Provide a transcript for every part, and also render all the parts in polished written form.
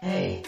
hey.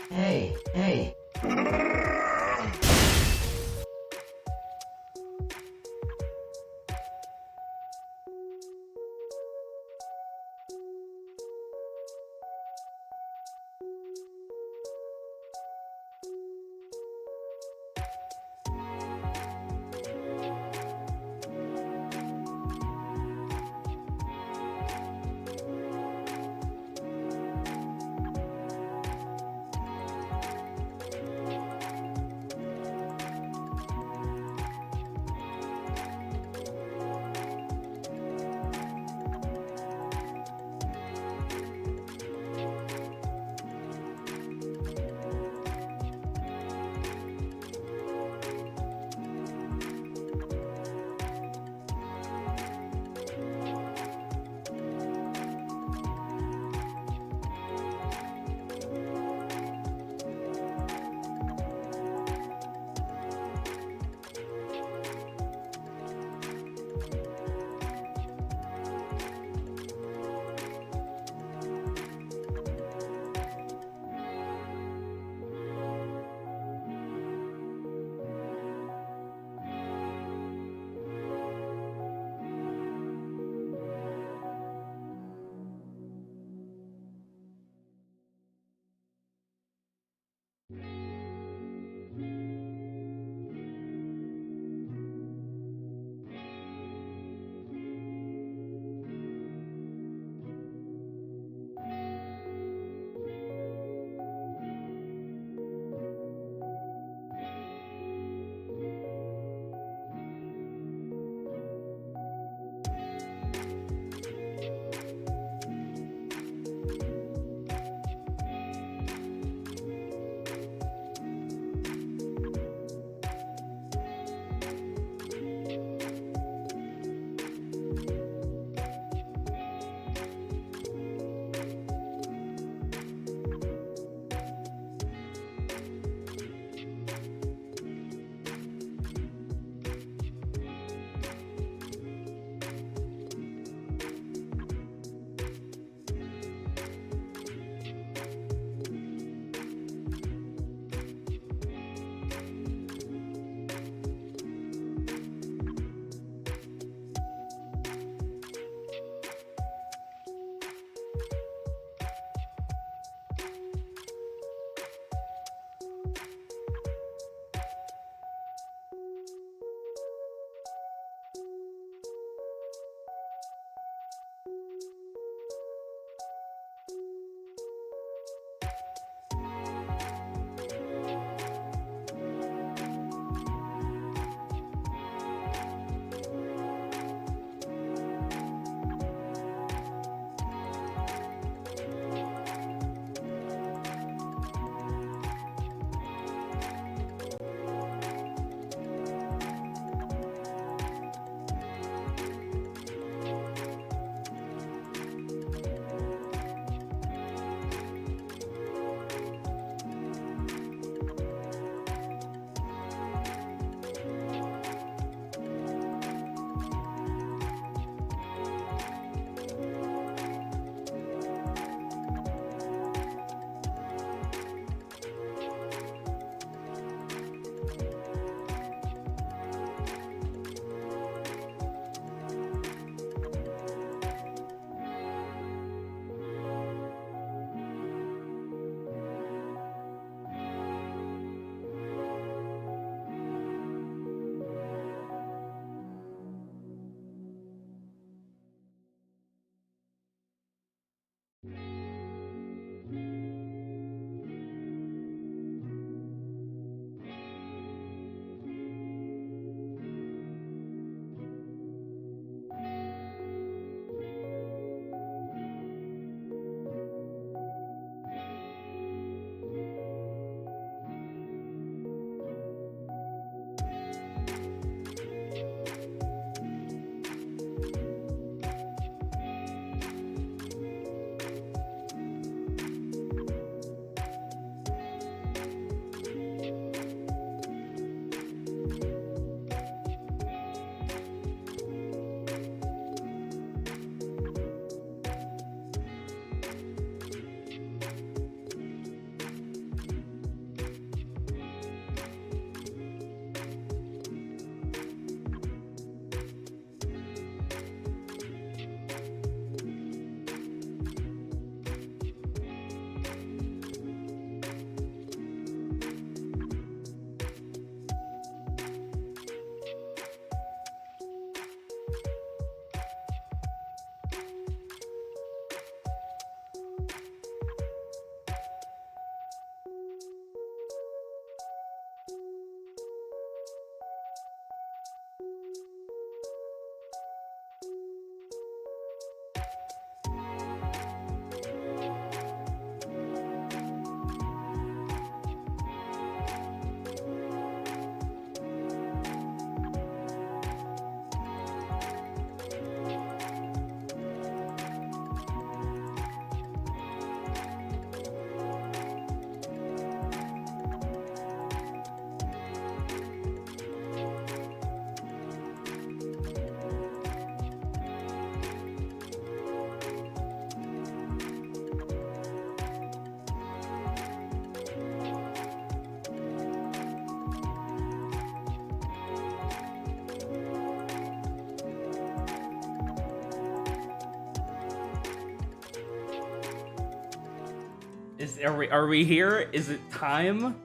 Are we here? Is it time?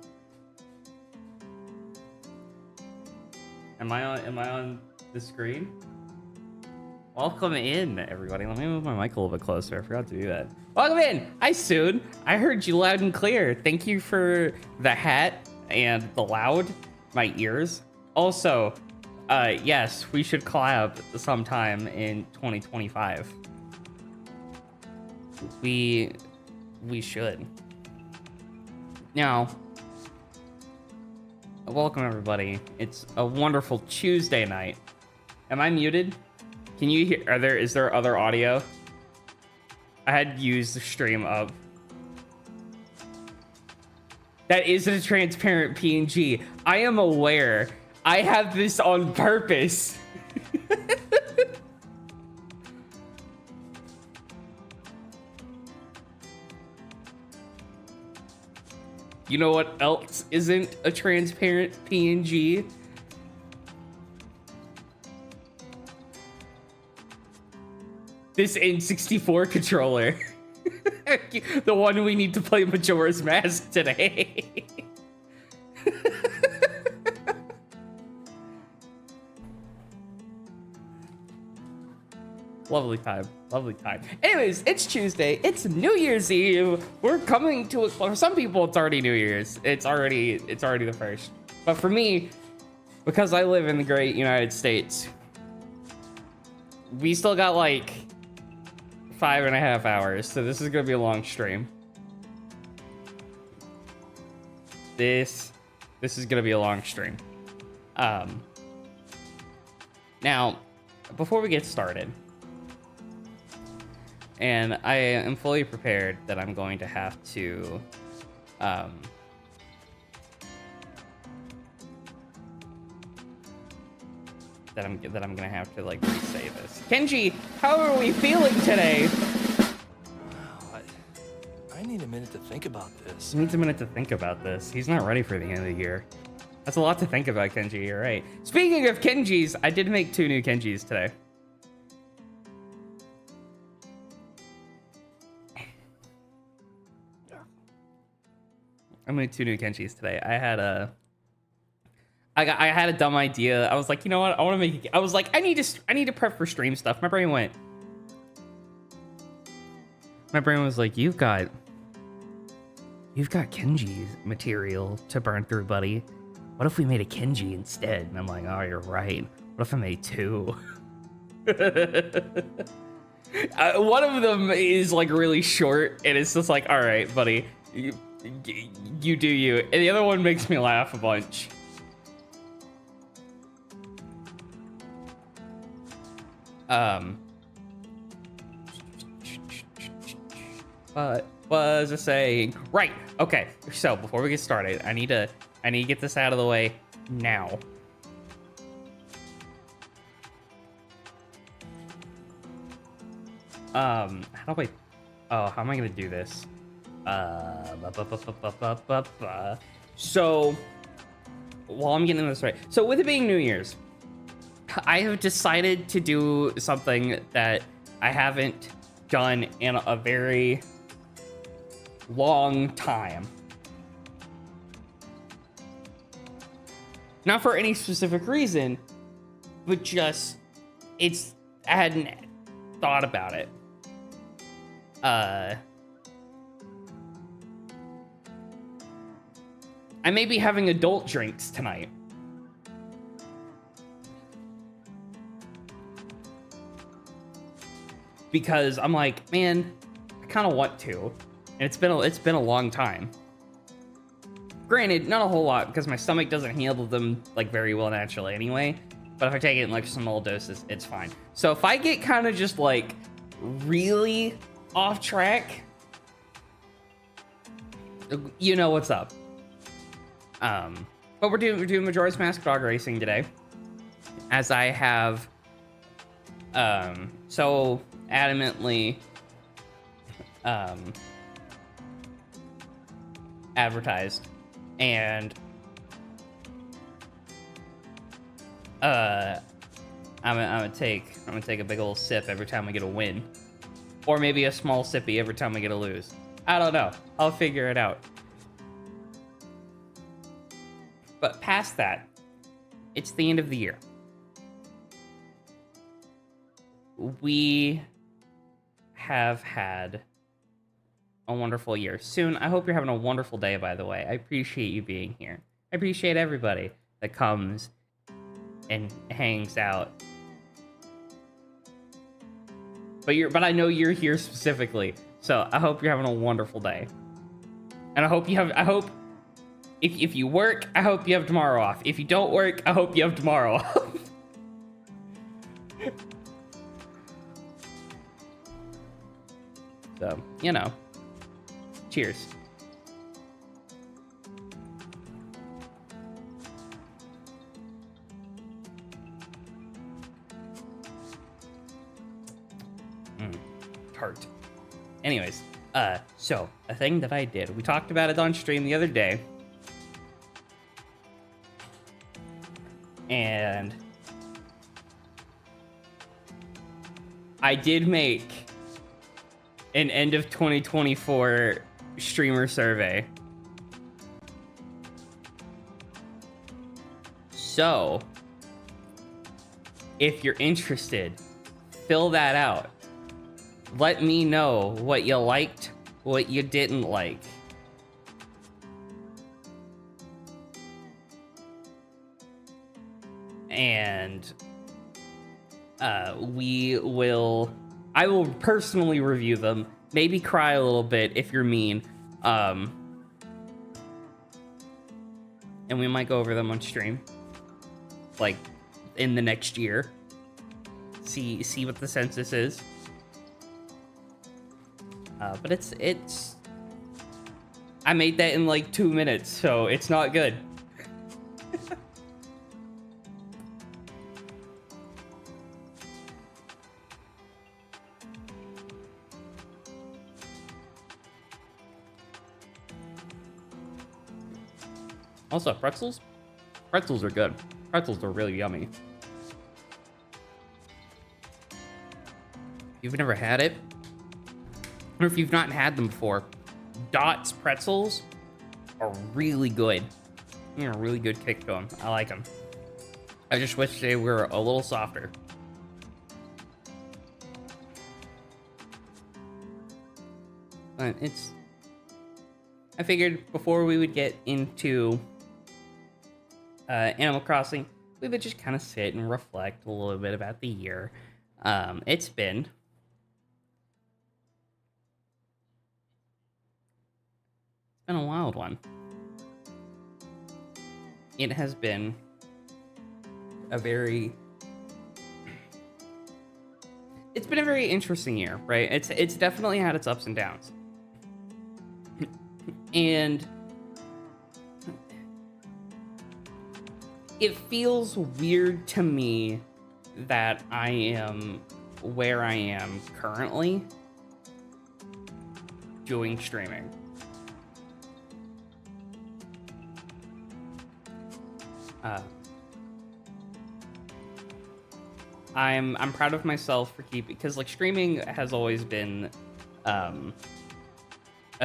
Am I on the screen? Welcome in, everybody. Let me move my mic a little bit closer. I forgot to do that. Welcome in. Hi, Soon. I heard you loud and clear. Thank you for the hat and the loud. My ears. Also, yes, we should collab sometime in 2025. We should. Now, welcome everybody. It's a wonderful Tuesday night. Am I muted? Can you hear? Is there other audio? I had used the stream up. That isn't a transparent PNG. I am aware. I have this on purpose. You know what else isn't a transparent PNG? This N64 controller. The one we need to play Majora's Mask today. Lovely time, lovely time. Anyways, it's Tuesday, it's New Year's Eve. We're coming to it. For some people, it's already New Year's. It's already the first. But for me, because I live in the great United States, we still got like 5.5 hours. So this is gonna be a long stream. This is gonna be a long stream. Now, before we get started, and I am fully prepared that I'm going to have to, that I'm gonna have to like re-say this. Kenji, how are we feeling today? I need a minute to think about this. He needs a minute to think about this. He's not ready for the end of the year. That's a lot to think about, Kenji. You're right. Speaking of Kenjis, I did make 2 new Kenjis today. I made 2 new Kenjis today. I had a dumb idea. I was like, you know what? I want to make. I was like, I need to prep for stream stuff. My brain was like, you've got Kenji material to burn through, buddy. What if we made a Kenji instead? And I'm like, oh, you're right. What if I made 2? One of them is like really short, and it's just like, all right, buddy, you do you. And the other one makes me laugh a bunch. What was I saying? Right. Okay. So before we get started, I need to get this out of the way now. How do I? Oh, how am I gonna do this? So while I'm getting this right, so with it being New Year's, I have decided to do something that I haven't done in a very long time. Not for any specific reason, but just I hadn't thought about it. I may be having adult drinks tonight. Because I'm like, man, I kind of want to, and it's been a long time. Granted, not a whole lot because my stomach doesn't handle them like very well naturally anyway. But if I take it in like small doses, it's fine. So if I get kind of just like really off track, you know what's up. But we're doing Majora's Mask dog racing today, as I have so adamantly advertised, and I'm gonna take a big old sip every time we get a win, or maybe a small sippy every time we get a lose. I don't know. I'll figure it out. But past that, it's the end of the year. We have had a wonderful year. Soon, I hope you're having a wonderful day, by the way. I appreciate you being here. I appreciate everybody that comes and hangs out. But I know you're here specifically, so I hope you're having a wonderful day. And I hope if you work, I hope you have tomorrow off. If you don't work, I hope you have tomorrow off. So, you know, cheers. Tart. Anyways, so a thing that I did, we talked about it on stream the other day. And I did make an end of 2024 streamer survey. So, if you're interested, fill that out. Let me know what you liked, what you didn't like. And I will personally review them, maybe cry a little bit if you're mean. And we might go over them on stream, like in the next year. See what the census is. But it's I made that in like 2 minutes, so it's not good. Also, pretzels? Pretzels are good. Pretzels are really yummy. If you've never had it, or if you've not had them before, Dot's pretzels are really good. They're a really good kick to them. I like them. I just wish they were a little softer. But I figured before we would get into Animal Crossing, we would just kind of sit and reflect a little bit about the year. It's been a wild one. It has been a very interesting year, right? It's definitely had its ups and downs. And it feels weird to me that I am where I am currently doing streaming. I'm proud of myself for keeping, because like streaming has always been a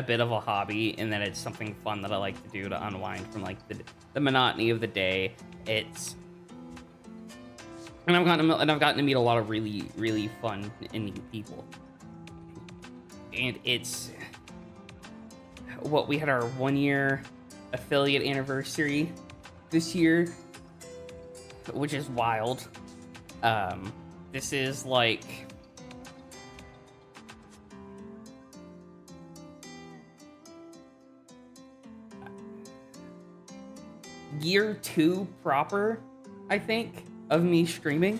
bit of a hobby, in that it's something fun that I like to do to unwind from like the monotony of the day. And I've gotten to meet a lot of really, really fun and neat people. And it's what we had our 1-year affiliate anniversary this year, which is wild. This is like year 2 proper, I think, of me streaming.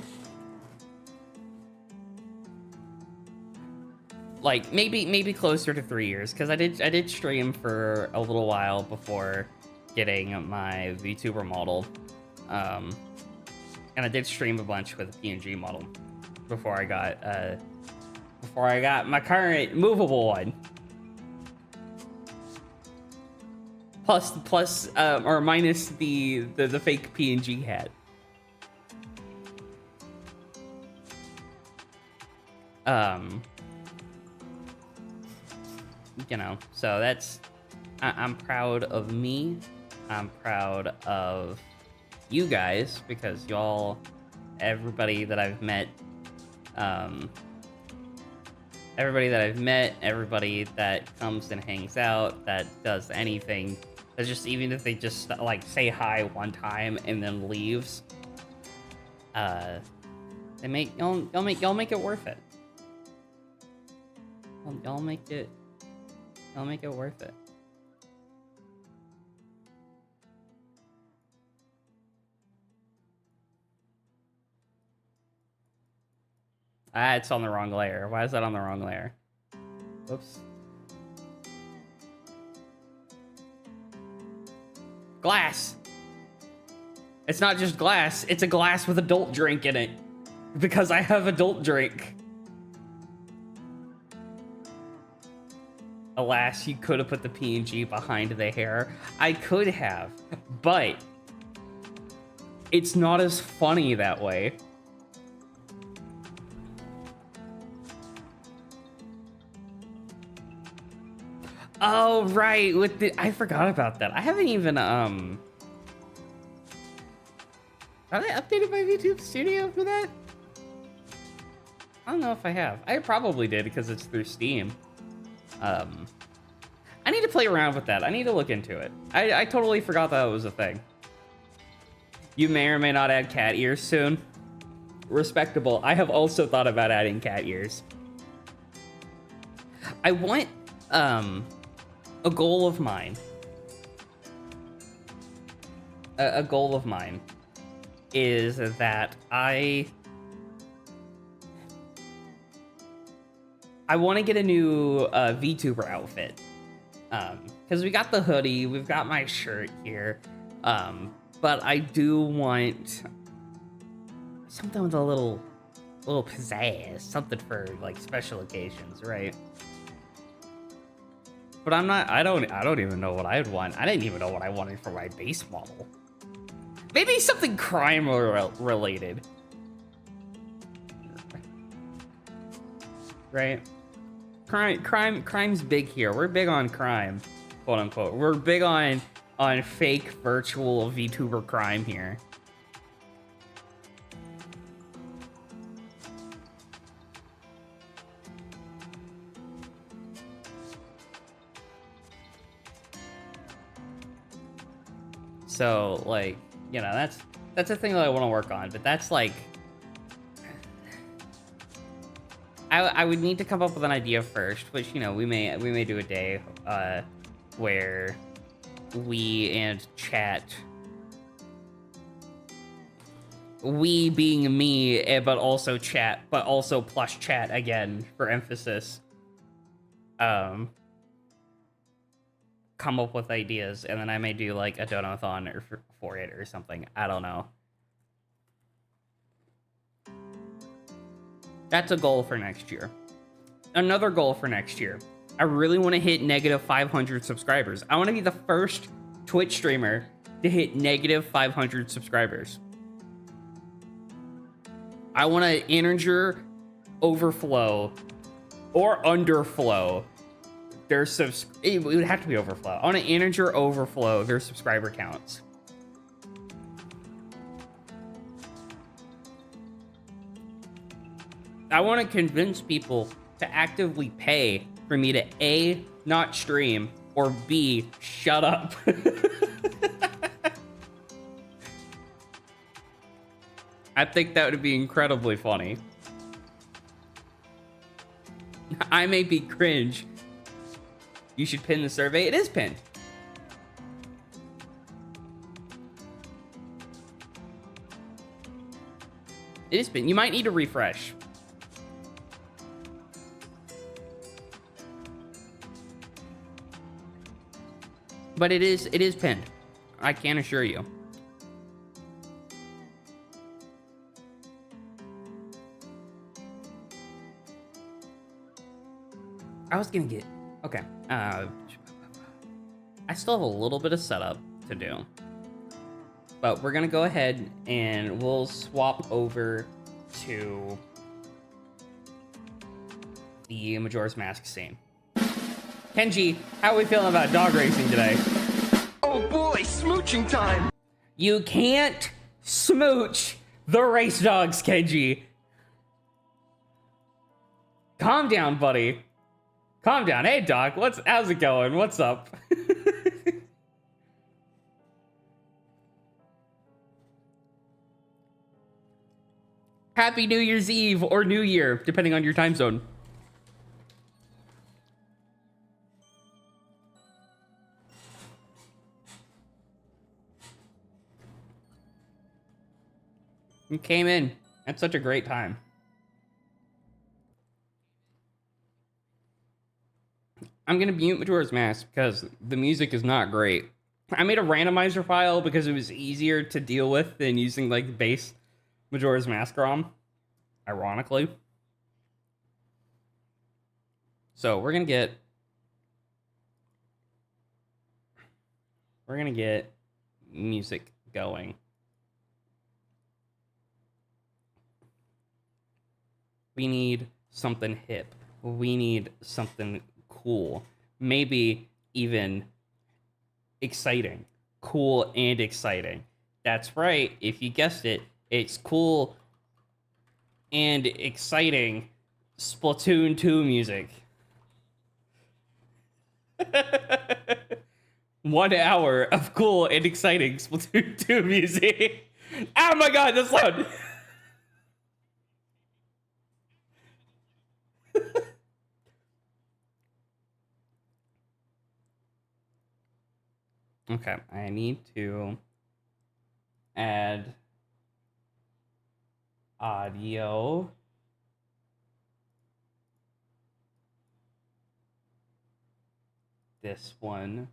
Like maybe closer to 3 years, because I did stream for a little while before getting my VTuber model. And I did stream a bunch with a PNG model before I got my current movable one. Plus or minus the fake PNG hat. you know, so that's, I'm proud of me. I'm proud of you guys, because y'all, everybody that I've met, everybody that comes and hangs out, that does anything, that just, even if they just like say hi one time and then leaves, they make y'all make it worth it. Y'all make it worth it. Ah, it's on the wrong layer. Why is that on the wrong layer? Whoops. Glass. It's not just glass. It's a glass with adult drink in it. Because I have adult drink. Alas, you could have put the PNG behind the hair. I could have, but it's not as funny that way. Oh, right, with the, I forgot about that. I haven't even, have I updated my YouTube Studio for that? I don't know if I have. I probably did, because it's through Steam. I need to play around with that. I need to look into it. I totally forgot that was a thing. You may or may not add cat ears soon. Respectable. I have also thought about adding cat ears. I want, a goal of mine. A goal of mine is that I want to get a new VTuber outfit. Because we got the hoodie, we've got my shirt here, but I do want something with a little pizzazz, something for like special occasions, right? But I don't even know what I'd want. I didn't even know what I wanted for my base model. Maybe something crime related. Right? Crime's big here. We're big on crime, quote unquote. We're big on fake virtual VTuber crime here. So, like, you know, that's a thing that I want to work on, but that's like, I would need to come up with an idea first, which, you know, we may do a day where we and chat, we being me, but also chat, but also plus chat again for emphasis, come up with ideas, and then I may do like a donathon or for it or something. I don't know. That's a goal for next year. Another goal for next year. I really want to hit negative 500 subscribers. I want to be the first Twitch streamer to hit negative 500 subscribers. I want to integer overflow or underflow their it would have to be overflow. I want to integer overflow their subscriber counts. I want to convince people to actively pay for me to A, not stream, or B, shut up. I think that would be incredibly funny. I may be cringe. You should pin the survey. It is pinned. It is pinned. You might need to refresh. But it is pinned. I can assure you. I was gonna get, okay. I still have a little bit of setup to do, but we're gonna go ahead and we'll swap over to the Majora's Mask scene. Kenji, how are we feeling about dog racing today? Oh boy, smooching time! You can't smooch the race dogs, Kenji. Calm down, buddy. Calm down. Hey, Doc, how's it going? What's up? Happy New Year's Eve or New Year, depending on your time zone. You came in at such a great time. I'm gonna mute Majora's Mask because the music is not great. I made a randomizer file because it was easier to deal with than using like the base Majora's Mask ROM, ironically. So we're gonna get music going. We need something hip. We need something cool. Maybe even exciting. Cool and exciting. That's right. If you guessed it, it's cool and exciting Splatoon 2 music. 1 hour of cool and exciting Splatoon 2 music. Oh my god, that's loud. Okay, I need to add audio. This one,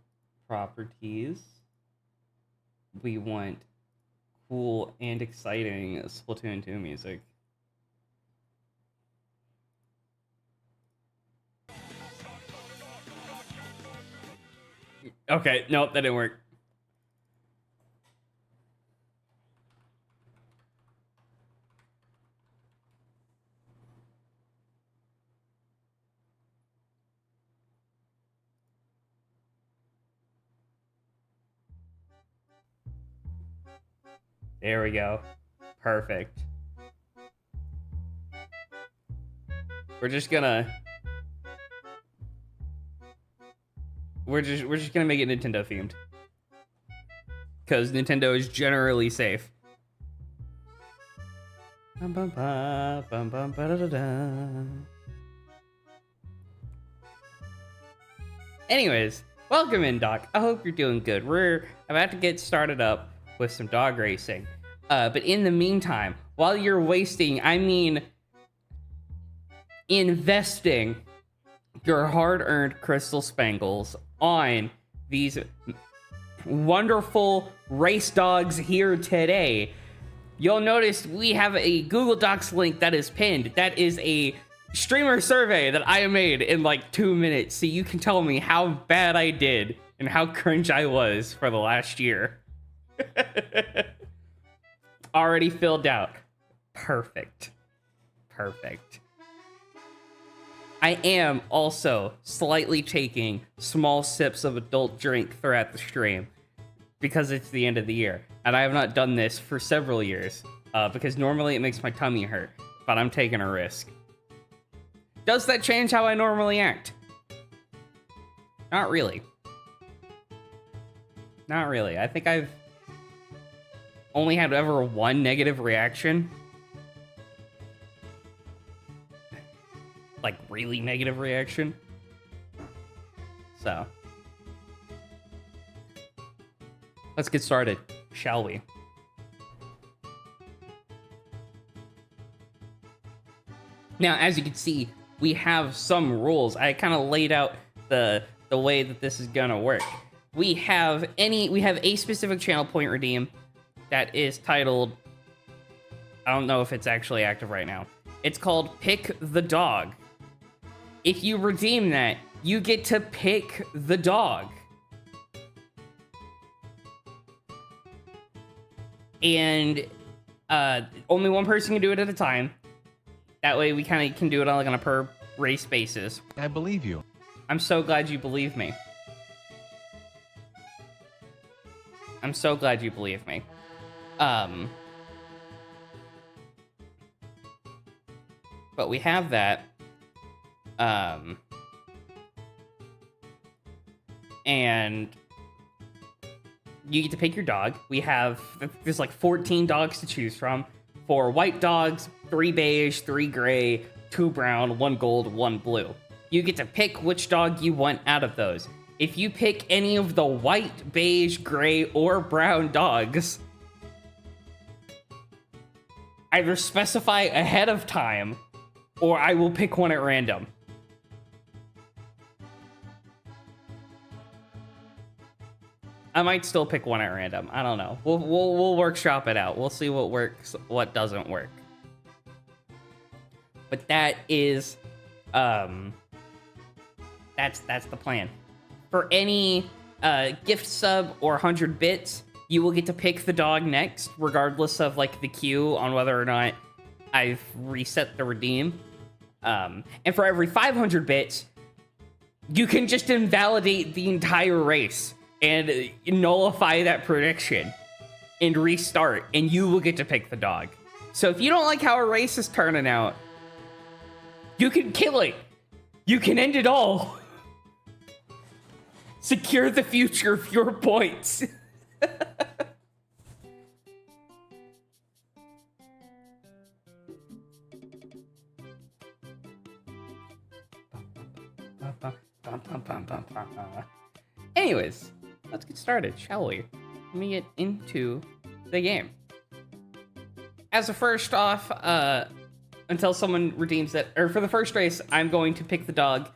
properties. We want cool and exciting Splatoon 2 music. Okay, nope, that didn't work. There we go. Perfect. We're just gonna make it Nintendo themed. Because Nintendo is generally safe. Anyways, welcome in, Doc. I hope you're doing good. We're about to get started up with some dog racing. But in the meantime, while you're wasting, I mean investing your hard-earned crystal spangles on these wonderful race dogs here today, you'll notice we have a Google Docs link that is pinned. That is a streamer survey that I made in like 2 minutes, so you can tell me how bad I did and how cringe I was for the last year. Already filled out. Perfect. Perfect. I am also slightly taking small sips of adult drink throughout the stream because it's the end of the year. And I have not done this for several years because normally it makes my tummy hurt, but I'm taking a risk. Does that change how I normally act? Not really. Not really. I think I've only had ever one negative reaction. Like, really negative reaction. So. Let's get started, shall we? Now, as you can see, we have some rules. I kind of laid out the way that this is gonna work. We have a specific channel point redeem that is titled, I don't know if it's actually active right now. It's called Pick the Dog. If you redeem that, you get to pick the dog. And only one person can do it at a time. That way we kind of can do it on like on a per race basis. I believe you. I'm so glad you believe me. I'm so glad you believe me. But we have that. And you get to pick your dog. There's like 14 dogs to choose from. 4 white dogs, 3 beige, 3 gray, 2 brown, 1 gold, 1 blue. You get to pick which dog you want out of those. If you pick any of the white, beige, gray, or brown dogs, either specify ahead of time, or I will pick one at random. I might still pick one at random. I don't know. We'll workshop it out. We'll see what works, what doesn't work. But that is, that's the plan. For any gift sub or 100 bits, you will get to pick the dog next, regardless of like the queue on whether or not I've reset the redeem. And for every 500 bits, you can just invalidate the entire race and nullify that prediction and restart, and you will get to pick the dog. So if you don't like how a race is turning out, you can kill it. You can end it all. Secure the future of your points. Anyways, let's get started, shall we? Let me get into the game. As a first off, until someone redeems it, or for the first race, I'm going to pick the dog.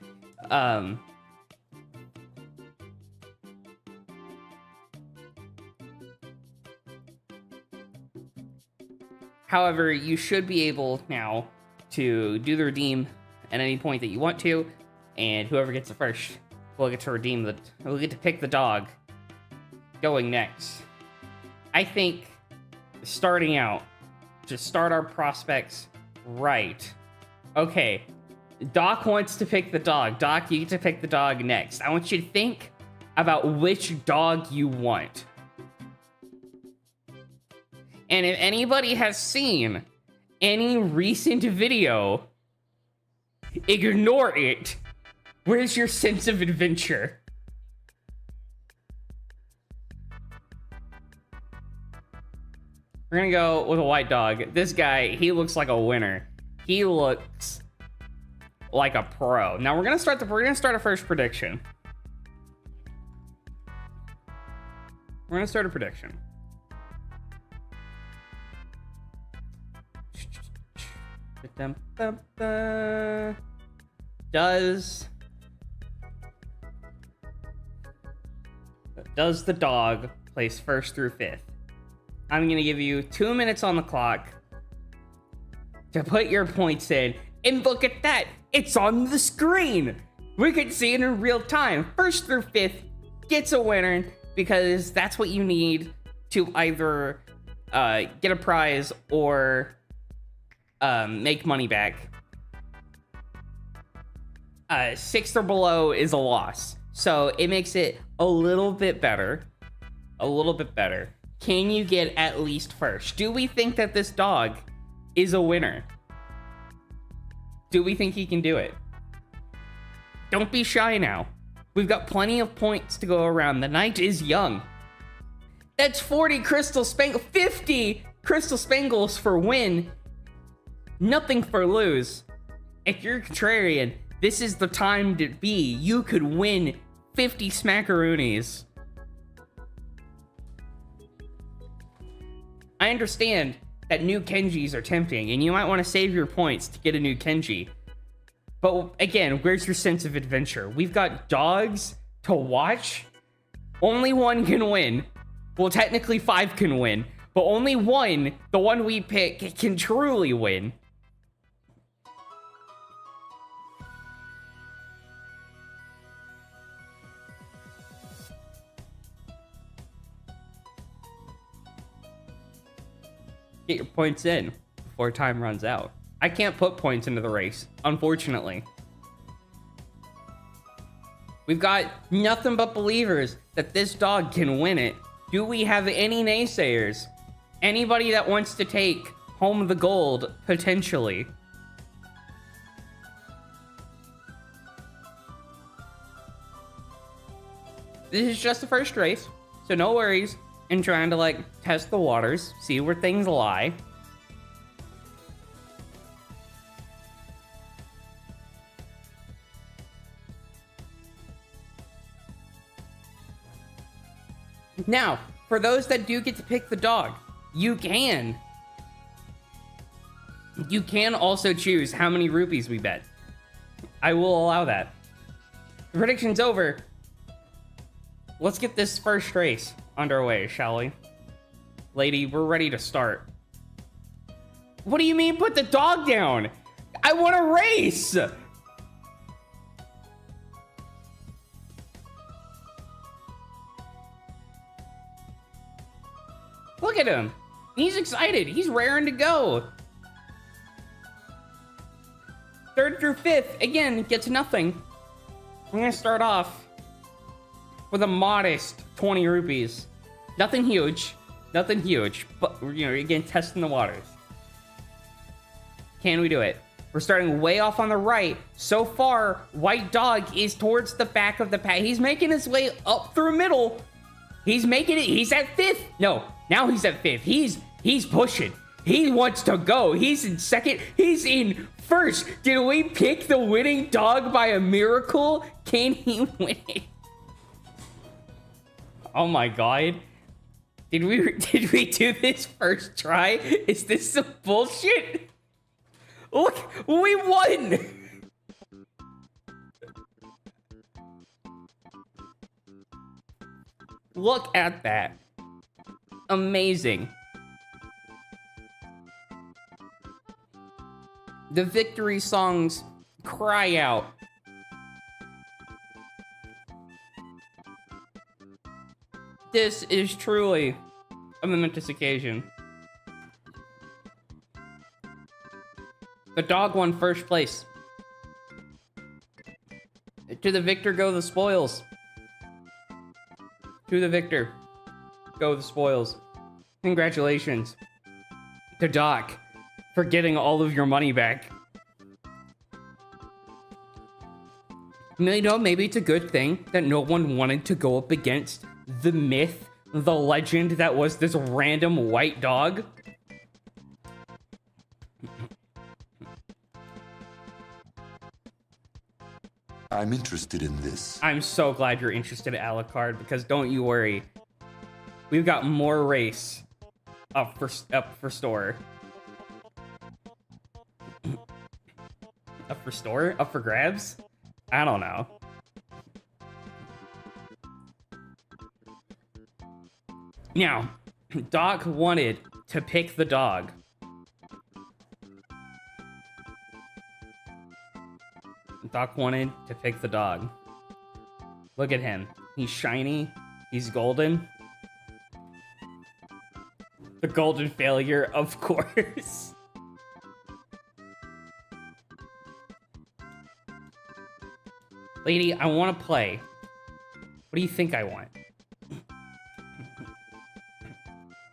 However, you should be able now to do the redeem at any point that you want to, and whoever gets it first will get to we'll get to pick the dog going next. I think starting out, to start our prospects right. Okay, Doc wants to pick the dog. Doc, you get to pick the dog next. I want you to think about which dog you want. And if anybody has seen any recent video, ignore it. Where's your sense of adventure? We're gonna go with a white dog. This guy, he looks like a winner. He looks like a pro. Now we're gonna start a first prediction. We're gonna start a prediction. Does the dog place 1st through 5th? I'm gonna give you 2 minutes on the clock to put your points in, and look at that, it's on the screen. We can see it in real time. 1st through 5th gets a winner, because that's what you need to either get a prize or make money back. 6th or below is a loss, so it makes it a little bit better. Can you get at least first? Do we think that this dog is a winner? Do we think he can do it? Don't be shy now. We've got plenty of points to go around. The night is young. That's 50 Crystal Spangles for win. Nothing for lose. If you're contrarian, this is the time to be. You could win 50 smackaroonies. I understand that new Kenjis are tempting, and you might want to save your points to get a new Kenji. But again, where's your sense of adventure? We've got dogs to watch. Only one can win. Well, technically 5 can win, but only one, the one we pick, can truly win. Get your points in before time runs out. I can't put points into the race, unfortunately. We've got nothing but believers that this dog can win it. Do we have any naysayers? Anybody that wants to take home the gold, potentially? This is just the first race, so no worries in trying to, like, test the waters, see where things lie. Now, for those that do get to pick the dog, you can also choose how many rupees we bet. I will allow that. The prediction's over. Let's get this first race underway, shall we? Lady, we're ready to start. What do you mean put the dog down? I want to race! Look at him. He's excited. He's raring to go. 3rd through 5th, again, gets nothing. I'm going to start off with a modest 20 rupees. Nothing huge. Nothing huge. But, you know, again, testing the waters. Can we do it? We're starting way off on the right. So far, White Dog is towards the back of the pack. He's making his way up through middle. He's making it. He's at 5th. No, now he's at 5th. He's pushing. He wants to go. He's in 2nd. He's in 1st. Did we pick the winning dog by a miracle? Can he win it? Oh my god. Did we do this first try? Is this some bullshit? Look, we won. Look at that. Amazing. The victory songs cry out. This is truly a momentous occasion. The dog won 1st place. To the victor go the spoils. To the victor go the spoils. Congratulations to Doc for getting all of your money back. You know, maybe it's a good thing that no one wanted to go up against the myth, the legend that was this random white dog. I'm interested in this. I'm so glad you're interested in Alucard, because don't you worry. We've got more race up for store. Up for store? Up for grabs? I don't know. Now, Doc wanted to pick the dog. Doc wanted to pick the dog. Look at him. He's shiny. He's golden. The golden failure, of course. Lady, I want to play. What do you think I want?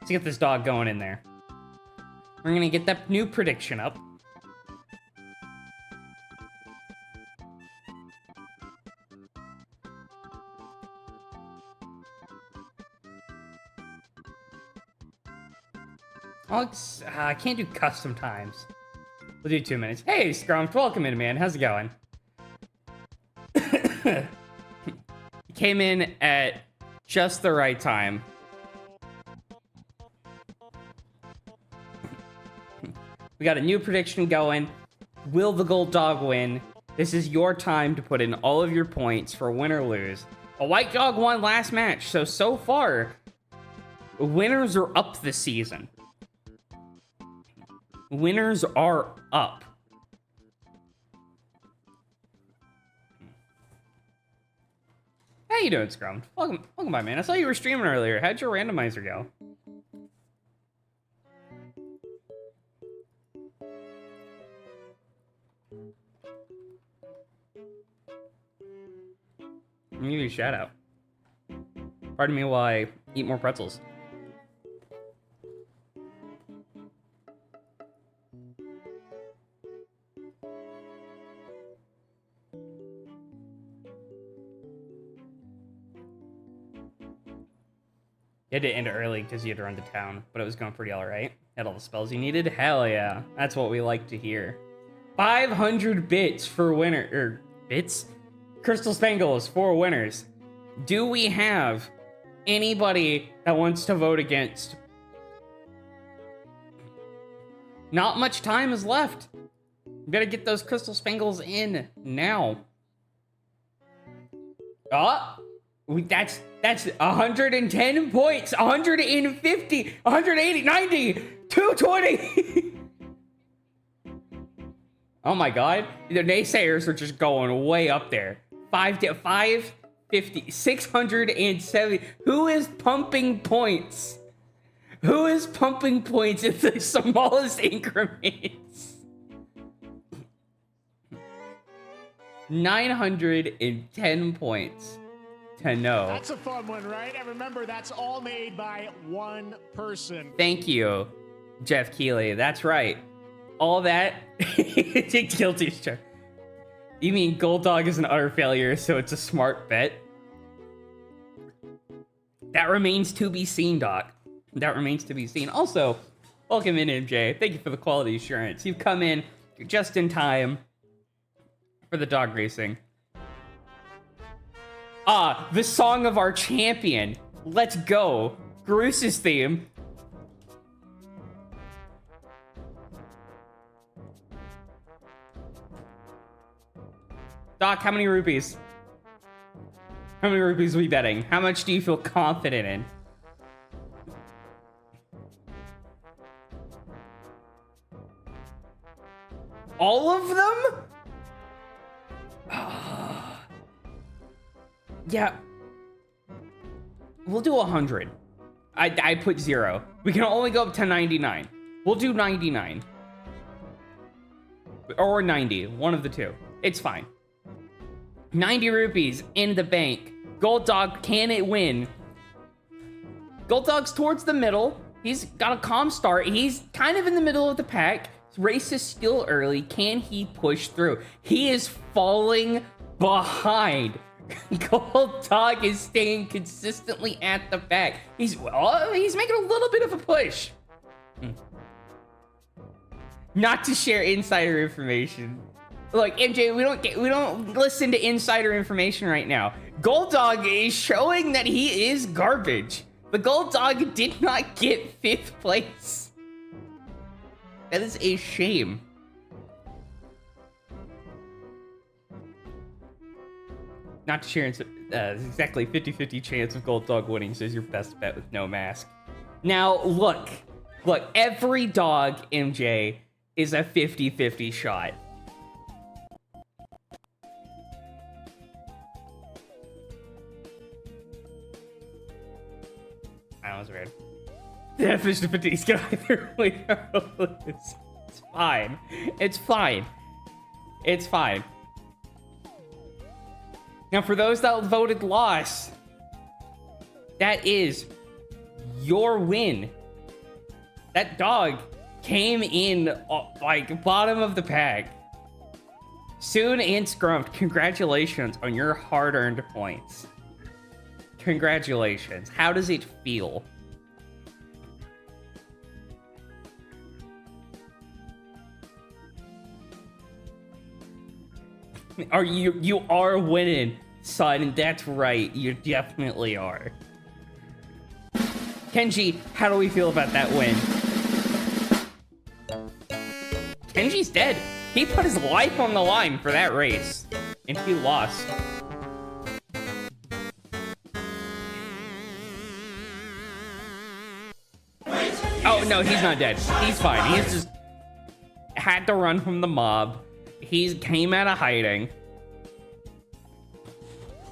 Let's get this dog going in there. We're gonna get that new prediction up. I can't do custom times. We'll do 2 minutes. Hey, Scrumped, welcome in, man. How's it going? Came in at just the right time. We got a new prediction going. Will the gold dog win? This is your time to put in all of your points for win or lose. A white dog won last match, so far, winners are up this season. Winners are up. How you doing, Scrum? Welcome by, man. I saw you were streaming earlier. How'd your randomizer go? me give you a shout out. Pardon me while I eat more pretzels. You had to end early because you had to run to town, but it was going pretty alright. Had all the spells you needed. Hell yeah. That's what we like to hear. 500 bits for winner, bits? Crystal Spangles for winners. Do we have anybody that wants to vote against? Not much time is left. We gotta get those Crystal Spangles in now. That's 110 points, 150, 180, 90, 220. Oh my god, the naysayers are just going way up there. 550, 670. Who is pumping points? Who is pumping points in the smallest increments? 910 points. To know. That's a fun one, right? And remember, that's all made by one person. Thank you, Jeff Keighley. That's right. All that guilty sure. You mean Gold Dog is an utter failure, so it's a smart bet? That remains to be seen, Doc. That remains to be seen. Also, welcome in, MJ. Thank you for the quality assurance. You've come in just in time for the dog racing. The song of our champion. Let's go. Garus's theme. Doc, how many rupees? How many rupees are we betting? How much do you feel confident in? All of them? Yeah. We'll do 100. I put 0. We can only go up to 99. We'll do 99. Or 90. One of the two. It's fine. 90 rupees in the bank. Gold Dog, can it win? Gold Dog's towards the middle. He's got a calm start. He's kind of in the middle of the pack. Race is still early. Can he push through? He is falling behind. Gold Dog is staying consistently at the back. He's making a little bit of a push. Not to share insider information. Look, MJ, we don't listen to insider information right now. Gold Dog is showing that he is garbage. The Gold Dog did not get 5th place. That is a shame. Not to share exactly 50-50 chance of Gold Dog winning, so is your best bet with no mask. Now, look, every dog, MJ, is a 50-50 shot. That was weird. Yeah, fish to fatigues can either win or lose. It's fine. It's fine. It's fine. Now, for those that voted loss, that is your win. That dog came in like bottom of the pack. Soon and Scrumped, congratulations on your hard-earned points. Congratulations. How does it feel? You are winning, son. That's right. You definitely are. Kenji, how do we feel about that win? Kenji's dead. He put his life on the line for that race, and he lost. Oh, no, he's not dead. He's fine. He's just had to run from the mob. He came out of hiding.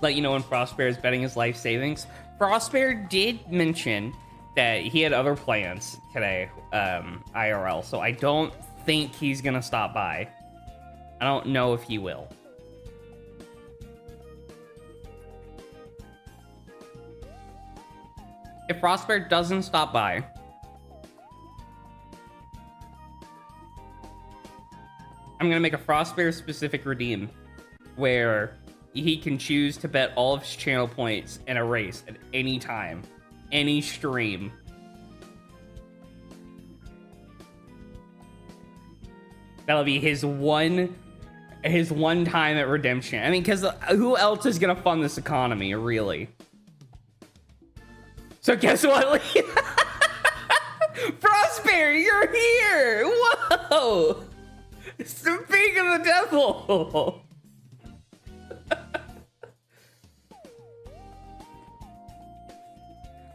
Let you know when Frostbear is betting his life savings. Frostbear did mention that he had other plans today, IRL, so I don't think he's gonna stop by. I don't know if he will. If Frostbear doesn't stop by, I'm gonna make a Frostbear specific redeem where he can choose to bet all of his channel points in a race at any time, any stream. That'll be his one time at redemption. I mean, because who else is gonna fund this economy, really? So guess what? Frostbear, you're here! Whoa! Speak of the devil!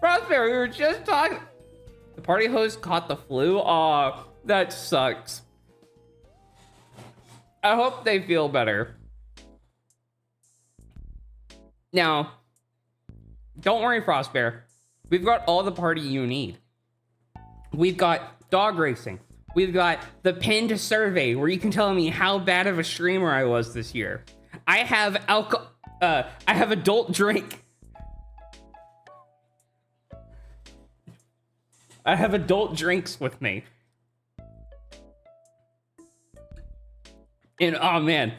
Frostbear, we were just talking. The party host caught the flu? Aw, that sucks. I hope they feel better. Now, don't worry, Frostbear. We've got all the party you need. We've got dog racing. We've got the pinned survey where you can tell me how bad of a streamer I was this year. I have I have adult drink. I have adult drinks with me. And oh man,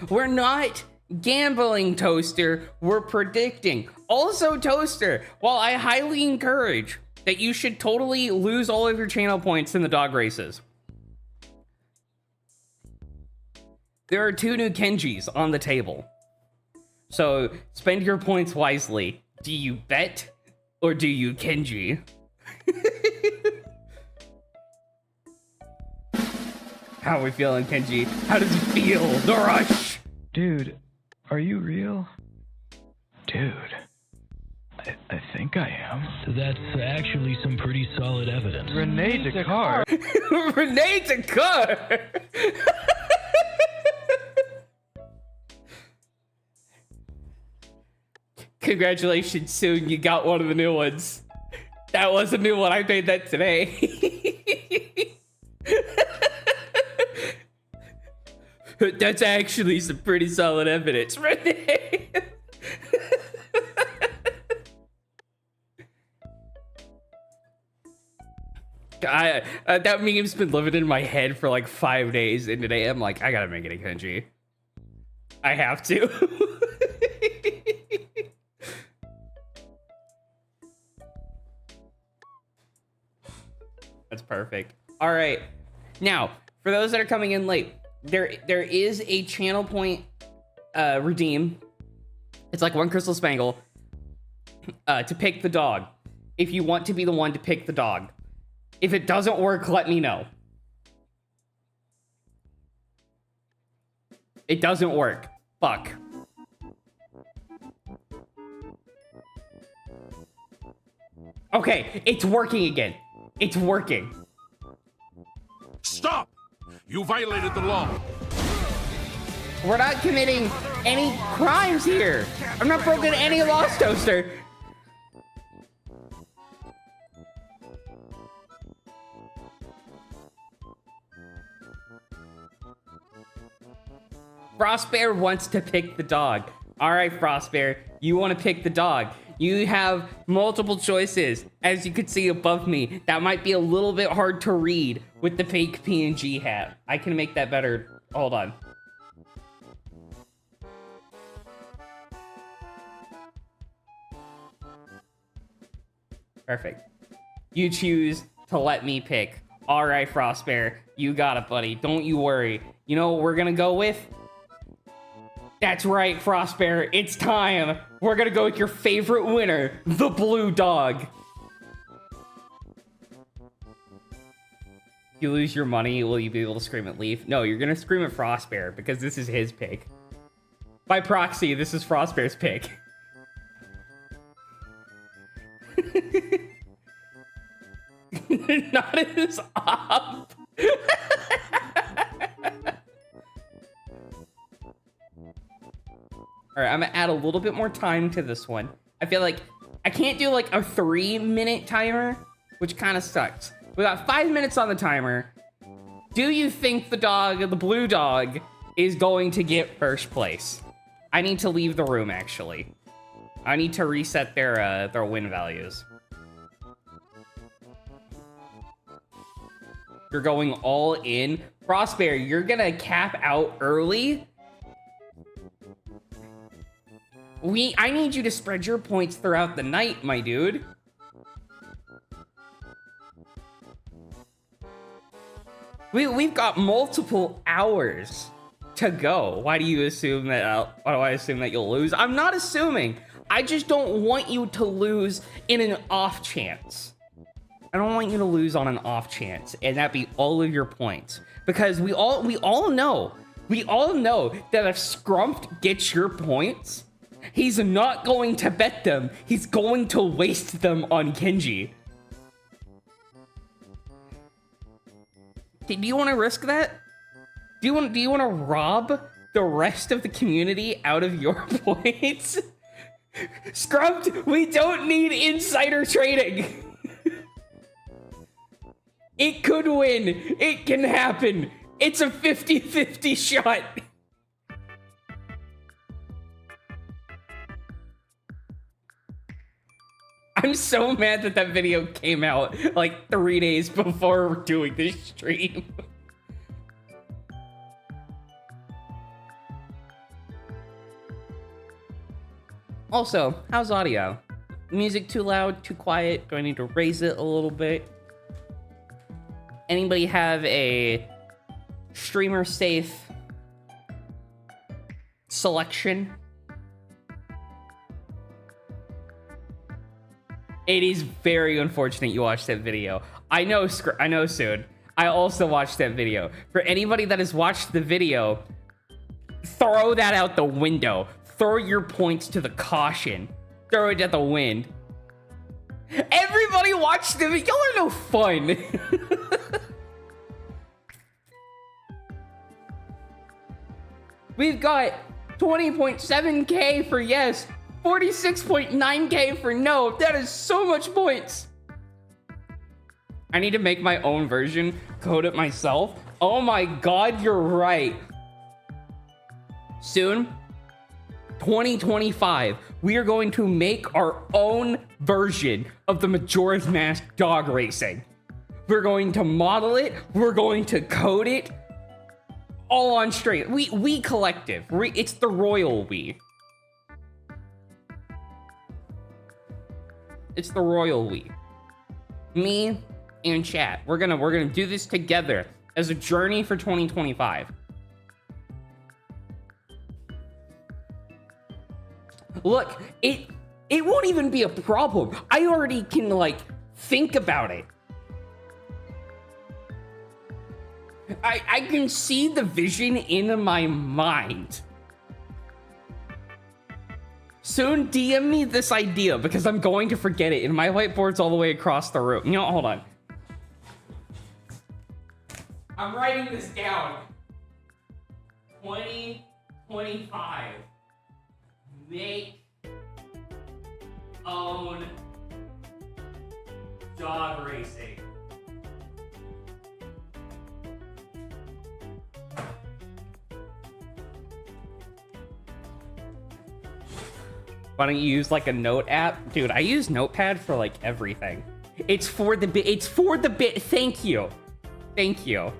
we're not gambling, Toaster, we're predicting. Also, Toaster, while I highly encourage that you should totally lose all of your channel points in the dog races, there are 2 new Kenjis on the table. So spend your points wisely. Do you bet or do you Kenji? How are we feeling, Kenji? How does it feel? The rush! Dude, are you real? Dude, I think I am. That's actually some pretty solid evidence. Renee Descartes? Renee Descartes! Congratulations, Soon, you got one of the new ones. That was a new one, I made that today. That's actually some pretty solid evidence, Renee. That meme's been living in my head for like 5 days, and today I'm like, I gotta make it a Kenji. I have to. That's perfect. All right, now for those that are coming in late, there is a channel point redeem. It's like 1 crystal spangle to pick the dog. If you want to be the one to pick the dog. If it doesn't work, let me know. It doesn't work. Fuck. Okay, it's working again. It's working. Stop! You violated the law. We're not committing any crimes here. I'm not broken any laws, Toaster. Frostbear wants to pick the dog. All right, Frostbear, you want to pick the dog. You have multiple choices. As you can see above me, that might be a little bit hard to read with the fake PNG hat. I can make that better. Hold on. Perfect. You choose to let me pick. All right, Frostbear, you got it, buddy. Don't you worry. You know what we're gonna go with? That's right, Frostbear, it's time. We're gonna go with your favorite winner, the blue dog. You lose your money, will you be able to scream at Leaf? No, you're gonna scream at Frostbear because this is his pick. By proxy, this is Frostbear's pick. Not his op. All right, I'm gonna add a little bit more time to this one. I feel like I can't do like a 3-minute timer, which kind of sucks. We got 5 minutes on the timer. Do you think the dog, the blue dog, is going to get first place? I need to leave the room, actually. I need to reset their win values. You're going all in. Prosper, you're gonna cap out early. I need you to spread your points throughout the night, my dude. We've got multiple hours to go. Why do you assume that? Why do I assume that you'll lose? I'm not assuming. I just don't want you to lose in an off chance. I don't want you to lose on an off chance, and that be all of your points. Because we all know that if Scrumped gets your points, he's not going to bet them. He's going to waste them on Kenji. Do you want to risk that? Do you want to rob the rest of the community out of your points? Scrumped, we don't need insider trading. It could win. It can happen. It's a 50-50 shot. I'm so mad that that video came out like 3 days before we're doing this stream. Also, how's audio? Music too loud, too quiet? Do I need to raise it a little bit? Anybody have a streamer safe selection? It is very unfortunate you watched that video. I know Soon. I also watched that video. For anybody that has watched the video, throw that out the window. Throw your points to the caution. Throw it at the wind. Everybody watched the video. Y'all are no fun. We've got 20.7k for yes, 46.9k for no. That is so much points. I need to make my own version, code it myself. Oh my god, you're right. Soon, 2025, we are going to make our own version of the Majora's Mask dog racing. We're going to model it, we're going to code it, all on straight. We collective. It's the royal we. It's the royal we. Me and chat. We're gonna do this together as a journey for 2025. Look, it won't even be a problem. I already can like think about it. I can see the vision in my mind. Soon DM me this idea because I'm going to forget it and my whiteboard's all the way across the room. You know, hold on. I'm writing this down. 2025. Make own dog racing. Why don't you use like a note app? Dude, I use Notepad for like everything. It's for the bit. It's for the bit. Thank you. Thank you.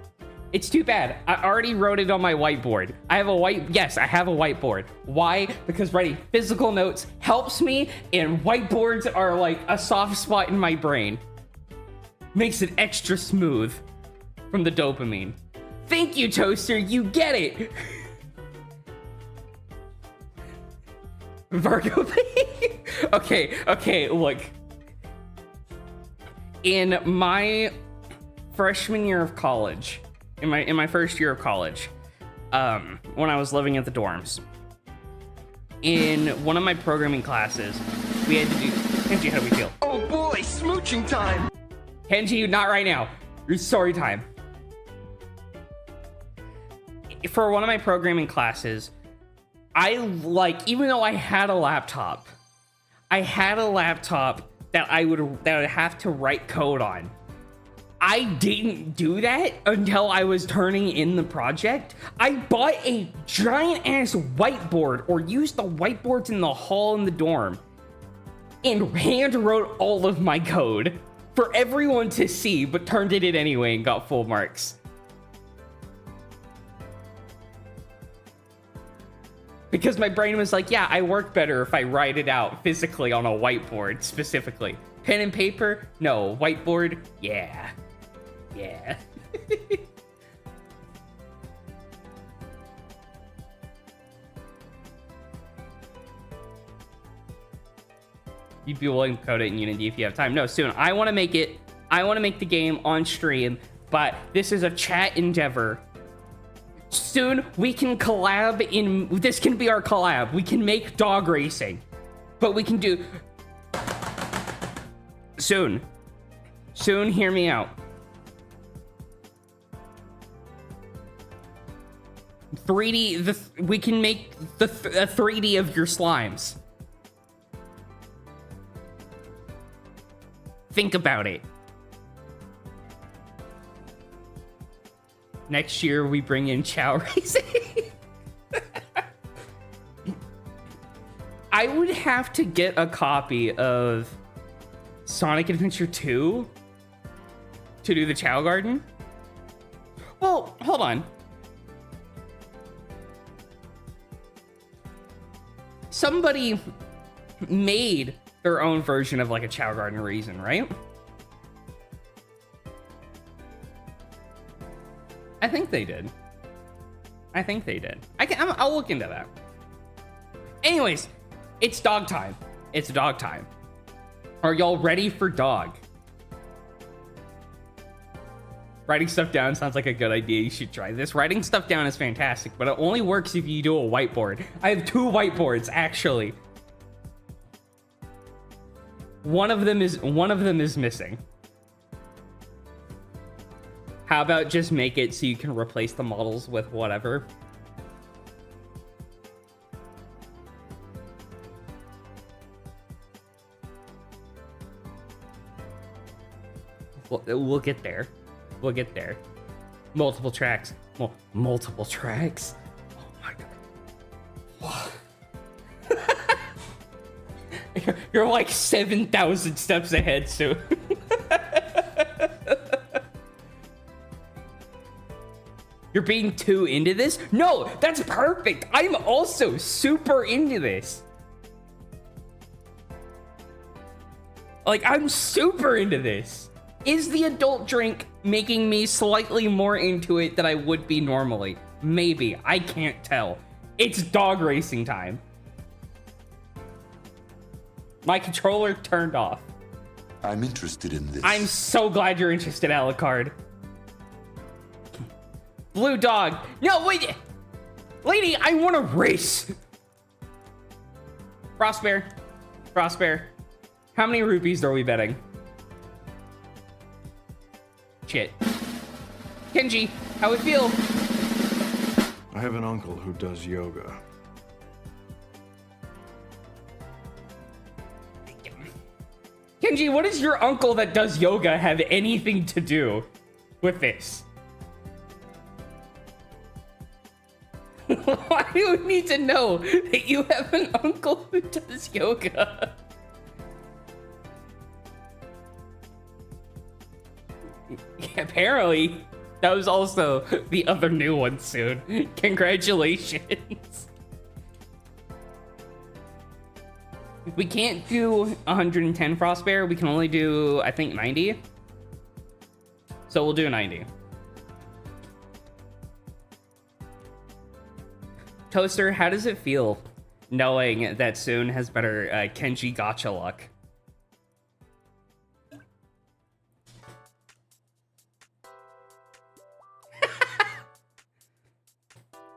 It's too bad. I already wrote it on my whiteboard. I have a yes, I have a whiteboard. Why? Because writing physical notes helps me and whiteboards are like a soft spot in my brain. Makes it extra smooth from the dopamine. Thank you, Toaster. You get it. Virgo. Okay, look. In my freshman year of college, in my first year of college, when I was living at the dorms, in one of my programming classes, we had to do... Kenji, how do we feel? Oh boy, smooching time! Kenji, not right now. Your story time. For one of my programming classes, even though I had a laptop that I would have to write code on. I didn't do that until I was turning in the project. I bought a giant ass whiteboard or used the whiteboards in the hall in the dorm and hand wrote all of my code for everyone to see, but turned it in anyway and got full marks. Because my brain was like, yeah, I work better if I write it out physically on a whiteboard, specifically. Pen and paper? No. Whiteboard? Yeah. Yeah. You'd be willing to code it in Unity if you have time. No, soon. I want to make the game on stream, but this is a chat endeavor. Soon we can collab this can be our collab. We can make dog racing, but we can do soon, hear me out. 3D, we can make a 3D of your slimes. Think about it. Next year, we bring in Chow Racing. I would have to get a copy of Sonic Adventure 2 to do the Chow Garden. Well, hold on. Somebody made their own version of like a Chow Garden reason, right? I think they did. I'll look into that. Anyways, it's dog time. It's dog time. Are y'all ready for dog? Writing stuff down sounds like a good idea. You should try this. Writing stuff down is fantastic, but it only works if you do a whiteboard. I have 2 whiteboards, actually. One of them is missing. How about just make it so you can replace the models with whatever? We'll get there. We'll get there. Multiple tracks. Multiple tracks? Oh my god. You're like 7,000 steps ahead soon. You're being too into this? No, that's perfect. I'm also super into this. Like, I'm super into this. Is the adult drink making me slightly more into it than I would be normally? Maybe. I can't tell. It's dog racing time. My controller turned off. I'm interested in this. I'm so glad you're interested, Alucard. Blue dog. No, wait. Lady, I want to race. Frostbear. Frostbear. How many rupees are we betting? Shit. Kenji, how it feel? I have an uncle who does yoga. Kenji, what does your uncle that does yoga have anything to do with this? Why do you need to know that you have an uncle who does yoga? Apparently, that was also the other new one soon. Congratulations. We can't do 110 Frostbear. We can only do, I think, 90. So we'll do 90. Toaster, how does it feel knowing that Soon has better Kenji gacha luck?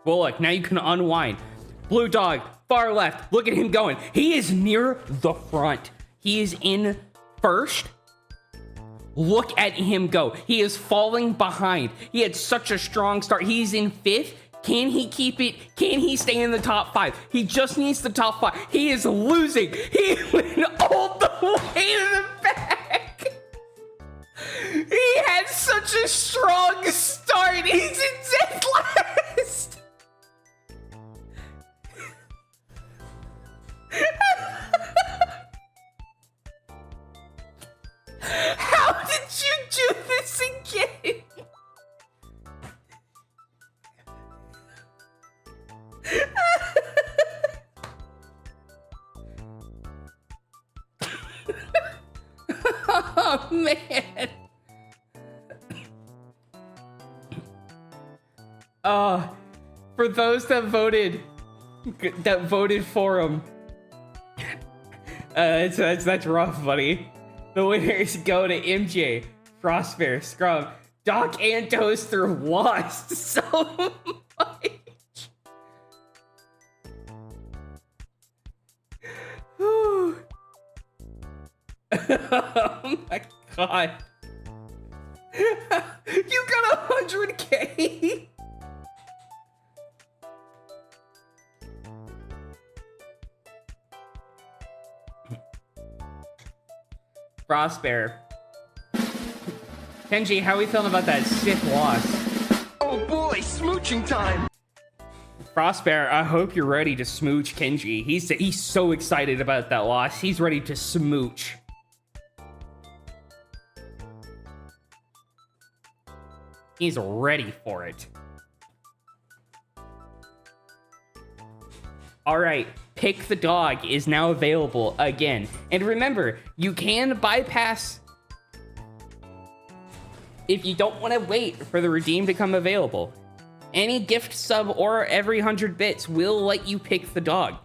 Well, look, now you can unwind. Blue dog, far left. Look at him going. He is near the front. He is in first. Look at him go. He is falling behind. He had such a strong start. He's in 5th. Can he keep it? Can he stay in the top 5? He just needs the top 5. He is losing. He went all the way to the back. He had such a strong start. He's in 10th last. Oh, man. For those that voted for him, that's rough, buddy. The winners go to MJ, Frostbear, Scrub, Doc, and Toaster lost so much. Oh my god. You got 100K? Frostbear. Kenji, how are we feeling about that sick loss? Oh boy, smooching time. Frostbear, I hope you're ready to smooch Kenji. He's so excited about that loss. He's ready to smooch. He's ready for it. All right, Pick the Dog is now available again. And remember, you can bypass if you don't want to wait for the redeem to come available. Any gift sub or every 100 bits will let you pick the dog.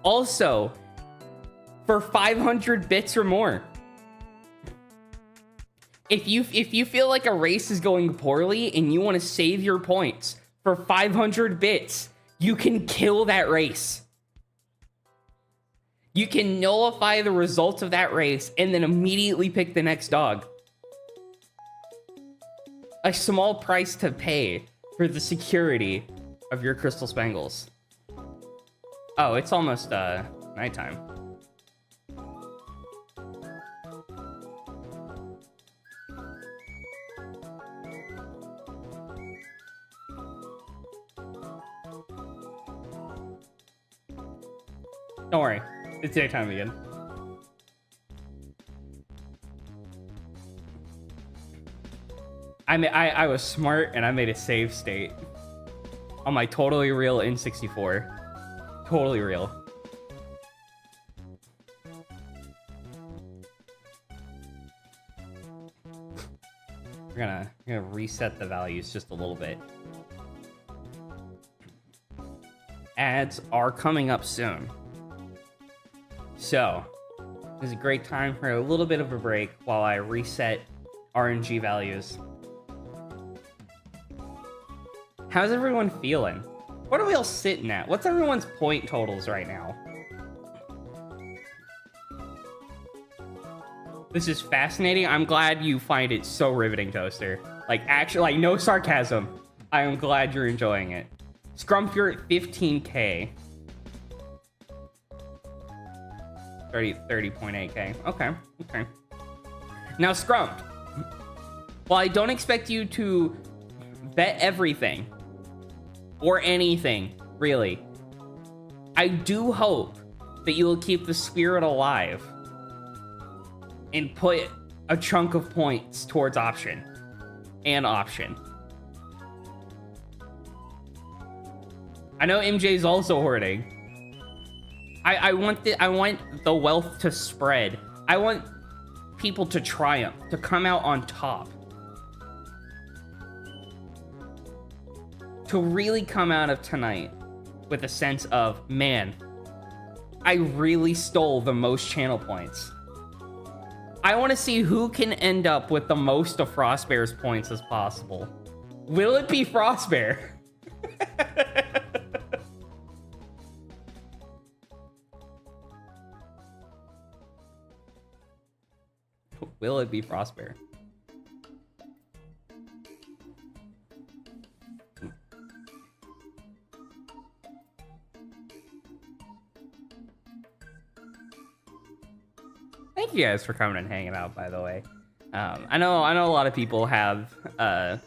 Also, for 500 bits or more, if you feel like a race is going poorly and you want to save your points for 500 bits, you can kill that race. You can nullify the results of that race and then immediately pick the next dog. A small price to pay for the security of your Crystal Spangles. Oh, it's almost nighttime. Don't worry, it's daytime again. I was smart and I made a save state on my totally real N64. Totally real. We're gonna reset the values just a little bit. Ads are coming up soon. So, this is a great time for a little bit of a break while I reset RNG values. How's everyone feeling? What are we all sitting at? What's everyone's point totals right now? This is fascinating. I'm glad you find it so riveting, Toaster. Like, actually, like, no sarcasm. I am glad you're enjoying it. Scrump, you're at 15K. 30.8K. Okay, okay. Now, Scrump, while I don't expect you to bet everything, or anything, really, I do hope that you will keep the spirit alive and put a chunk of points towards option and option. I know MJ's also hoarding. I want the wealth to spread. I want people to triumph, to come out on top. To really come out of tonight with a sense of, man, I really stole the most channel points. I want to see who can end up with the most of Frostbear's points as possible. Will it be Frostbear? Will it be Frostbear? Thank you guys for coming and hanging out, by the way. I know a lot of people have I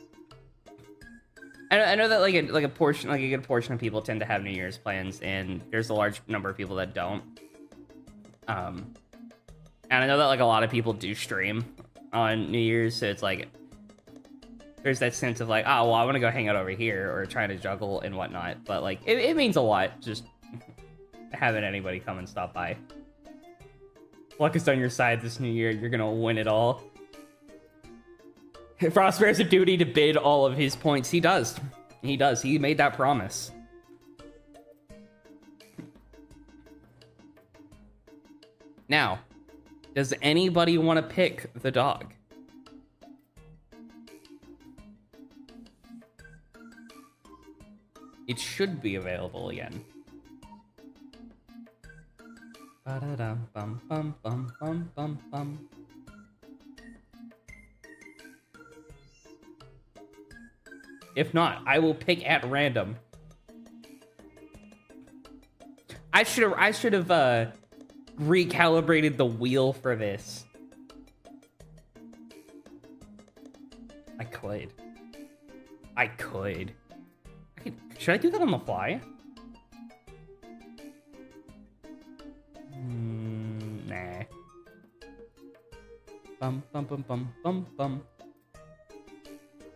know that like a good portion of people tend to have New Year's plans, and there's a large number of people that don't. And I know that like a lot of people do stream on New Year's, so it's like there's that sense of like, oh well, I want to go hang out over here, or trying to juggle and whatnot. But like it means a lot just having anybody come and stop by. Luck is on your side this new year. You're gonna win it all. Frost bears a duty to bid all of his points. He does. He does. He made that promise. Now, does anybody want to pick the dog? It should be available again. Ba-da-dum, bum, bum, bum, bum, bum, bum. If not, I will pick at random. I should have recalibrated the wheel for this. I could. Should I do that on the fly? Nah. Bum bum bum bum bum bum.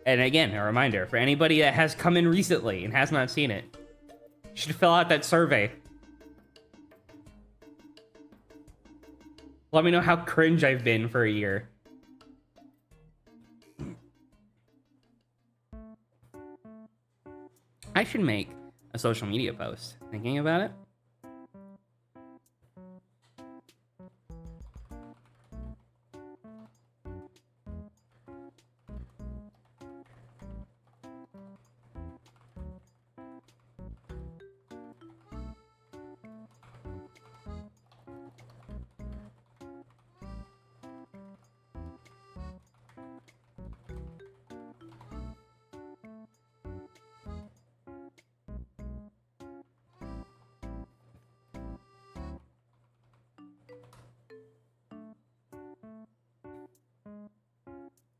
And again, a reminder for anybody that has come in recently and has not seen it, you should fill out that survey. Let me know how cringe I've been for a year. I should make a social media post. Thinking about it?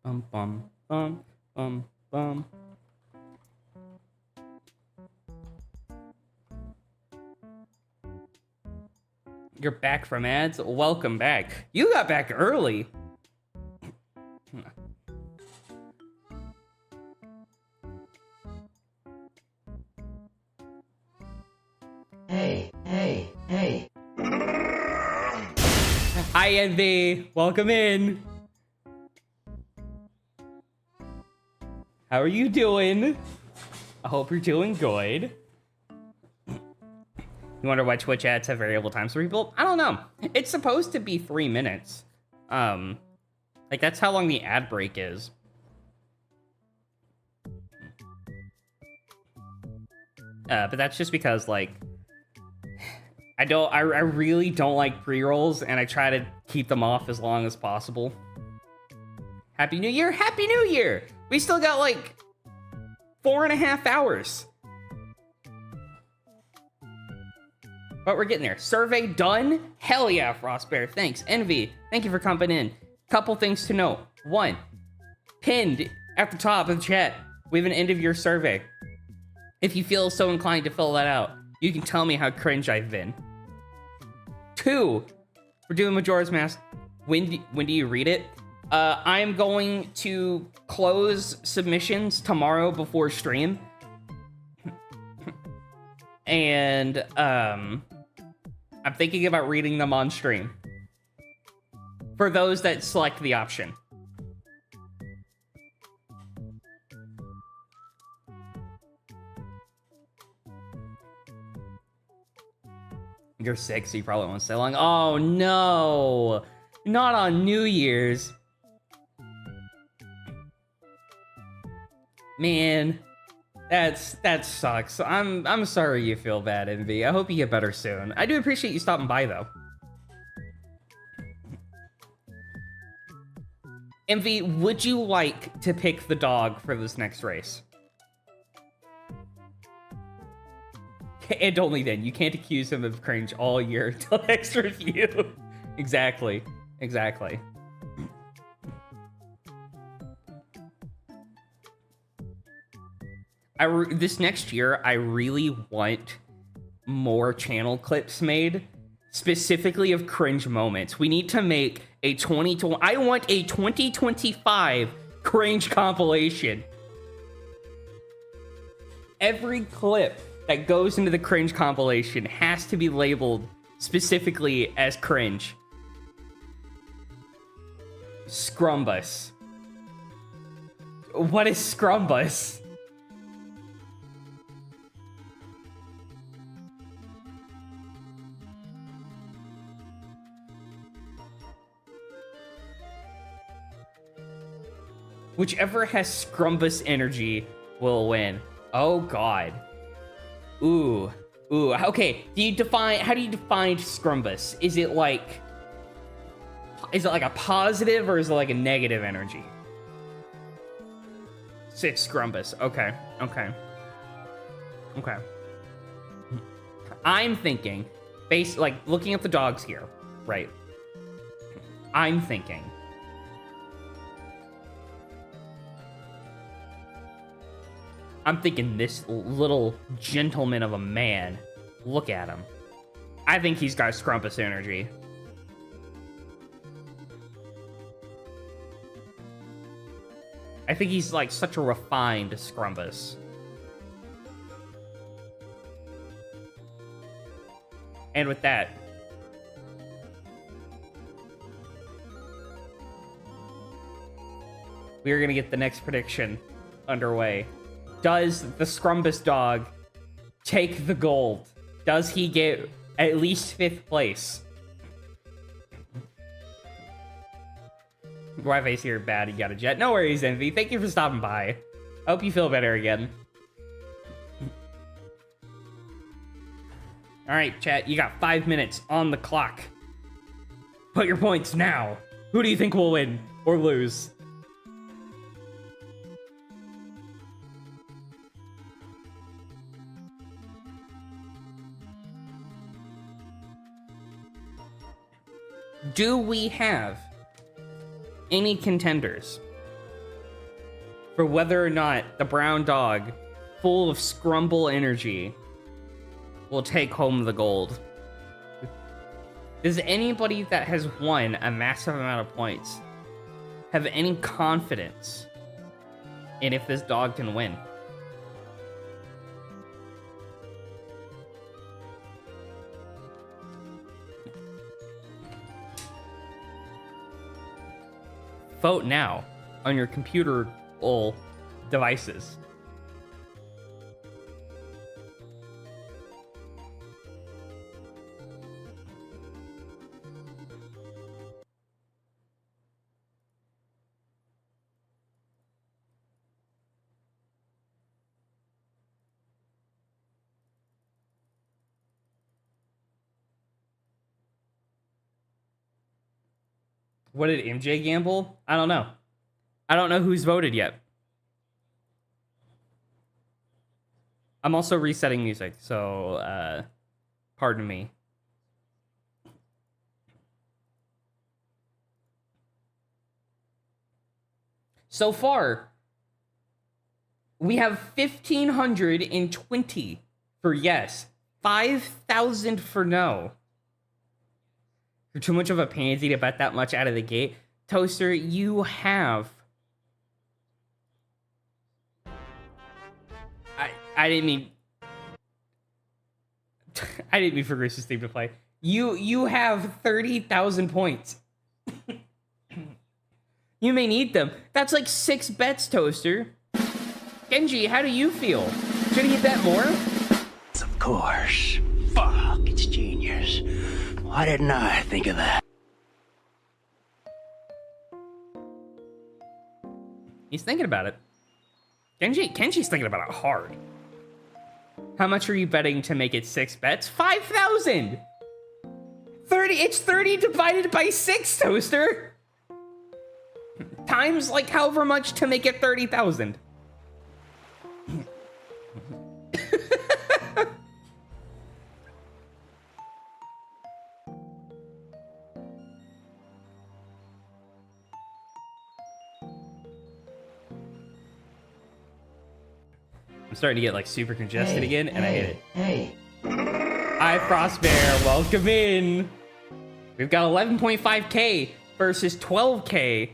Bum bum bum bum bum. You're back from ads? Welcome back. You got back early. Hey. Hi, Envy. Welcome in. How are you doing? I hope you're doing good. You wonder why Twitch ads have variable times for people? I don't know. It's supposed to be 3 minutes. Like that's how long the ad break is. But that's just because like I really don't like pre-rolls and I try to keep them off as long as possible. Happy New Year! Happy New Year! We still got like 4.5 hours. But we're getting there. Survey done? Hell yeah, Frostbear. Thanks. Envy, thank you for coming in. Couple things to note. 1, pinned at the top of the chat, we have an end of year survey. If you feel so inclined to fill that out, you can tell me how cringe I've been. 2, we're doing Majora's Mask. When do you read it? I'm going to close submissions tomorrow before stream. And, I'm thinking about reading them on stream. For those that select the option. You're sick, so you probably won't stay long. Oh, no. Not on New Year's. Man, that sucks. I'm sorry you feel bad, Envy. I hope you get better soon. I do appreciate you stopping by, though. Envy, would you like to pick the dog for this next race? And only then. You can't accuse him of cringe all year until next review. Exactly. This next year, I really want more channel clips made, specifically of cringe moments. We need to make a I want a 2025 cringe compilation. Every clip that goes into the cringe compilation has to be labeled specifically as cringe. Scrumbus. What is Scrumbus? Whichever has Scrumbus energy will win. Oh god. Ooh. Ooh. Okay. How do you define Scrumbus? Is it like a positive or is it like a negative energy? Six Scrumbus. Okay. Okay. Okay. I'm thinking, looking at the dogs here, right? I'm thinking this little gentleman of a man. Look at him. I think he's got Scrumpus energy. I think he's like such a refined Scrumbus. And with that, we are gonna get the next prediction underway. Does the Scrumbus dog take the gold? Does he get at least 5th place? Wi-Fi's here, bad, you got a jet. No worries, Envy. Thank you for stopping by. I hope you feel better again. Alright, chat, you got 5 minutes on the clock. Put your points now. Who do you think will win or lose? Do we have any contenders for whether or not the brown dog, full of scrumble energy, will take home the gold? Does anybody that has won a massive amount of points have any confidence in if this dog can win? Vote now on your computer devices. What did MJ gamble? I don't know. I don't know who's voted yet. I'm also resetting music, so pardon me. So far, we have 1,520 for yes, 5,000 for no. You're too much of a pansy to bet that much out of the gate. Toaster, you have... I didn't mean... I didn't mean for Grace's theme to play. You have 30,000 points. You may need them. That's like 6 bets, Toaster. Genji, how do you feel? Should he bet more? Of course. Fuck, it's genius. Why didn't I think of that? He's thinking about it. Kenji's thinking about it hard. How much are you betting to make it 6 bets? 5,000! 30, it's 30 divided by 6, Toaster! Times like however much to make it 30,000. I'm starting to get like super congested again, and I hate it. Hey. Hi, Frostbear, welcome in. We've got 11.5k versus 12k.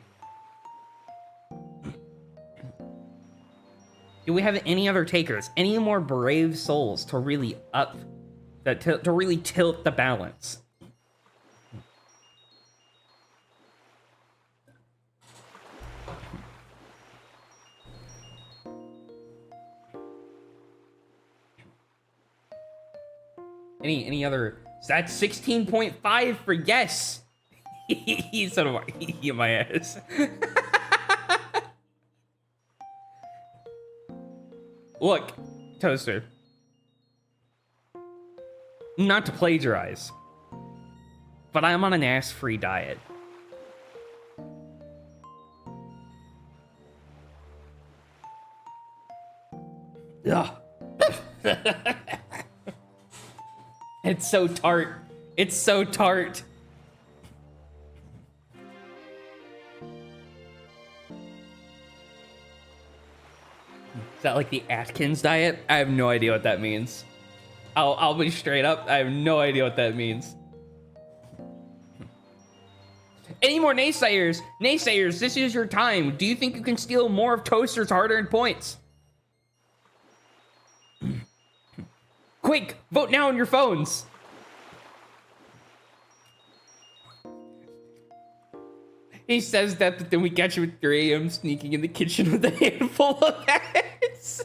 Do we have any other takers? Any more brave souls to really to really tilt the balance? Any other? That's 16.5 for yes. He's sort of eat my ass. Look, Toaster. Not to plagiarize, but I'm on an ass-free diet. Ugh. It's so tart. It's so tart. Is that like the Atkins diet? I have no idea what that means. I'll be straight up. I have no idea what that means. Any more naysayers? Naysayers, this is your time. Do you think you can steal more of Toaster's hard-earned points? Quick, vote now on your phones. He says that, but then we catch him at 3 a.m. sneaking in the kitchen with a handful of ass.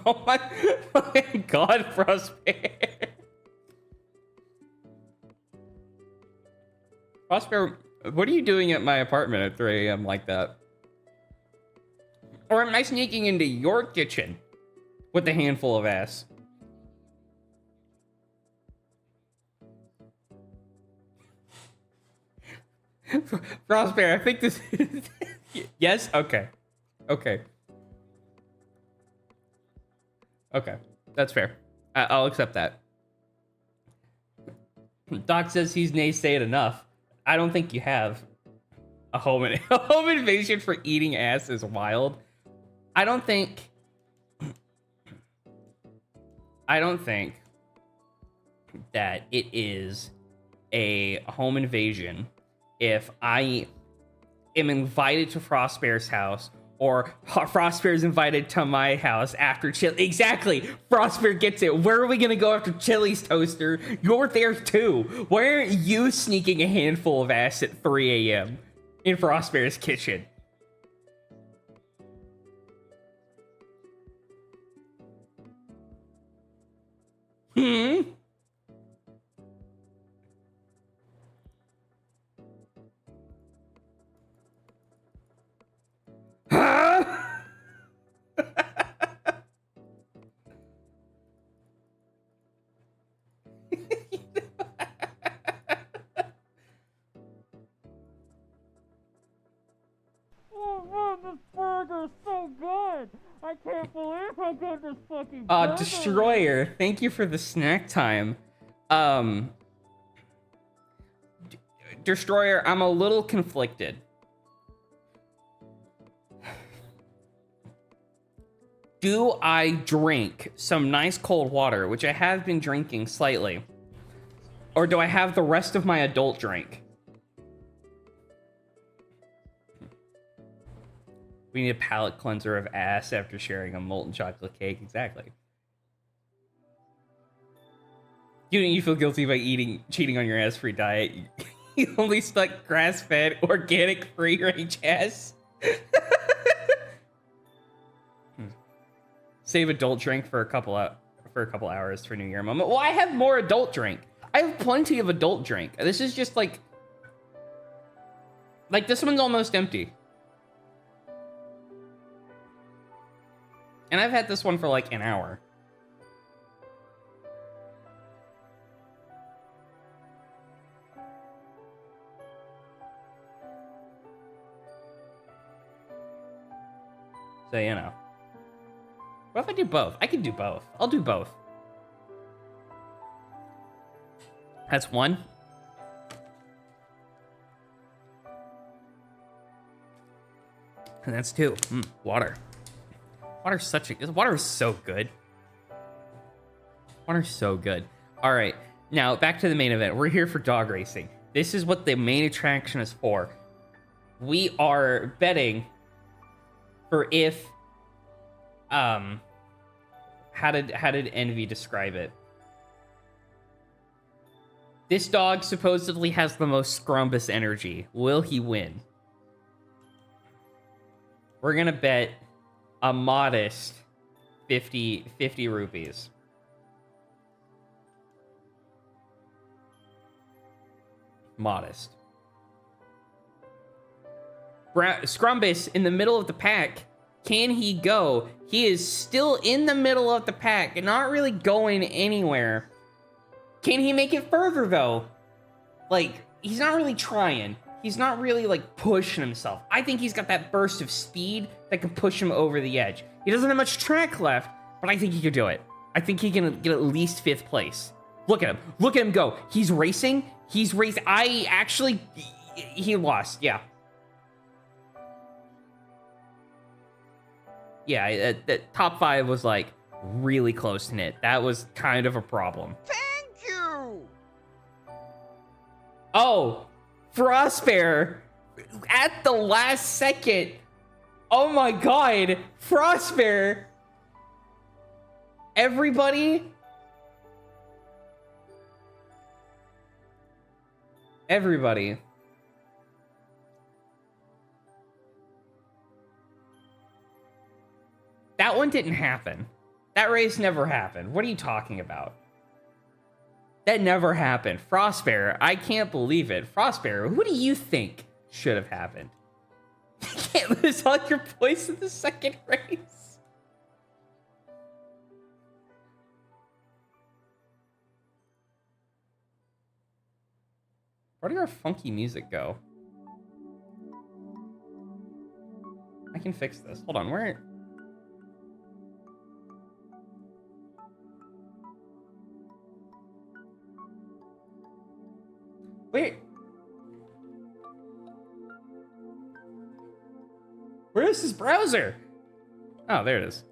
Oh my God, Frostbear. Frostbear, what are you doing at my apartment at 3 a.m. like that? Or am I sneaking into your kitchen with a handful of ass? Frostbear, I think this is... Yes? Okay. Okay. Okay. That's fair. I'll accept that. Doc says he's naysayed enough. I don't think you have. A home invasion for eating ass is wild. I don't think that it is a home invasion if I am invited to Frostbear's house or Frostbear's invited to my house after Chili. Exactly. Frostbear gets it. Where are we going to go after Chili's, Toaster? You're there too. Why aren't you sneaking a handful of ass at 3 a.m. in Frostbear's kitchen? Hmm? Huh? Oh man, this burger's so good! I can't believe how good this fucking burger Destroyer, thank you for the snack time. Destroyer, I'm a little conflicted. Do I drink some nice cold water, which I have been drinking slightly, or do I have the rest of my adult drink? We need a palate cleanser of ass after sharing a molten chocolate cake. Exactly. You feel guilty by cheating on your ass-free diet. You only stuck grass-fed, organic, free-range ass. Save adult drink for a couple hours for New Year moment. Well, I have more adult drink. I have plenty of adult drink. This is just like this one's almost empty. And I've had this one for like an hour. So, you know. What if I do both? I can do both. I'll do both. That's one. And that's two. Water. Water's water is so good. Water's so good. All right, now back to the main event. We're here for dog racing. This is what the main attraction is for. We are betting for if, how did Envy describe it? This dog supposedly has the most scrumbus energy. Will he win? We're gonna bet a modest 50 rupees. Modest. Scrumbus in the middle of the pack. Can he go? He is still in the middle of the pack and not really going anywhere. Can he make it further though? Like, he's not really trying. He's not really like pushing himself. I think he's got that burst of speed that can push him over the edge. He doesn't have much track left, but I think he could do it. I think he can get at least 5th place. Look at him. Look at him go. He's racing. He's racing. He lost. Yeah. Yeah, the top 5 was like really close to it. That was kind of a problem. Thank you! Oh, Frostbear at the last second. Oh my god, Frostbear. Everybody. That one didn't happen. That race never happened. What are you talking about? That never happened. Frostbear, I can't believe it. Frostbear, who do you think should have happened? You can't lose all your points in the second race. Where did our funky music go? I can fix this. Hold on, where? Wait. Where is this browser? Oh, there it is.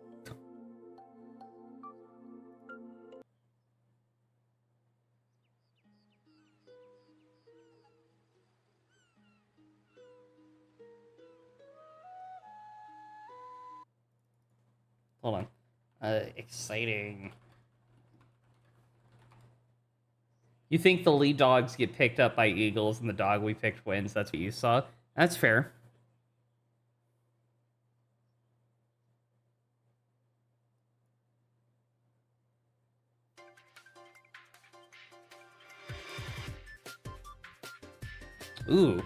Hold on. Exciting. You think the lead dogs get picked up by eagles and the dog we picked wins? That's what you saw? That's fair. Ooh.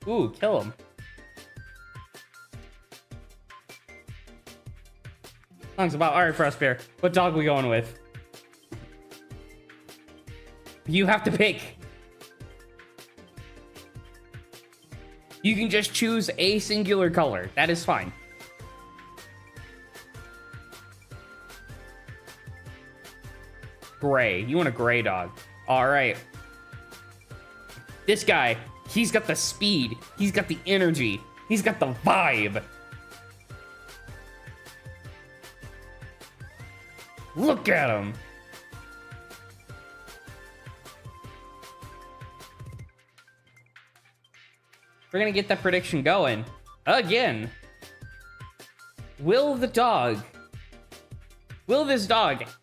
Ooh, kill him. Song's about. All right, Frostbear. What dog are we going with? You have to pick. You can just choose a singular color. That is fine. Gray. You want a gray dog. All right. This guy, he's got the speed. He's got the energy. He's got the vibe. Look at him. We're gonna get that prediction going again. Will this dog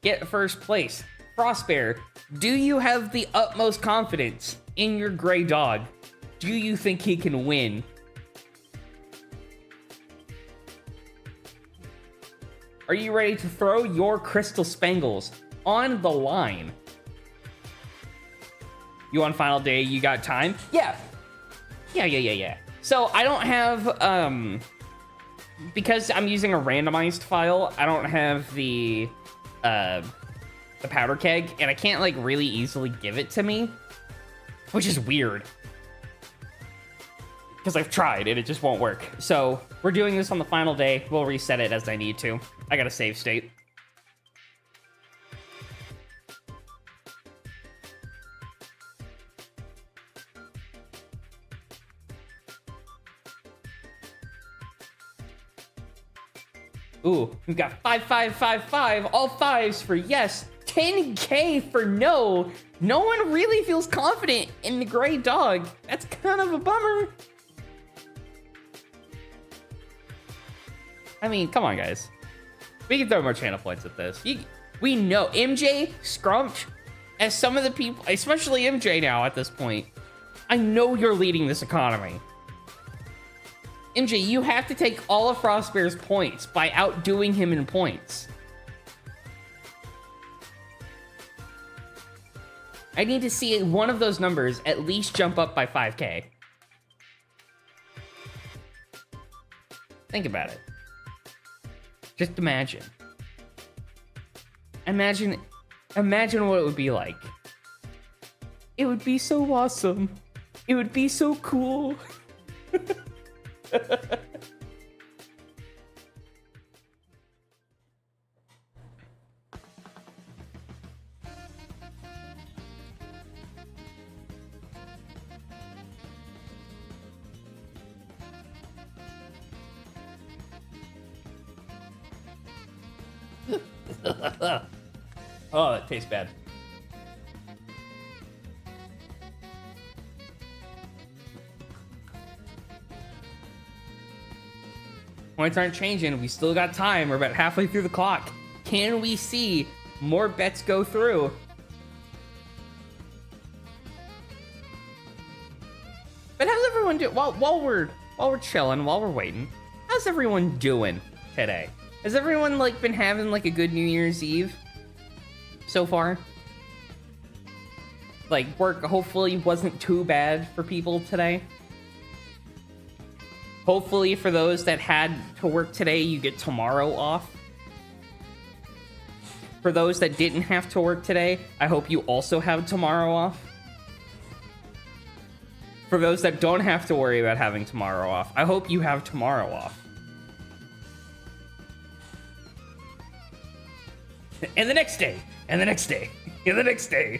get first place? Frostbear, do you have the utmost confidence in your gray dog? Do you think he can win? Are you ready to throw your crystal spangles on the line? You on final day, you got time? Yeah. So I don't have, because I'm using a randomized file, I don't have the powder keg, and I can't like really easily give it to me, which is weird. Because I've tried and it just won't work. So we're doing this on the final day. We'll reset it as I need to. I got a save state. Ooh, we've got 5, 5, 5, 5, all 5s for yes, 10K for no. No one really feels confident in the gray dog. That's kind of a bummer. I mean, come on, guys. We can throw more channel points at this. We know MJ, Scrump, as some of the people, especially MJ now at this point, I know you're leading this economy. MJ, you have to take all of Frostbear's points by outdoing him in points. I need to see one of those numbers at least jump up by 5K. Think about it. Just imagine. Imagine what it would be like. It would be so awesome. It would be so cool. Oh, that tastes bad. Points aren't changing. We still got time. We're about halfway through the clock. Can we see more bets go through? But how's everyone doing? While we're chilling, while we're waiting, how's everyone doing today? Has everyone like been having like a good New Year's Eve so far? Like work hopefully wasn't too bad for people today. Hopefully for those that had to work today, you get tomorrow off. For those that didn't have to work today, I hope you also have tomorrow off. For those that don't have to worry about having tomorrow off, I hope you have tomorrow off. And the next day, and the next day, and the next day.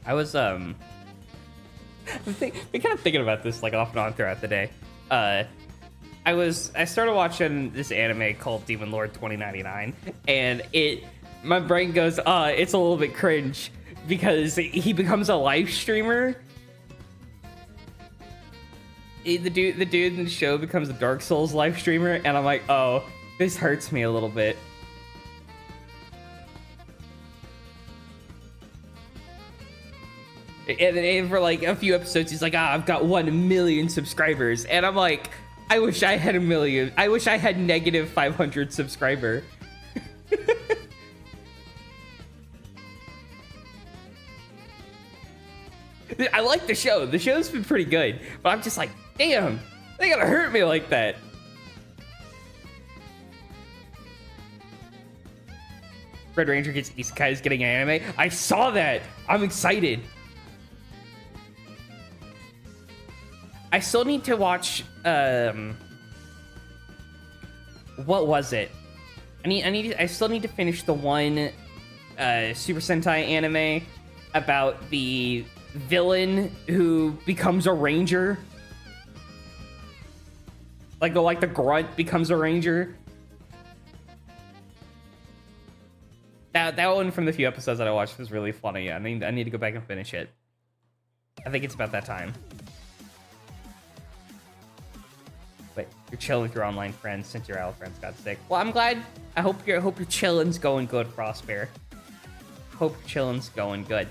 I was been kind of thinking about this like off and on throughout the day. I started watching this anime called Demon Lord 2099, and my brain goes, it's a little bit cringe because he becomes a live streamer. The dude in the show becomes a Dark Souls live streamer, and I'm like, oh, this hurts me a little bit. And for like a few episodes, he's like, I've got 1 million subscribers. And I'm like, I wish I had 1 million. I wish I had negative 500 subscriber. I like the show. The show's been pretty good. But I'm just like, damn, they gotta hurt me like that. Red Ranger gets Isekai's getting an anime. I saw that. I'm excited. I still need to watch, what was it? I still need to finish the one, Super Sentai anime about the villain who becomes a ranger. Like the grunt becomes a ranger. That one from the few episodes that I watched was really funny. I need to go back and finish it. I think it's about that time. But you're chilling with your online friends since your owl friends got sick. Well, I'm glad. I hope your chilling's going good, Frostbear. Hope your chilling's going good.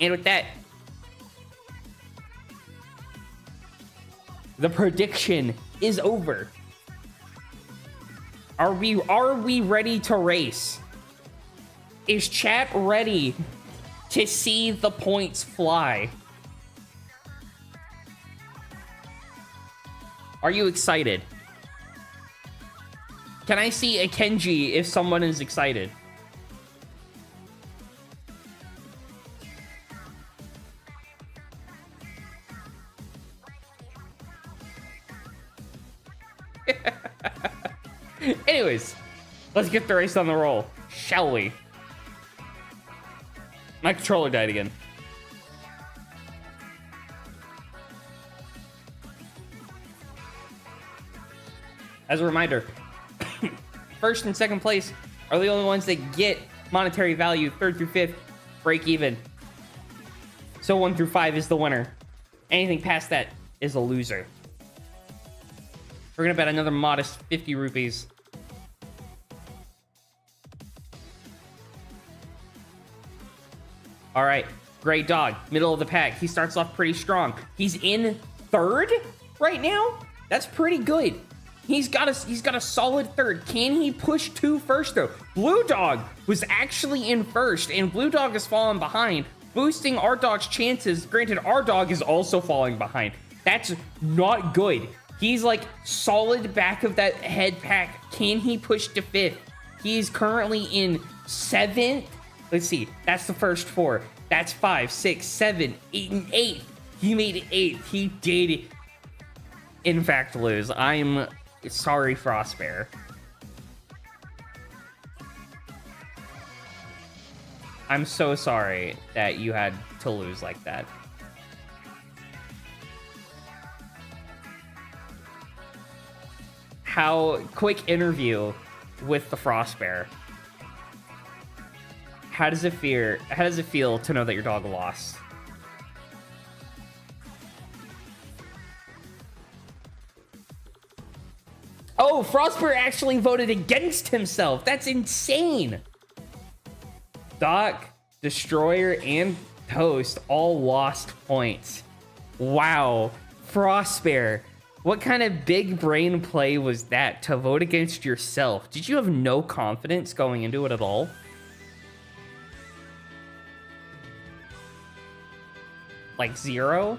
And with that, the prediction is over. Are we ready to race? Is chat ready to see the points fly? Are you excited? Can I see a Kenji if someone is excited? Anyways, let's get the race on the roll, shall we? My controller died again. As a reminder, first and second place are the only ones that get monetary value. Third through fifth, break even. So 1 through 5 is the winner. Anything past that is a loser. We're gonna bet another modest 50 rupees. All right, great dog, middle of the pack. He starts off pretty strong. He's in third right now. That's pretty good. He's got a solid third. Can he push to first though? Blue Dog was actually in first, and Blue Dog has fallen behind, boosting our dog's chances. Granted, our dog is also falling behind. That's not good. He's like solid back of that head pack. Can he push to fifth? He's currently in seventh. Let's see. That's the first four. That's 5, 6, 7, 8, and 8. He made it 8. He did, in fact, lose. I'm sorry, Frostbear. I'm so sorry that you had to lose like that. Quick interview with the Frostbear. How does it feel to know that your dog lost? Oh, Frostbear actually voted against himself. That's insane. Doc, Destroyer, and Toast all lost points. Wow. Frostbear, what kind of big brain play was that to vote against yourself? Did you have no confidence going into it at all? Like 0?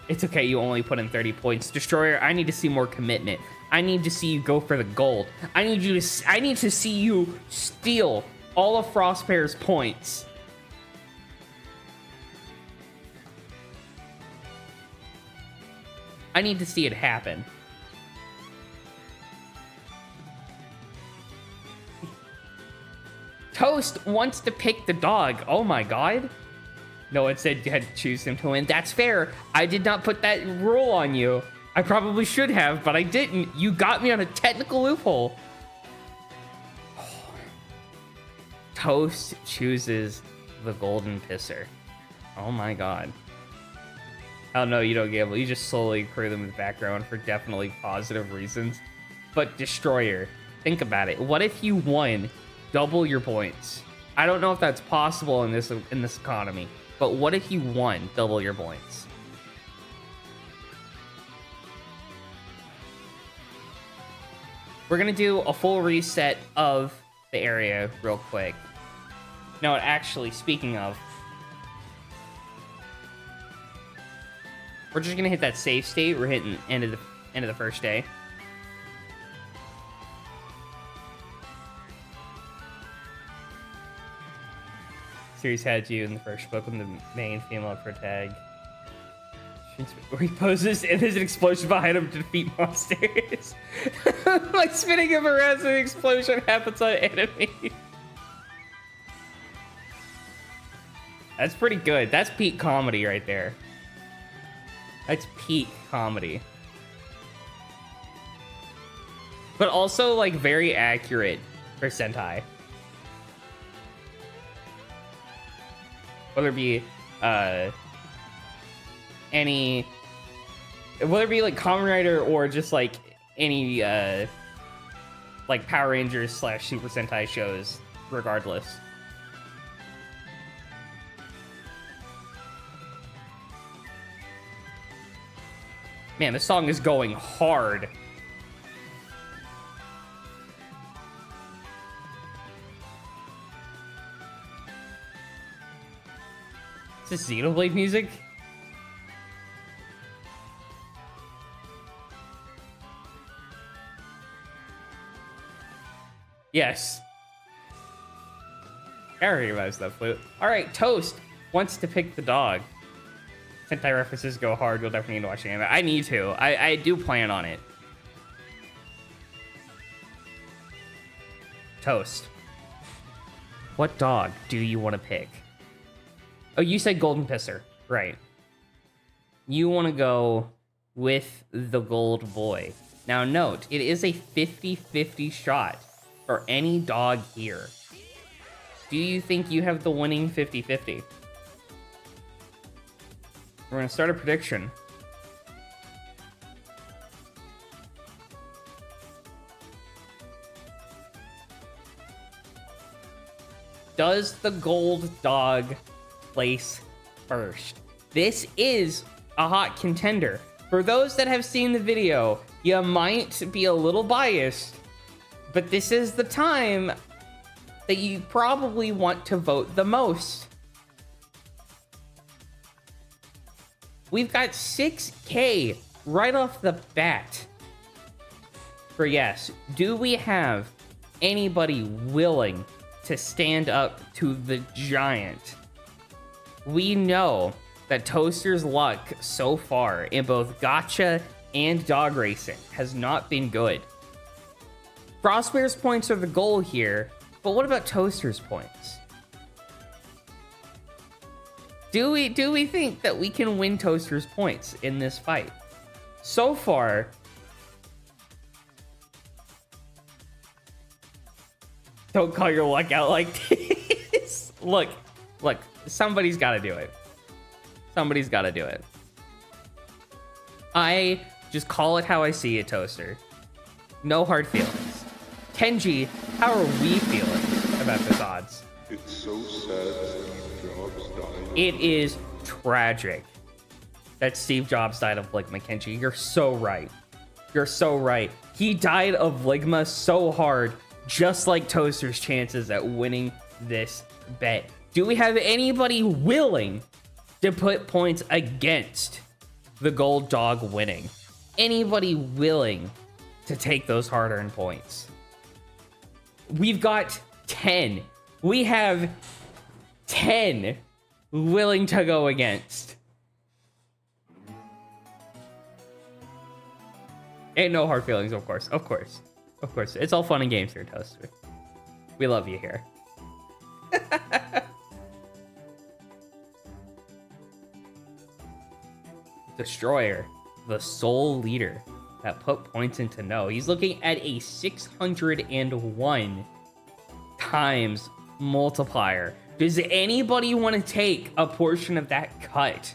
It's okay, you only put in 30 points. Destroyer, I need to see more commitment. I need to see you go for the gold. I need to see you steal all of Frostbear's points. I need to see it happen. Toast wants to pick the dog. Oh my god. No, it said you had to choose him to win. That's fair. I did not put that rule on you. I probably should have, but I didn't. You got me on a technical loophole. Toast chooses the golden pisser. Oh my god. Oh no, you don't gamble. You just slowly crew them in the background for definitely positive reasons. But Destroyer, think about it. What if you won double your points? I don't know if that's possible in this economy. But what if you won double your points? We're gonna do a full reset of the area real quick. No, actually, speaking of, we're just gonna hit that save state. We're hitting end of the first day. Series had you in the first book when the main female pro tag. Where he poses and there's an explosion behind him to defeat monsters. Like spinning him around so the explosion happens on enemy. That's pretty good. That's peak comedy right there. That's peak comedy. But also like very accurate for Sentai. Whether it be whether it be like Kamen Rider or just like any like Power Rangers / Super Sentai shows, regardless. Man, this song is going hard. Is this Xenoblade music? Yes. I recognize that flute. Alright, Toast wants to pick the dog. Sentai references go hard. You'll definitely need to watch the anime. I need to. I do plan on it. Toast. What dog do you want to pick? Oh, you said Golden Pisser. Right. You want to go with the Gold Boy. Now note, it is a 50-50 shot for any dog here. Do you think you have the winning 50-50? We're going to start a prediction. does the gold dog place first? This is a hot contender. For those that have seen the video, you might be a little biased, but this is the time that you probably want to vote the most. We've got 6K right off the bat for yes. Do we have anybody willing to stand up to the giant? We know that Toaster's luck so far in both gacha and dog racing has not been good. Frostbear's points are the goal here, but what about Toaster's points? Do we think that we can win Toaster's points in this fight? So far, don't call your luck out like this. Look, somebody's got to do it. Somebody's got to do it. I just call it how I see it, Toaster. No hard feelings. Kenji, how are we feeling about this odds? It's so sad Steve Jobs died. It is tragic that Steve Jobs died of Ligma, Kenji. You're so right. You're so right. He died of Ligma so hard, just like Toaster's chances at winning this bet. Do we have anybody willing to put points against the gold dog winning? Anybody willing to take those hard-earned points? We've got 10. We have 10 willing to go against. Ain't no hard feelings, of course. Of course. Of course. It's all fun and games here, Toaster. We love you here. Destroyer, the sole leader that put points into no. He's looking at a 601 times multiplier. Does anybody want to take a portion of that cut?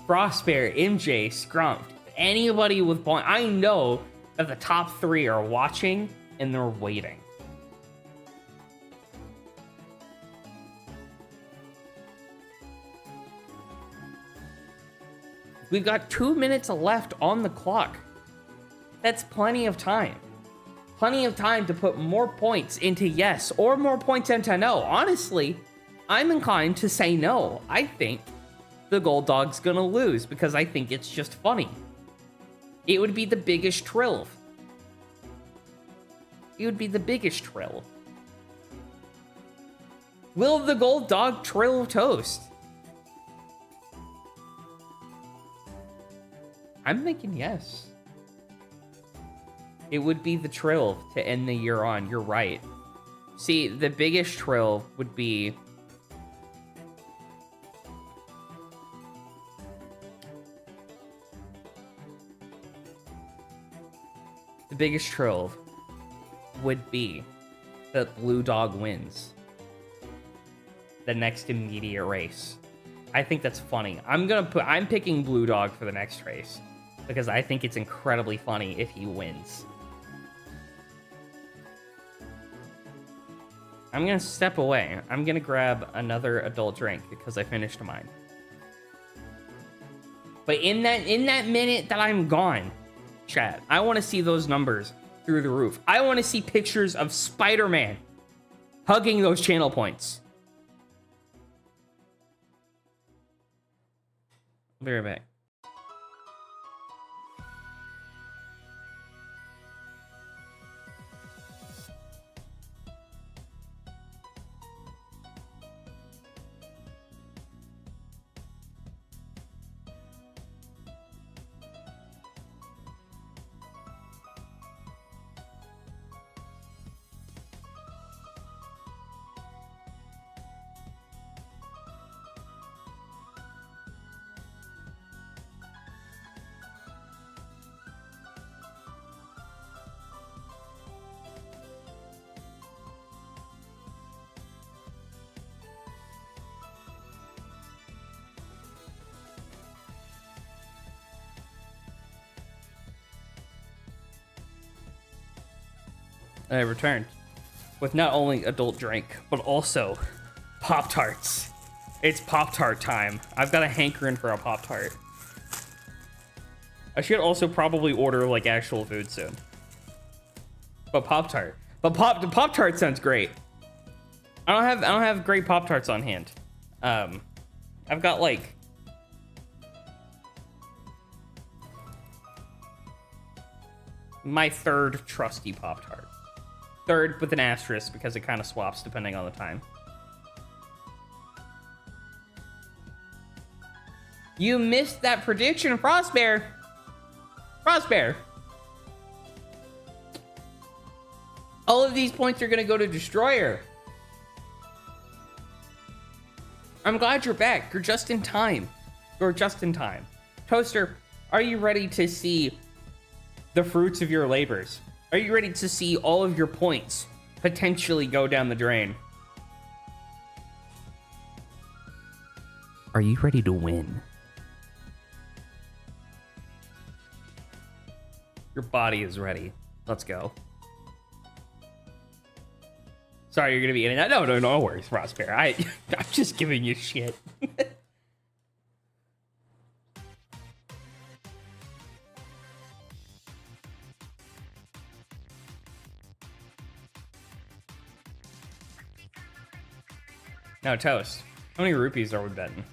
Frostbear, MJ, Scrumped, anybody with point. I know that the top 3 are watching and they're waiting. We've got 2 minutes left on the clock. That's plenty of time. Plenty of time to put more points into yes or more points into no. Honestly, I'm inclined to say no. I think the gold dog's gonna lose because I think it's just funny. It would be the biggest trill. It would be the biggest trill. Will the gold dog trill Toast? I'm thinking yes. It would be the trill to end the year on. You're right. See, the biggest trill would be that Blue Dog wins the next immediate race. I think that's funny. I'm picking Blue Dog for the next race because I think it's incredibly funny if he wins. I'm gonna step away. I'm gonna grab another adult drink because I finished mine. But in that minute that I'm gone, chat, I want to see those numbers through the roof. I want to see pictures of Spider-Man hugging those channel points. I'll be right back. I returned. with not only adult drink, but also Pop-Tarts. It's Pop-Tart time. I've got a hankering for a Pop-Tart. I should also probably order like actual food soon. But Pop-Tart. But Pop-Tart sounds great. I don't have great Pop-Tarts on hand. I've got like my third trusty Pop-Tart. Third with an asterisk because it kind of swaps depending on the time. You missed that prediction, Frostbear. Frostbear. All of these points are gonna go to Destroyer. I'm glad you're back. You're just in time. You're just in time. Toaster, are you ready to see the fruits of your labors? Are you ready to see all of your points potentially go down the drain? Are you ready to win? Your body is ready. Let's go. Sorry, you're gonna be in and out. No worries, Frostbear. I'm just giving you shit. Now, Toast, how many rupees are we betting?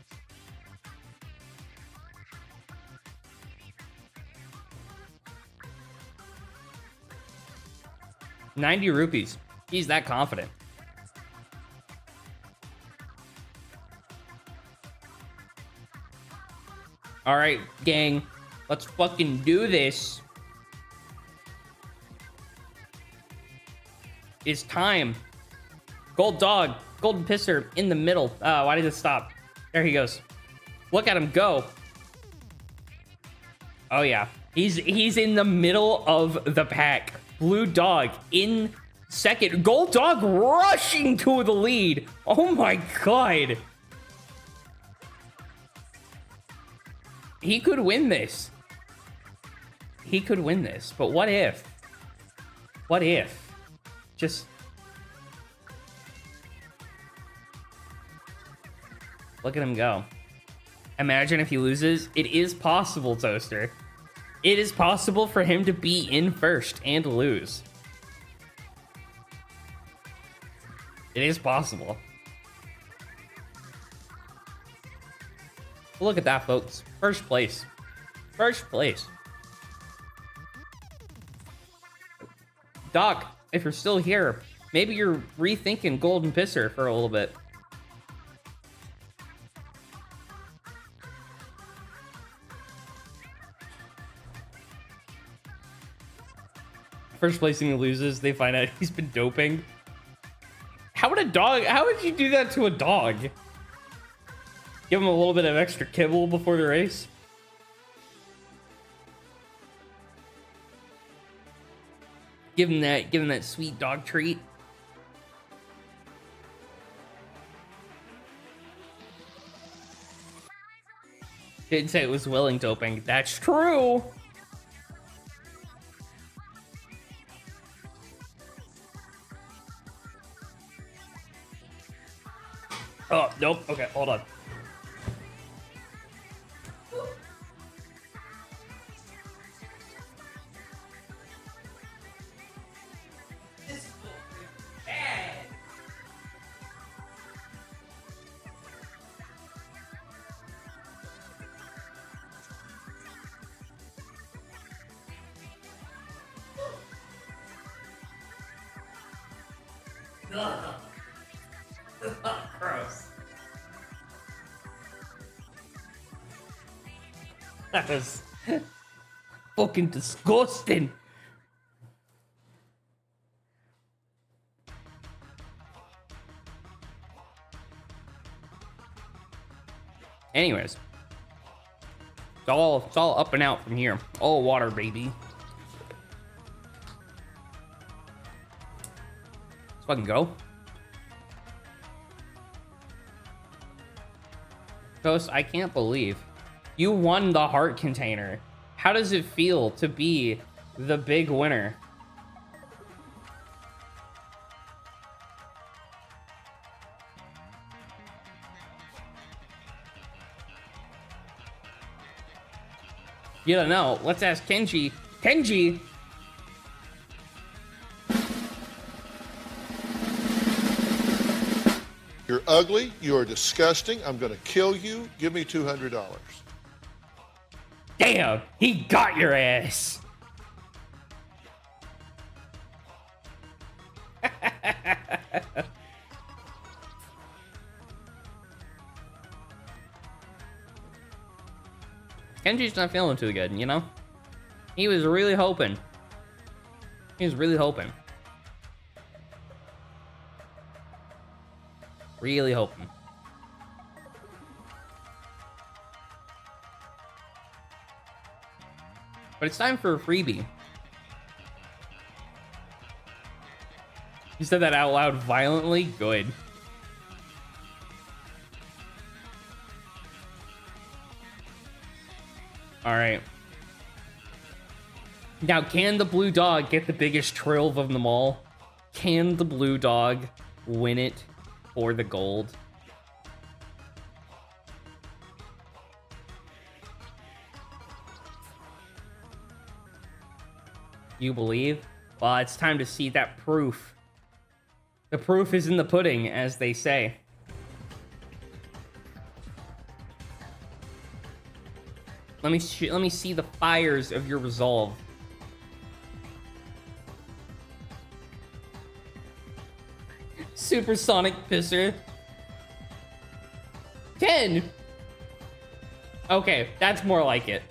$90. He's that confident. All right, gang, let's fucking do this. It's time. Gold dog, golden pisser in the middle. Why did it stop? There he goes. Look at him go. Oh yeah, he's in the middle of the pack. Blue dog in second. Gold dog rushing to the lead. Oh my god. He could win this. He could win this, but what if? What if? Just look at him go. Imagine if he loses. It is possible, Toaster. It is possible for him to be in first and lose. It is possible. Look at that, folks. First place. First place. Doc, if you're still here, maybe you're rethinking Golden Pisser for a little bit. First placing loses, they find out he's been doping. How would you do that to a dog? Give him a little bit of extra kibble before the race. Give him that sweet dog treat. Didn't say it was willing doping. That's true. Oh, nope. Okay, hold on. This is bad. Ugh. Gross. That was fucking disgusting. Anyways, it's all up and out from here. All water, baby. Let's fucking go. Ghost, I can't believe you won the heart container. How does it feel to be the big winner? You don't know. Let's ask Kenji. Kenji! You're ugly. You are disgusting. I'm going to kill you. Give me $200. Damn! He got your ass! Kenji's not feeling too good, you know? He was really hoping. He was really hoping. Really hoping. But it's time for a freebie. You said that out loud violently? Good. Alright. Now, can the blue dog get the biggest trove of them all? Can the blue dog win it for the gold? You believe? Well, it's time to see that proof. The proof is in the pudding, as they say. Let me see the fires of your resolve. Supersonic pisser. 10. Okay, that's more like it.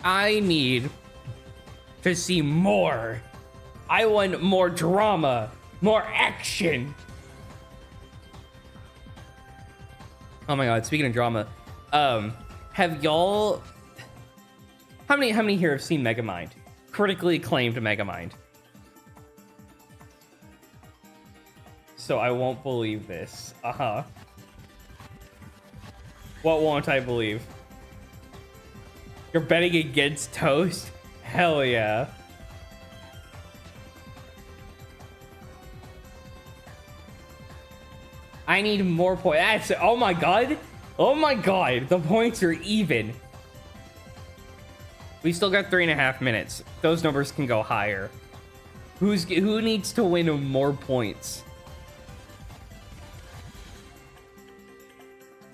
I need to see more. I want more drama, more action. Oh my god, speaking of drama, have y'all... How many here have seen Megamind? Critically acclaimed Megamind. So I won't believe this. Uh-huh. What won't I believe? You're betting against Toast? Hell yeah. I need more points. That's, oh my god. Oh my god. The points are even. We still got 3.5 minutes. Those numbers can go higher. Who needs to win more points?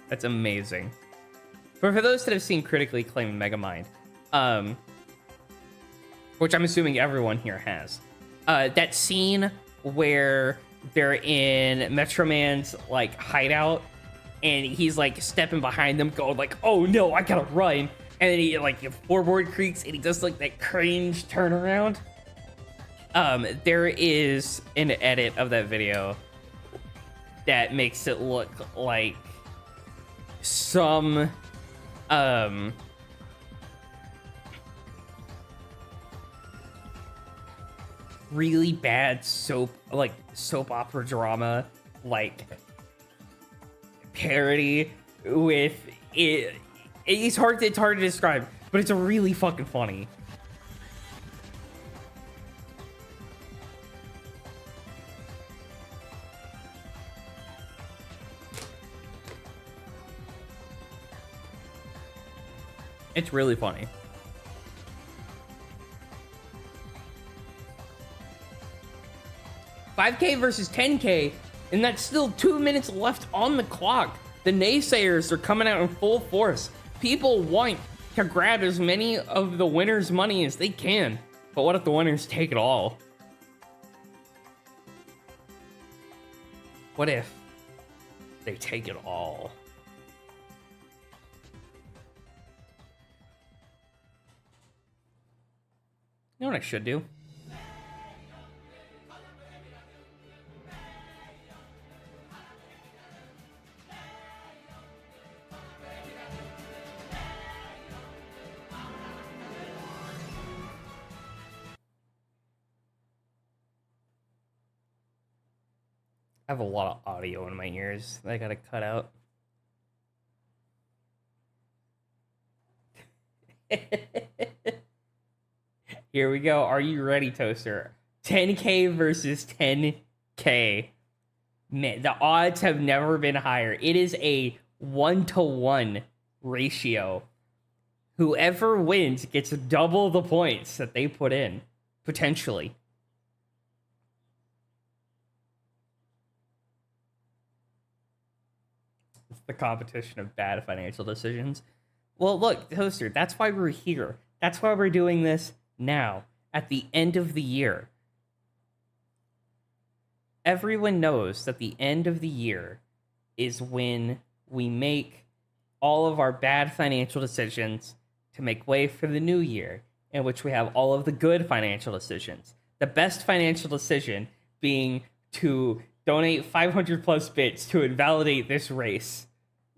That's amazing. But for those that have seen critically acclaimed Megamind, which I'm assuming everyone here has, that scene where they're in Metro Man's like hideout and he's like stepping behind them going like, oh no, I gotta run. And then he like floorboard creaks and he does like that cringe turnaround. There is an edit of that video that makes it look like some really bad soap opera drama like parody with it. It's hard to describe, but it's really fucking funny. It's really funny. $5K versus 10K, and that's still 2 minutes left on the clock. The naysayers are coming out in full force. People want to grab as many of the winners' money as they can. But what if the winners take it all? What if they take it all? You know what I should do? I have a lot of audio in my ears that I gotta cut out. Here we go. Are you ready, Toaster? 10K versus 10K. Man, the odds have never been higher. It is a 1-to-1 ratio. Whoever wins gets double the points that they put in, potentially. It's the competition of bad financial decisions. Well, look, Toaster, that's why we're here. That's why we're doing this now, at the end of the year. Everyone knows that the end of the year is when we make all of our bad financial decisions to make way for the new year, in which we have all of the good financial decisions. The best financial decision being to donate 500 plus bits to invalidate this race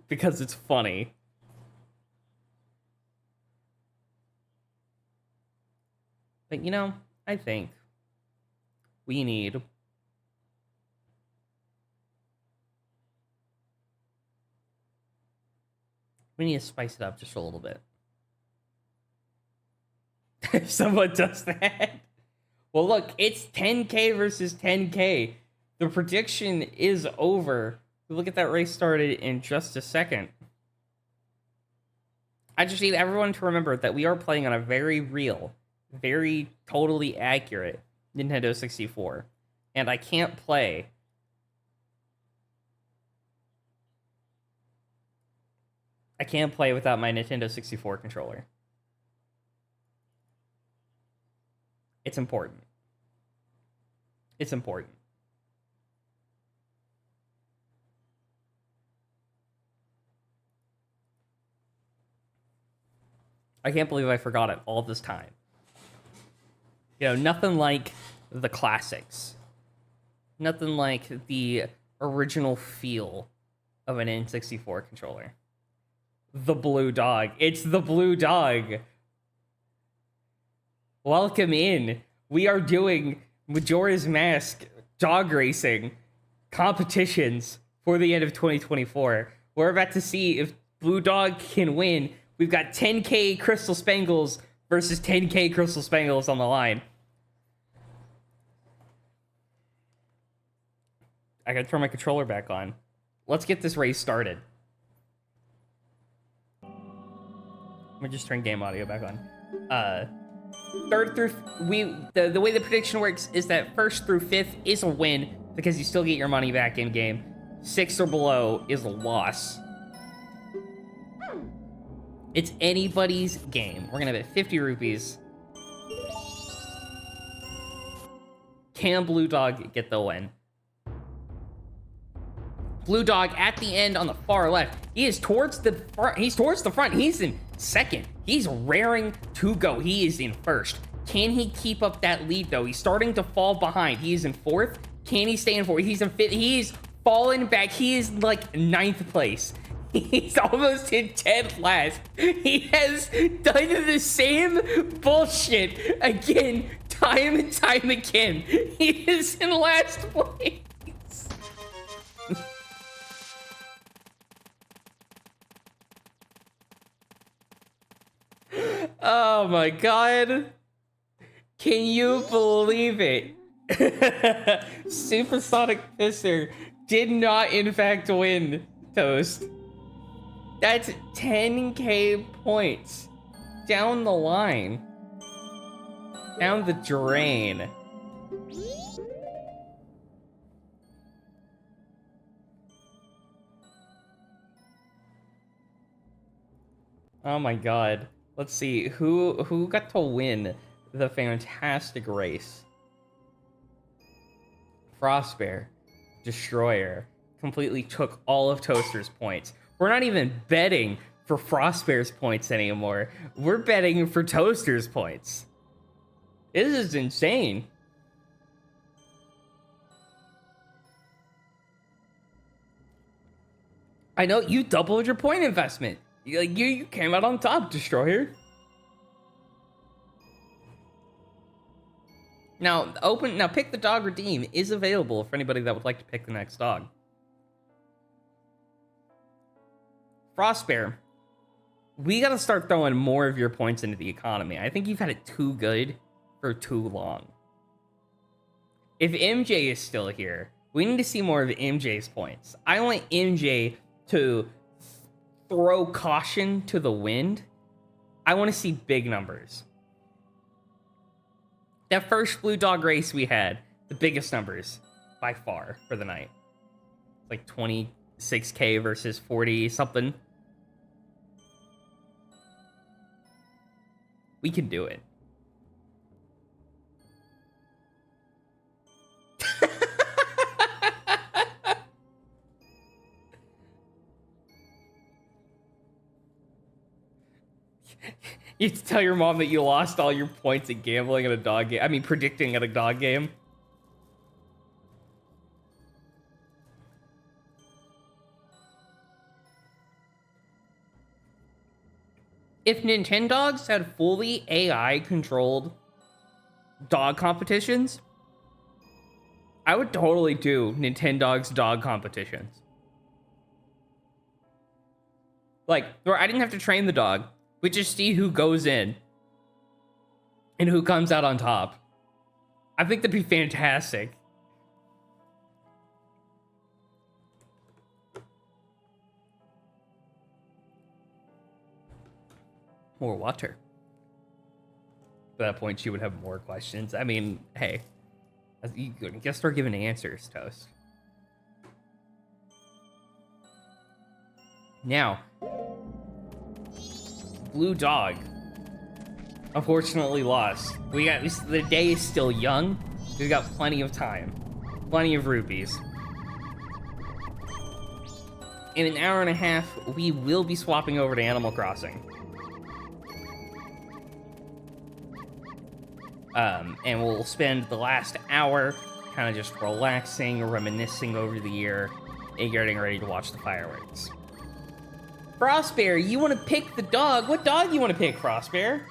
because it's funny. But you know, I think we need to spice it up just a little bit. If someone does that. Well, look, it's 10K versus 10K. The prediction is over. We'll get that race started in just a second. I just need everyone to remember that we are playing on a very real, very totally accurate Nintendo 64. And I can't play without my Nintendo 64 controller. It's important. It's important. I can't believe I forgot it all this time. You know, nothing like the classics. Nothing like the original feel of an N64 controller. The blue dog. It's the blue dog. Welcome in. We are doing Majora's Mask dog racing competitions for the end of 2024. We're about to see if Blue Dog can win. We've got 10K Crystal Spangles versus 10K Crystal Spangles on the line. I gotta turn my controller back on. Let's get this race started. Let me just turn game audio back on. Third through the way the prediction works is that first through fifth is a win because you still get your money back in game. Sixth or below is a loss. It's anybody's game. We're gonna bet 50 rupees. Can Blue Dog get the win? Blue Dog at the end on the far left. He is towards the front. He's towards the front. He's in second. He's raring to go. He is in first. Can he keep up that lead, though? He's starting to fall behind. He is in fourth. Can he stay in fourth? He's in fifth. He's fallen back. He is like ninth place. He's almost in 10th last. He has done the same bullshit again, time and time again. He is in last place. Oh my god. Can you believe it? Supersonic Pisser did not in fact win, Toast. That's 10K points down the line. Down the drain. Oh my god. Let's see, who got to win the fantastic race? Frostbear, Destroyer, completely took all of Toaster's points. We're not even betting for Frostbear's points anymore. We're betting for Toaster's points. This is insane. I know you doubled your point investment. You came out on top, Destroyer. Now, Pick the Dog Redeem is available for anybody that would like to pick the next dog. Frostbear, we gotta start throwing more of your points into the economy. I think you've had it too good for too long. If MJ is still here, We need to see more of MJ's points. I want MJ to throw caution to the wind. I want to see big numbers. That first blue dog race we had, the biggest numbers by far for the night. Like 26K versus 40 something. We can do it. You have to tell your mom that you lost all your points at gambling at a dog game. I mean, predicting at a dog game. If Nintendogs had fully AI-controlled dog competitions, I would totally do Nintendogs dog competitions. Like, where I didn't have to train the dog. We just see who goes in and who comes out on top. I think that'd be fantastic. More water. At that point, she would have more questions. I mean, hey, you gotta start giving answers, Toast. Now, blue dog unfortunately lost. The day is still young. We've got plenty of time, plenty of rupees. In an hour and a half, we will be swapping over to Animal Crossing. And we'll spend the last hour kind of just relaxing, reminiscing over the year, and getting ready to watch the fireworks. Frostbear, you want to pick the dog? What dog you want to pick, Frostbear?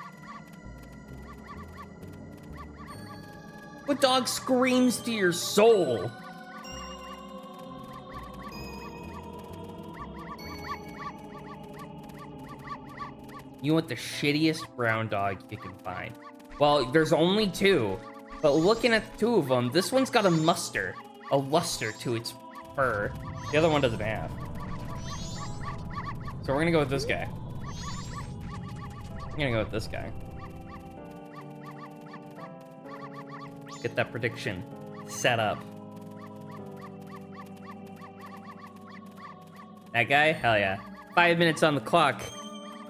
What dog screams to your soul? You want the shittiest brown dog you can find. Well, there's only two, but looking at the two of them, this one's got a luster to its fur. The other one doesn't have. So we're gonna go with this guy. I'm gonna go with this guy. Get that prediction set up. That guy? Hell yeah. 5 minutes on the clock.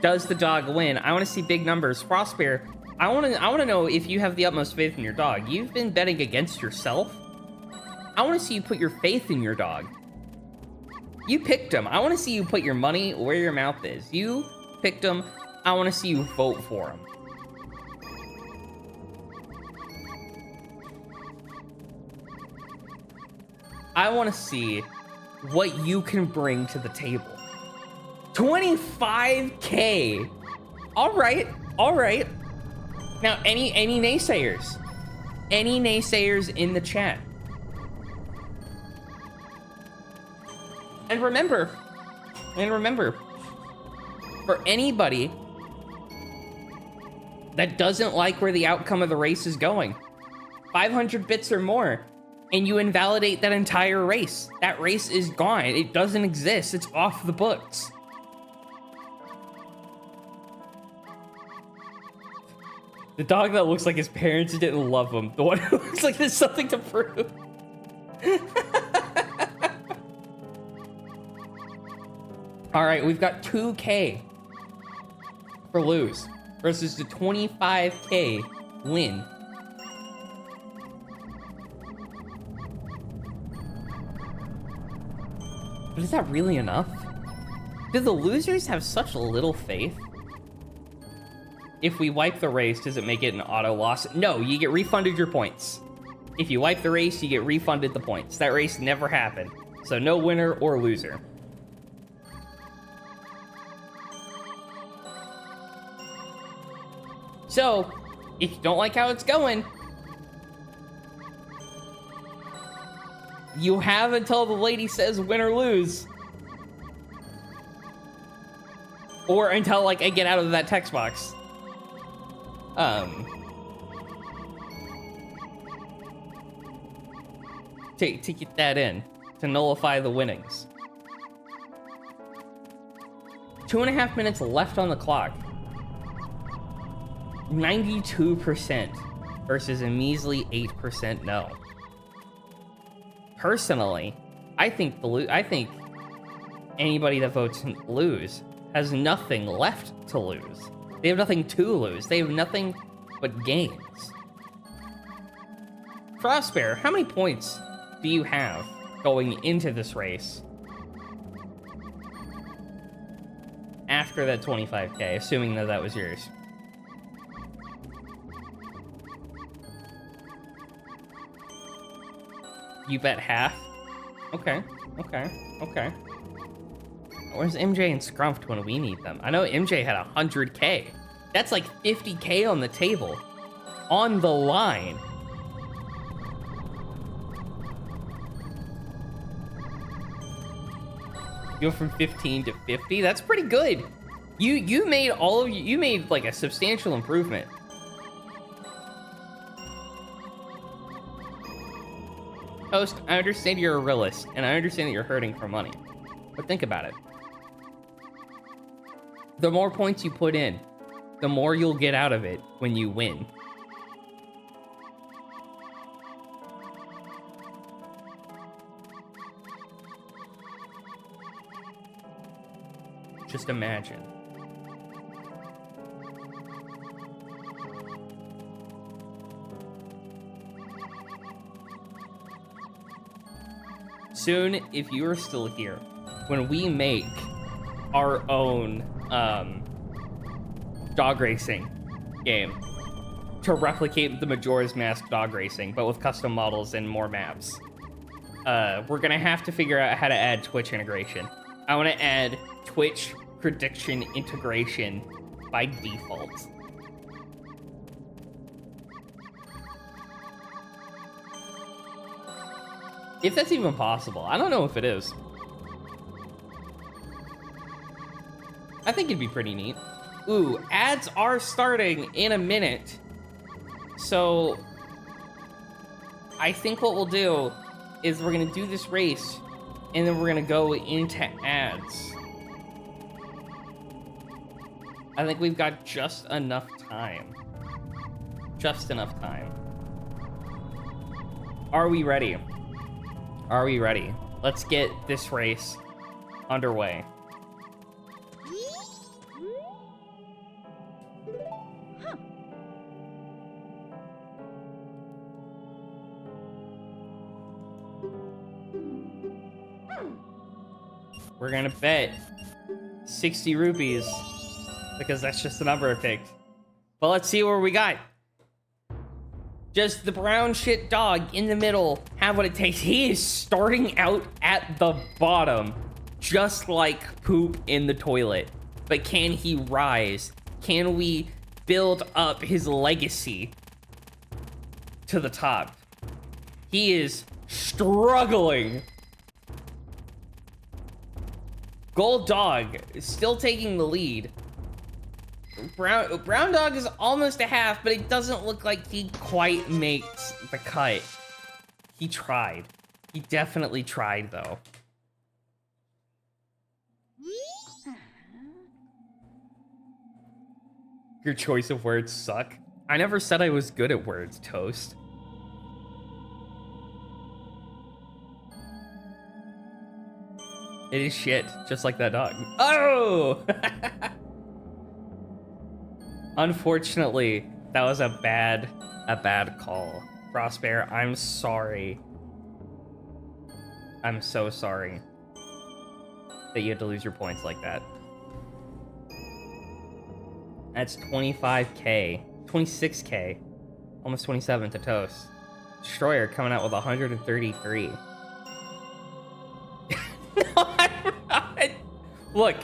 Does the dog win? I want to see big numbers. Frostbear, I want to know if you have the utmost faith in your dog. You've been betting against yourself. I want to see you put your faith in your dog. You picked him. I want to see you put your money where your mouth is. You picked him. I want to see you vote for him. I want to see what you can bring to the table. 25K. All right. Now, any naysayers? Any naysayers in the chat? And remember, for anybody that doesn't like where the outcome of the race is going, 500 bits or more, and you invalidate that entire race. That race is gone. It doesn't exist. It's off the books. The dog that looks like his parents didn't love him. The one who looks like there's something to prove. All right, we've got 2K for lose versus the 25K win. But is that really enough? Do the losers have such little faith? If we wipe the race, does it make it an auto loss? No, you get refunded your points. If you wipe the race, you get refunded the points. That race never happened. So no winner or loser. So, if you don't like how it's going, you have until the lady says win or lose. Or until, like, I get out of that text box. to get that in, to nullify the winnings. 2.5 minutes left on the clock. 92% versus a measly 8% no. Personally, I think anybody that votes lose has nothing left to lose. They have nothing to lose. They have nothing but gains. Frostbear, how many points do you have going into this race? After that 25K, assuming that that was yours. You bet half? Okay, okay, okay. Where's MJ and Scrumped when we need them? I know MJ had 100K. That's like 50K on the table. On the line. Go from 15 to 50? That's pretty good. You made you made like a substantial improvement. Host, I understand you're a realist, and I understand that you're hurting for money. But think about it. The more points you put in, the more you'll get out of it when you win. Just imagine. Soon, if you are still here, when we make our own dog racing game to replicate the Majora's Mask dog racing, but with custom models and more maps, we're gonna have to figure out how to add Twitch integration. I want to add Twitch prediction integration by default. If that's even possible. I don't know if it is. I think it'd be pretty neat. Ooh, ads are starting in a minute. So I think what we'll do is we're gonna do this race and then we're gonna go into ads. I think we've got just enough time. Just enough time. Are we ready? Are we ready? Let's get this race underway. We're gonna bet 60 rupees because that's just the number I picked. But let's see where we got. Just the brown shit dog in the middle, have what it takes. He is starting out at the bottom, just like poop in the toilet. But can he rise? Can we build up his legacy to the top? He is struggling. Gold Dog is still taking the lead. Brown Dog is almost a half, but it doesn't look like he quite makes the cut. He tried. He definitely tried, though. Your choice of words suck. I never said I was good at words, Toast. It is shit, just like that dog. Oh! Unfortunately, that was a bad call. Frostbear, I'm sorry. I'm so sorry that you had to lose your points like that. That's 25K, 26K, almost 27 to Toast. Destroyer coming out with 133. No, I'm not. Look.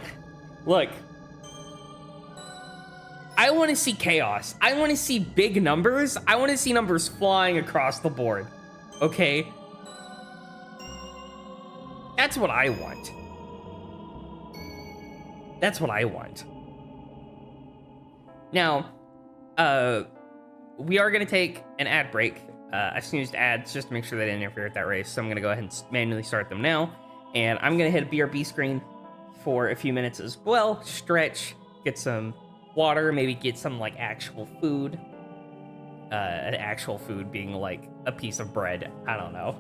I want to see chaos. I want to see big numbers. I want to see numbers flying across the board. Okay? That's what I want. That's what I want. Now, we are going to take an ad break I snoozed ads just to make sure they didn't interfere with that race. So I'm going to go ahead and manually start them now. And I'm going to hit a BRB screen for a few minutes as well. Stretch, get some water, maybe get some like actual food. Actual food being like a piece of bread. I don't know.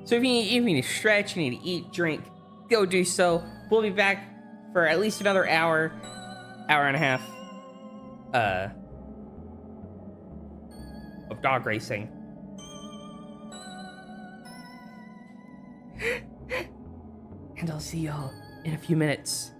So if you need to stretch, you need to eat, drink, go do so. We'll be back for at least another hour and a half of dog racing. And I'll see y'all in a few minutes.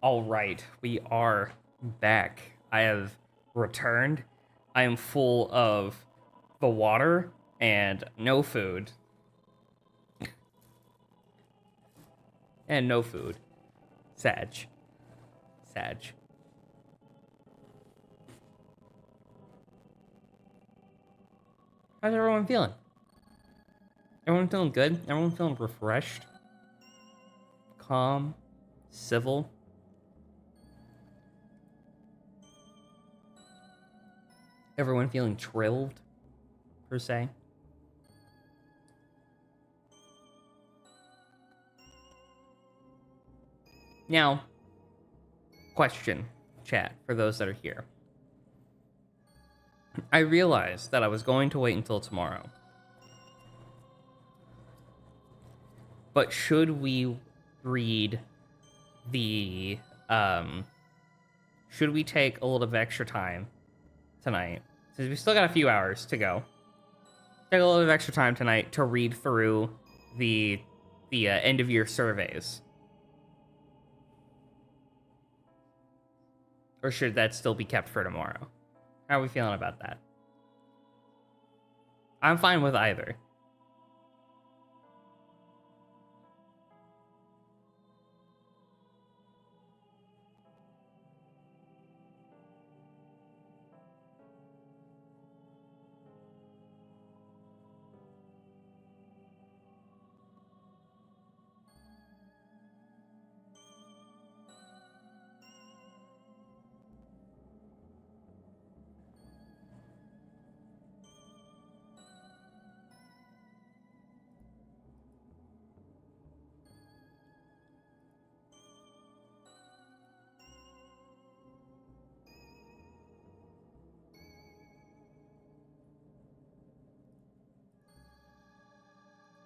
All right, we are back. I have returned. I am full of the water and no food. And no food. Sag. How's everyone feeling? Everyone feeling good? Everyone feeling refreshed? Calm? Civil? Everyone feeling trilled, per se? Now, question, chat, for those that are here. I realized that I was going to wait until tomorrow. But should we read the, should we take a little bit of extra time tonight? Since we still got a few hours to go. Take a little bit of extra time tonight to read through the end of year surveys. Or should that still be kept for tomorrow? How are we feeling about that? I'm fine with either.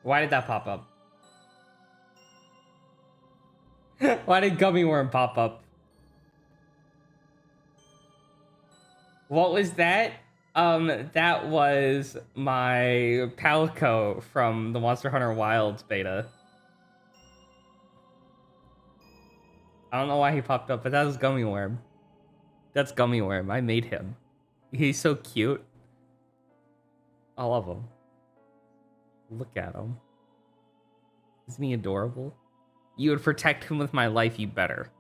Why did that pop up? Why did Gummy Worm pop up? What was that? That was my Palico from the Monster Hunter Wilds beta. I don't know why he popped up, but that was Gummy Worm. That's Gummy Worm. I made him. He's so cute. I love him. Look at him. Isn't he adorable? You would protect him with my life, you better.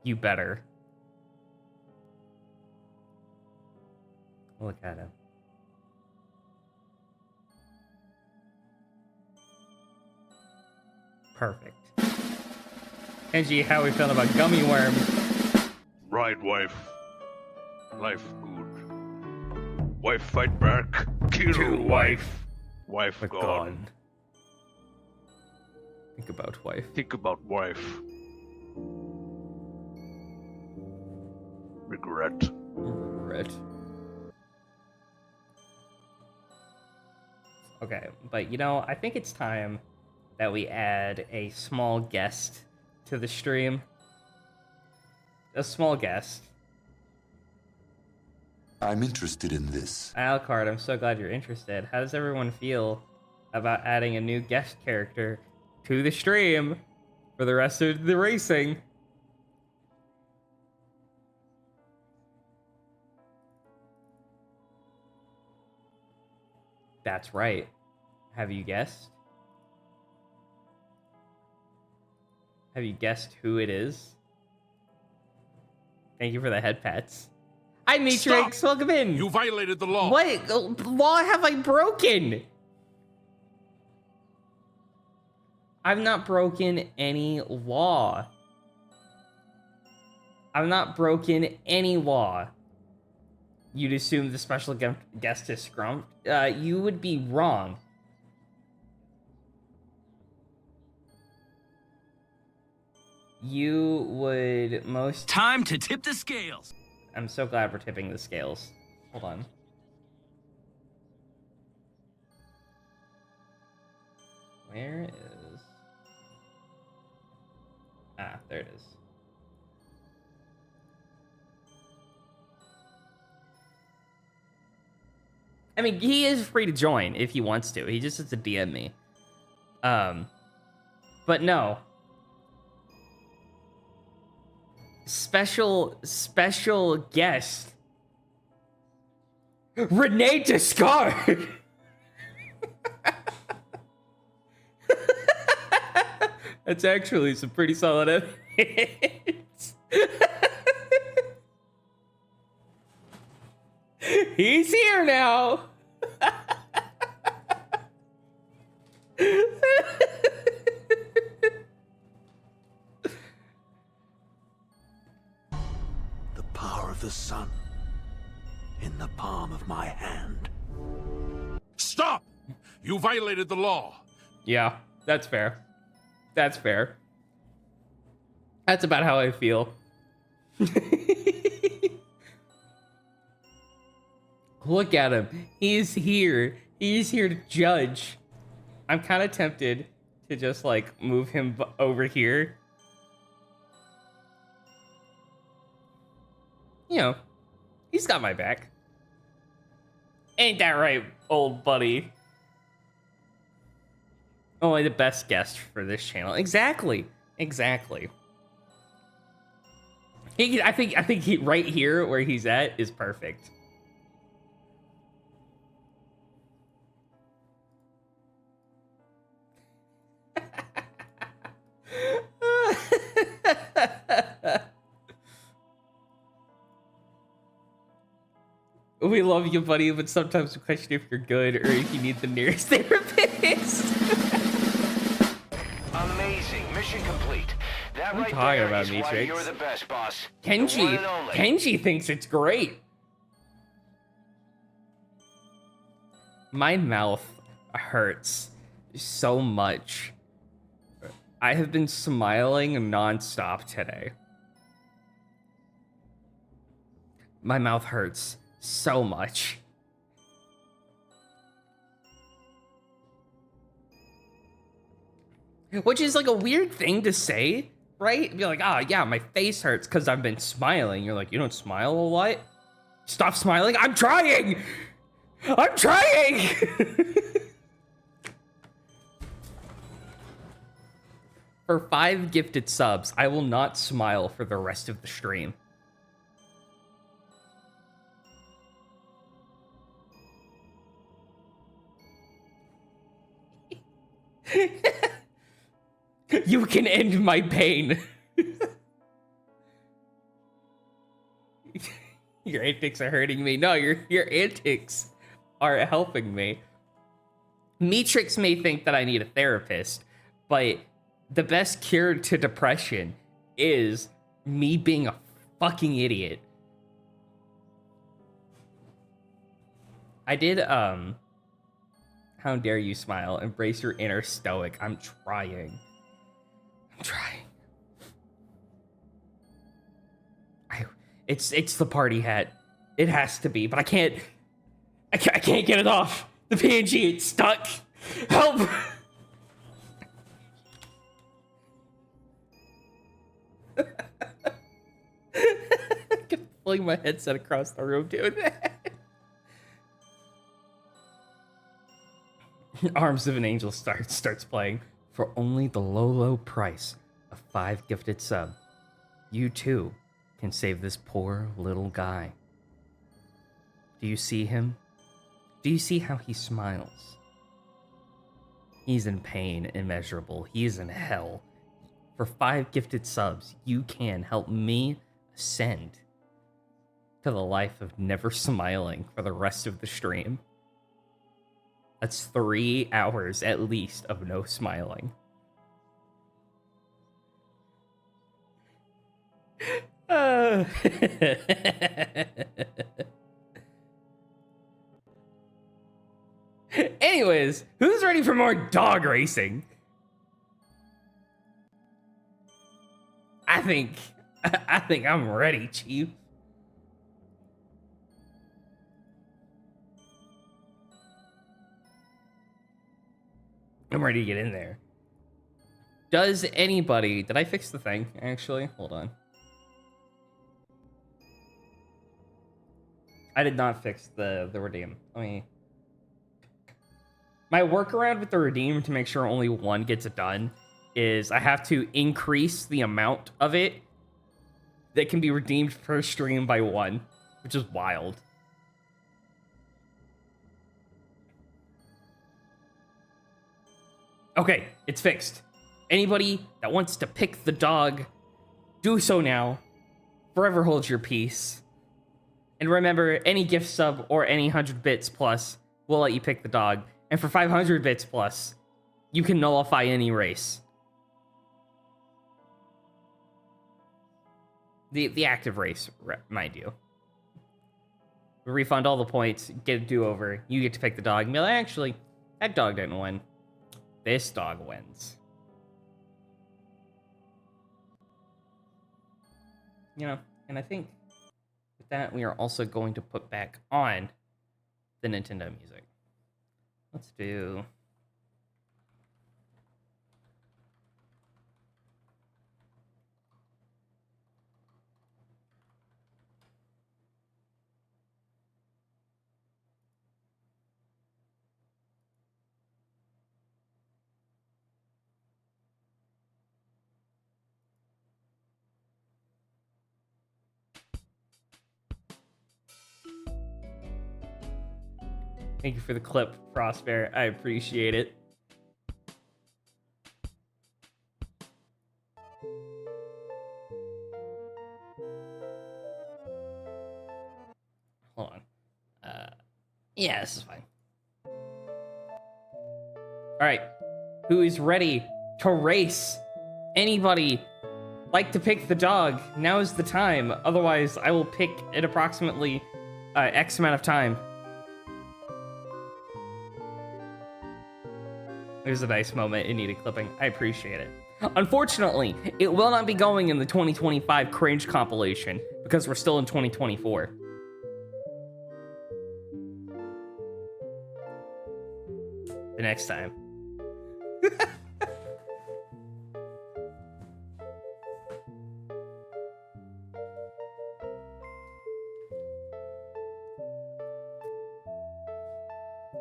You better. Look at him. Perfect. Kenji, how are we feeling about Gummy Worm? Right, wife. Life good. Wife fight back. Kill wife. Wife gone. Think about wife. Think about wife. Regret. Okay, but you know, I think it's time that we add a small guest to the stream. A small guest. I'm interested in this. Alcard, I'm so glad you're interested. How does everyone feel about adding a new guest character to the stream for the rest of the racing? That's right. Have you guessed? Have you guessed who it is? Thank you for the head pats. Hi, Matrix. Stop! Welcome in. You violated the law. What law have I broken? I've not broken any law. I've not broken any law. You'd assume the special guest is Scrumped? You would be wrong. You would most... Time to tip the scales. I'm so glad we're tipping the scales. Hold on. Where is... Ah, there it is. I mean, he is free to join if he wants to. He just has to DM me. But no. Special guest. Renee Descartes. That's actually some pretty solid evidence. He's here now. The power of the sun in the palm of my hand. Stop! You violated the law. Yeah, that's fair. That's fair. That's about how I feel. Look at him. He's here. He's here to judge. I'm kind of tempted to just like move him over here. You know, he's got my back. Ain't that right, old buddy? Only the best guest for this channel. Exactly. Exactly. I think he right here where he's at is perfect. We love you, buddy, but sometimes we question if you're good or if you need the nearest therapist. Amazing. Mission complete. That I'm right talking there about is me, why Trix. you're the best, boss. The one and only. Kenji thinks it's great. My mouth hurts so much. I have been smiling nonstop today. My mouth hurts so much. Which is like a weird thing to say, right? Be like, yeah, my face hurts because I've been smiling. You're like, you don't smile a lot? Stop smiling. I'm trying. I'm trying. For 5 gifted subs, I will not smile for the rest of the stream. You can end my pain. Your antics are hurting me. No, your antics are helping me. Metrix may think that I need a therapist, but the best cure to depression is me being a fucking idiot. I did, how dare you smile? Embrace your inner stoic. I'm trying. I'm trying. It's the party hat. It has to be, but I can't get it off. The PNG, it's stuck. Help! I can fling my headset across the room doing that. Arms of an Angel starts playing. For only the low price of 5 gifted sub, you too can save this poor little guy. Do you see him? Do you see how he smiles? He's in pain immeasurable. He is in hell. For 5 gifted subs, you can help me ascend to the life of never smiling for the rest of the stream. That's 3 hours at least of no smiling. Anyways, who's ready for more dog racing? I think I'm ready, Chief. I'm ready to get in there. Does anybody... Did I fix the thing, actually? Hold on. I did not fix the redeem. Let me My workaround with the redeem to make sure only one gets it done is I have to increase the amount of it that can be redeemed per stream by 1, which is wild. Okay, it's fixed. Anybody that wants to pick the dog, do so now. Forever hold your peace. And remember, any gift sub or any 100 bits plus will let you pick the dog. And for 500 bits plus, you can nullify any race. The active race, mind you. Refund all the points, get a do-over. You get to pick the dog and be like, actually, that dog didn't win. This dog wins. You know, and I think with that, we are also going to put back on the Nintendo music. Let's do... Thank you for the clip, Prosper. I appreciate it. Hold on. Yeah, this is fine. All right. Who is ready to race? Anybody like to pick the dog? Now is the time. Otherwise, I will pick at approximately X amount of time. There's a nice moment. It needed clipping. I appreciate it. Unfortunately, it will not be going in the 2025 cringe compilation because we're still in 2024. The next time.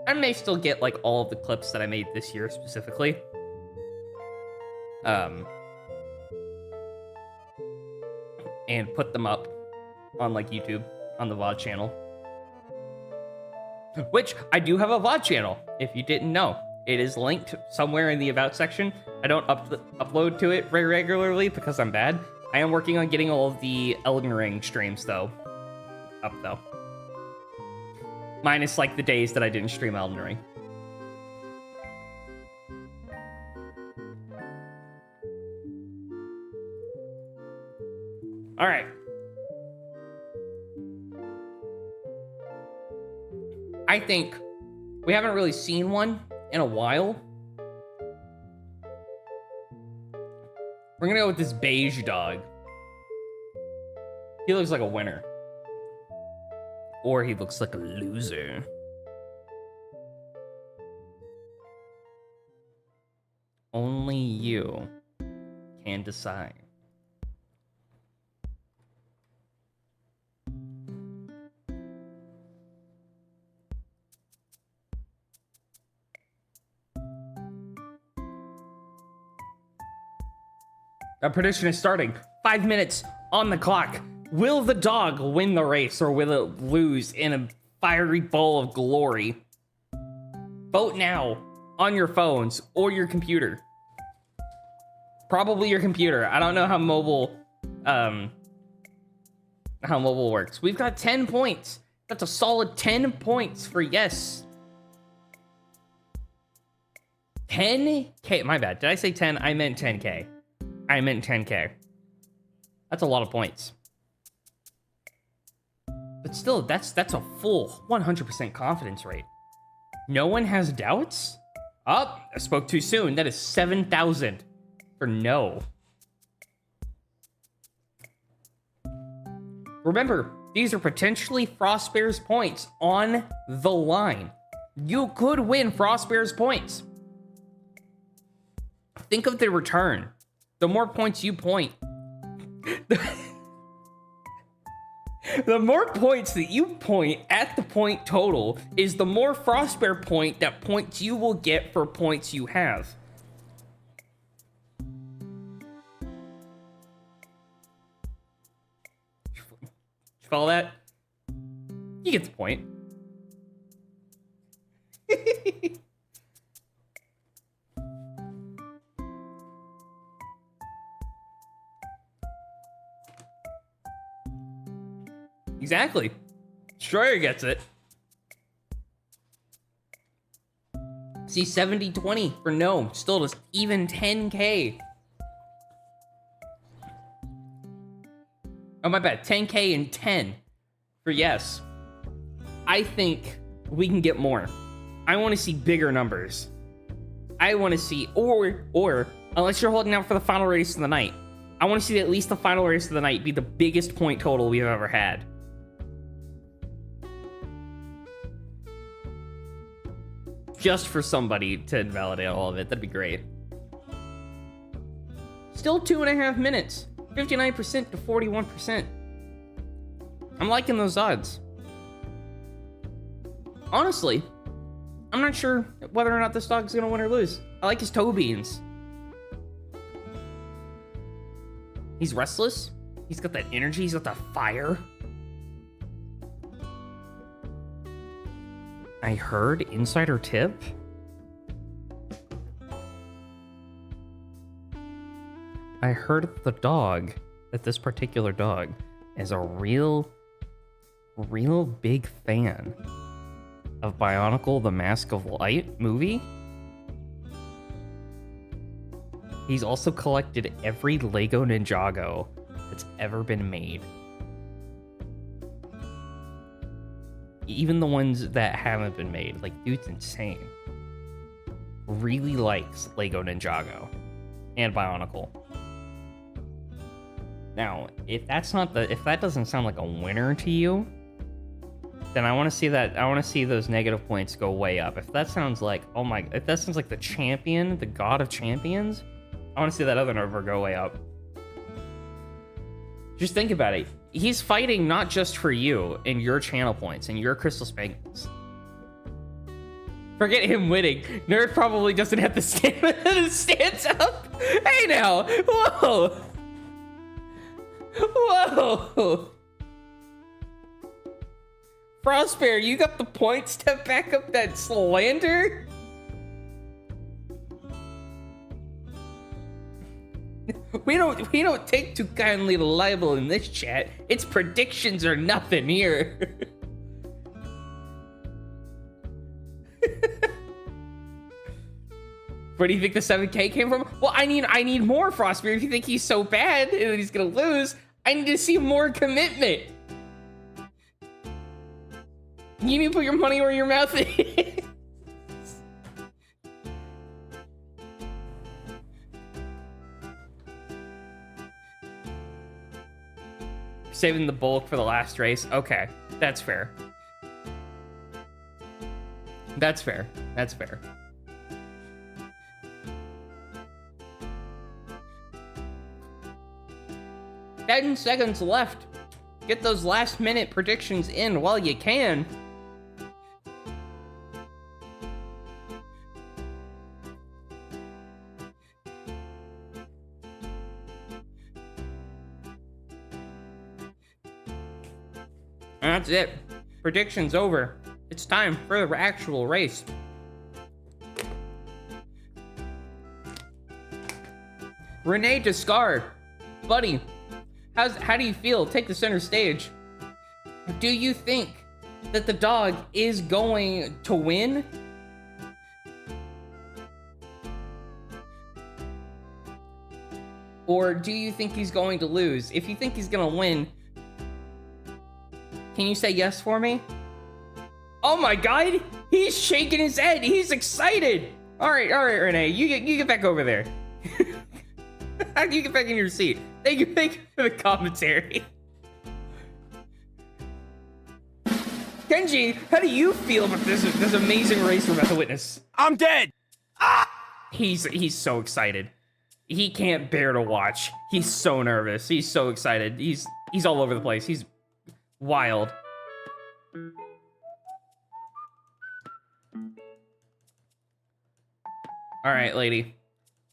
I may still get like all of the clips that I made this year specifically. And put them up on like YouTube on the Vod channel. Which I do have a Vod channel, if you didn't know. It is linked somewhere in the About section. I don't upload to it very regularly because I'm bad. I am working on getting all of the Elden Ring streams though. Up though. Minus like the days that I didn't stream Elden Ring. All right. I think we haven't really seen one in a while. We're gonna go with this beige dog. He looks like a winner. Or he looks like a loser. Only you can decide. Our prediction is starting. 5 minutes on the clock. Will the dog win the race or will it lose in a fiery bowl of glory? Vote now on your phones or your computer. Probably your computer. I don't know how mobile works. We've got 10 points. That's a solid 10 points for yes. 10K. My bad. Did I say 10? I meant 10K. I meant 10K. That's a lot of points. But still, that's a full 100% confidence rate. No one has doubts? Oh, I spoke too soon. That is 7,000 for no. Remember, these are potentially Frostbear's points on the line. You could win Frostbear's points. Think of the return. The more points you point, The more points that you point at the point total is the more Frostbear point that points you will get for points you have. Follow that? You get the point. Exactly. Destroyer gets it. See, 70-20 for no. Still just even 10K. Oh, my bad. 10K and 10 for yes. I think we can get more. I want to see bigger numbers. I want to see, or unless you're holding out for the final race of the night, I want to see at least the final race of the night be the biggest point total we've ever had. Just for somebody to invalidate all of it. That'd be great. Still 2.5 minutes. 59% to 41%. I'm liking those odds. Honestly, I'm not sure whether or not this dog's gonna win or lose. I like his toe beans. He's restless. He's got that energy. He's got that fire. I heard insider tip. I heard the dog, that this particular dog, is a real big fan of Bionicle the Mask of Light movie. He's also collected every Lego Ninjago that's ever been made. Even the ones that haven't been made. Like, dude's insane. Really likes Lego Ninjago and Bionicle. Now, if that doesn't sound like a winner to you, then I want to see that. I want to see those negative points go way up. If that sounds like, oh my, if that sounds like the champion, the god of champions, I want to see that other number go way up. Just think about it. He's fighting not just for you and your channel points and your crystal spangles. Forget him winning. Nerd probably doesn't have the stamina to stand up. Hey now, whoa. Whoa! Frostbear, you got the points to back up that slander? We don't take too kindly to libel in this chat. It's predictions or nothing here. Where do you think the 7K came from? Well, I need more, Frostbeard. If you think he's so bad and he's gonna lose, I need to see more commitment. You need to put your money where your mouth is. Saving the bulk for the last race. Okay, that's fair. That's fair. That's fair. Ten seconds left. Get those last minute predictions in while you can. And that's it. Predictions over. It's time for the actual race. Renee Descard, buddy, how do you feel? Take the center stage. Do you think that the dog is going to win? Or do you think he's going to lose? If you think he's gonna win, can you say yes for me? Oh my god, he's shaking his head. He's excited. All right, Renee, you get back over there. You get back in your seat. Thank you for the commentary. Kenji, how do you feel about this amazing race we're about to witness? I'm dead. Ah! He's so excited. He can't bear to watch. He's so nervous. He's so excited. He's all over the place. He's Wild. All right, lady.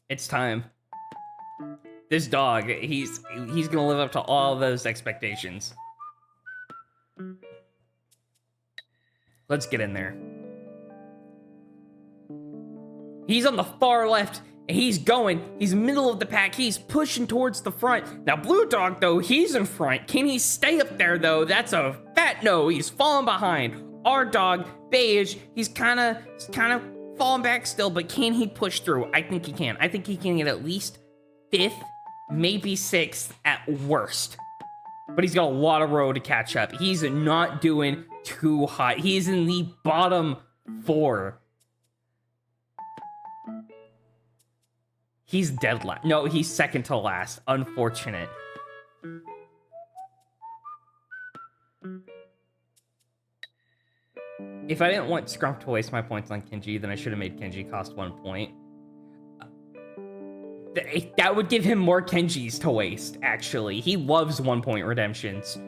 It's time. This dog, he's gonna live up to all those expectations. Let's get in there. He's on the far left, and he's middle of the pack. He's pushing towards the front. Now, Blue Dog, though, he's in front. Can he stay up there, though? That's a fat no. He's falling behind. Our dog, Beige, he's kind of falling back still, but can he push through? I think he can. I think he can get at least 5th, maybe 6th at worst. But he's got a lot of road to catch up. He's not doing too hot. He's in the bottom 4. He's dead last. No, he's second to last. Unfortunate. If I didn't want Scrump to waste my points on Kenji, then I should have made Kenji cost 1 point. That would give him more Kenjis to waste, actually. He loves 1 point redemptions.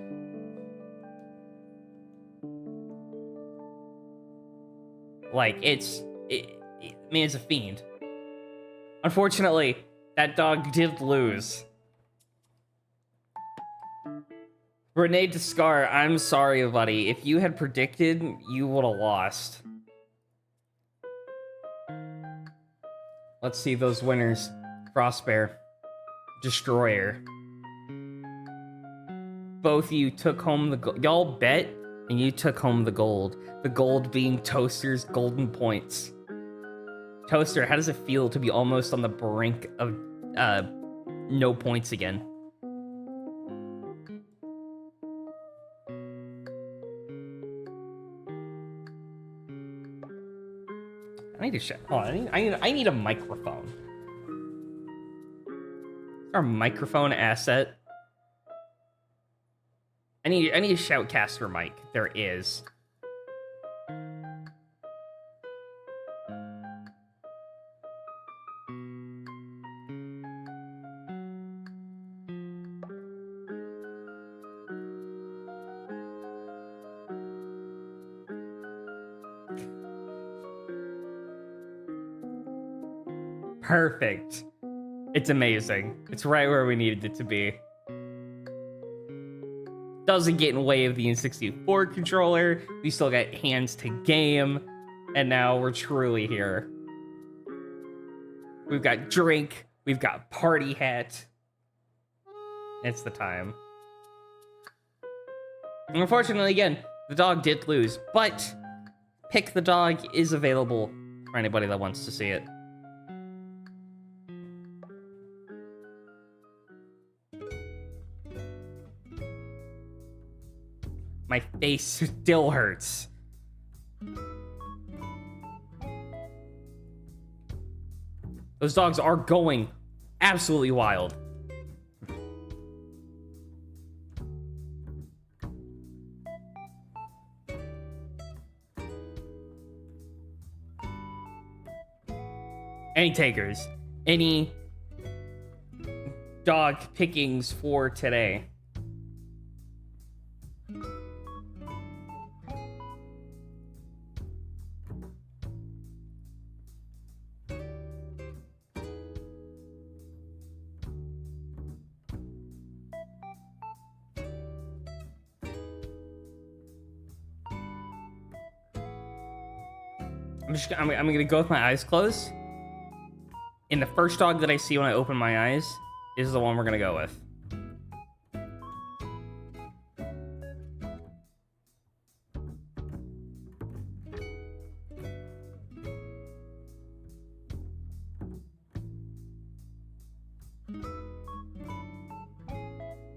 Like, man's a fiend. Unfortunately, that dog did lose. Renee Descar, I'm sorry, buddy. If you had predicted, you would have lost. Let's see those winners. Frostbear. Destroyer. Both of you took home the gold. Y'all bet, and you took home the gold. The gold being Toaster's golden points. Toaster, how does it feel to be almost on the brink of no points again? I need to check. Hold on, I need a microphone. Our microphone asset. I need a shoutcaster mic. There is. Perfect. It's amazing. It's right where we needed it to be. Doesn't get in the way of the N64 controller. We still got hands to game. And now we're truly here. We've got drink. We've got party hat. It's the time. Unfortunately, again, the dog did lose. But Pick the Dog is available for anybody that wants to see it. My face still hurts. Those dogs are going absolutely wild. Any takers? Any dog pickings for today? I'm gonna go with my eyes closed. And the first dog that I see when I open my eyes is the one we're gonna go with.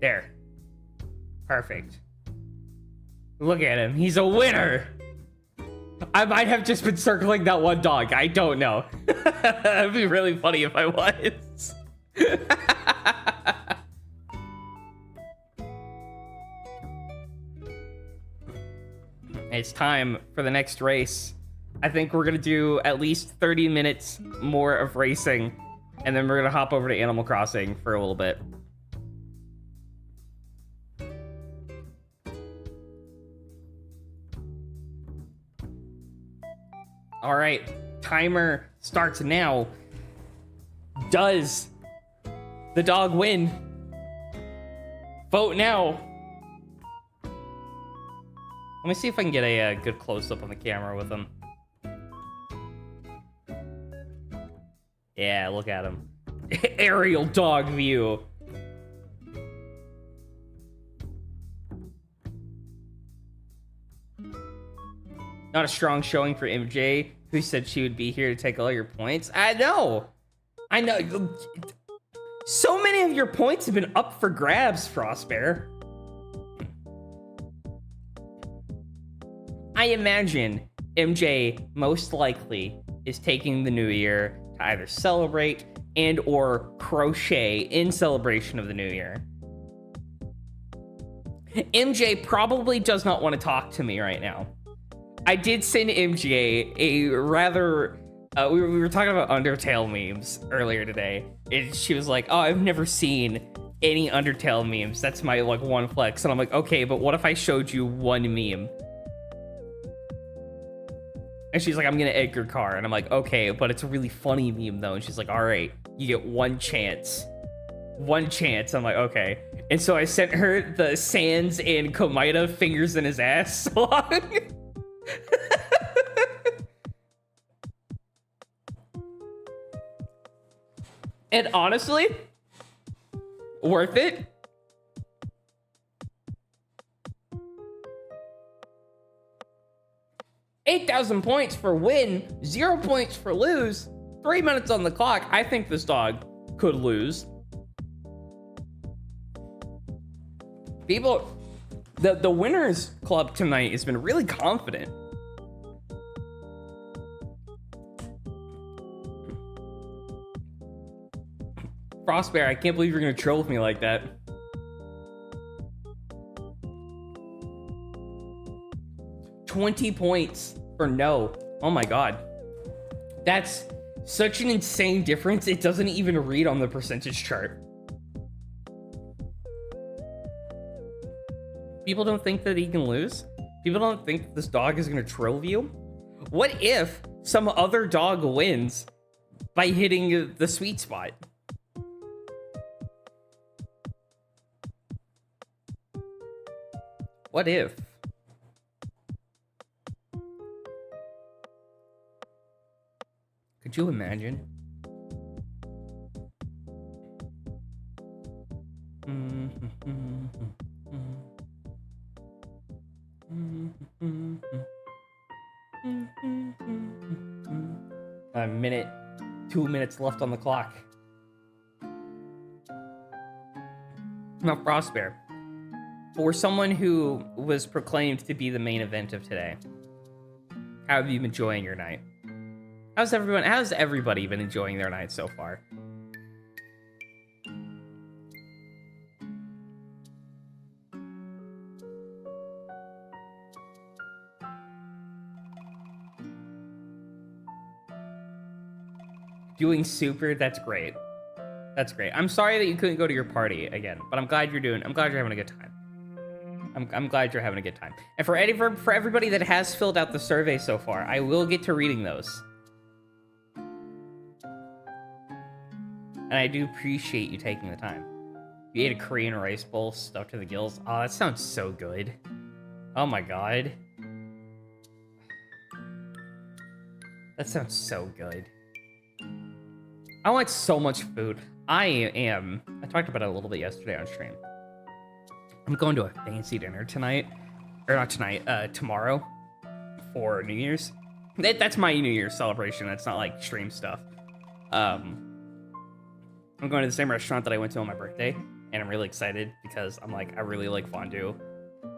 There. Perfect. Look at him. He's a winner. I might have just been circling that one dog. I don't know. That'd be really funny if I was. It's time for the next race. I think we're gonna do at least 30 minutes more of racing, and then we're gonna hop over to Animal Crossing for a little bit. All right, timer starts now. Does the dog win? Vote now. Let me see if I can get a good close-up on the camera with him. Yeah, look at him. Aerial dog view. Not a strong showing for MJ, who said she would be here to take all your points. I know. So many of your points have been up for grabs, Frostbear. I imagine MJ most likely is taking the new year to either celebrate and or crochet in celebration of the new year. MJ probably does not want to talk to me right now. I did send MJ a rather... we were talking about Undertale memes earlier today. And she was like, oh, I've never seen any Undertale memes. That's my, like, one flex. And I'm like, okay, but what if I showed you one meme? And she's like, I'm gonna egg your car. And I'm like, okay, but it's a really funny meme, though. And she's like, all right, you get one chance. One chance. I'm like, okay. And so I sent her the Sans and Komida fingers in his ass song. And honestly, worth it. $8,000 points for win, 0 points for lose, 3 minutes on the clock. I think this dog could lose. People, the winners club tonight has been really confident. Frostbear, I can't believe you're gonna troll with me like that. $20 points for no. Oh my god. That's such an insane difference. It doesn't even read on the percentage chart. People don't think that he can lose? People don't think this dog is gonna troll you? What if some other dog wins by hitting the sweet spot? What if? Could you imagine? A minute, 2 minutes left on the clock. Now, Frostbear, for someone who was proclaimed to be the main event of today, how have you been enjoying your night? How's everybody been enjoying their night so far? Doing super, that's great. That's great. I'm sorry that you couldn't go to your party again, but I'm glad you're having a good time. I'm glad you're having a good time. And for everybody that has filled out the survey so far, I will get to reading those. And I do appreciate you taking the time. You ate a Korean rice bowl stuffed to the gills. Oh, that sounds so good. Oh my god. That sounds so good. I want so much food. I talked about it a little bit yesterday on stream. I'm going to a fancy dinner tonight. Or not tonight, tomorrow. For New Year's. That's my New Year's celebration. That's not like stream stuff. I'm going to the same restaurant that I went to on my birthday. And I'm really excited because I'm like, I really like fondue.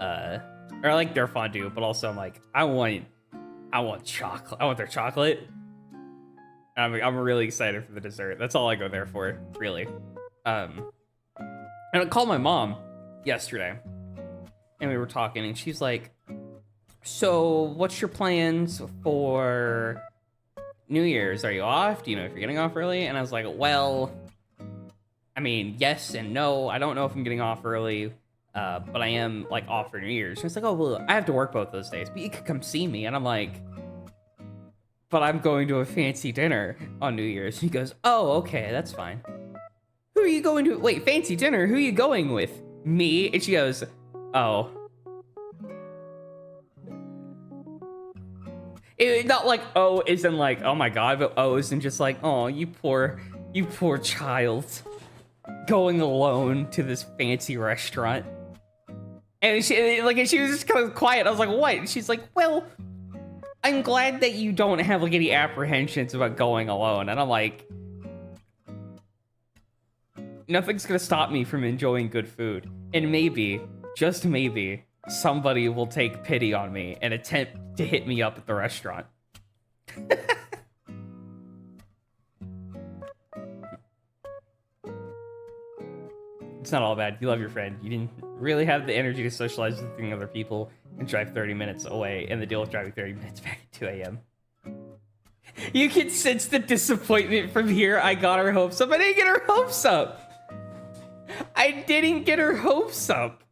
Or I like their fondue, but also I'm like, I want chocolate. I want their chocolate. I'm really excited for the dessert. That's all I go there for, really. And I called my mom yesterday, and we were talking, and she's like, so what's your plans for New Year's? Are you off? Do you know if you're getting off early? And I was like, well, I mean, yes and no. I don't know if I'm getting off early, but I am like off for New Year's. She's like, oh, well, I have to work both those days, but you could come see me. And I'm like, but I'm going to a fancy dinner on New Year's. He goes, oh, okay, that's fine. Who are you going to? Wait, fancy dinner? Who are you going with? Me? And she goes, oh. Not like, oh, isn't like, oh my God, but oh, isn't just like, oh, you poor child. Going alone to this fancy restaurant. And she was just kind of quiet. I was like, what? And she's like, well, I'm glad that you don't have like any apprehensions about going alone. And I'm like, nothing's gonna stop me from enjoying good food. And maybe, just maybe, somebody will take pity on me and attempt to hit me up at the restaurant. It's not all bad. You love your friend. You didn't really have the energy to socialize with other people and drive 30 minutes away, and the deal with driving 30 minutes back at 2 a.m. You can sense the disappointment from here. I got her hopes up. I didn't get her hopes up. I didn't get her hopes up.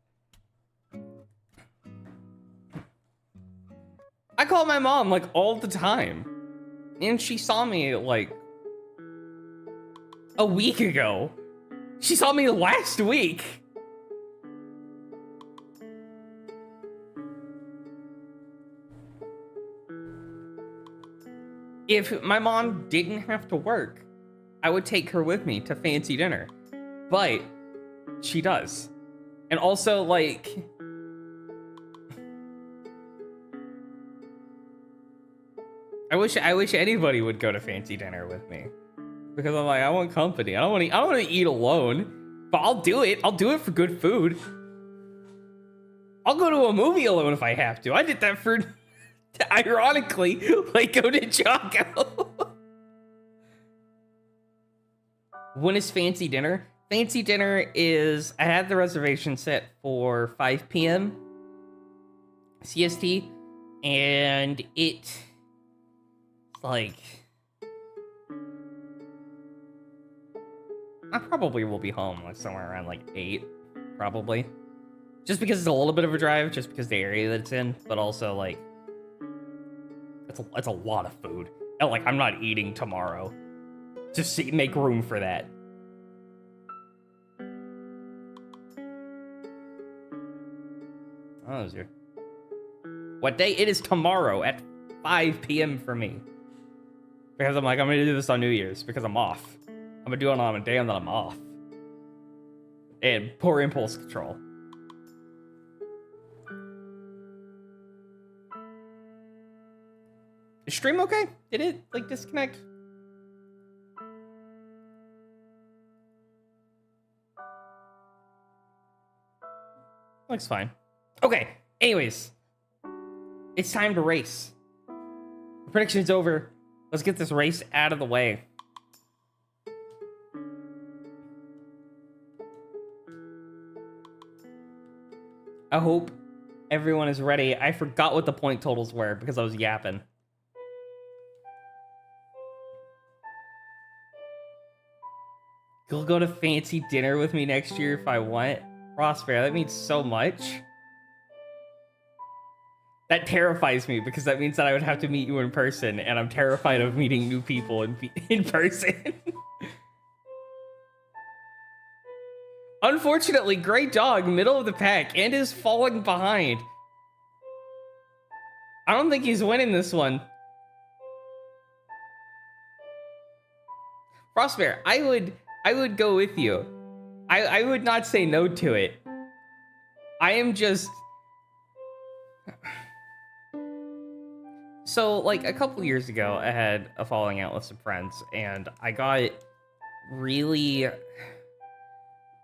I call my mom like all the time, and she saw me like a week ago. She saw me last week. If my mom didn't have to work, I would take her with me to fancy dinner, but she does. And also, like, I wish anybody would go to fancy dinner with me, because I'm like, I want company. I don't want to eat alone, but I'll do it. I'll do it for good food. I'll go to a movie alone if I have to. I did that for, ironically, like, go to Chaco. When is fancy dinner? Fancy dinner is, I had the reservation set for 5 p.m. CST, and it's like, I probably will be home like somewhere around like 8, probably. Just because it's a little bit of a drive, just because the area that it's in, but also like, it's a lot of food. And like, I'm not eating tomorrow. Just make room for that. Oh, is your... What day? It is tomorrow at 5 p.m. for me. Because I'm like, I'm gonna do this on New Year's because I'm off. I'm gonna do it on a day that I'm off. And poor impulse control. Is stream okay? Did it like disconnect? Looks fine. Okay, anyways. It's time to race. The prediction's over. Let's get this race out of the way. I hope everyone is ready. I forgot what the point totals were because I was yapping. You'll go to fancy dinner with me next year if I want. Prosper, that means so much. That terrifies me because that means that I would have to meet you in person, and I'm terrified of meeting new people in person. Unfortunately, Great Dog, middle of the pack, and is falling behind. I don't think he's winning this one. Prosper, I would go with you. I would not say no to it. I am just... So, like, a couple years ago, I had a falling out with some friends, and I got really...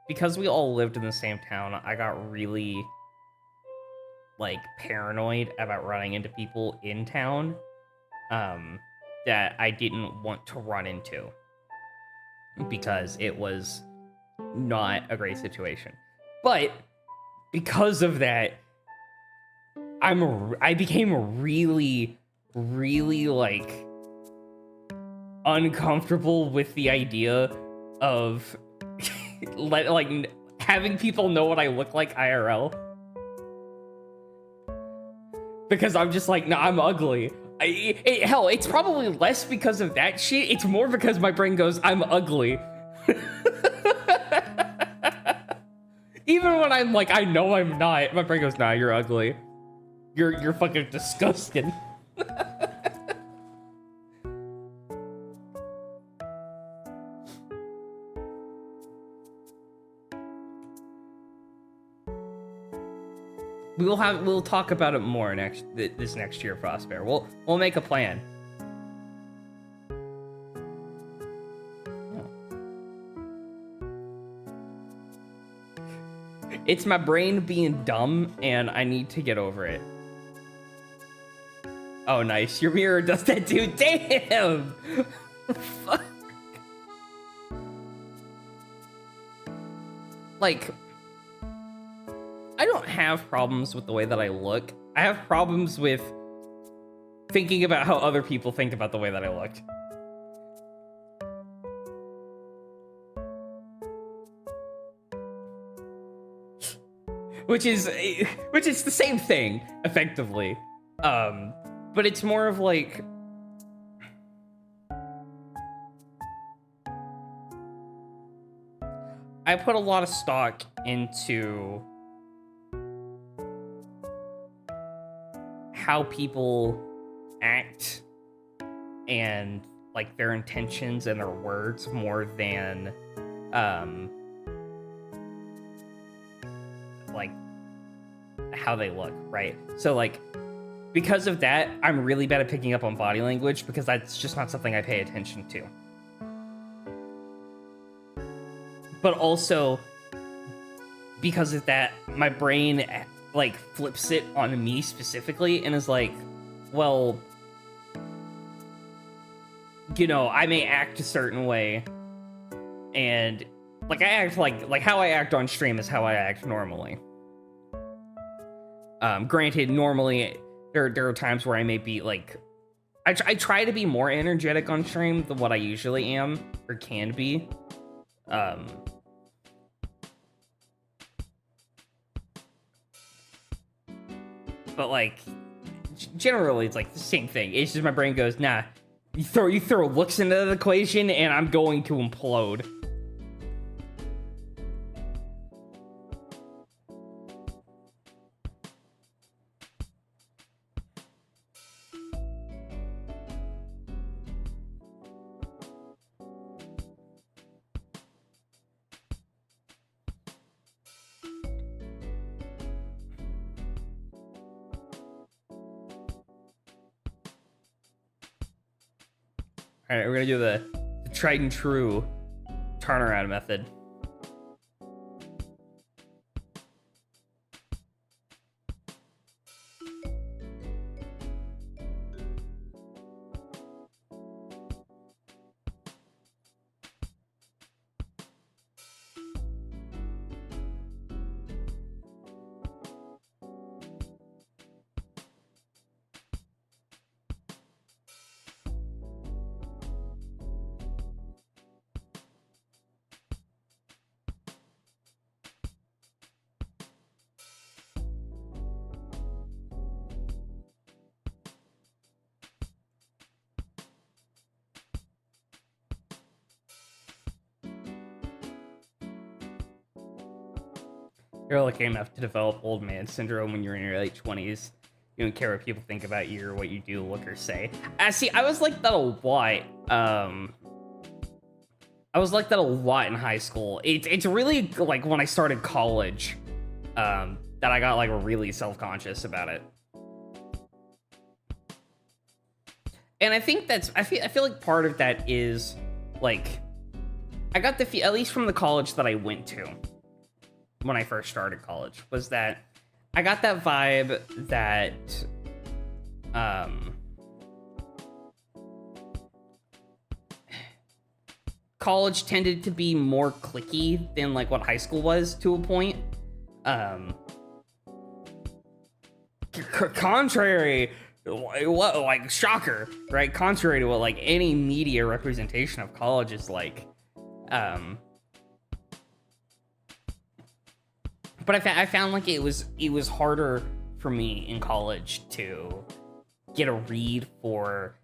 Because we all lived in the same town, I got really, like, paranoid about running into people in town that I didn't want to run into. Because it was not a great situation. But because of that, I became really, like, uncomfortable with the idea of like having people know what I look like IRL. Because I'm just like, no, I'm ugly. Hell, it's probably less because of that shit. It's more because my brain goes, I'm ugly. Even when I'm like, I know I'm not, my brain goes, nah, you're ugly. You're fucking disgusting. We'll talk about it more this next year, Frostbear. We'll make a plan. It's my brain being dumb, and I need to get over it. Oh, nice. Your mirror does that too. Damn! Fuck. Like, I don't have problems with the way that I look. I have problems with thinking about how other people think about the way that I look. Which is the same thing, effectively. But it's more of like, I put a lot of stock into how people act and like their intentions and their words more than like how they look, right? So like, because of that, I'm really bad at picking up on body language because that's just not something I pay attention to. But also, because of that, my brain like flips it on me specifically and is like, well, you know, I may act a certain way, and like I act like how I act on stream is how I act normally. Granted, normally there are times where I may be like, I try to be more energetic on stream than what I usually am or can be. But like, generally it's like the same thing. It's just my brain goes, nah, you throw looks into the equation and I'm going to implode. All right, we're gonna do the tried and true turnaround method. You're lucky enough to develop old man syndrome when you're in your late 20s. You don't care what people think about you or what you do, look, or say. See, I was like that a lot. I was like that a lot in high school. It's really like when I started college that I got like really self-conscious about it. And I think I feel like part of that is like, I got the at least from the college that I went to when I first started college, was that I got that vibe that college tended to be more cliquey than like what high school was to a point. Contrary, what, like, shocker, right? Contrary to what like any media representation of college is like. But I found like it was harder for me in college to get a read for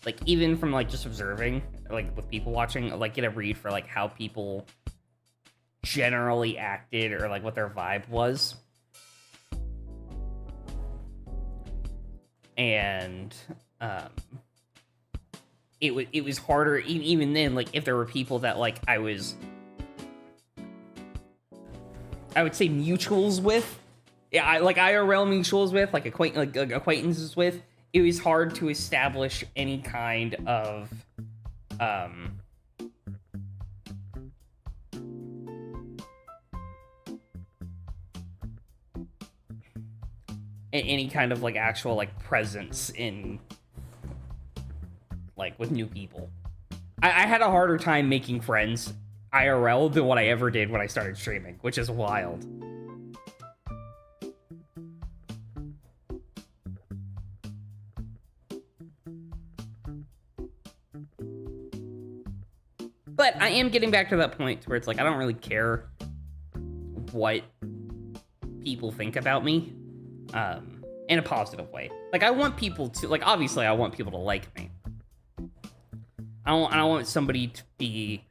like even from like just observing, like with people watching, like get a read for like how people generally acted or like what their vibe was. And it was harder even then, like if there were people that like I would say mutuals with, yeah, like IRL mutuals with, like acquaintances with. It was hard to establish any kind of any kind of like actual like presence in like with new people. I had a harder time making friends IRL than what I ever did when I started streaming, which is wild. But I am getting back to that point where it's like I don't really care what people think about me, in a positive way. Like I want people to, like, obviously I want people to like me. I don't want somebody to be.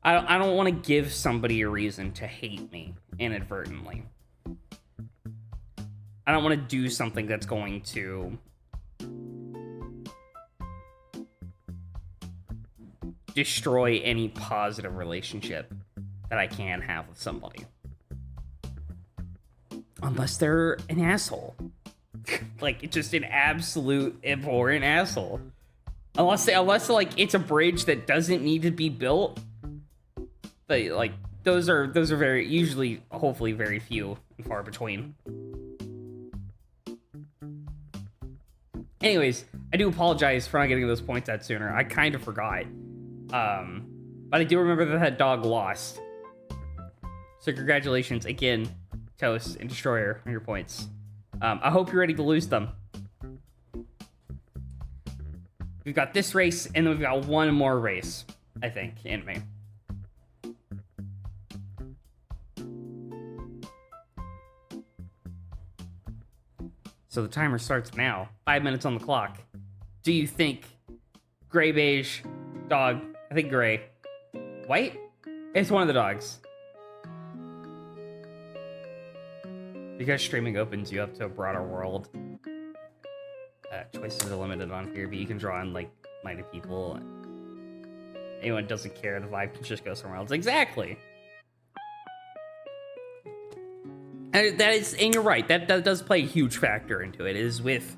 I don't want to give somebody a reason to hate me inadvertently. I don't want to do something that's going to destroy any positive relationship that I can have with somebody. Unless they're an asshole. Like, just an absolute abhorrent asshole. Unless like, it's a bridge that doesn't need to be built. But, like, those are very, usually, hopefully, very few and far between. Anyways, I do apologize for not getting those points out sooner. I kind of forgot. But I do remember that dog lost. So congratulations again, Toast and Destroyer, on your points. I hope you're ready to lose them. We've got this race, and then we've got one more race, I think, in me. So the timer starts now. 5 minutes on the clock. Do you think gray, beige, dog? I think gray. White? It's one of the dogs. Because streaming opens you up to a broader world. Choices are limited on here, but you can draw on like-minded people. Anyone doesn't care, the vibe can just go somewhere else. Exactly. And that is, and you're right, that does play a huge factor into it, is with,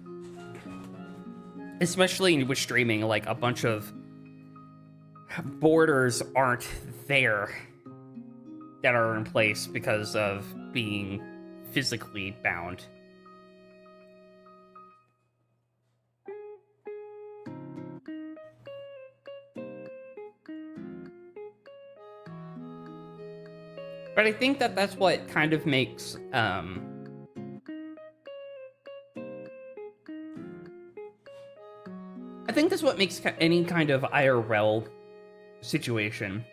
especially with streaming, like a bunch of borders aren't there that are in place because of being physically bound. But I think that that's what kind of makes, I think that's what makes any kind of IRL situation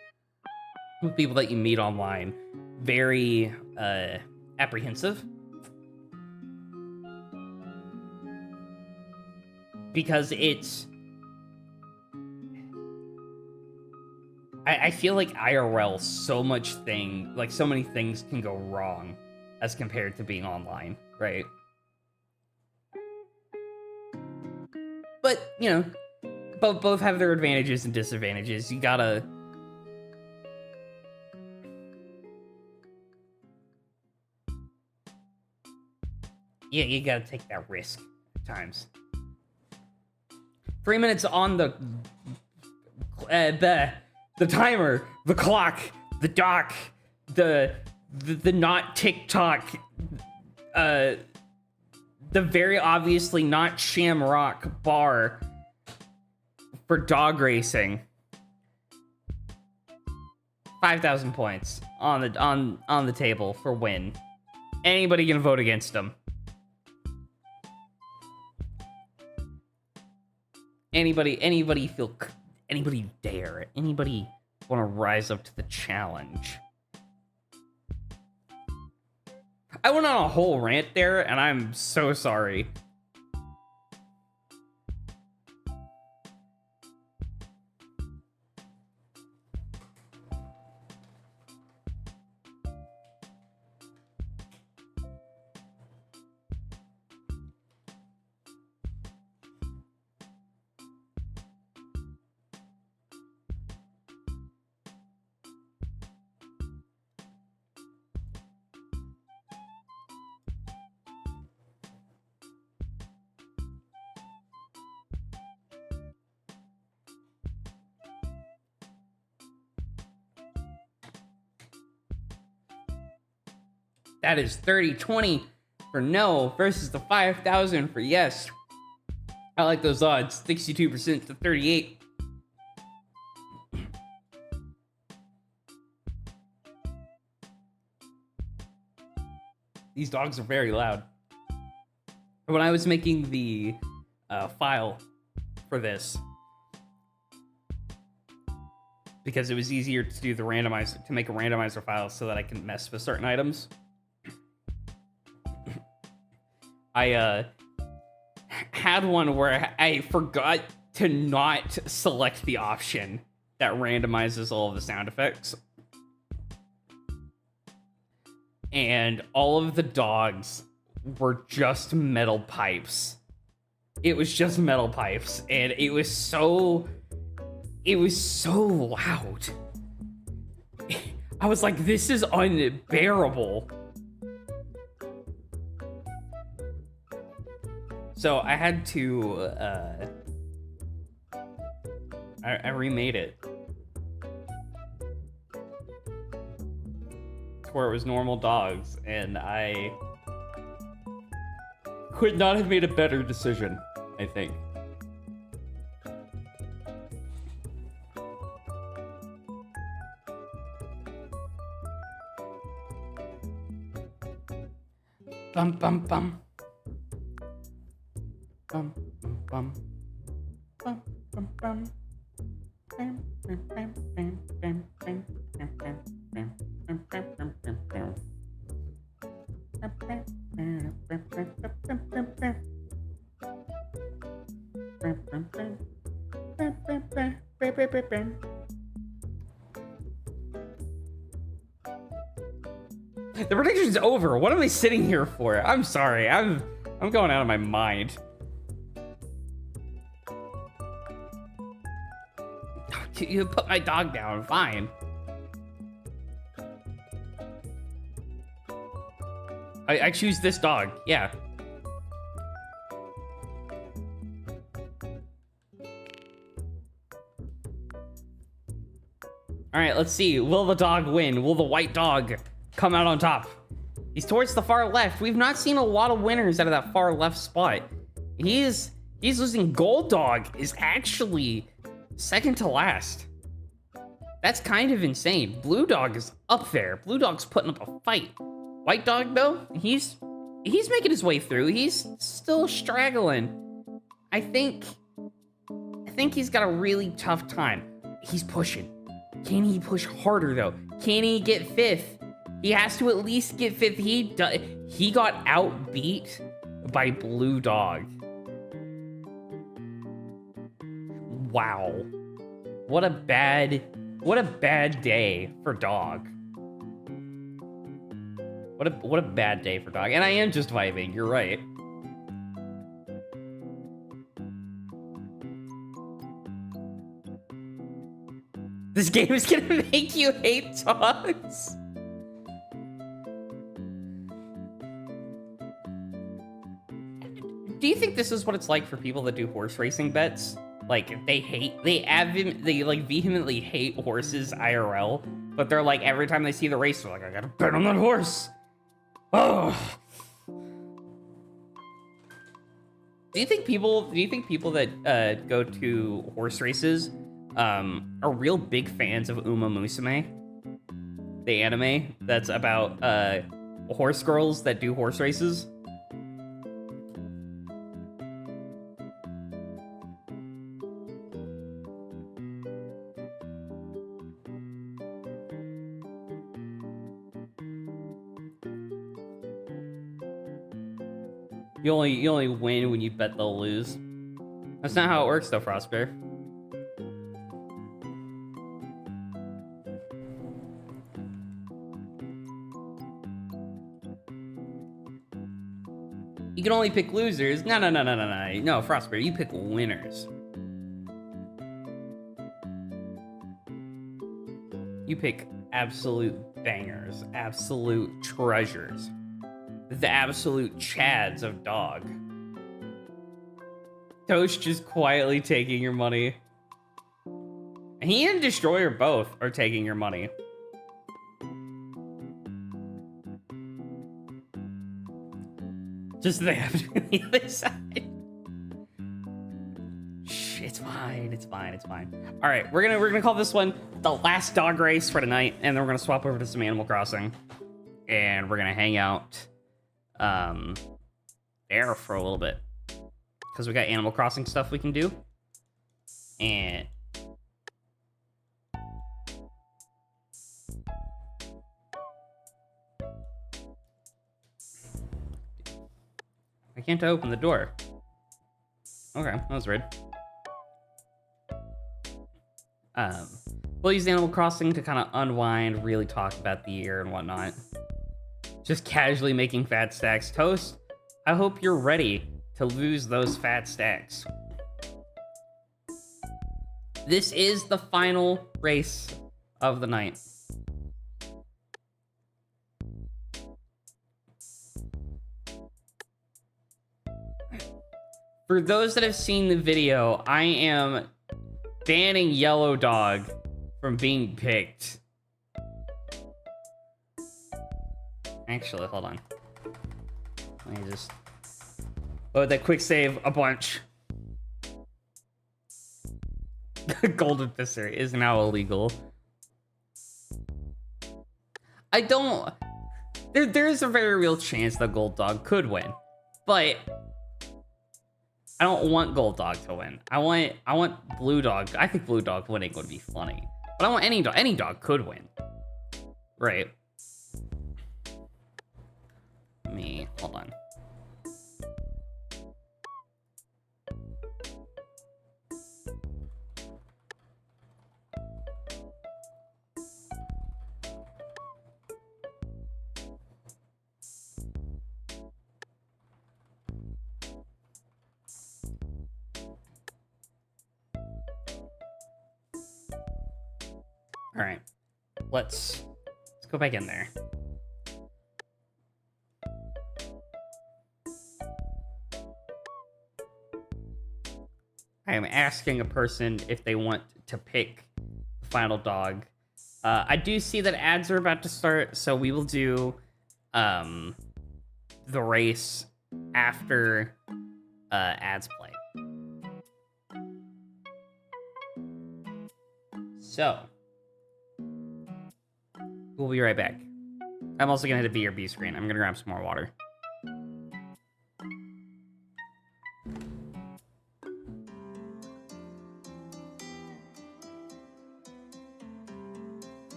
with people that you meet online very apprehensive. Because it's... I feel like IRL, so many things can go wrong as compared to being online, right? But, you know, both have their advantages and disadvantages. You gotta... Yeah, you gotta take that risk at times. 3 minutes on the timer, the clock, the dock, the not TikTok, the very obviously not Shamrock bar for dog racing. 5,000 points on the table for win. Anybody can vote against them. Anybody dare? Anybody want to rise up to the challenge? I went on a whole rant there, and I'm so sorry. That is 30-20 for no versus the 5,000 for yes. I like those odds. 62% to 38. These dogs are very loud. When I was making the file for this, because it was easier to do the randomizer, to make a randomizer file so that I can mess with certain items. I had one where I forgot to not select the option that randomizes all of the sound effects. And all of the dogs were just metal pipes. It was just metal pipes, and it was so loud. I was like, this is unbearable. So I had to, I remade it to where it was normal dogs, and I could not have made a better decision, I think. Bum bum bum. Bum bum bum bum bum bum. Bam bam bam bam bam bam bam bam bam bam bam bam bam. The prediction's over. What am I sitting here for? I'm sorry. I'm going out of my mind. You put my dog down. Fine. I choose this dog. Yeah. All right, let's see. Will the dog win? Will the white dog come out on top? He's towards the far left. We've not seen a lot of winners out of that far left spot. He's losing. Gold dog is actually second to last. That's kind of insane. Blue dog is up there. Blue dog's putting up a fight. White dog, though, he's making his way through. He's still straggling. I think he's got a really tough time. He's pushing. Can he push harder, though? Can he get fifth? He has to at least get fifth. He got outbeat by Blue Dog. Wow. What a bad day for Dog. What a bad day for Dog. And I am just vibing, you're right. This game is gonna make you hate dogs. Do you think this is what it's like for people that do horse racing bets? Like, they vehemently hate horses IRL, but they're like, every time they see the race, they're like, I gotta bet on that horse. Oh. Do you think people that go to horse races are real big fans of Uma Musume? The anime that's about horse girls that do horse races? You only win when you bet they'll lose. That's not how it works though, Frostbear. You can only pick losers. No, Frostbear, you pick winners. You pick absolute bangers, absolute treasures. The absolute chads of dog. Toast just quietly taking your money. He and Destroyer both are taking your money. Just they have to be on the other side. Shh, it's fine, it's fine, it's fine. All right, we're gonna call this one the last dog race for tonight, and then we're gonna swap over to some Animal Crossing, and we're gonna hang out there for a little bit because we got Animal Crossing stuff we can do, and I can't open the door. Okay, that was weird. We'll use Animal Crossing to kind of unwind, really talk about the year and whatnot. Just casually making fat stacks. Toast, I hope you're ready to lose those fat stacks. This is the final race of the night. For those that have seen the video, I am banning Yellow Dog from being picked. Actually, hold on. Let me just load that quick save a bunch. Golden Pisser is now illegal. I don't... There's a very real chance that Gold Dog could win, but I don't want Gold Dog to win. I want Blue Dog. I think Blue Dog winning would be funny, but I want any dog. Any dog could win, right? Hold on. All right, let's go back in there. I am asking a person if they want to pick the final dog. I do see that ads are about to start, so we will do the race after ads play. So we'll be right back. I'm also gonna hit a BRB screen. I'm gonna grab some more water.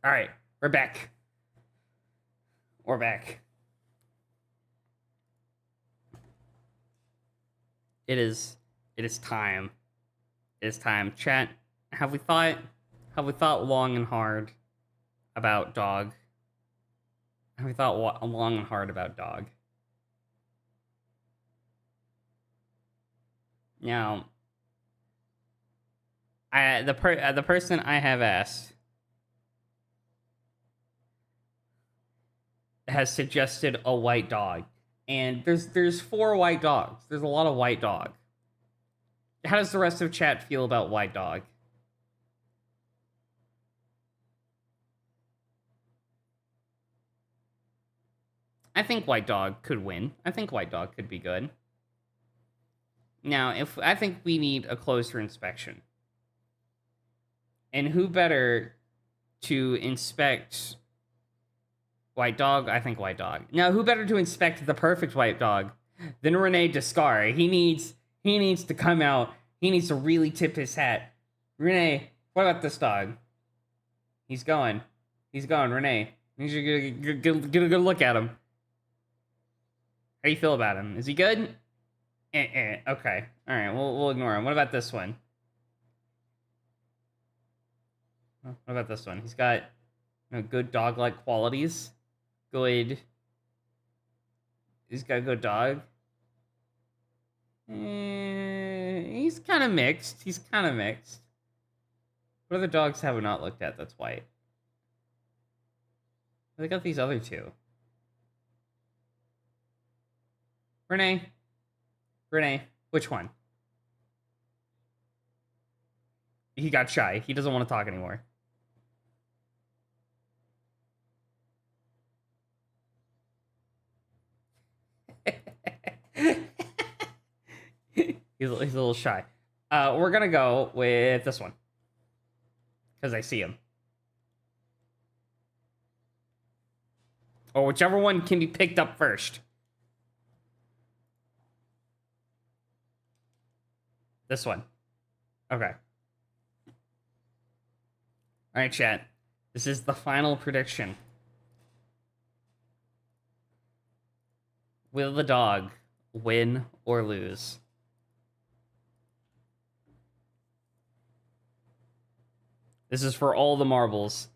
All right, we're back. We're back. It is time. It is time. Chat, have we thought long and hard about dog? Have we thought long and hard about dog? Now, the person I have asked has suggested a white dog, and there's 4 white dogs. There's a lot of white dog. How does the rest of chat feel about white dog? I think white dog could win. I think white dog could be good. Now, I think we need a closer inspection. And who better to inspect white dog? I think white dog. Now, who better to inspect the perfect white dog than Rene Descar? He needs to come out. He needs to really tip his hat. Rene, what about this dog? He's going. Rene, you should get a good look at him. How do you feel about him? Is he good? Okay. All right. We'll ignore him. What about this one? What about this one? He's got good dog-like qualities. Good. He's got a good dog. He's kind of mixed. What other dogs have we not looked at that's white? They got these other 2. Rene, which one? He got shy. He doesn't want to talk anymore. He's a little shy. We're gonna go with this one. Because I see him. Or whichever one can be picked up first. This one. Okay. Alright, chat. This is the final prediction. Will the dog win or lose? This is for all the marbles.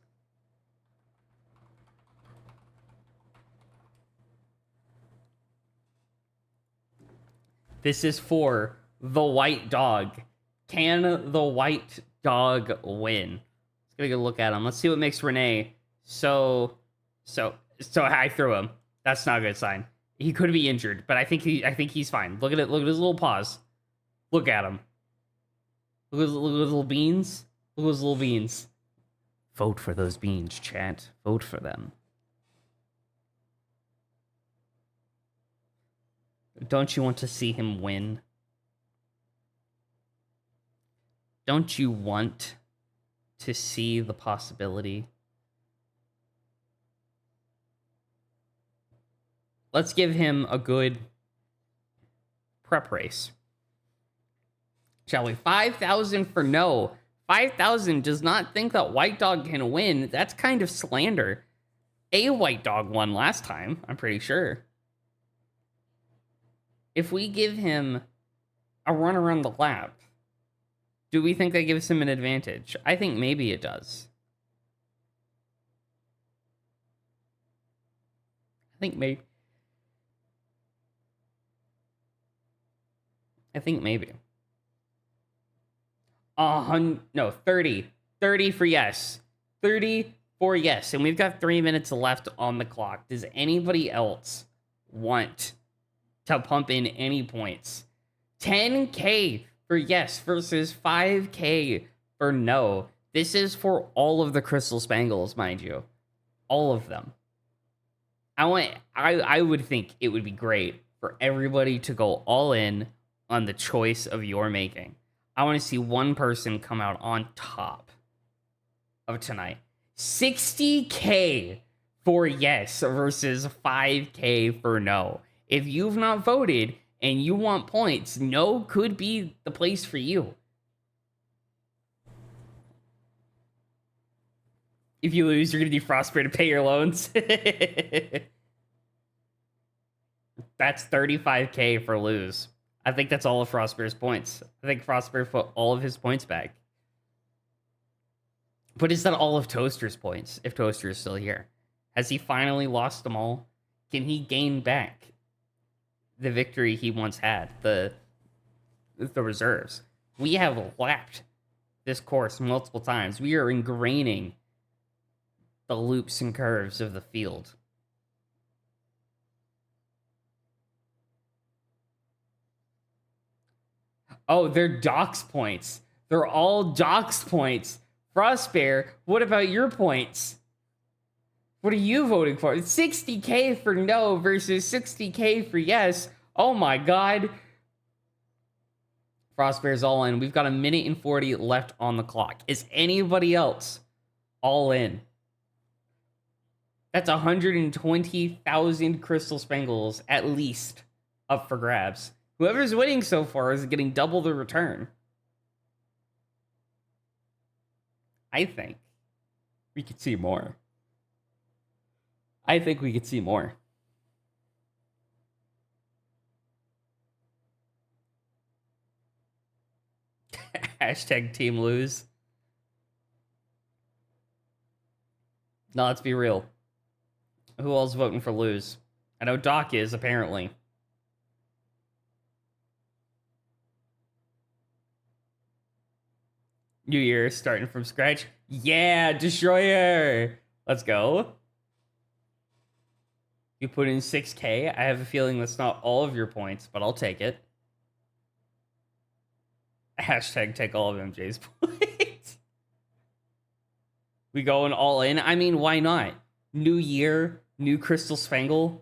This is for the white dog. Can the white dog win? Let's get a good look at him. Let's see what makes Rene so high through him. That's not a good sign. He could be injured, but I think he's fine. Look at it. Look at his little paws. Look at him. Look at his little beans. Look at those little beans. Vote for those beans, chat. Vote for them. Don't you want to see him win? Don't you want to see the possibility? Let's give him a good prep race. Shall we? 5,000 for no. 5,000 does not think that white dog can win. That's kind of slander. A white dog won last time, I'm pretty sure. If we give him a run around the lap, do we think that gives him an advantage? I think maybe it does. I think maybe. No, 30. 30 for yes. 30 for yes. And we've got 3 minutes left on the clock. Does anybody else want to pump in any points? 10K for yes versus 5K for no. This is for all of the Crystal Spangles, mind you. All of them. I would think it would be great for everybody to go all in on the choice of your making. I want to see one person come out on top of tonight. 60K for yes versus 5K for no. If you've not voted and you want points, no could be the place for you. If you lose, you're gonna need Frostbear to pay your loans. That's 35k for lose. I think that's all of Frostbear's points. I think Frostbear put all of his points back. But is that all of Toaster's points, if Toaster is still here? Has he finally lost them all? Can he gain back the victory he once had? The reserves. We have lapped this course multiple times. We are ingraining the loops and curves of the field. Oh, they're dox points. They're all dox points. Frostbear, what about your points? What are you voting for? 60k for no versus 60k for yes. Oh my god. Frostbear's all in. We've got 1:40 left on the clock. Is anybody else all in? That's 120,000 Crystal Spangles at least up for grabs. Whoever's winning so far is getting double the return. I think we could see more. I think we could see more. Hashtag team lose. No, let's be real. Who else voting for lose? I know Doc is, apparently. New Year, starting from scratch. Yeah, Destroyer! Let's go. You put in 6k. I have a feeling that's not all of your points, but I'll take it. Hashtag take all of MJ's points. We going all in? I mean, why not? New year, new Crystal Spangle.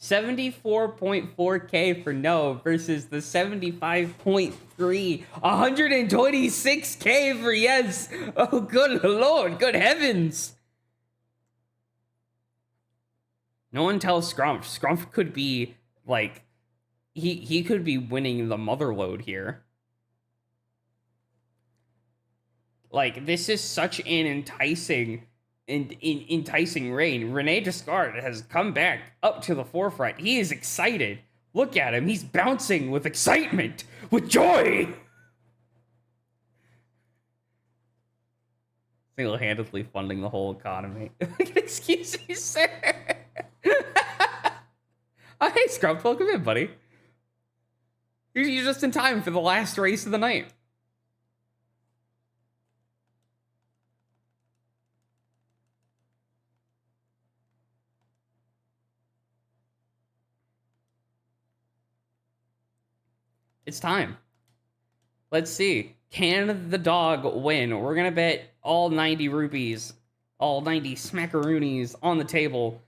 $74.4k for no versus the 75.3. 126k for yes. Oh, good lord, good heavens. No one tells Scrumph. Scrumph could be, like, he could be winning the motherload here. Like, this is such an enticing reign. Rene Descartes has come back up to the forefront. He is excited. Look at him. He's bouncing with excitement, with joy. Single-handedly funding the whole economy. Excuse me, sir. Oh, hey, Scrump. Welcome in, buddy. You're just in time for the last race of the night. It's time. Let's see. Can the dog win? We're going to bet all 90 rupees, all 90 smackaroonies on the table.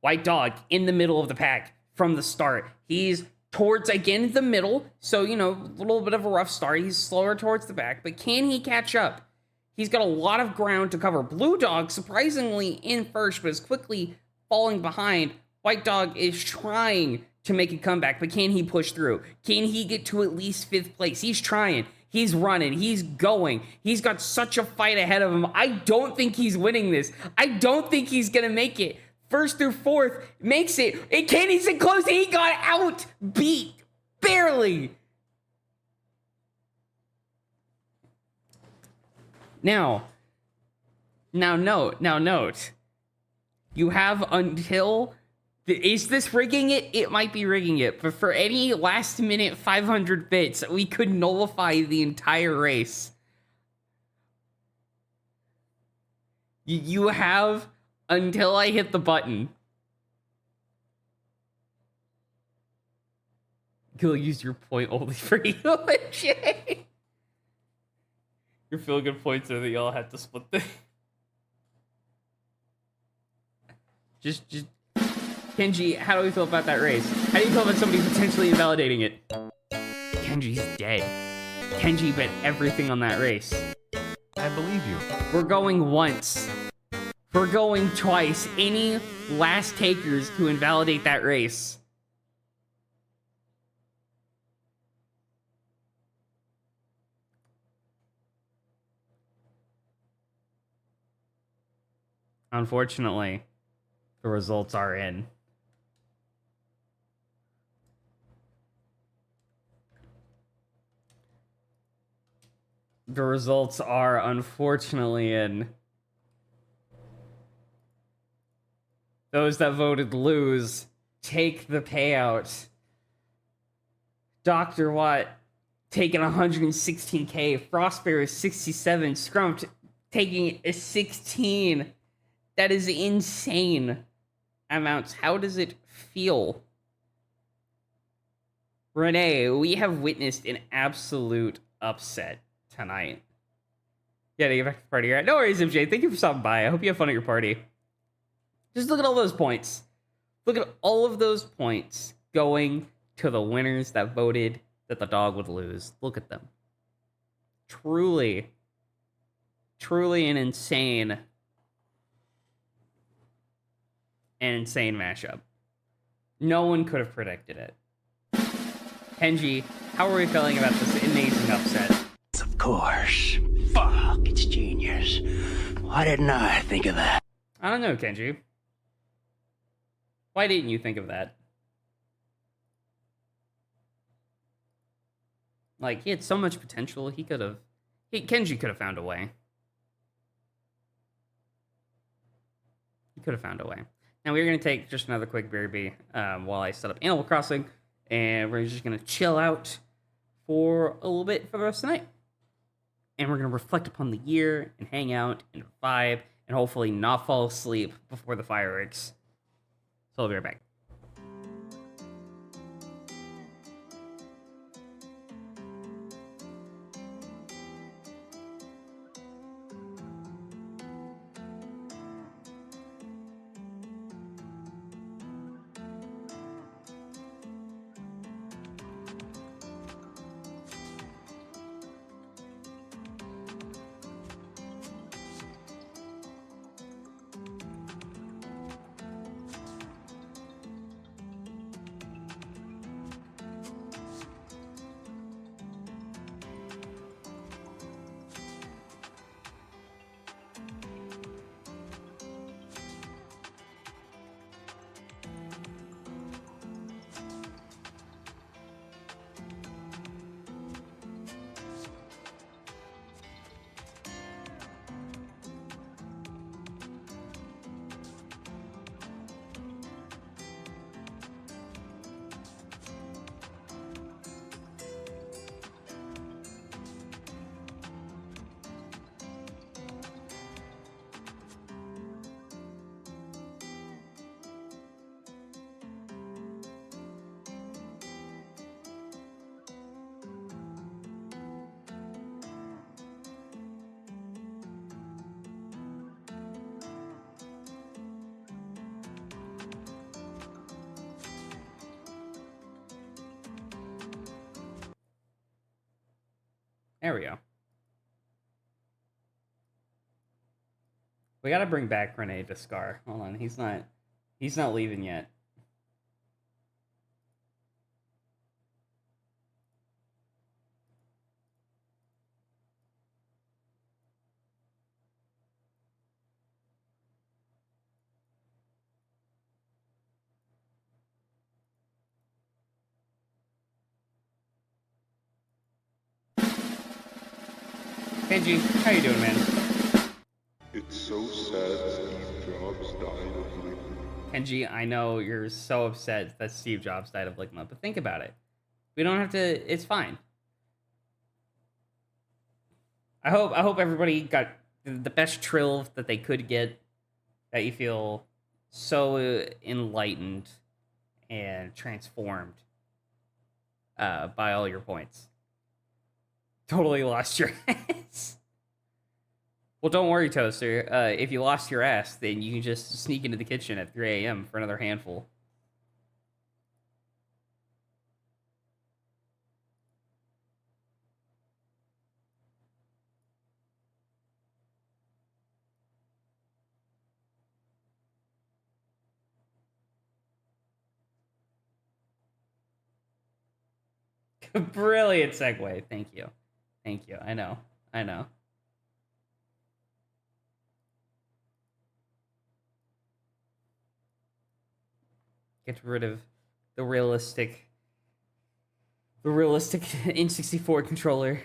White dog in the middle of the pack from the start. He's towards, again, the middle. So, you know, a little bit of a rough start. He's slower towards the back. But can he catch up? He's got a lot of ground to cover. Blue dog, surprisingly, in first, but is quickly falling behind. White dog is trying to make a comeback, but can he push through? Can he get to at least 5th place? He's trying. He's running. He's going. He's got such a fight ahead of him. I don't think he's winning this. I don't think he's going to make it. 1st through 4th makes it. And Kenny's in close. He got out beat. Barely. Now note. You have until... Is this rigging it? It might be rigging it, but for any last minute 500 bits, we could nullify the entire race. You have until I hit the button. You'll use your point only for you, Jay. Your feel good points are that y'all had to split the... Just... Kenji, how do we feel about that race? How do you feel about somebody potentially invalidating it? Kenji's dead. Kenji bet everything on that race. I believe you. We're going once. We're going twice. Any last takers to invalidate that race? Unfortunately, the results are in. The results are unfortunately in. Those that voted lose take the payout. Dr. Watt taking 116k, Frostbear 67, Scrumped taking a 16. That is insane amounts. How does it feel? Renee, we have witnessed an absolute upset tonight. Yeah, to get back to the party. Right? No worries, MJ. Thank you for stopping by. I hope you have fun at your party. Just look at all those points. Look at all of those points going to the winners that voted that the dog would lose. Look at them. Truly an insane mashup. No one could have predicted it. Kenji, how are we feeling about this amazing upset? Of course. Fuck, it's genius. Why didn't I think of that? I don't know, Kenji. Why didn't you think of that? Like, he had so much potential. Kenji could have found a way. He could have found a way. Now, we're going to take just another quick BRB while I set up Animal Crossing. And we're just going to chill out for a little bit for the rest of the night. And we're going to reflect upon the year and hang out and vibe and hopefully not fall asleep before the fireworks. So I'll be right back. There we go. We gotta bring back Rene Descar. Hold on, he's not leaving yet. Kenji, how you doing, man? It's so sad Steve Jobs died of Ligma. Kenji, I know you're so upset that Steve Jobs died of Ligma, but think about it. We don't have to. It's fine. I hope everybody got the best trill that they could get. That you feel so enlightened and transformed by all your points. Totally lost your ass. Well, don't worry, Toaster. If you lost your ass, then you can just sneak into the kitchen at 3 a.m. for another handful. Brilliant segue. Thank you. Thank you. I know. Get rid of the realistic N64 controller.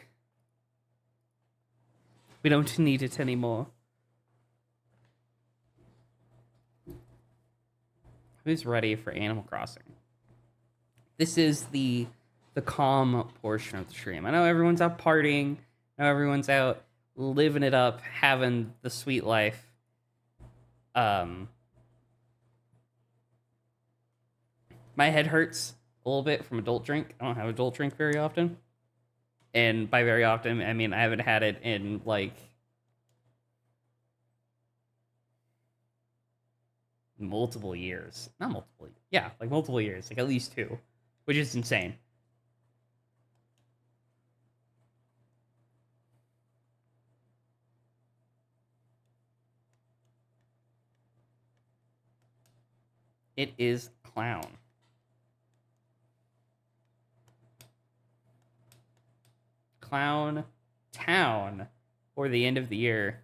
We don't need it anymore. Who's ready for Animal Crossing? This is the calm portion of the stream. I know everyone's out partying. I know everyone's out living it up, having the sweet life. My head hurts a little bit from adult drink. I don't have adult drink very often. And by very often, I mean I haven't had it in like multiple years. Not multiple. Yeah, like multiple years. Like at least 2, which is insane. It is Clown. Clown Town for the end of the year.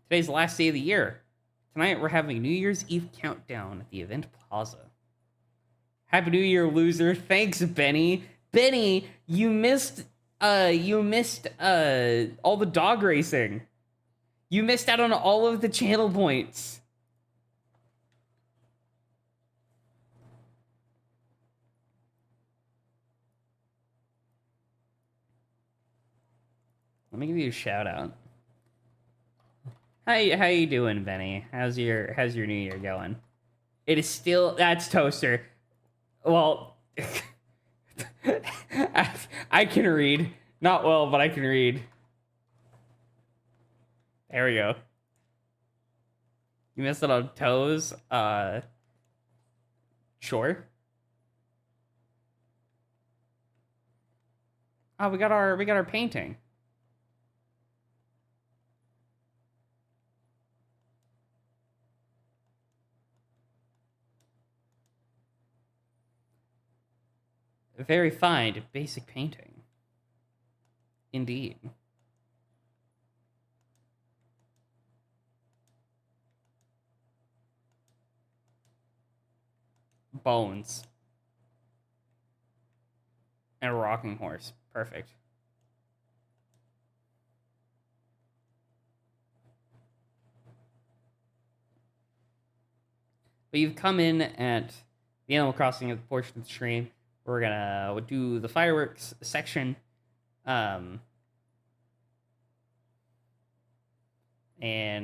Today's the last day of the year. Tonight we're having a New Year's Eve countdown at the event plaza. Happy New Year, loser. Thanks, Benny. Benny, you missed all the dog racing. You missed out on all of the channel points. Let me give you a shout out. How you doing, Benny? How's your New Year going? It is still, that's Toaster. Well, I can read. Not well, but I can read. There we go. You missed it on toes. Sure. Oh, we got our painting. Very fine, basic painting. Indeed. Bones. And a rocking horse. Perfect. But you've come in at the Animal Crossing portion of the stream. We're gonna do the fireworks section, and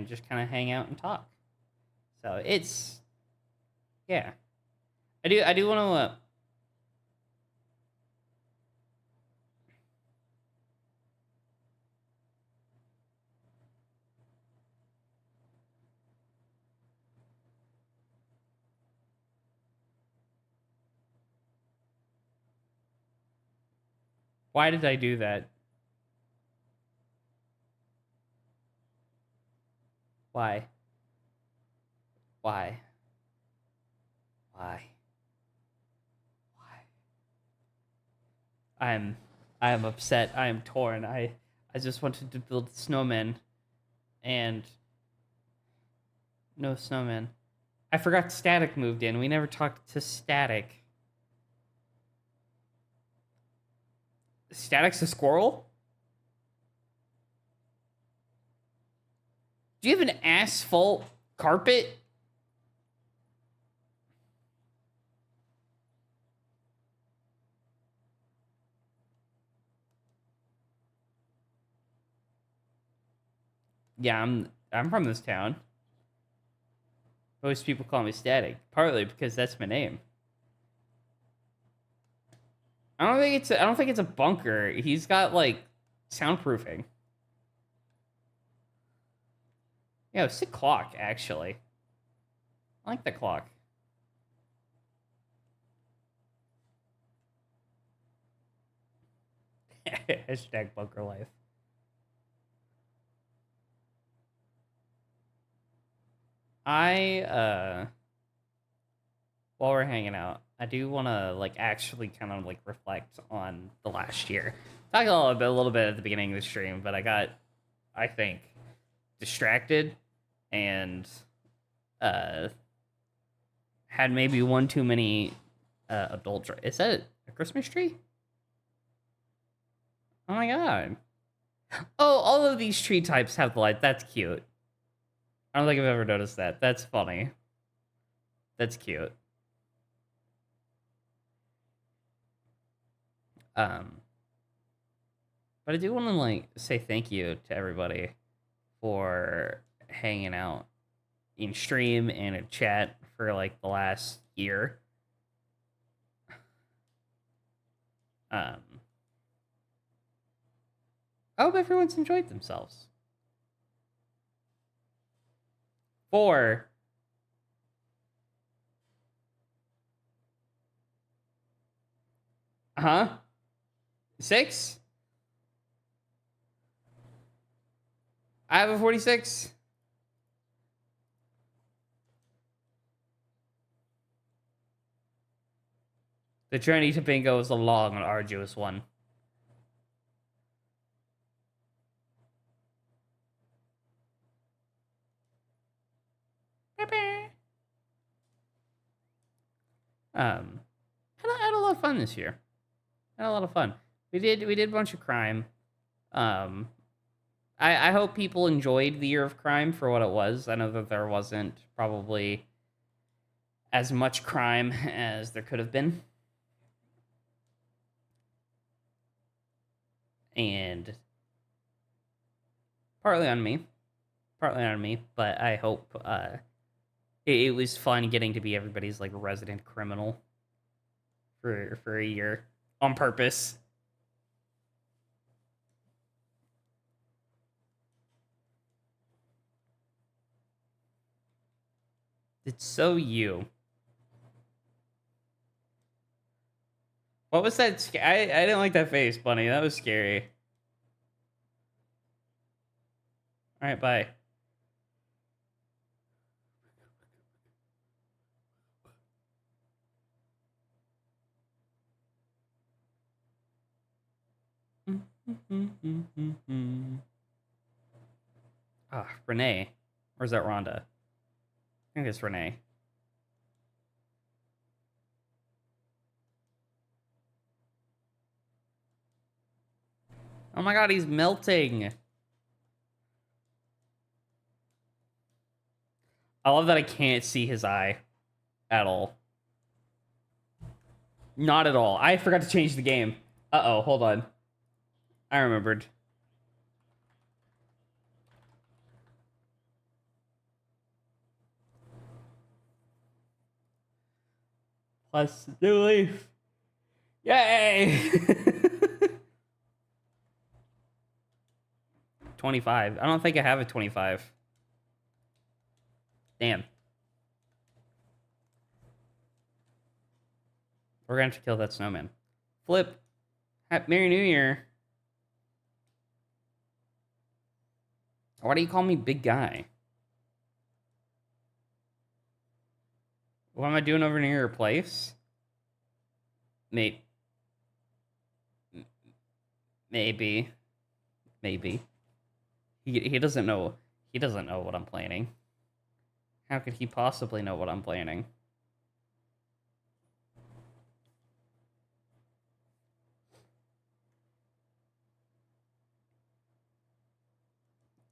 just kind of hang out and talk. So it's, yeah. I do want to. Why did I do that? Why? Why? Why? Why? I am upset. I am torn. I just wanted to build snowmen, and no snowmen. I forgot Static moved in. We never talked to Static. Static's a squirrel? Do you have an asphalt carpet? Yeah, I'm from this town. Most people call me Static, partly because that's my name. I don't think it's a bunker. He's got like soundproofing. Yeah, sick clock actually. I like the clock. Hashtag bunker life. While we're hanging out, I do want to like actually kind of like reflect on the last year. Talk a little bit at the beginning of the stream, but I got, I think, distracted and had maybe one too many adult dry. Is that a Christmas tree? Oh my god. Oh, all of these tree types have the light. That's cute. I don't think I've ever noticed that. That's funny. That's cute. But I do want to, like, say thank you to everybody for hanging out in stream and in chat for, like, the last year. I hope everyone's enjoyed themselves. Huh? 6? I have a 46. The journey to bingo is a long and arduous one. Had a lot of fun this year. Had a lot of fun. We did a bunch of crime. I hope people enjoyed the year of crime for what it was. I know that there wasn't probably as much crime as there could have been. And partly on me, but I hope it was fun getting to be everybody's, like, resident criminal for a year on purpose. It's so you. What was that? I didn't like that face, Bunny. That was scary. All right, bye. Ah, Renee. Or is that Rhonda? I think it's Renee. Oh my god, he's melting. I love that I can't see his eye at all. Not at all. I forgot to change the game. Uh-oh, hold on. I remembered. Plus new leaf. Yay! 25. I don't think I have a 25. Damn. We're gonna have to kill that snowman. Flip. Merry New Year. Why do you call me big guy? What am I doing over near your place? Maybe. Maybe. He doesn't know. He doesn't know what I'm planning. How could he possibly know what I'm planning?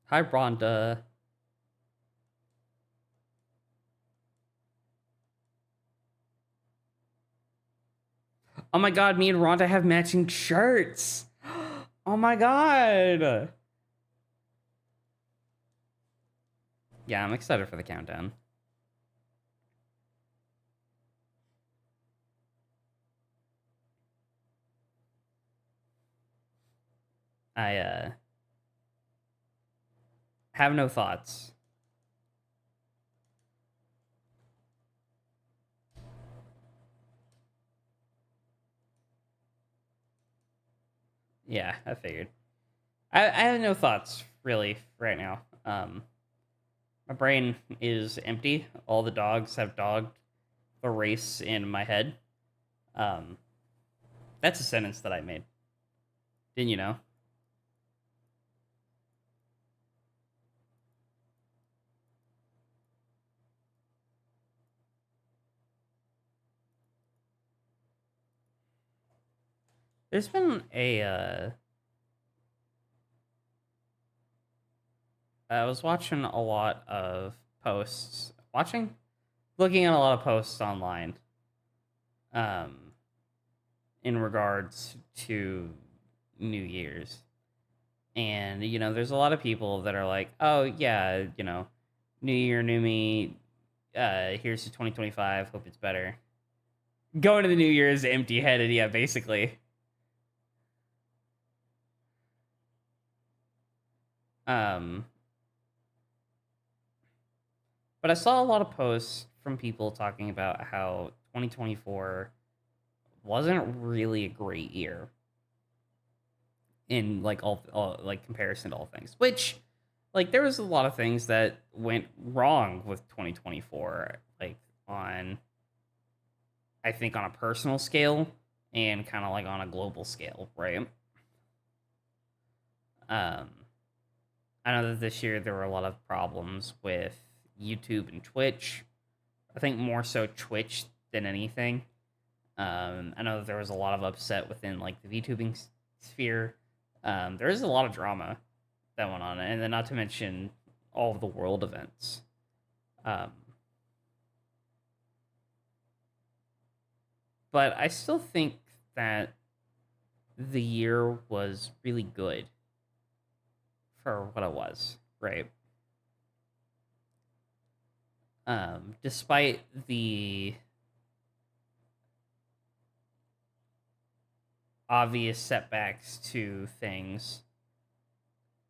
Hi, Rhonda. Oh my god, me and Rhonda have matching shirts. Oh my god. Yeah, I'm excited for the countdown. I have no thoughts. Yeah, I figured. I have no thoughts, really, right now. My brain is empty. All the dogs have dogged the race in my head. That's a sentence that I made. Didn't you know? There's been a, I was watching a lot of posts, looking at a lot of posts online, in regards to New Year's. And, you know, there's a lot of people that are like, oh, yeah, you know, new year, new me, here's to 2025, hope it's better. Going to the New Year's empty-headed, yeah, basically. But I saw a lot of posts from people talking about how 2024 wasn't really a great year in like all like comparison to all things. Which, like, there was a lot of things that went wrong with 2024, like on, I think, on a personal scale and kind of like on a global scale, right? I know that this year there were a lot of problems with YouTube and Twitch. I think more so Twitch than anything. I know that there was a lot of upset within like the VTubing sphere. There is a lot of drama that went on, and then not to mention all of the world events. But I still think that the year was really good for what it was, right? Despite the obvious setbacks to things,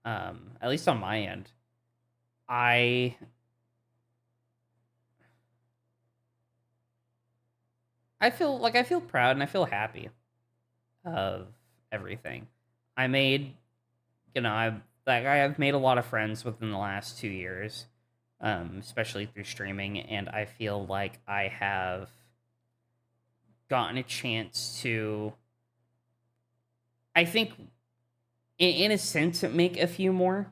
at least on my end, I feel proud and I feel happy of everything. I made, you know, I've made a lot of friends within the last 2 years, especially through streaming, and I feel like I have gotten a chance to, I think, in a sense, make a few more,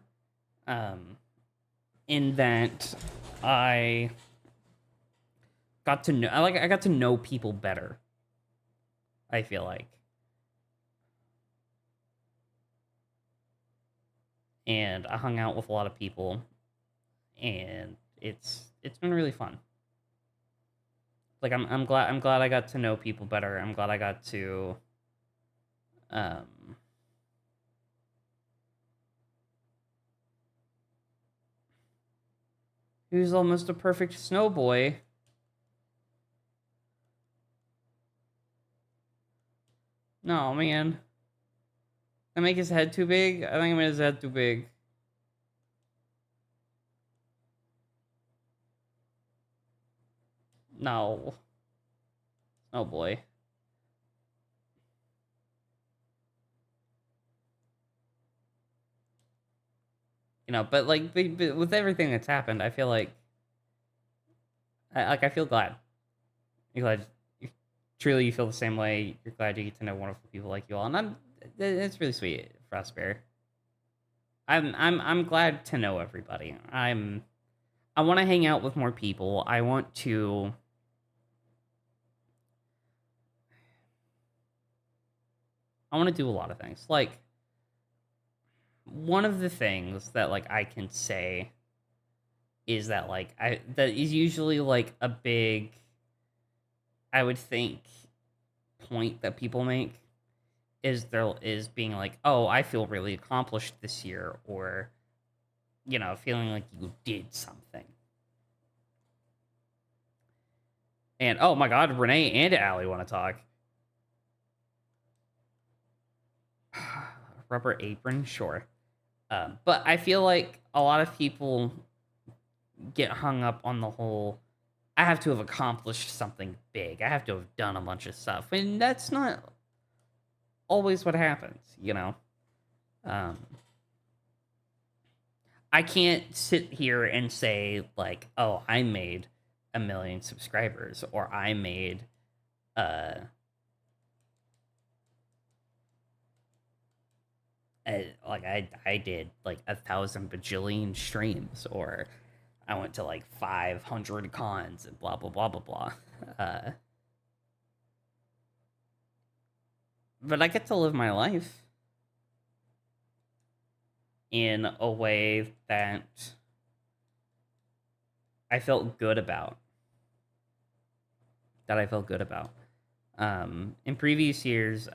in that I got to know, I got to know people better, I feel like. And I hung out with a lot of people, and it's been really fun. Like, I'm glad I got to know people better. I'm glad I got to who's almost a perfect snow boy. No, man. Did I make his head too big? I think I made his head too big. No. Oh boy. You know, but like but with everything that's happened, I feel like I feel glad. You're glad. Truly, you feel the same way. You're glad you get to know wonderful people like you all, and it's really sweet, Frostbear. I'm glad to know everybody. I want to hang out with more people. I want to. I want to do a lot of things. Like, one of the things that like I can say is that like that is usually like a big, I would think, point that people make is being like, oh, I feel really accomplished this year, or, you know, feeling like you did something. And oh my god, Renee and Allie want to talk. Rubber apron, sure. But I feel like a lot of people get hung up on the whole, I have to have accomplished something big. I have to have done a bunch of stuff. And that's not always what happens, you know? I can't sit here and say, like, oh, I made 1 million subscribers, or I made, like, I did, like, 1,000 bajillion streams, or I went to, like, 500 cons, and blah, blah, blah, blah, blah. But I get to live my life in a way that I felt good about. In previous years,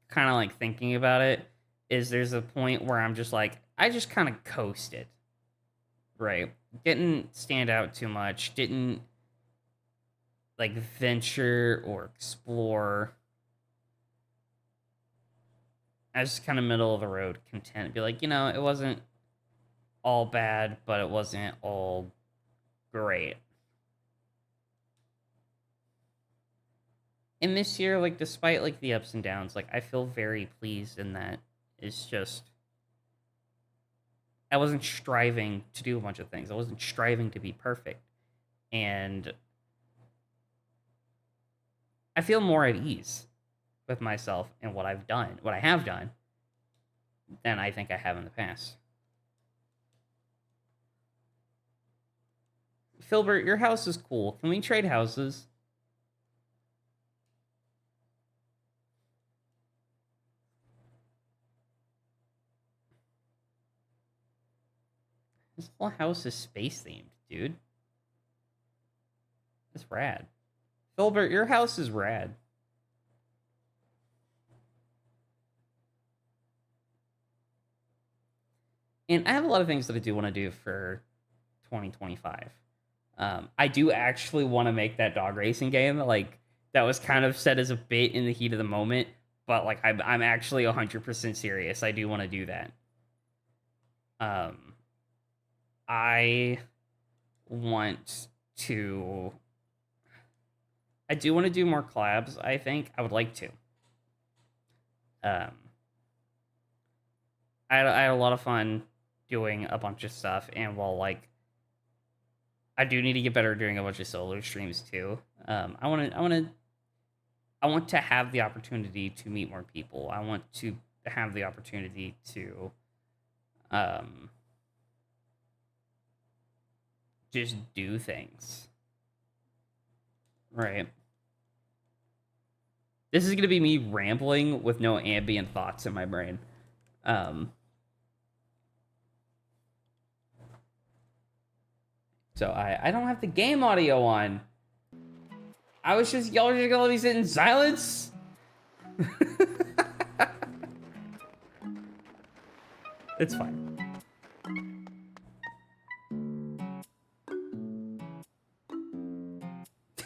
kind of like thinking about it, is there's a point where I'm just like, I just kind of coasted, right? Didn't stand out too much, didn't like venture or explore. I was just kind of middle of the road content. Be like, it wasn't all bad, but it wasn't all great. And this year, like, despite like the ups and downs, like, I feel very pleased in that it's just, I wasn't striving to do a bunch of things. I wasn't striving to be perfect. And I feel more at ease with myself and what I have done, than I think I have in the past. Filbert, your house is cool. Can we trade houses? This whole house is space themed, dude. That's rad. Filbert, your house is rad. And I have a lot of things that I do want to do for 2025. I do actually want to make that dog racing game. Like, that was kind of set as a bit in the heat of the moment, but like I'm actually 100% serious. I do want to do that. I do want to do more collabs, I think. I would like to. I had a lot of fun doing a bunch of stuff, and while, like, I do need to get better at doing a bunch of solo streams, too. I want to have the opportunity to meet more people. I want to have the opportunity to, just do things. Right. This is going to be me rambling with no ambient thoughts in my brain. So I don't have the game audio on. Y'all are just gonna let me sit in silence? It's fine.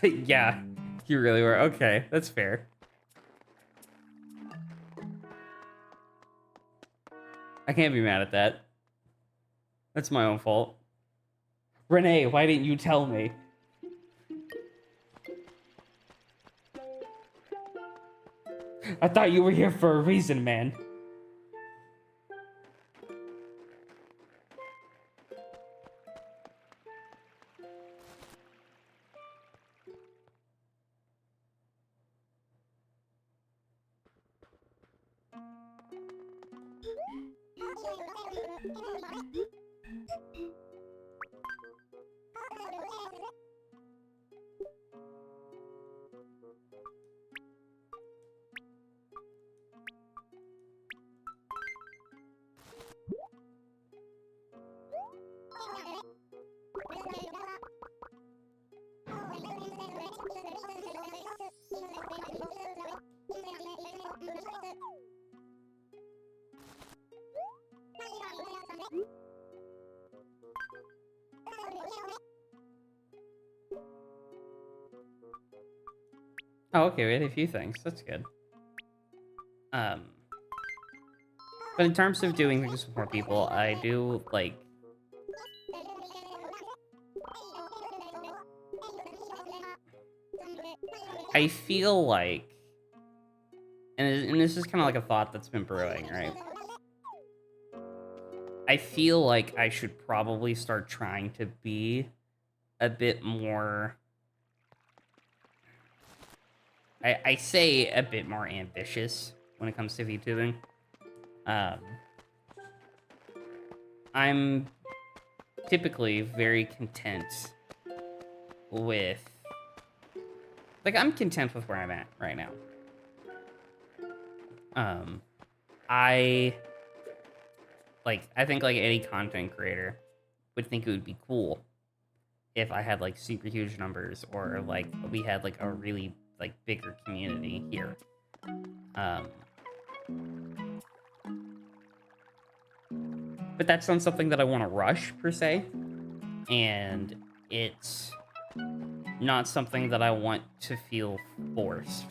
Yeah, you really were. Okay, that's fair. I can't be mad at that. That's my own fault. Renee, why didn't you tell me? I thought you were here for a reason, man. Oh, okay, we had a few things. That's good. But in terms of doing things with more people, I do, like... I feel like... And this is kind of like a thought that's been brewing, right? I feel like I should probably start trying to be a bit more... I say a bit more ambitious when it comes to VTubing. I'm typically very content with... Like, I'm content with where I'm at right now. I think like any content creator would think it would be cool if I had like super huge numbers, or like we had like a really like bigger community here. But that's not something that I want to rush per se, and it's not something that I want to feel forced.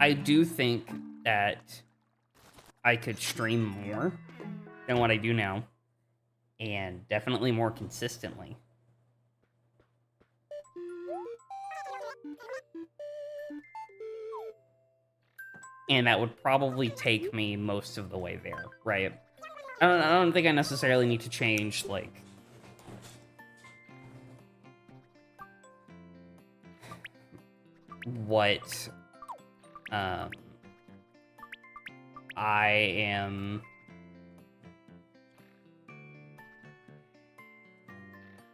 I do think that I could stream more than what I do now, and definitely more consistently. And that would probably take me most of the way there, right? I don't think I necessarily need to change, like, what I am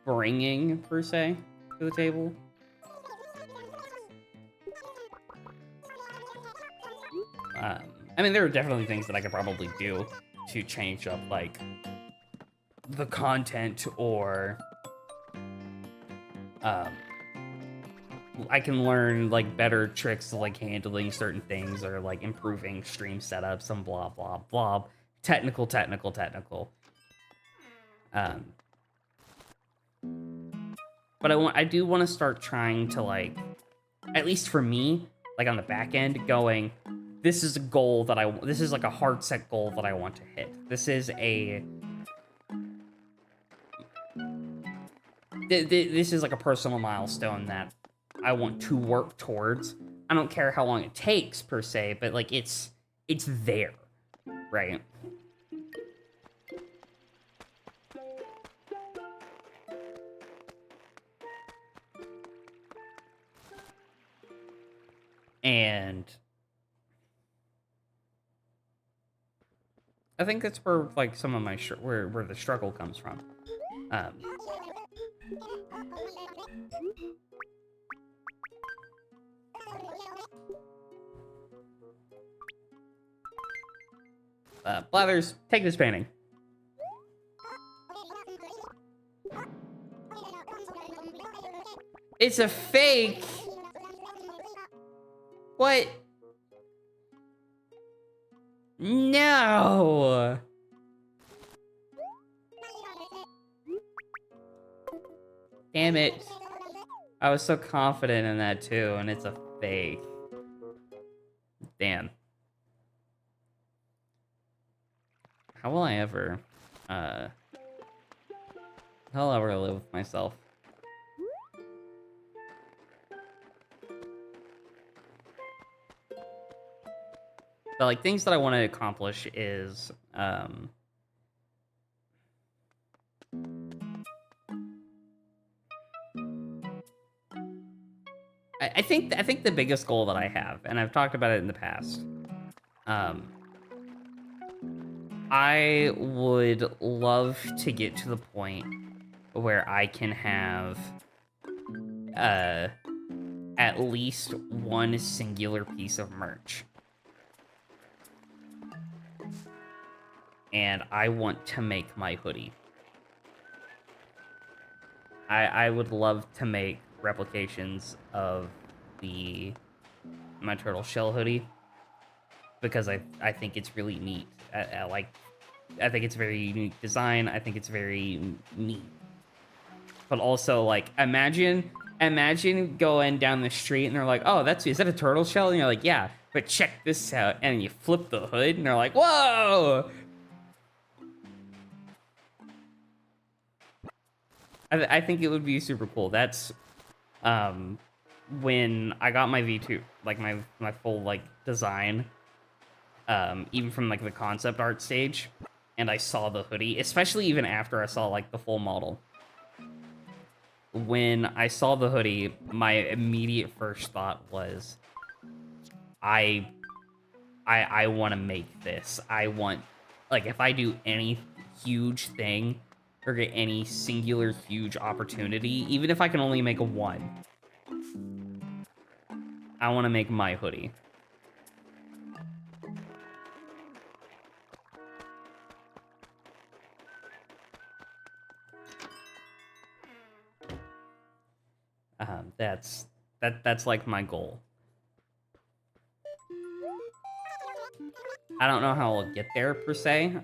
bringing, per se, to the table. I mean, there are definitely things that I could probably do to change up, like, the content, or I can learn, like, better tricks to, like, handling certain things, or, like, improving stream setups and blah, blah, blah. Technical. But I do want to start trying to, like, at least for me, like, on the back end, going, this is a goal that this is like a hard set goal that I want to hit. This is this is like a personal milestone that I want to work towards. I don't care how long it takes per se, but like it's there, right? And I think that's where, like, some of my where the struggle comes from. Blathers, take this painting. It's a fake. What? No. Damn it. I was so confident in that too, and it's a fake. Damn. How will I ever, how will I ever live with myself? But, like, things that I want to accomplish is, I think the biggest goal that I have, and I've talked about it in the past, I would love to get to the point where I can have, at least one singular piece of merch. And I want to make my hoodie. I would love to make replications of my turtle shell hoodie, because I think it's really neat. I think it's very unique design. I think it's very neat. But also, like, imagine going down the street and they're like, "Oh, is that a turtle shell?" And you're like, "Yeah, but check this out." And you flip the hood and they're like, "Whoa!" I think it would be super cool. That's when I got my V2, like my full, like, design, even from, like, the concept art stage, and I saw the hoodie, especially even after I saw, like, the full model. When I saw the hoodie, my immediate first thought was, I want to make this. I want, like, if I do any huge thing, or get any singular huge opportunity, even if I can only make one, I want to make my hoodie. That's like my goal. I don't know how I'll get there per se.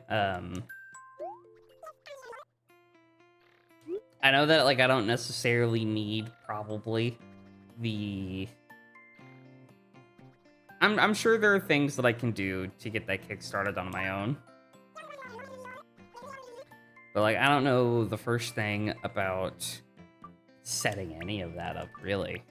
I know that like I don't necessarily need probably the. I'm sure there are things that I can do to get that kickstarted on my own. But like I don't know the first thing about setting any of that up really.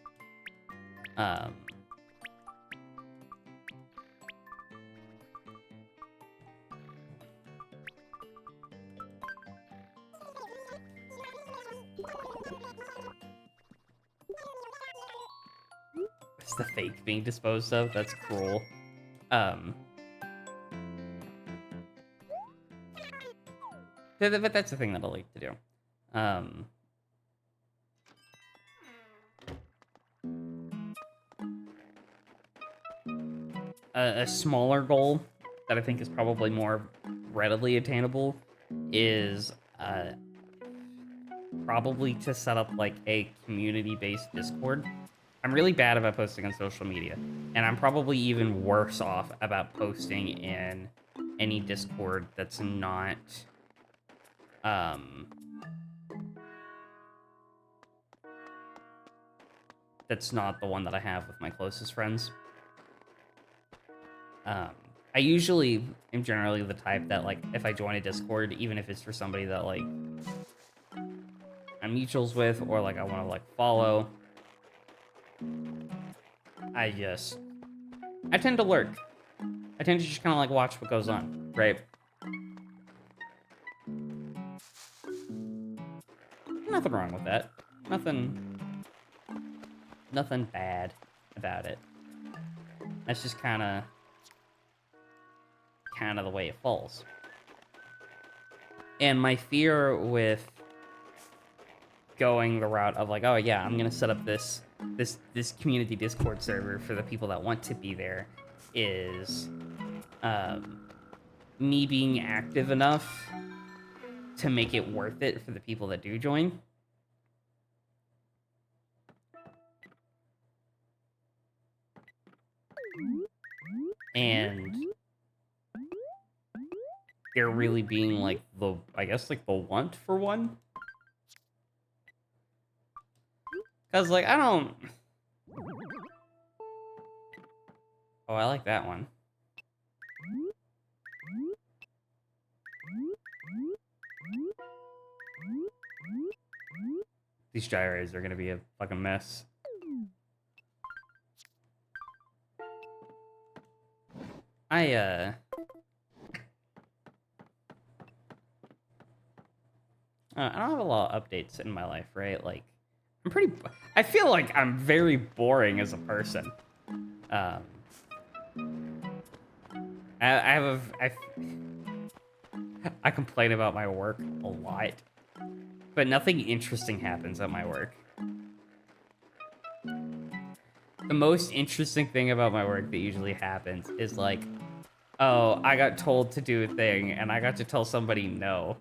Is the fake being disposed of? That's cruel. But that's the thing that I like to do. A smaller goal that I think is probably more readily attainable is probably to set up like a community-based Discord. I'm really bad about posting on social media, and I'm probably even worse off about posting in any Discord that's not the one that I have with my closest friends. I usually am generally the type that, like, if I join a Discord, even if it's for somebody that, like, I'm mutuals with, or, like, I want to, like, follow, I tend to lurk. I tend to just kind of, like, watch what goes on, right? Nothing wrong with that. Nothing bad about it. That's just kind of the way it falls. And my fear with going the route of like, oh yeah, I'm gonna set up this community Discord server for the people that want to be there is me being active enough to make it worth it for the people that do join. And there really being like I guess like the want for one. Cause like I don't. Oh, I like that one. These gyros are gonna be a fucking mess. I don't have a lot of updates in my life, right? Like, I feel like I'm very boring as a person. I complain about my work a lot, but nothing interesting happens at my work. The most interesting thing about my work that usually happens is like, oh, I got told to do a thing, and I got to tell somebody no.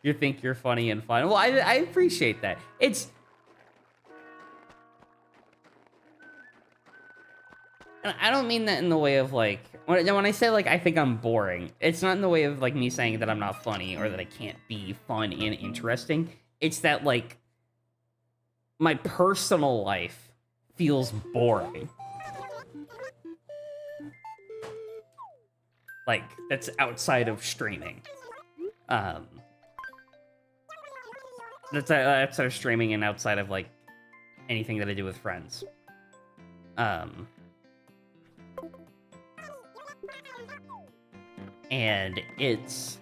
You think you're funny and fun. Well, I appreciate that. And I don't mean that in the way of like, when I say like I think I'm boring, it's not in the way of like me saying that I'm not funny or that I can't be fun and interesting. It's that like my personal life feels boring. Like that's outside of streaming. That's outside of streaming and outside of like anything that I do with friends. And it's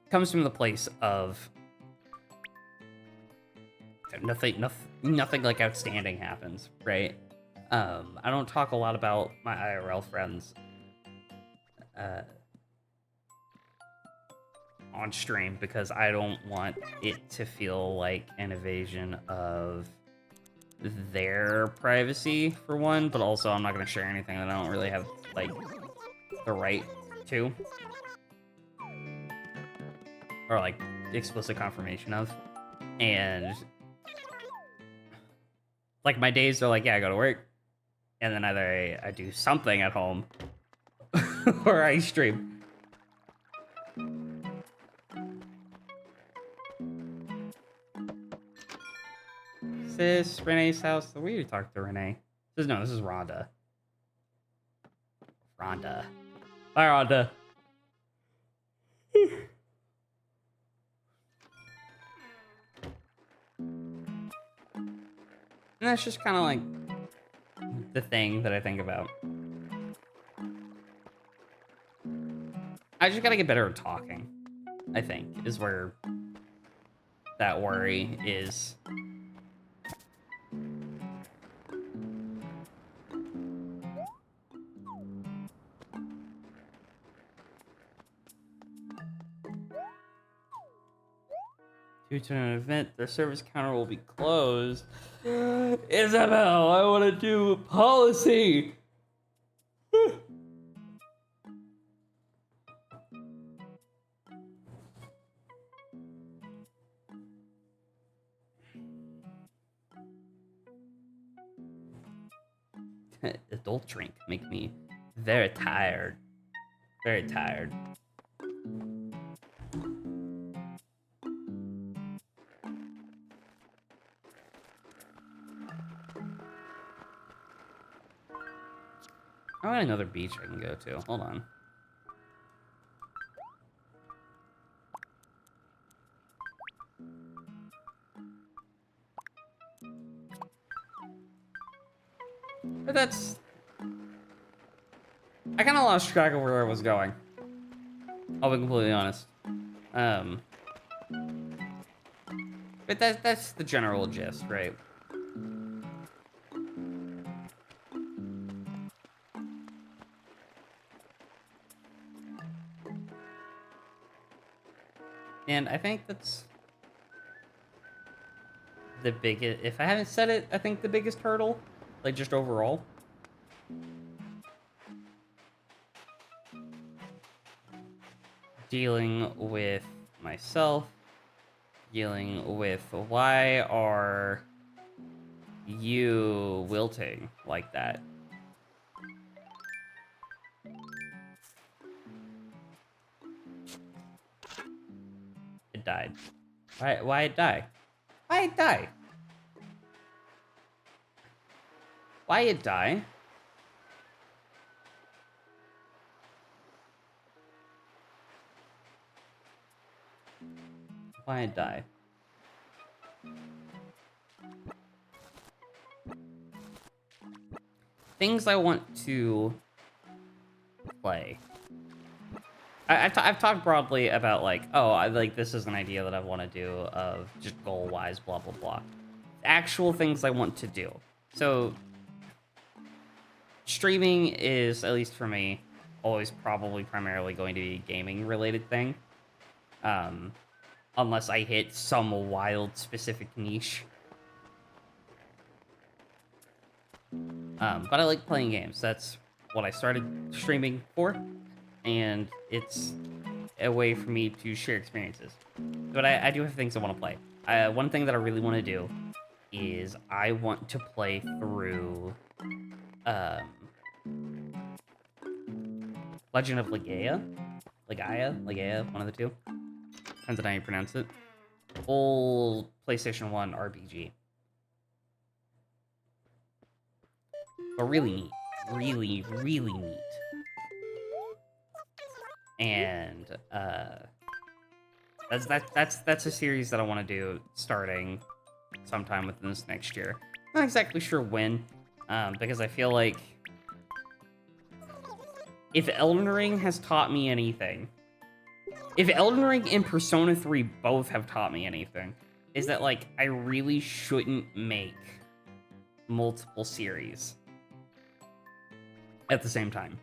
comes from the place of nothing like outstanding happens, right? I don't talk a lot about my IRL friends on stream because I don't want it to feel like an invasion of their privacy, for one, but also I'm not going to share anything that I don't really have, like, the right to. Or, like, explicit confirmation of. And, like, my days are like, yeah, I go to work, and then either I do something at home, or I stream. Is this Renee's house? We need to talk to Renee. This is Rhonda. Rhonda. Bye, Rhonda. And that's just kind of like the thing that I think about. I just gotta get better at talking, I think, is where that worry is. Due to an event, their service counter will be closed. Isabel, I want to do policy. Adult drink make me very tired. Very tired. I want another beach I can go to. Hold on. But that's... I kind of lost track of where I was going. I'll be completely honest. But that's the general gist, right? And I think that's the biggest, if I haven't said it, I think the biggest hurdle, like just overall. Dealing with myself, dealing with why are you wilting like that? It died. Why it die? Why it die? Why it die? Why it die? Things I want to play. I've talked broadly about, like, oh, this is an idea that I want to do of just goal-wise, blah, blah, blah. Actual things I want to do. So, streaming is, at least for me, always probably primarily going to be a gaming-related thing. Unless I hit some wild specific niche. But I like playing games. That's what I started streaming for. And it's a way for me to share experiences. But I do have things I want to play. One thing that I really want to do is I want to play through Legend of Legaia? Legaia, one of the two. Depends on how you pronounce it. Old PlayStation 1 RPG. But really neat. Really, really neat. And that's a series that I want to do starting sometime within this next year. Not exactly sure when, because I feel like if Elden Ring has taught me anything, if Elden Ring and Persona 3 both have taught me anything, is that, like, I really shouldn't make multiple series at the same time.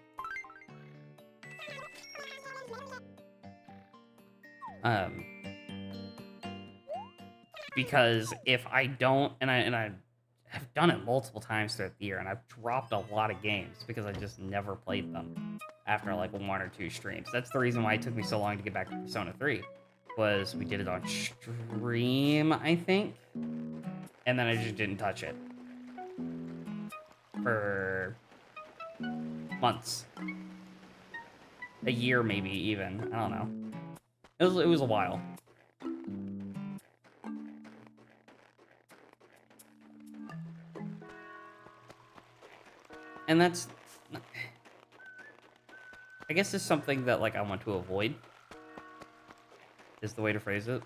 Because if I don't, and I have done it multiple times throughout the year, and I've dropped a lot of games because I just never played them after like 1 or 2 streams. That's the reason why it took me so long to get back to Persona 3, was we did it on stream, I think, and then I just didn't touch it for months, a year maybe even. I don't know. It was a while. And that's, I guess, is something that like I want to avoid, is the way to phrase it.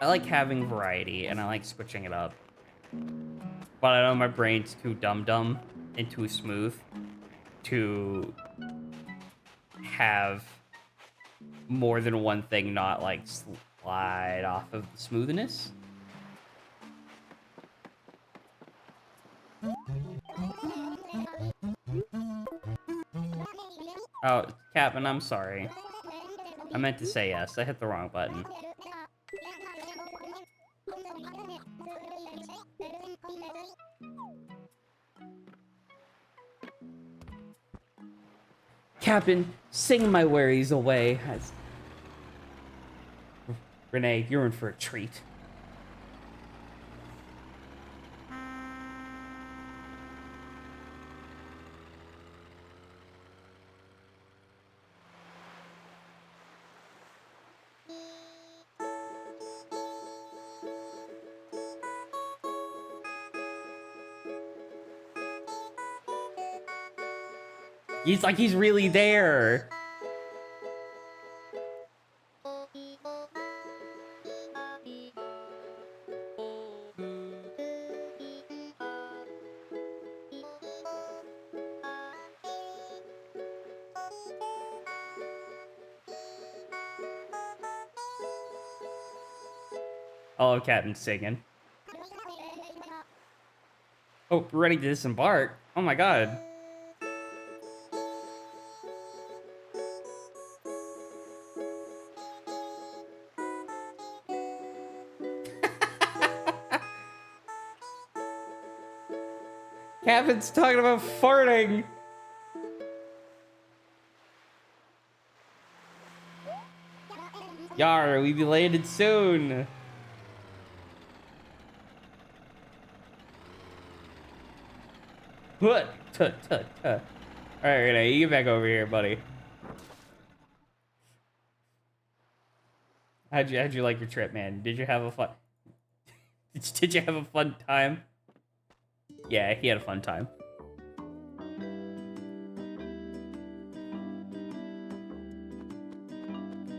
I like having variety, and I like switching it up. But I know my brain's too dumb and too smooth to have more than one thing not like slide off of the smoothness. Oh, Captain, I'm sorry. I meant to say yes. I hit the wrong button. Captain, sing my worries away. Renee, you're in for a treat. He's like, he's really there. Oh, Captain singing. Oh, we're ready to disembark. Oh my god. Captain's talking about farting. Yar, we be landed soon. What? All right, Renee, you get back over here, buddy. How'd you like your trip, man? Did you have a fun? Did you have a fun time? Yeah, he had a fun time.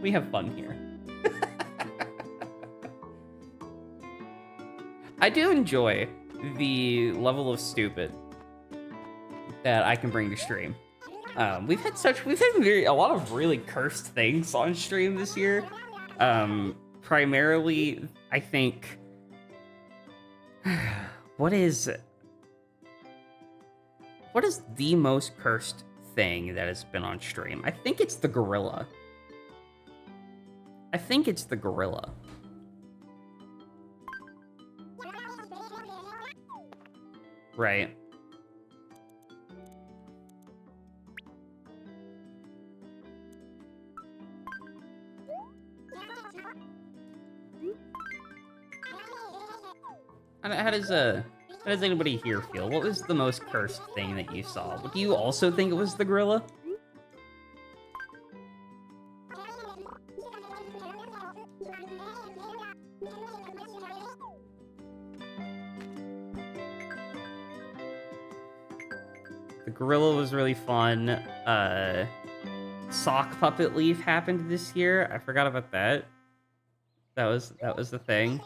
We have fun here. I do enjoy the level of stupid that I can bring to stream. We've had a lot of really cursed things on stream this year. Primarily, I think, what is the most cursed thing that has been on stream? I think it's the gorilla. Right. How does anybody here feel? What was the most cursed thing that you saw? Do you also think it was the gorilla? The gorilla was really fun. Sock puppet leaf happened this year. I forgot about that. That was the thing.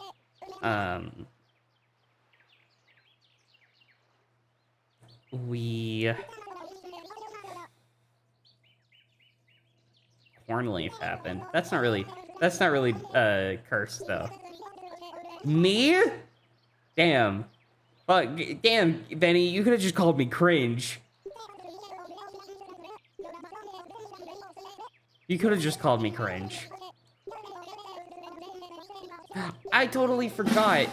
Corn leaf happened. That's not really cursed though. Me? Damn. Fuck, damn, Benny, you could have just called me cringe. You could have just called me cringe. I totally forgot.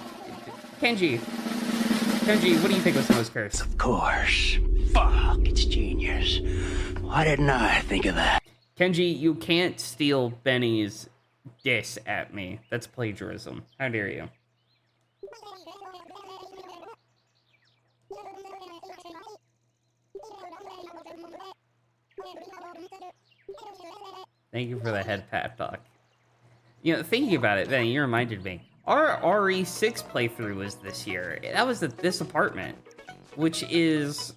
Kenji, what do you think was the most cursed? Of course. Fuck, it's genius. Why didn't I think of that? Kenji, you can't steal Benny's diss at me. That's plagiarism. How dare you? Thank you for the head pat talk. You know, thinking about it, Benny, you reminded me. Our RE6 playthrough was this year. That was at this apartment, which is...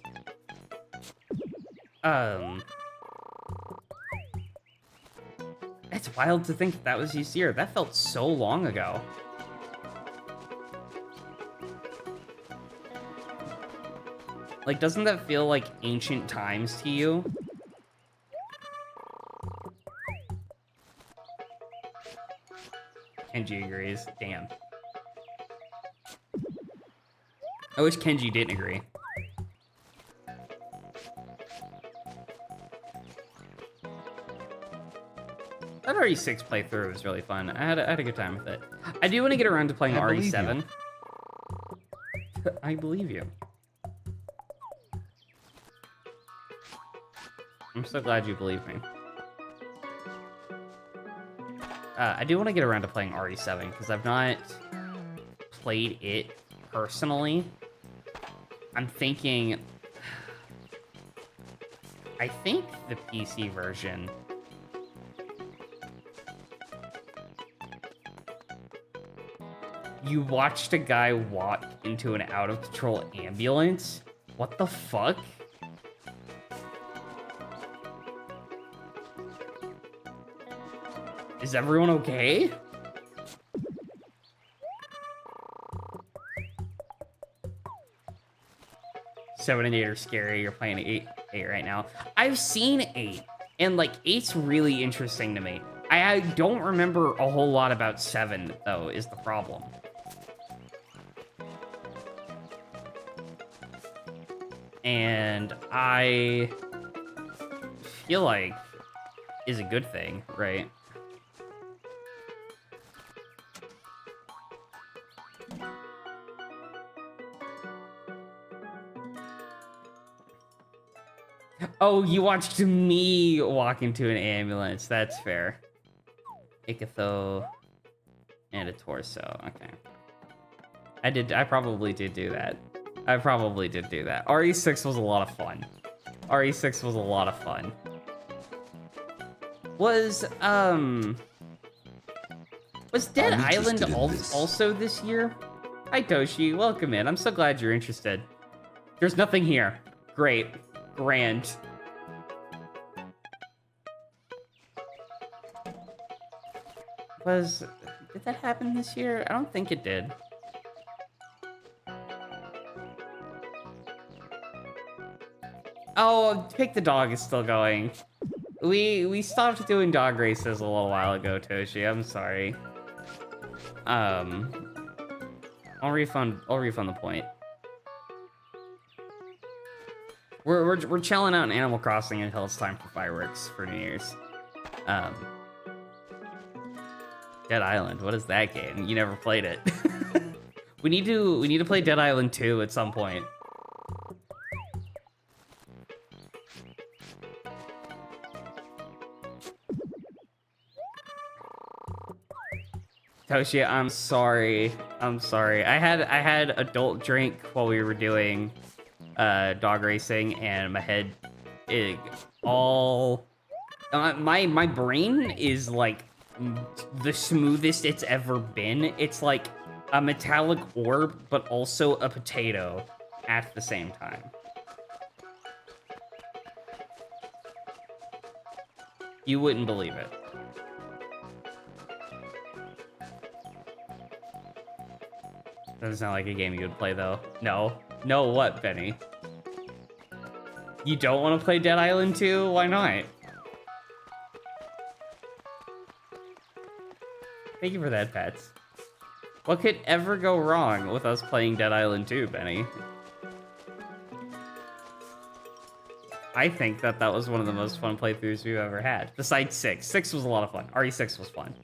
It's wild to think that was this year. That felt so long ago. Like, doesn't that feel like ancient times to you? Kenji agrees. Damn. I wish Kenji didn't agree. That RE6 playthrough was really fun. I had a good time with it. I do want to get around to playing RE7. I believe you. I'm so glad you believe me. I do want to get around to playing RE7 because I've not played it personally. I'm thinking... I think the PC version... You watched a guy walk into an out-of-control ambulance? What the fuck? Is everyone okay? Seven and 8 are scary. You're playing 8 right now. I've seen 8, and like 8's really interesting to me. I don't remember a whole lot about 7 though, is the problem. And I feel like is a good thing, right? Oh, you watched me walk into an ambulance. That's fair. Ikatho and a torso. Okay. I probably did do that. RE6 was a lot of fun. RE6 was a lot of fun. Was Dead Island also this year? Hi, Toshi. Welcome in. I'm so glad you're interested. There's nothing here. Great. Grand. Did that happen this year? I don't think it did. Oh, Pick the Dog is still going. We stopped doing dog races a little while ago, Toshi. I'm sorry. I'll refund the point. We're chilling out in Animal Crossing until it's time for fireworks for New Year's. Dead Island, what is that game? You never played it. we need to play Dead Island 2 at some point. Toshi, I'm sorry. I had adult drink while we were doing dog racing, and my head, my brain is like the smoothest it's ever been. It's like a metallic orb, but also a potato at the same time. You wouldn't believe it. Doesn't sound like a game you would play, though. No. No, what, Benny? You don't want to play Dead Island 2? Why not? Thank you for that, Pets. What could ever go wrong with us playing Dead Island 2, Benny? I think that was one of the most fun playthroughs we've ever had. Besides 6. 6 was a lot of fun. RE6 was fun.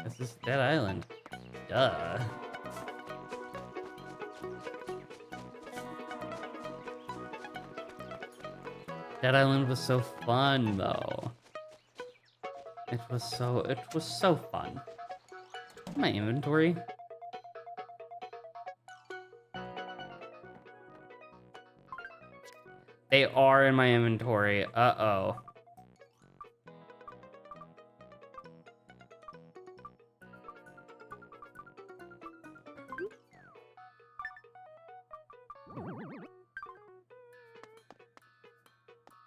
This is Dead Island. Duh. Dead Island was so fun, though. It was so fun. My inventory. They are in my inventory. Uh-oh.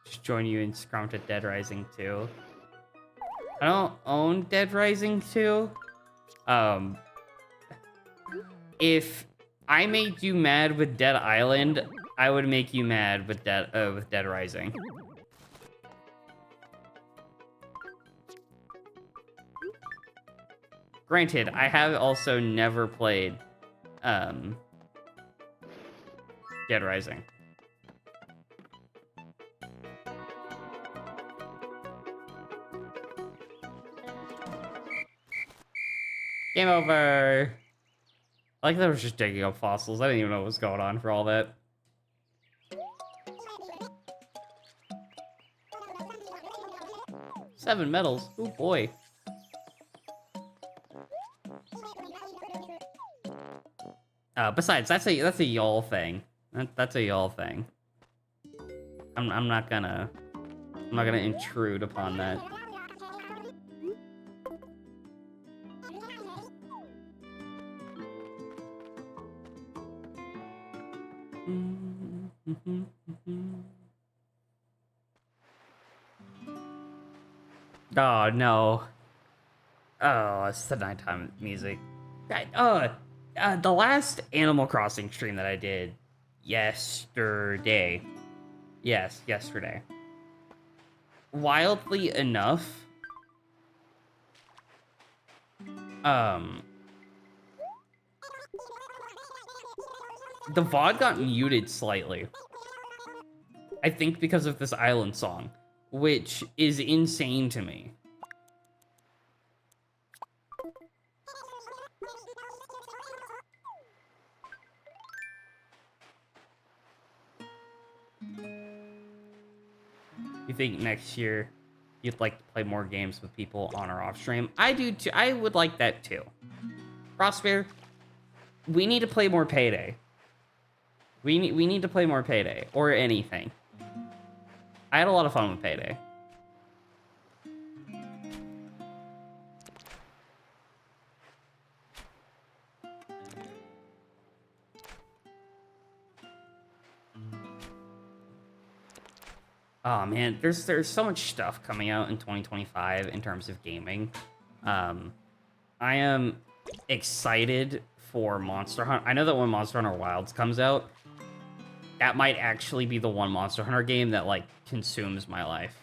Just join you in Scrum to Dead Rising 2. I don't own Dead Rising 2. If I made you mad with Dead Island, I would make you mad with Dead Rising. Granted, I have also never played Dead Rising. Game over. I like that I was just digging up fossils. I didn't even know what was going on for all that. Seven medals. Oh boy. Besides, that's a y'all thing. That's a y'all thing. I'm not gonna intrude upon that. Oh no. Oh, it's the nighttime music. The last Animal Crossing stream that I did yesterday. Yes, yesterday. Wildly enough, the VOD got muted slightly. I think because of this island song, which is insane to me. You think next year you'd like to play more games with people on or off stream? I do too. I would like that too. Prosper, we need to play more Payday. We need to play more Payday or anything. I had a lot of fun with Payday. Oh man, there's so much stuff coming out in 2025 in terms of gaming. I am excited for Monster Hunter. I know that when Monster Hunter Wilds comes out, that might actually be the one Monster Hunter game that like consumes my life.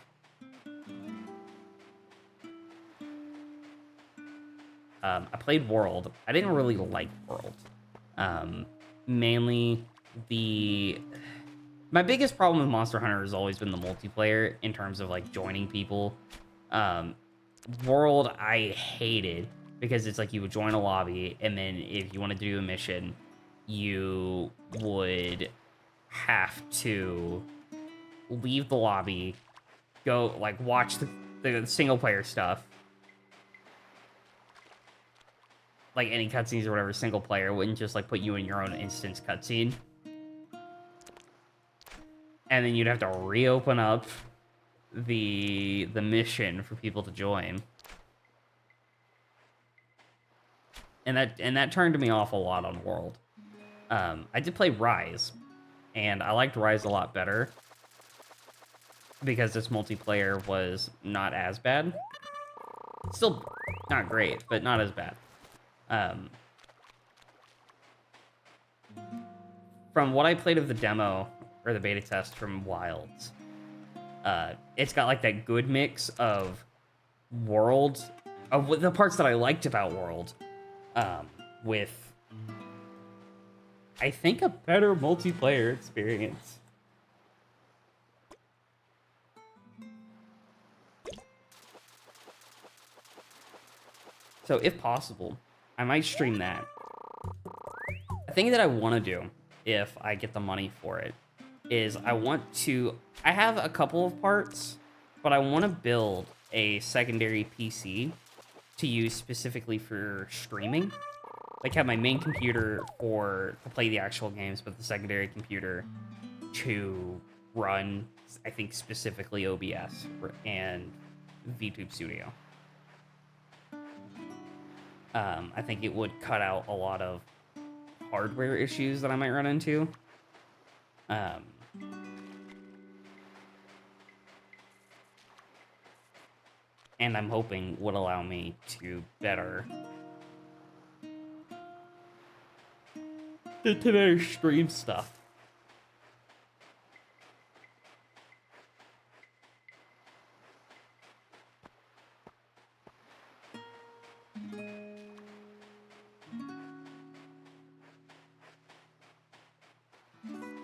I played World. I didn't really like World. Mainly my biggest problem with Monster Hunter has always been the multiplayer in terms of like joining people. World I hated because it's like you would join a lobby and then if you wanted to do a mission, you would have to leave the lobby, go like watch the single player stuff. Like any cutscenes or whatever, single player wouldn't just like put you in your own instance cutscene. And then you'd have to reopen up the mission for people to join. And that turned me off a lot on World. I did play Rise, and I liked Rise a lot better because its multiplayer was not as bad. Still not great, but not as bad. From what I played of the demo or the beta test from Wilds, it's got like that good mix of World, of the parts that I liked about World, with, I think, a better multiplayer experience. So if possible, I might stream that. The thing that I want to do, if I get the money for it, is I have a couple of parts, but I want to build a secondary PC to use specifically for streaming. Like have my main computer to play the actual games, but the secondary computer to run, I think, specifically OBS and VTube Studio. I think it would cut out a lot of hardware issues that I might run into. And I'm hoping would allow me to better stream stuff.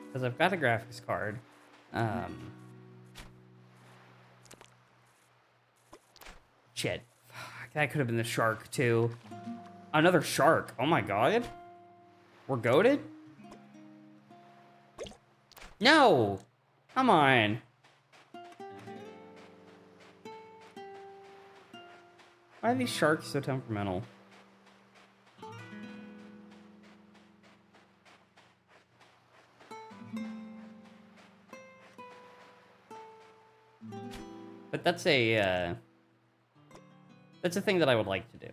Because I've got a graphics card. Shit. Fuck, that could have been the shark, too. Another shark. Oh my god. We're goated? No! Come on. Why are these sharks so temperamental? But that's a thing that I would like to do.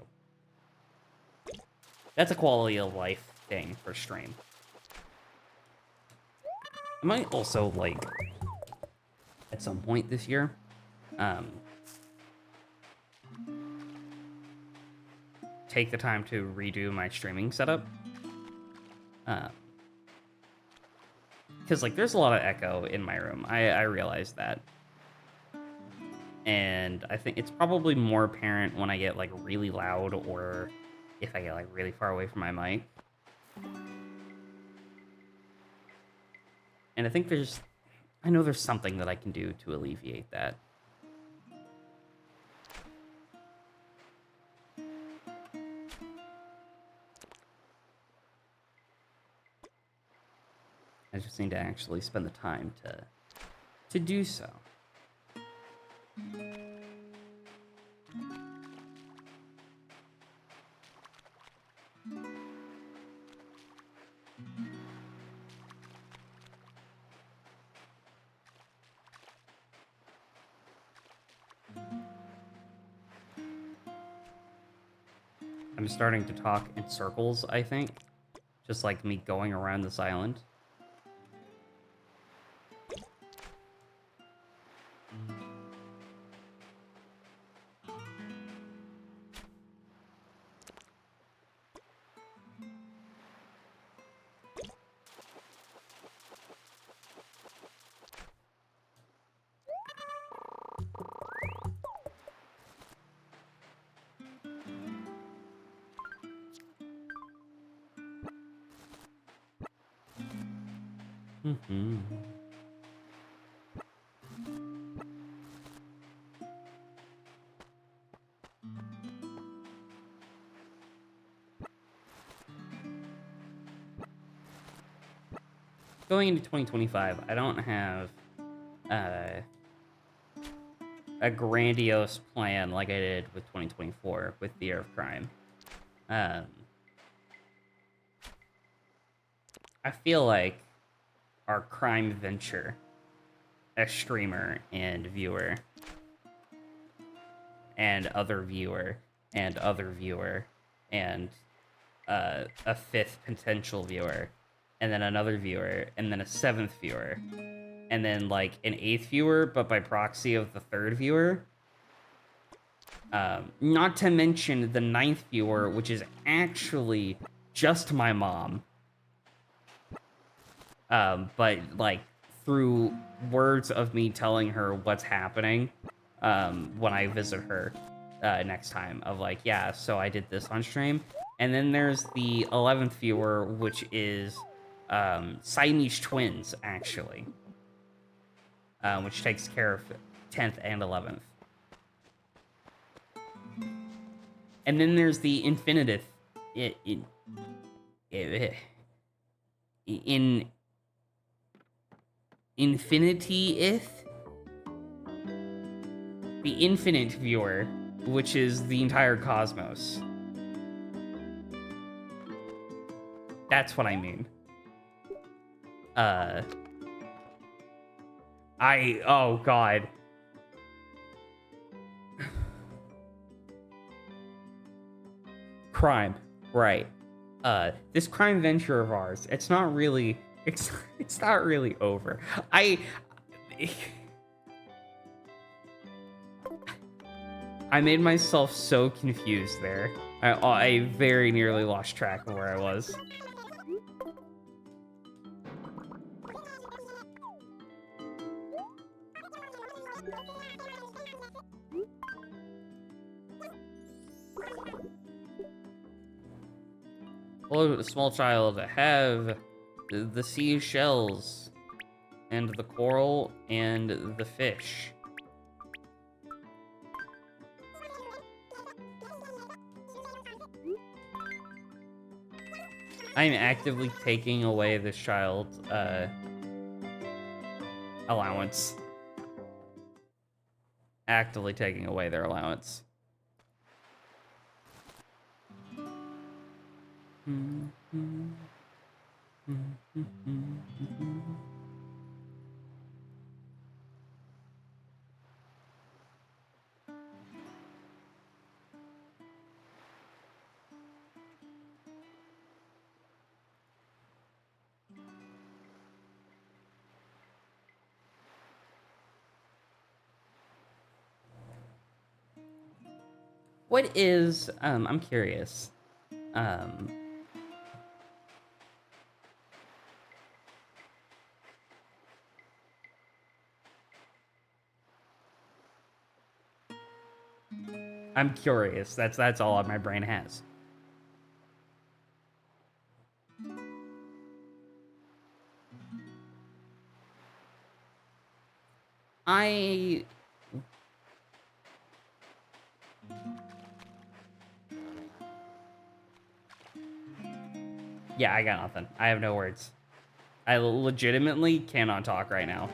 That's a quality of life thing for stream. I might also, like, at some point this year, take the time to redo my streaming setup. Because, like, there's a lot of echo in my room. I realize that. And I think it's probably more apparent when I get, like, really loud or if I get, like, really far away from my mic. And I think I know there's something that I can do to alleviate that. I just need to actually spend the time to do so. I'm starting to talk in circles, I think. Just like me going around this island. Mm-hmm. Going into 2025, I don't have a grandiose plan like I did with 2024 with the Year of Crime. I feel like our crime venture, a streamer and viewer, and other viewer, and other viewer, and a fifth potential viewer, and then another viewer, and then a seventh viewer, and then like an eighth viewer, but by proxy of the third viewer. Not to mention the ninth viewer, which is actually just my mom. But like through words of me telling her what's happening when I visit her next time. Of like, yeah, so I did this on stream. And then there's the 11th viewer, which is Siamese twins, actually. Which takes care of 10th and 11th. And then there's the infinitive. In infinity-ith? The infinite viewer, which is the entire cosmos. That's what I mean. Oh god. Crime, right. This crime venture of ours, it's not really over. I made myself so confused there. I very nearly lost track of where I was. Oh, a small child, have the seashells and the coral and the fish. I'm actively taking away this child's allowance. Actively taking away their allowance. What is, I'm curious. I'm curious. That's all my brain has. Yeah, I got nothing. I have no words. I legitimately cannot talk right now.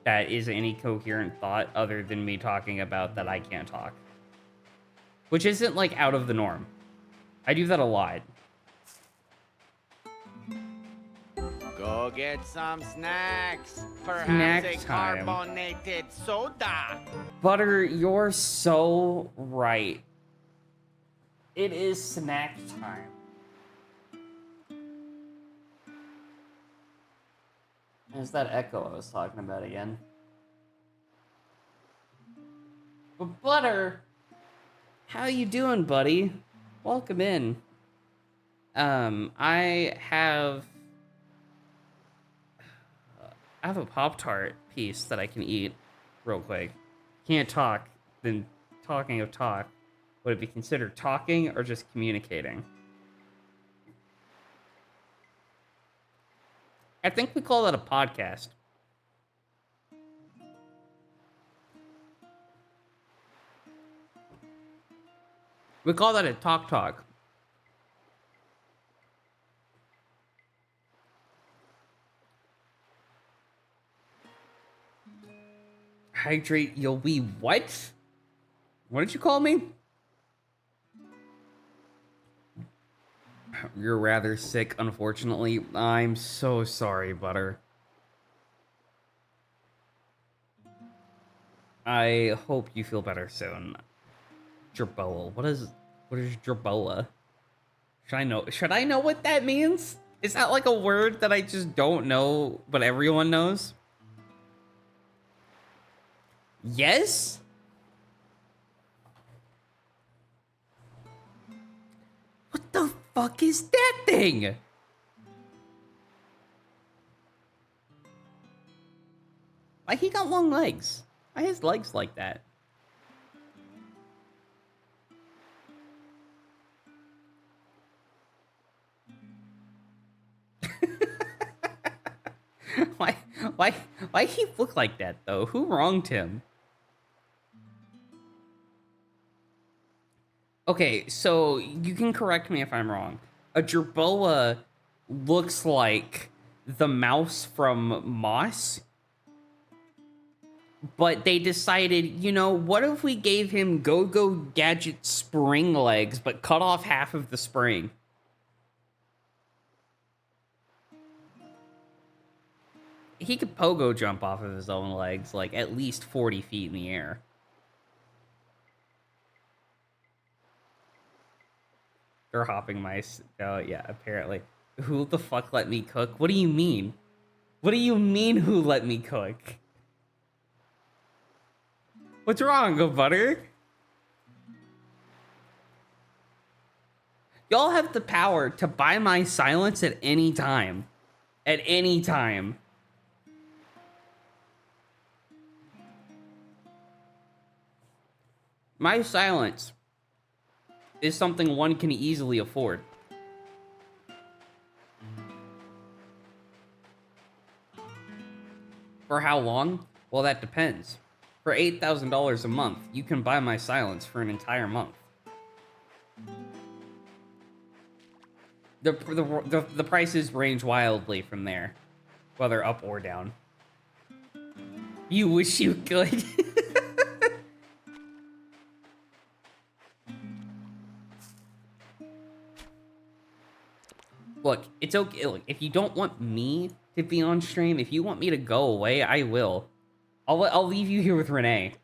That is any coherent thought other than me talking about that I can't talk. Which isn't, like, out of the norm. I do that a lot. Go get some snacks. Perhaps Snack a time. carbonated soda. Butter, you're so right. It is snack time. There's that echo I was talking about again. But Butter, how you doing, buddy? Welcome in. I have a Pop-Tart piece that I can eat real quick. Can't talk, then talking of talk. Would it be considered talking or just communicating? I think we call that a podcast. We call that a talk. Hydrate, you'll be what? What did you call me? You're rather sick, unfortunately. I'm so sorry, Butter. I hope you feel better soon. Jerboa. What is Jerboa? Should I know what that means? Is that like a word that I just don't know, but everyone knows? Yes? What the fuck is that thing? Why he got long legs? Why his legs like that? Why he look like that though? Who wronged him? Okay, so you can correct me if I'm wrong. A jerboa looks like the mouse from Moss, but they decided, you know, what if we gave him Go-Go Gadget spring legs, but cut off half of the spring? He could pogo jump off of his own legs, like, at least 40 feet in the air. They're hopping mice. Oh, yeah, apparently. Who the fuck let me cook? What do you mean? What do you mean, who let me cook? What's wrong, go butter? Y'all have the power to buy my silence at any time. At any time. My silence is something one can easily afford. For how long? Well, that depends. For $8,000 a month, you can buy my silence for an entire month. The prices range wildly from there, whether up or down. You wish you could. Look, it's okay. Look, if you don't want me to be on stream, if you want me to go away, I will. I'll leave you here with Renee.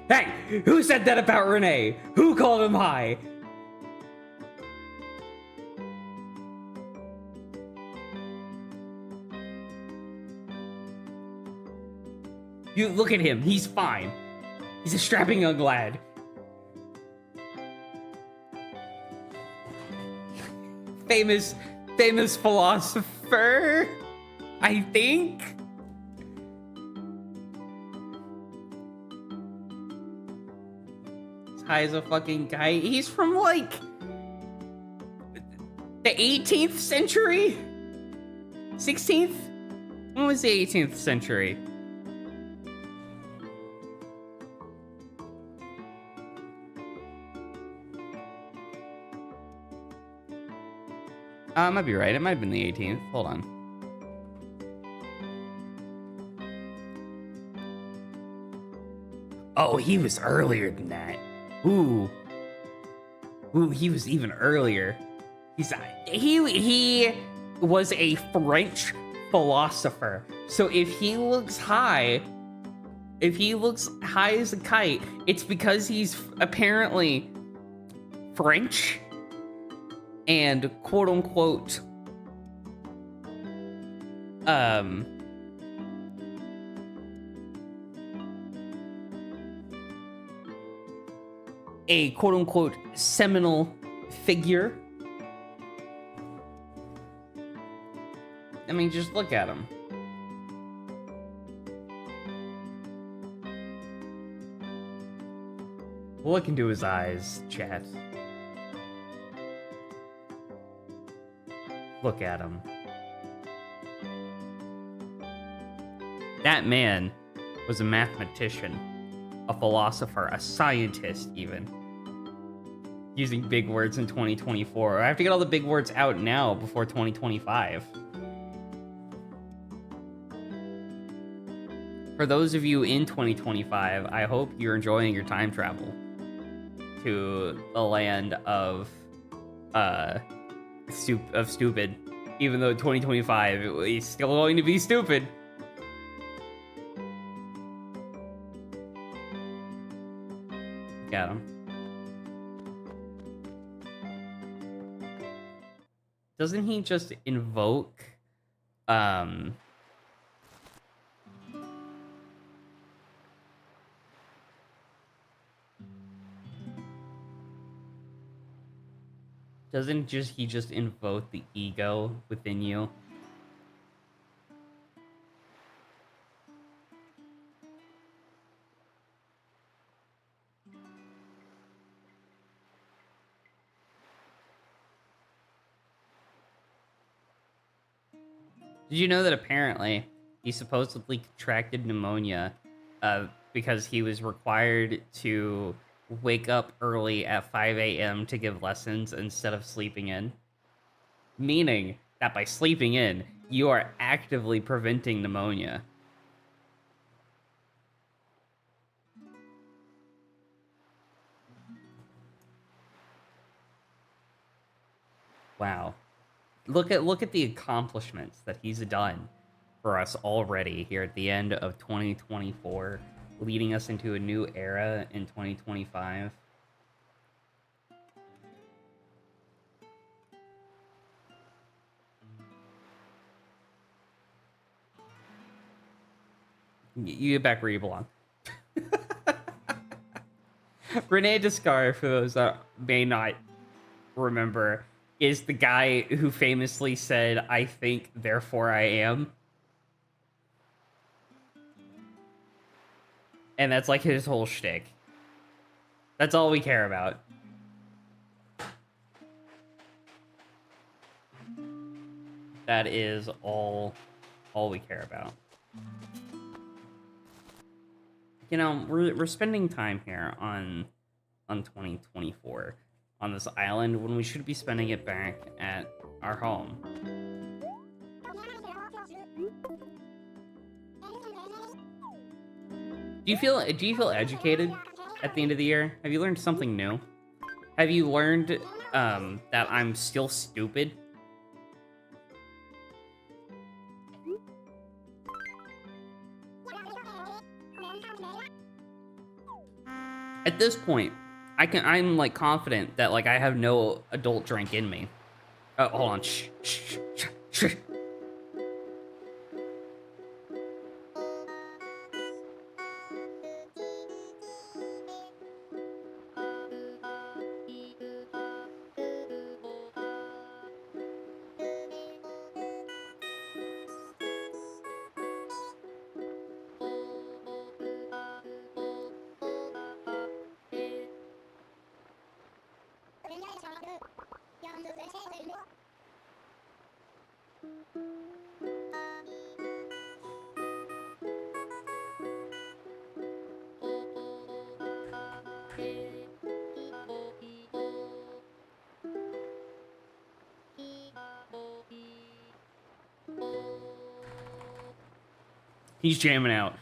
Hey, who said that about Renee? Who called him high? You look at him, he's fine. He's a strapping young lad. Famous philosopher, I think. High as a fucking guy. He's from like the 18th century? 16th? When was the 18th century? I might be right. It might have been the 18th. Hold on. Oh, he was earlier than that. Ooh, he was even earlier. He was a French philosopher. So if he looks high as a kite, it's because he's apparently French and quote unquote a quote-unquote seminal figure. I mean, just look at him. Look into his eyes, chat. Look at him. That man was a mathematician, a philosopher, a scientist even. Using big words in 2024. I have to get all the big words out now before 2025. For for those of you in 2025, I hope you're enjoying your time travel to the land of stupid. Even though 2025 is still going to be stupid. Got him. Doesn't he just invoke Doesn't he just invoke the ego within you? Did you know that apparently he supposedly contracted pneumonia because he was required to wake up early at 5 a.m. to give lessons instead of sleeping in? Meaning that by sleeping in, you are actively preventing pneumonia. Wow. Look at the accomplishments that he's done for us already here at the end of 2024, leading us into a new era in 2025. You get back where you belong. Rene Descartes, for those that may not remember, is the guy who famously said, "I think, therefore I am." And that's like his whole shtick. That's all we care about. That is all we care about. You know, we're spending time here on 2024 on this island when we should be spending it back at our home. Do you feel educated at the end of the year? Have you learned something new? Have you learned that I'm still stupid? At this point, I'm like confident that like I have no adult drink in me. Oh, hold on. Shh. He's jamming out.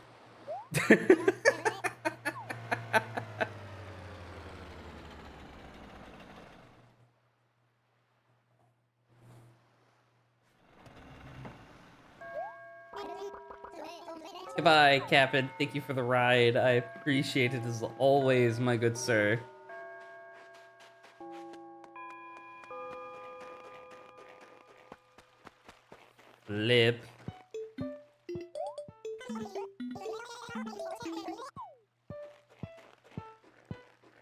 Goodbye, Captain. Thank you for the ride. I appreciate it as always, my good sir. Flip.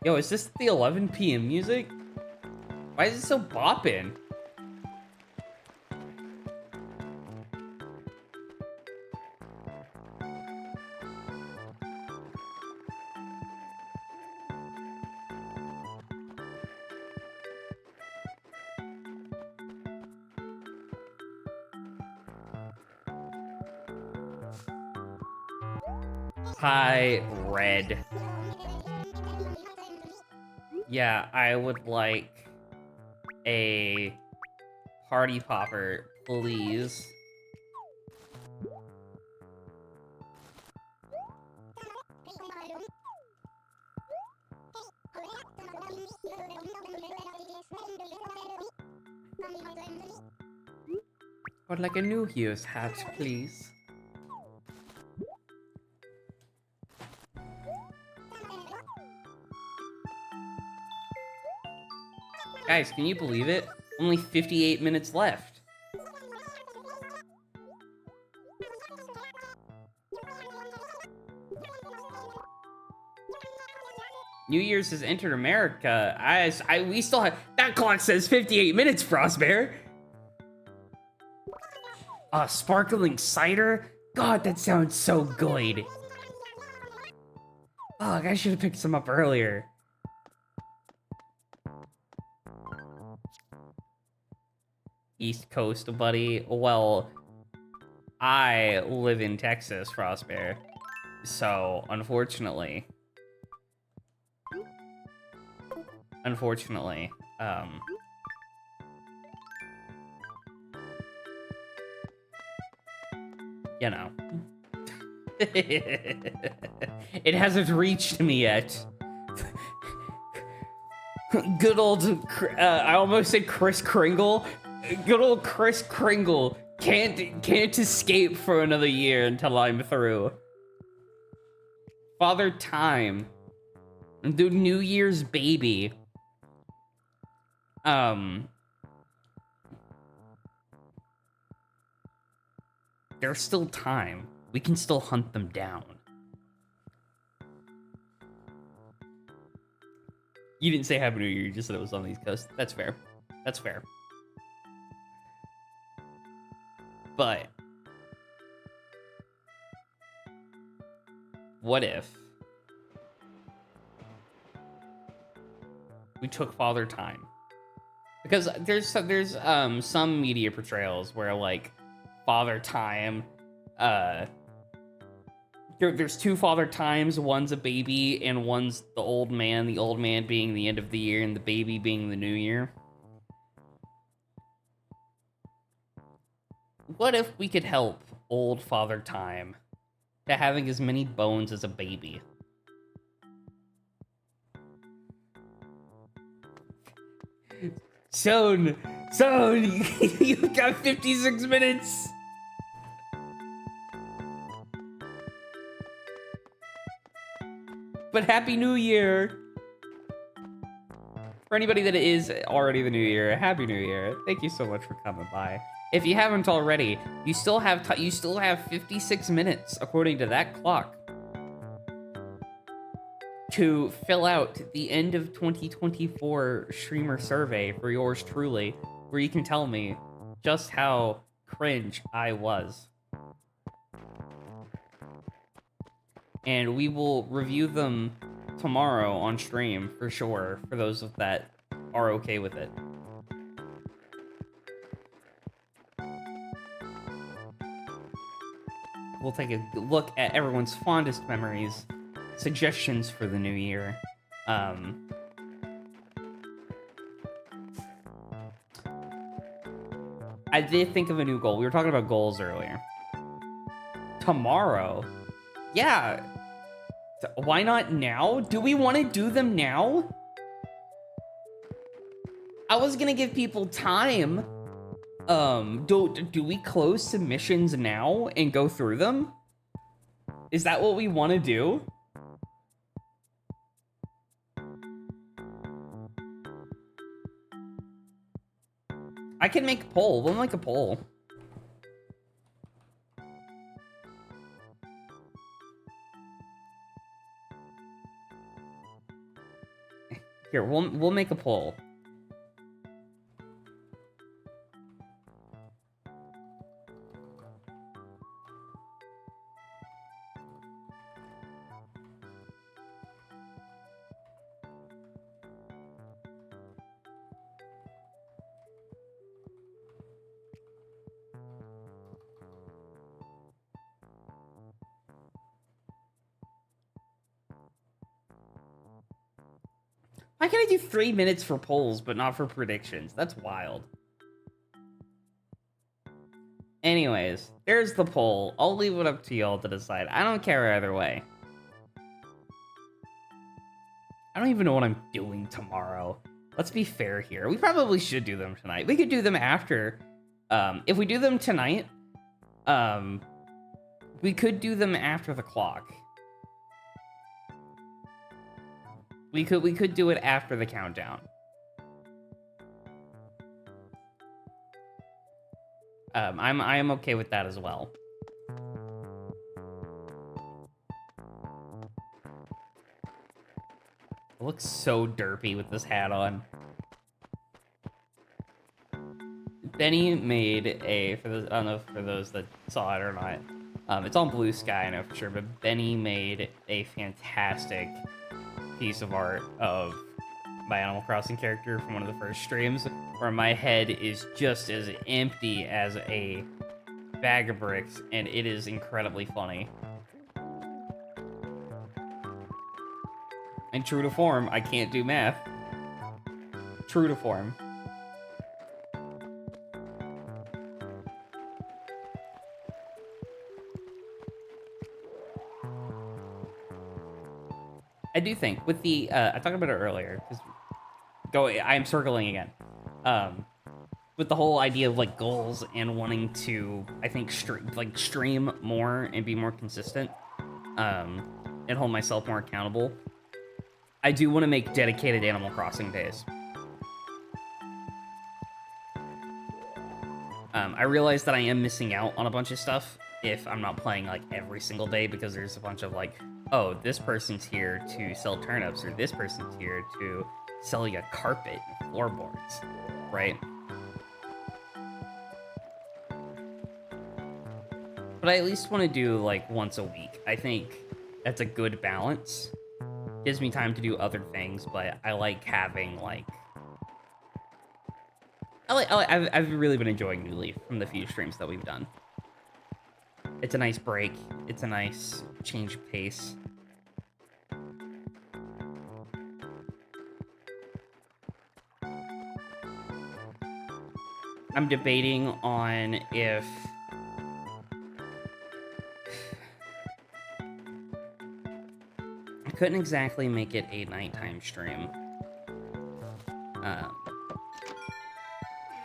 Yo, is this the 11 p.m. music? Why is it so bopping? Hi, Red. Yeah, I would like a party popper, please. Would like a New Year's hat, please. Guys, can you believe it? Only 58 minutes left. New Year's has entered America. We still have... That clock says 58 minutes, Frostbear. Sparkling cider? God, that sounds so good. Ugh, I should have picked some up earlier. East Coast, buddy. Well, I live in Texas, Frostbear. So, unfortunately, you know, it hasn't reached me yet. Good old, I almost said Kris Kringle. Good old Kris Kringle can't escape for another year until I'm through. Father Time, the New Year's baby. There's still time. We can still hunt them down. You didn't say Happy New Year, you just said it was on the East Coast. That's fair. That's fair. But what if we took Father Time? Because there's some media portrayals where, like, Father Time, there's two Father Times, one's a baby and one's the old man being the end of the year and the baby being the new year. What if we could help old Father Time to having as many bones as a baby? Soon, you've got 56 minutes. But Happy New Year. For anybody that is already the New Year, Happy New Year. Thank you so much for coming by. If you haven't already, you still have 56 minutes, according to that clock, to fill out the end of 2024 streamer survey for yours truly, where you can tell me just how cringe I was. And we will review them tomorrow on stream, for sure, for those that are okay with it. We'll take a look at everyone's fondest memories, suggestions for the new year. I did think of a new goal. We were talking about goals earlier. Tomorrow? Yeah. Why not now? Do we want to do them now? I was gonna give people time. Do we close submissions now and go through them? Is that what we want to do? I can make a poll. We'll make a poll. Here, we'll make a poll. Why can I do 3 minutes for polls, but not for predictions? That's wild. Anyways, there's the poll. I'll leave it up to y'all to decide. I don't care either way. I don't even know what I'm doing tomorrow. let's be fair here. We probably should do them tonight. We could do them after. If we do them tonight, we could do them after the clock. We could do it after the countdown. I am okay with that as well. It looks so derpy with this hat on. Benny made a, I don't know for those that saw it or not. It's on Bluesky, I know for sure, but Benny made a fantastic piece of art of my Animal Crossing character from one of the first streams, where my head is just as empty as a bag of bricks, and it is incredibly funny. And true to form, I can't do math. True to form. I do think with the I talked about it earlier, because I'm circling again. With the whole idea of like goals and wanting to, I think, stream more and be more consistent, and hold myself more accountable. I do want to make dedicated Animal Crossing days. I realize that I am missing out on a bunch of stuff if I'm not playing like every single day, because there's a bunch of like, oh, this person's here to sell turnips, or this person's here to sell you a carpet and floorboards, right? But I at least want to do like once a week. I think that's a good balance. Gives me time to do other things, but I like having like... I've really been enjoying New Leaf from the few streams that we've done. It's a nice break. It's a nice change of pace. I'm debating on if... I couldn't exactly make it a nighttime stream.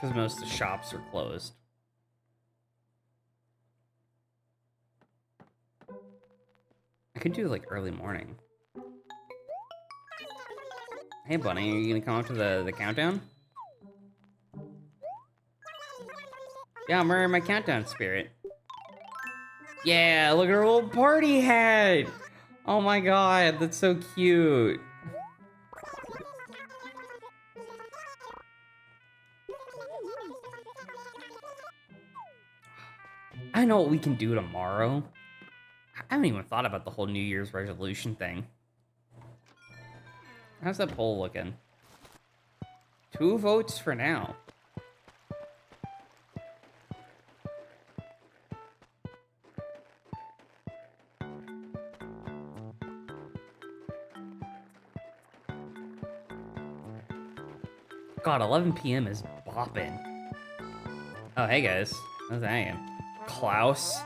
Because most of the shops are closed. I could do like early morning. Hey Bunny, are you gonna come up to the countdown? Yeah, I'm wearing my countdown spirit. Yeah, look at her little party hat! Oh my god, that's so cute. I know what we can do tomorrow. I haven't even thought about the whole New Year's resolution thing. How's that poll looking? 2 votes for now. God, 11 p.m. is bopping. Oh, hey guys. How's that hanging? Klaus.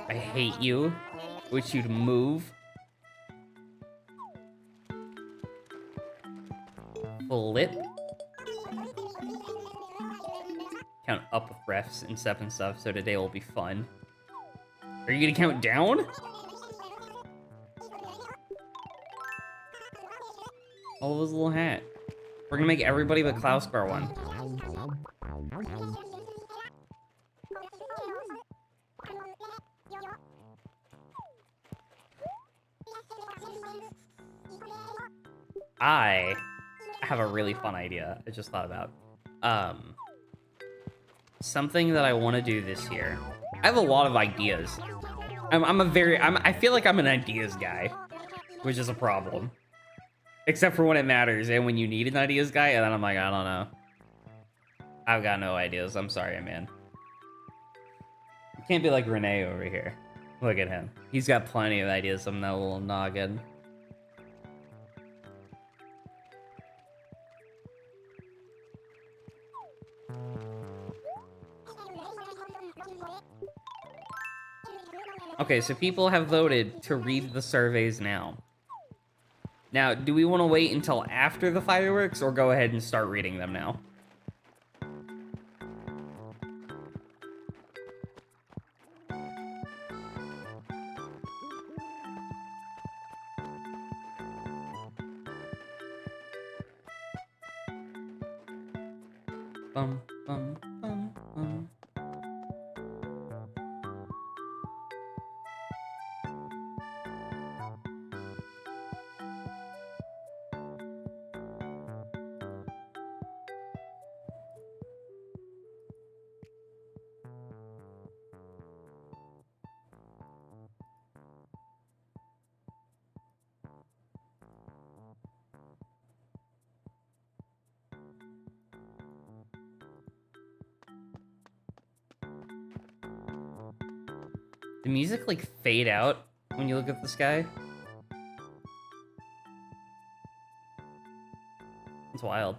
I hate you. Wish you'd move. Flip. Count up with refs and stuff, so today will be fun. Are you gonna count down? Oh, his little hat. We're gonna make everybody but Klaus wear one. I have a really fun idea I just thought about. Something that I want to do this year. I have a lot of ideas. I feel like I'm an ideas guy, which is a problem. Except for when it matters, and when you need an ideas guy, and then I'm like, I don't know. I've got no ideas. I'm sorry, man. You can't be like Renee over here. Look at him. He's got plenty of ideas from that little noggin. Okay, so people have voted to read the surveys now. Now, do we want to wait until after the fireworks or go ahead and start reading them now? Bum, bum, bum, bum. The music like fade out when you look at the sky. It's wild.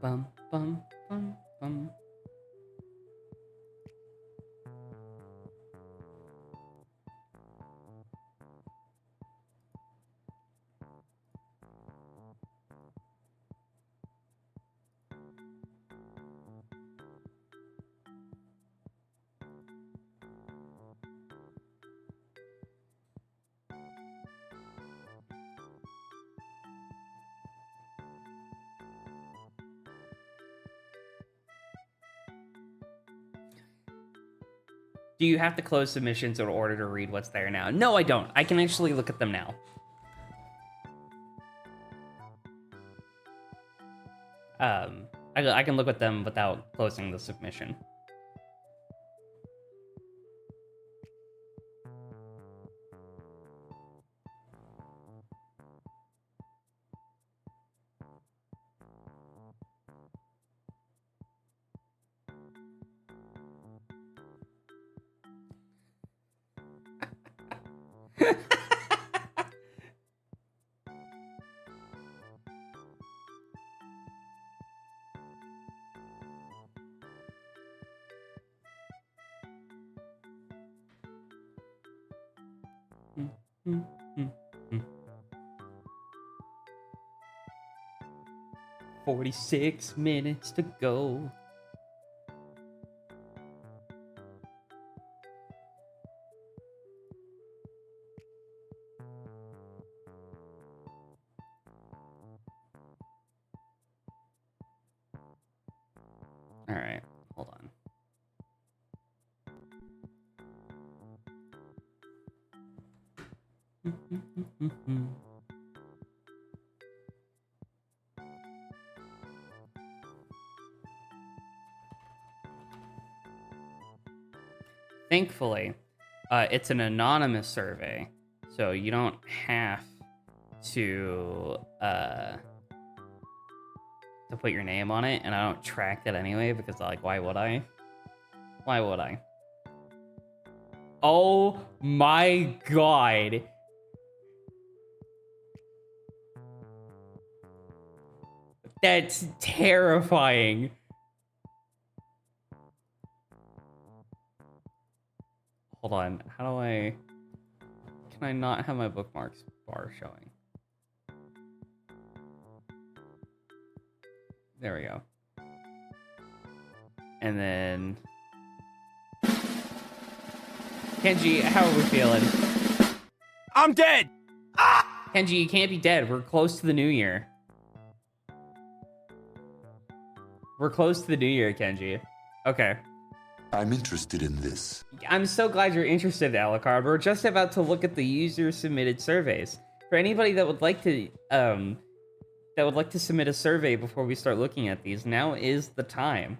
Bum, bum, bum, bum. Do you have to close submissions in order to read what's there now? No, I don't. I can actually look at them now. I can look at them without closing the submission. Mm, mm, mm. 46 minutes to go. All right, hold on. Thankfully, it's an anonymous survey, so you don't have to put your name on it, and I don't track that anyway because, like, why would I? Why would I? Oh my god. That's terrifying. Hold on, how do I... Can I not have my bookmarks bar showing? There we go. And then... Kenji, how are we feeling? I'm dead! Kenji, you can't be dead. We're close to the new year. We're close to the new year, Kenji. Okay. I'm interested in this. I'm so glad you're interested, Alucard. We're just about to look at the user-submitted surveys. For anybody that would like to submit a survey before we start looking at these, now is the time.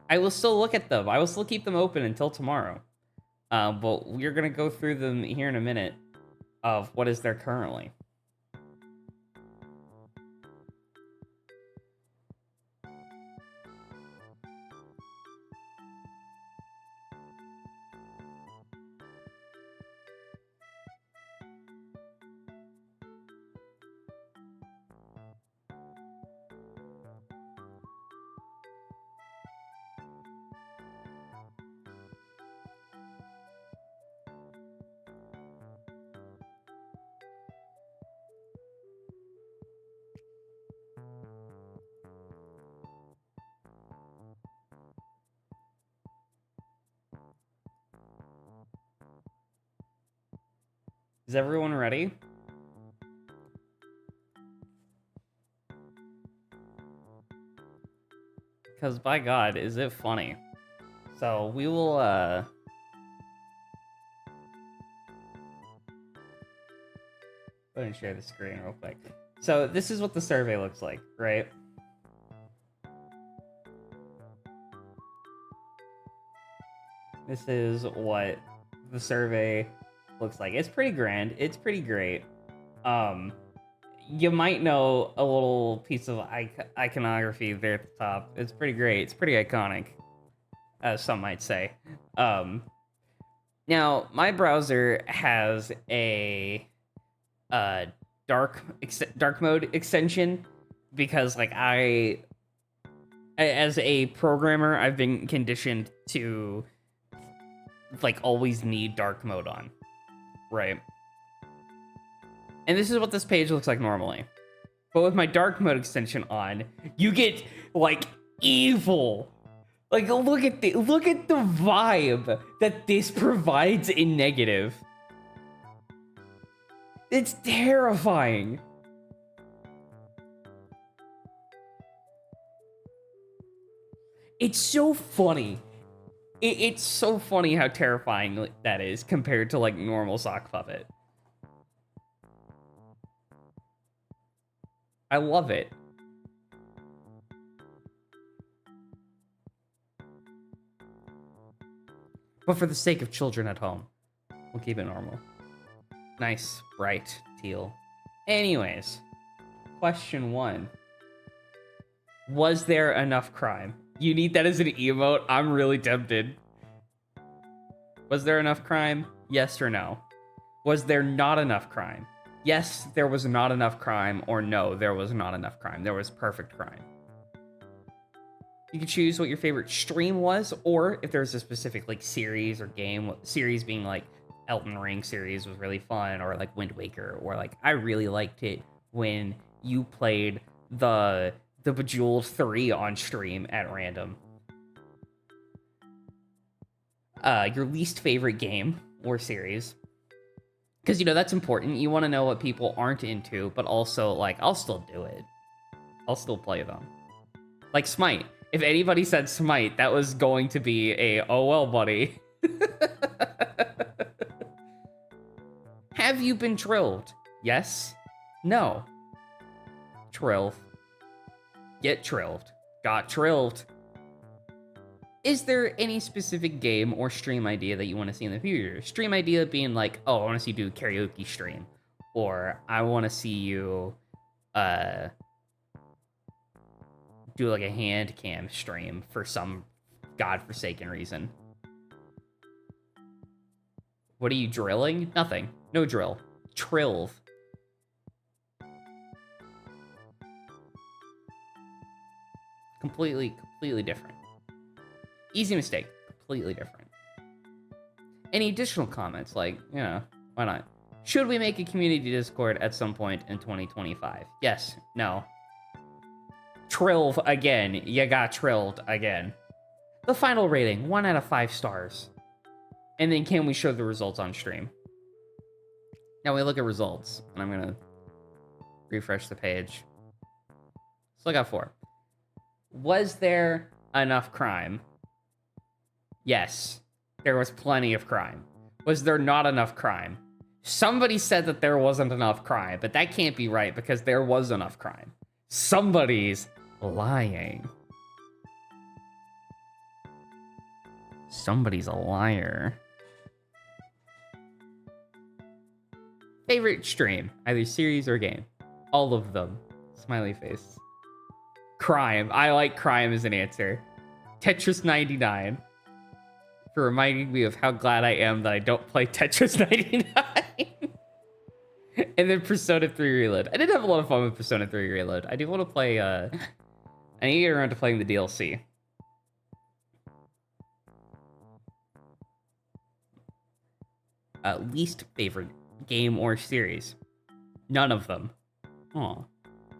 I will still look at them. I will still keep them open until tomorrow. But we're gonna go through them here in a minute of what is there currently. Is everyone ready? Because by God, is it funny? So we will, go ahead and share the screen real quick. So this is what the survey looks like, right? This is what the survey looks like. It's pretty grand. It's pretty great. You might know a little piece of iconography there at the top. It's pretty great. It's pretty iconic, as some might say. Now, my browser has a dark mode extension because, like, as a programmer, I've been conditioned to, like, always need dark mode on, right? And this is what this page looks like normally. But with my dark mode extension on, you get, like, evil. Like, look at the vibe that this provides in negative. It's terrifying. It's so funny. It's so funny how terrifying that is compared to, like, normal sock puppet. I love it. But for the sake of children at home, we'll keep it normal. Nice, bright teal. Anyways, question 1. Was there enough crime? You need that as an emote? I'm really tempted. Was there enough crime? Yes or no? Was there not enough crime? Yes, there was not enough crime, or no, there was not enough crime. There was perfect crime. You can choose what your favorite stream was, or if there's a specific, like, series or game, series being, like, Elden Ring series was really fun, or, like, Wind Waker, or, like, I really liked it when you played the Bejeweled 3 on stream at random. Your least favorite game or series. Because, you know, that's important. You want to know what people aren't into, but also, like, I'll still do it. I'll still play them. Like Smite. If anybody said Smite, that was going to be a, oh well, buddy. Have you been trilled? Yes? No. Trill. Get trilled. Got trilled. Is there any specific game or stream idea that you want to see in the future? Stream idea being like, oh, I want to see you do a karaoke stream. Or I want to see you do like a hand cam stream for some godforsaken reason. What are you drilling? Nothing. No drill. Trill. Completely different. Easy mistake. Completely different. Any additional comments? Like, you know, why not? Should we make a community Discord at some point in 2025? Yes. No. Trill again. You got trilled again. The final rating, 1 out of 5 stars. And then can we show the results on stream? Now we look at results, and I'm gonna refresh the page. Let's look at 4. Was there enough crime? Yes, there was plenty of crime. Was there not enough crime? Somebody said that there wasn't enough crime, but that can't be right because there was enough crime. Somebody's lying. Somebody's a liar. Favorite stream, either series or game. All of them. Smiley face. Crime. I like crime as an answer. Tetris 99. For reminding me of how glad I am that I don't play Tetris 99. And then Persona 3 Reload. I did have a lot of fun with Persona 3 Reload. I do want to play, I need to get around to playing the DLC. Least favorite game or series. None of them. Aw.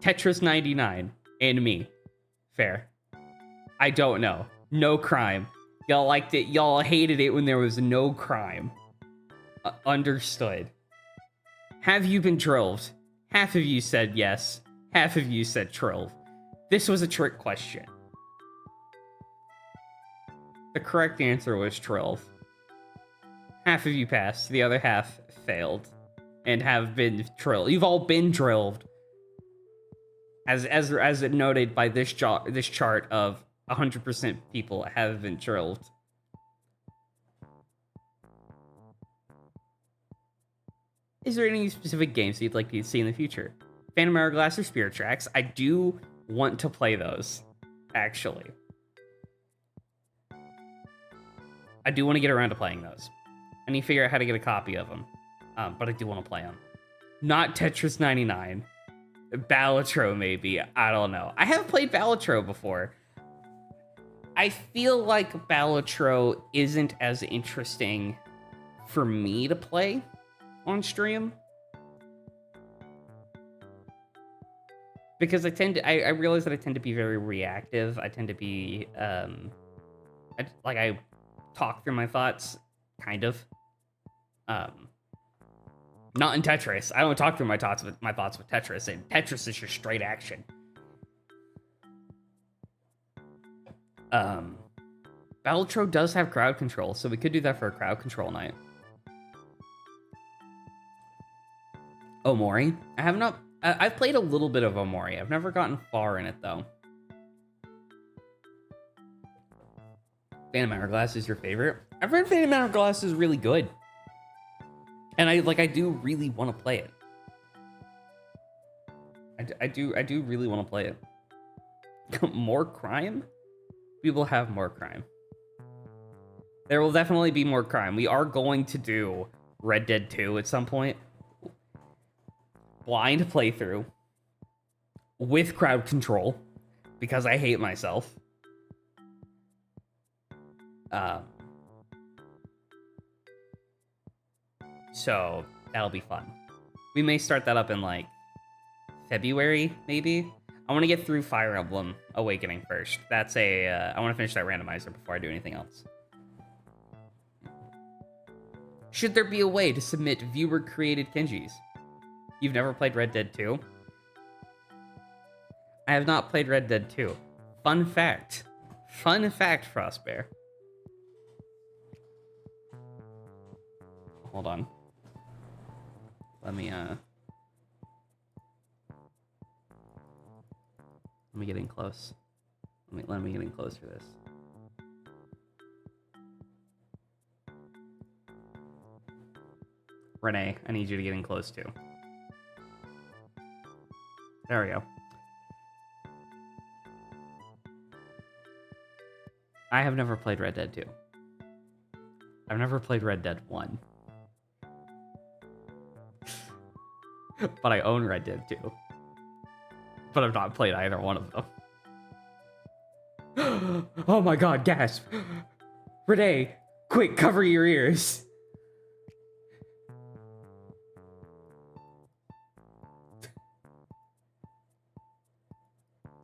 Tetris 99 and me. Fair. I don't know. No crime. Y'all liked it. Y'all hated it when there was no crime. Understood. Have you been drilled? Half of you said yes. Half of you said trilled. This was a trick question. The correct answer was trilled. Half of you passed. The other half failed and have been drilled. You've all been drilled. As noted by this chart of 100% people have been drilled. Is there any specific games you'd like to see in the future? Phantom Hourglass or Spirit Tracks? I do want to play those, actually. I do want to get around to playing those. I need to figure out how to get a copy of them, but I do want to play them. Not Tetris 99. Balatro, maybe. I don't know. I have played Balatro before. I feel like Balatro isn't as interesting for me to play on stream. Because I realize that I tend to be very reactive. I tend to be, I talk through my thoughts, kind of. Not in Tetris. I don't talk through my thoughts with Tetris, and Tetris is just straight action. Balatro does have crowd control, so we could do that for a crowd control night. Omori. I have not. I've played a little bit of Omori. I've never gotten far in it though. Phantom Hourglass is your favorite? I've heard Phantom Hourglass is really good. And I do really want to play it. I do really want to play it. More crime? We will have more crime. There will definitely be more crime. We are going to do Red Dead 2 at some point. Blind playthrough. With crowd control. Because I hate myself. So that'll be fun. We may start that up in like February, maybe. I want to get through Fire Emblem Awakening first. That's I want to finish that randomizer before I do anything else. Should there be a way to submit viewer-created Kenjis? You've never played Red Dead 2? I have not played Red Dead 2. Fun fact. Fun fact, Frostbear. Hold on. Let me get in close. Let me get in close for this. Renee, I need you to get in close too. There we go. I have never played Red Dead 2. I've never played Red Dead 1. But I own Red Dead 2. But I've not played either one of them. Oh my god, gasp! Renee, quick, cover your ears!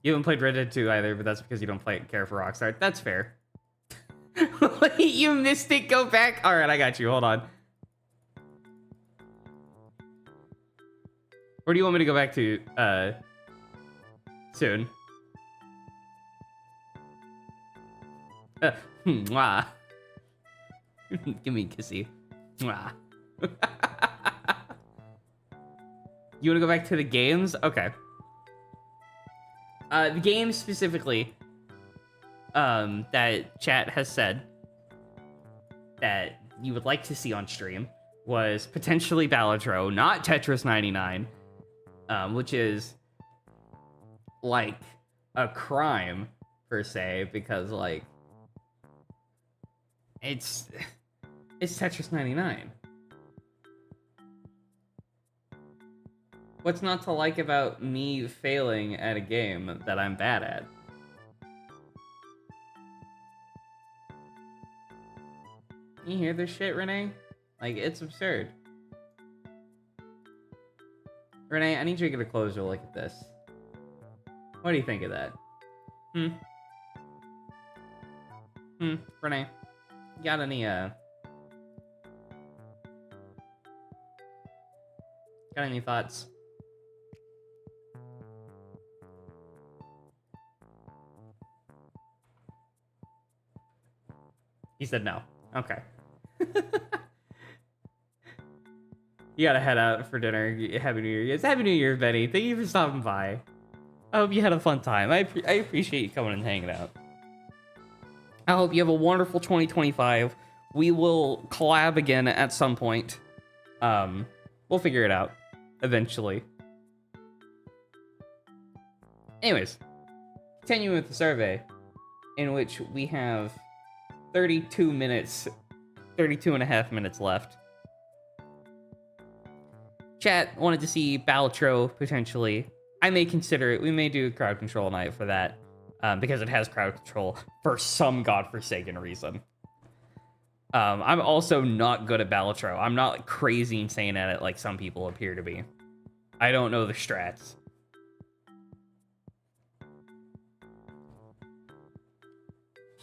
You haven't played Red Dead 2 either, but that's because you don't care for Rockstar. That's fair. You missed it, go back? Alright, I got you, hold on. Where do you want me to go back to, soon? Mwah. Give me a kissy. Mwah. You want to go back to the games? Okay. The games specifically, that chat has said that you would like to see on stream was potentially Balatro, not Tetris 99, which is like a crime per se, because like it's Tetris 99. What's not to like about me failing at a game that I'm bad at? You hear this shit, Renee? Like, it's absurd. Renee, I need you to get a closer look at this. What do you think of that? Renee, you got any, Got any thoughts? He said no. Okay. You gotta head out for dinner. Happy New Year. Yes, Happy New Year, Benny. Thank you for stopping by. I hope you had a fun time. I appreciate you coming and hanging out. I hope you have a wonderful 2025. We will collab again at some point. We'll figure it out eventually. Anyways, continuing with the survey, in which we have 32 and a half minutes left. Chat wanted to see Balatro potentially. I may consider it. We may do crowd control night for that, because it has crowd control for some godforsaken reason. I'm also not good at Balatro. I'm not like, crazy insane at it like some people appear to be. I don't know the strats.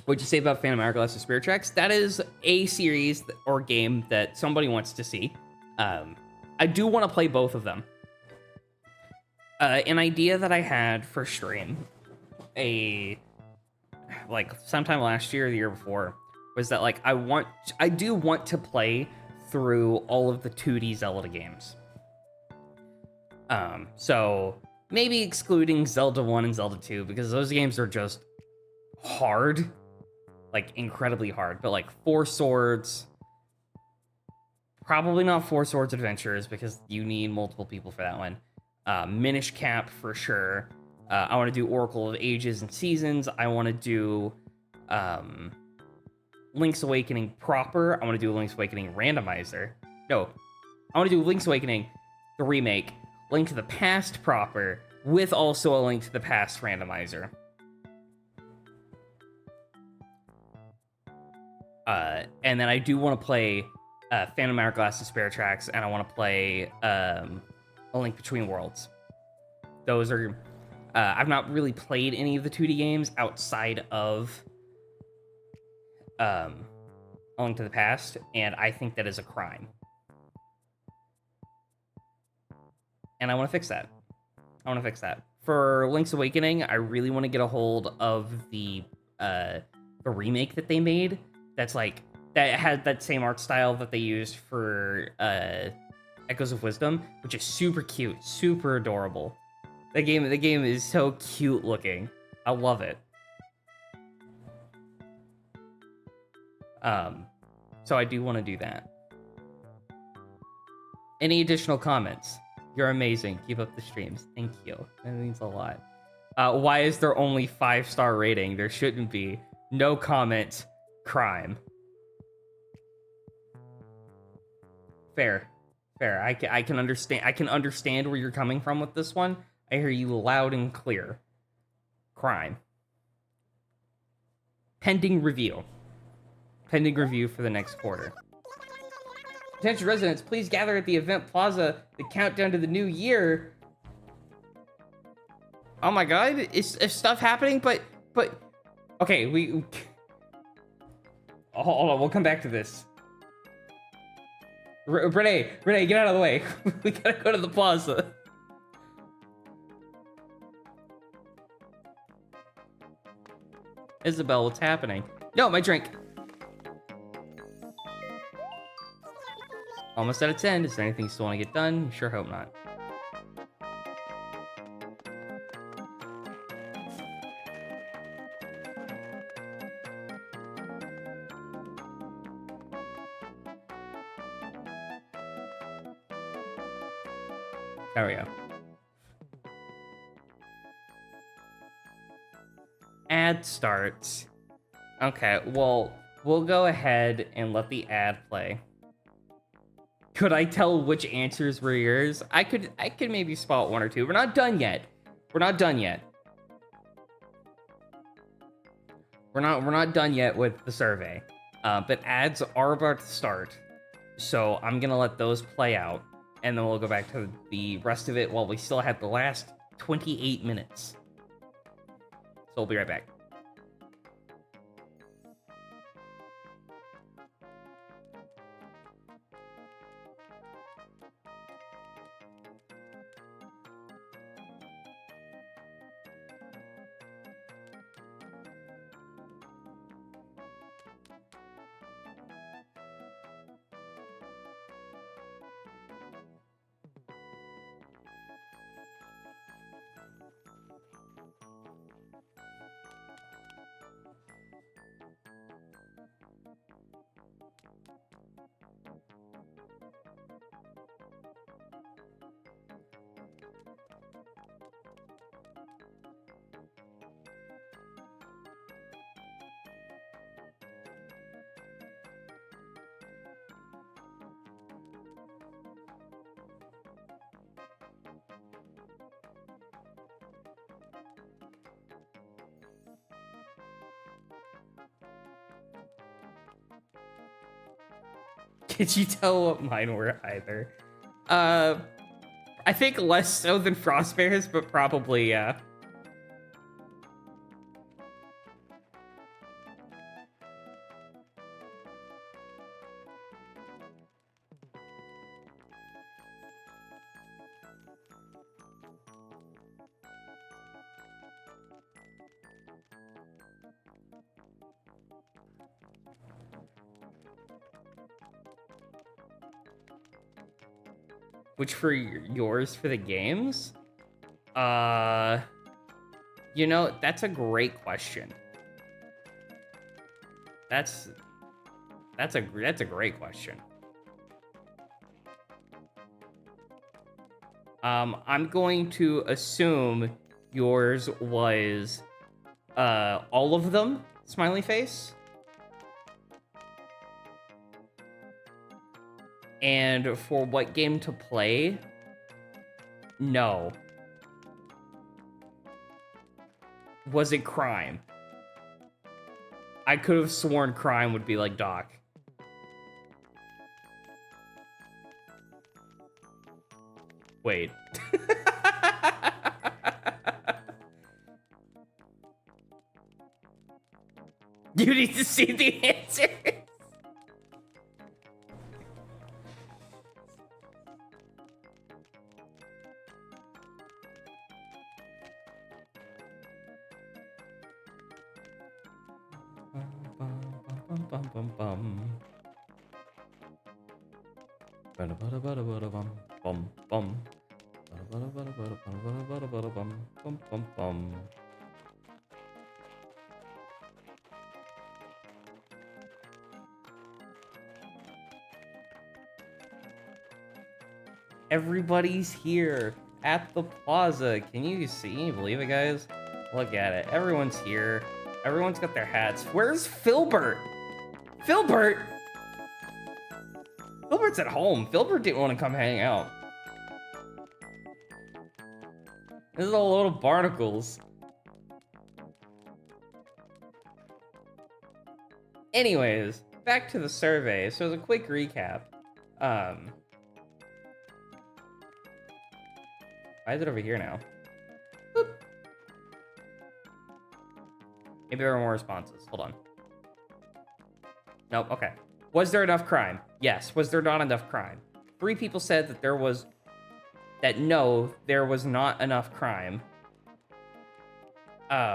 What'd you say about Phantom Hourglass of Spirit Tracks? That is a series or game that somebody wants to see. I do want to play both of them. An idea that I had for stream, sometime last year or the year before, was that like I do want to play through all of the 2D Zelda games. So maybe excluding Zelda 1 and Zelda 2 because those games are just hard, like incredibly hard. But like Four Swords, probably not Four Swords Adventures because you need multiple people for that one. Minish Cap for sure. I want to do Oracle of Ages and Seasons. I want to do Link's Awakening proper. I want to do Link's Awakening randomizer. No, I want to do Link's Awakening, the remake, Link to the Past proper, with also a Link to the Past randomizer. And then I do want to play Phantom Hourglass and Spare Tracks, and I want to play A Link Between Worlds. Those are... I've not really played any of the 2D games outside of A Link to the Past, and I think that is a crime. And I want to fix that. For Link's Awakening, I really want to get a hold of the remake that they made. That's like that had that same art style that they used for Echoes of Wisdom, which is super cute, super adorable. The game is so cute looking. I love it. So I do want to do that. Any additional comments? You're amazing. Keep up the streams. Thank you. That means a lot. Why is there only 5-star rating? There shouldn't be. No comment. Crime. Fair. I can understand. I can understand where you're coming from with this one. I hear you loud and clear. Crime. Pending review. Pending review for the next quarter. Attention residents, please gather at the event plaza. The countdown to the new year. Oh my god, is stuff happening? But okay, we hold on, we'll come back to this. Renee, get out of the way. We gotta go to the plaza. Isabel, what's happening? No, my drink. Almost out of 10. Is there anything you still want to get done? Sure hope not. There we go. Ad starts. Okay, well, we'll go ahead and let the ad play. Could I tell which answers were yours? I could maybe spot one or two. We're not done yet. We're not done yet with the survey. But ads are about to start. So I'm gonna let those play out. And then we'll go back to the rest of it while we still have the last 28 minutes. So we'll be right back. Could you tell what mine were either? I think less so than Frostbear's, but probably, yeah. Which for yours for the games? You know, that's a great question. That's a great question. I'm going to assume yours was all of them, smiley face. And for what game to play? No. Was it crime? I could have sworn crime would be like Doc. Wait. You need to see the answers. Everybody's here at the plaza. Can you believe it, guys? Look at it. Everyone's here. Everyone's got their hats. Where's Filbert? Filbert? Filbert's at home. Filbert didn't want to come hang out. This is a load of barnacles. Anyways, back to the survey. So as a quick recap, why is it over here now? Boop. Maybe there are more responses. Hold on. Nope, okay. Was there enough crime? Yes. Was there not enough crime? 3 people said that no, there was not enough crime.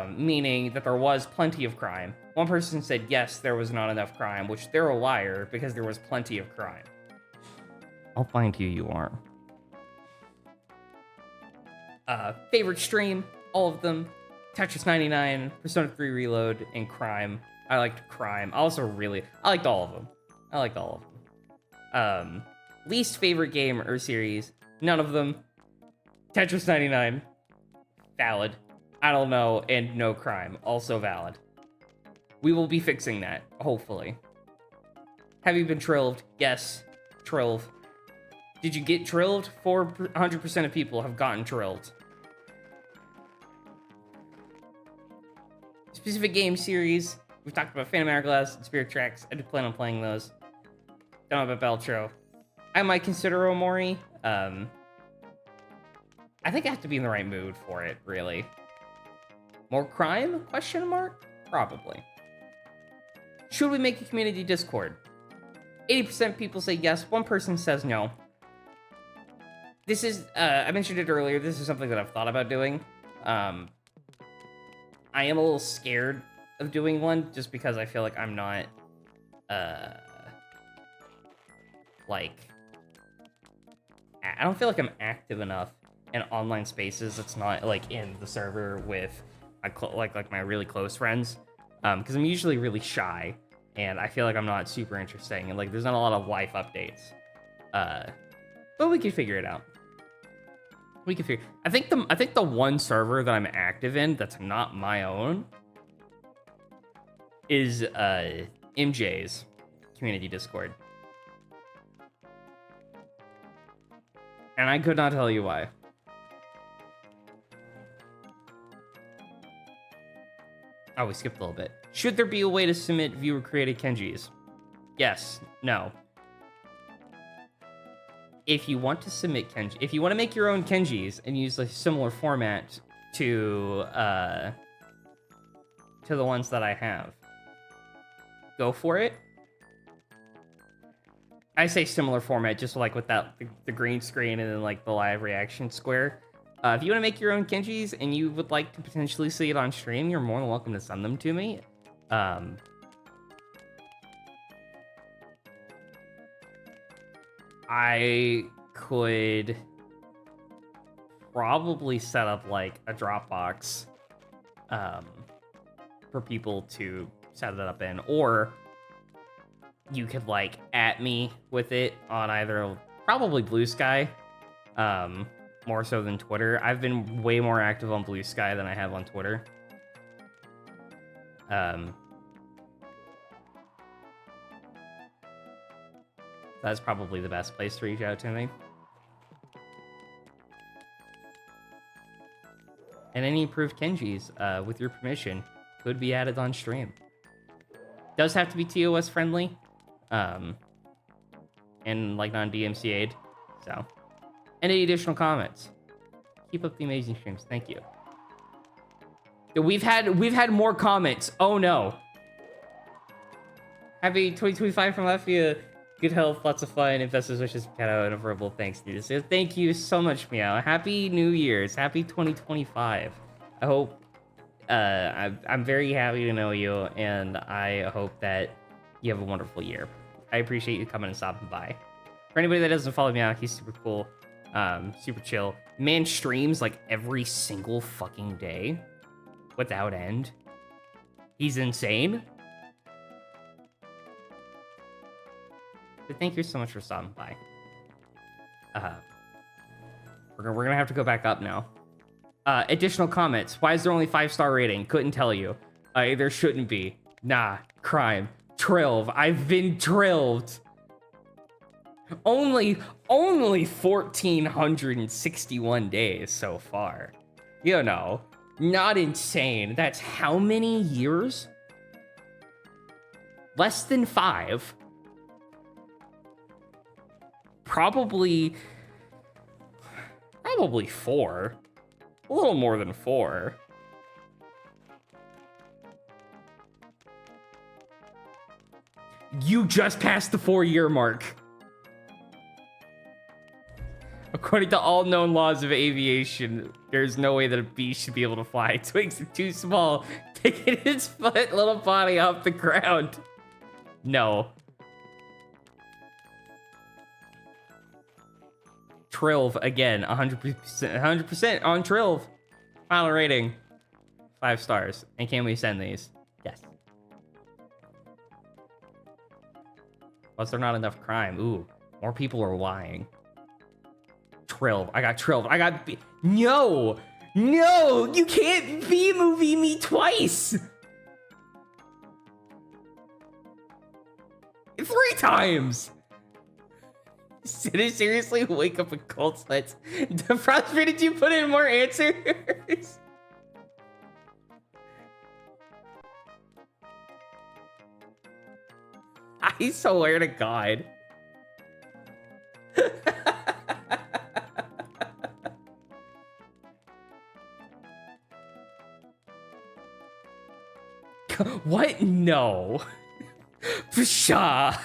Meaning that there was plenty of crime. 1 person said yes, there was not enough crime, which they're a liar because there was plenty of crime. I'll find who you are. Favorite stream, all of them. Tetris 99, Persona 3 Reload, and Crime. I liked Crime. I liked all of them. I liked all of them. Least favorite game or series, none of them. Tetris 99, valid. I don't know, and no Crime, also valid. We will be fixing that, hopefully. Have you been trilled? Yes, trilled. Did you get trilled? 400% of people have gotten trilled. Specific game series. We've talked about Phantom Hourglass and Spirit Tracks. I do plan on playing those. Don't know about Beltro. I might consider Omori. I think I have to be in the right mood for it, really. More crime? Question mark? Probably. Should we make a community Discord? 80% people say yes. 1 person says no. This is, I mentioned it earlier, this is something that I've thought about doing. I am a little scared of doing one, just because I feel like I'm not, I don't feel like I'm active enough in online spaces that's not, like, in the server with my, my really close friends. Because I'm usually really shy, and I feel like I'm not super interesting, and, like, there's not a lot of life updates. But we can figure it out. I think the one server that I'm active in that's not my own is MJ's community Discord. And I could not tell you why. Oh, we skipped a little bit. Should there be a way to submit viewer-created Kenjis? Yes. No. if you want to submit Kenji, if you want to make your own Kenjis and use a similar format to the ones that I have, go for it. I say similar format, just like with that the green screen and then like the live reaction square. If you want to make your own Kenjis and you would like to potentially see it on stream, you're more than welcome to send them to me. I could probably set up like a Dropbox for people to set it up in, or you could like at me with it on either probably Bluesky, more so than Twitter. I've been way more active on Bluesky than I have on Twitter. That's probably the best place to reach out to me. And any approved Kenjis, with your permission, could be added on stream. Does have to be TOS friendly, and like non-DMCA'd. So, any additional comments? Keep up the amazing streams. Thank you. We've had more comments. Oh no. Happy 2025 from Latvia. Good health, lots of fun, and best wishes, Kato, and a verbal thanks to you. So thank you so much, Meow. Happy New Year's. Happy 2025. I hope, I'm very happy to know you, and I hope that you have a wonderful year. I appreciate you coming and stopping by. For anybody that doesn't follow Meow, he's super cool, super chill. Man streams like every single fucking day without end. He's insane. But thank you so much for stopping by. We're gonna have to go back up now. Additional comments. Why is there only 5-star rating? Couldn't tell you. There shouldn't be. Nah, crime. Trilv. I've been trilled. Only 1,461 days so far. You know, not insane. That's how many years? Less than 5. Probably 4. A little more than 4. You just passed the 4-year mark. According to all known laws of aviation, there's no way that a bee should be able to fly. Twigs are too small, taking its little body off the ground. No. Trilv again, 100% on Trilv. Final rating, 5 stars. And can we send these? Yes. Was there not enough crime? Ooh, more people are lying. Trilv, I got Trilv. I got no, you can't B-movie me twice. 3 times. Did it seriously wake up a cold sweats? Frostbite, did you put in more answers? I swear to God. What? No. Pshaw.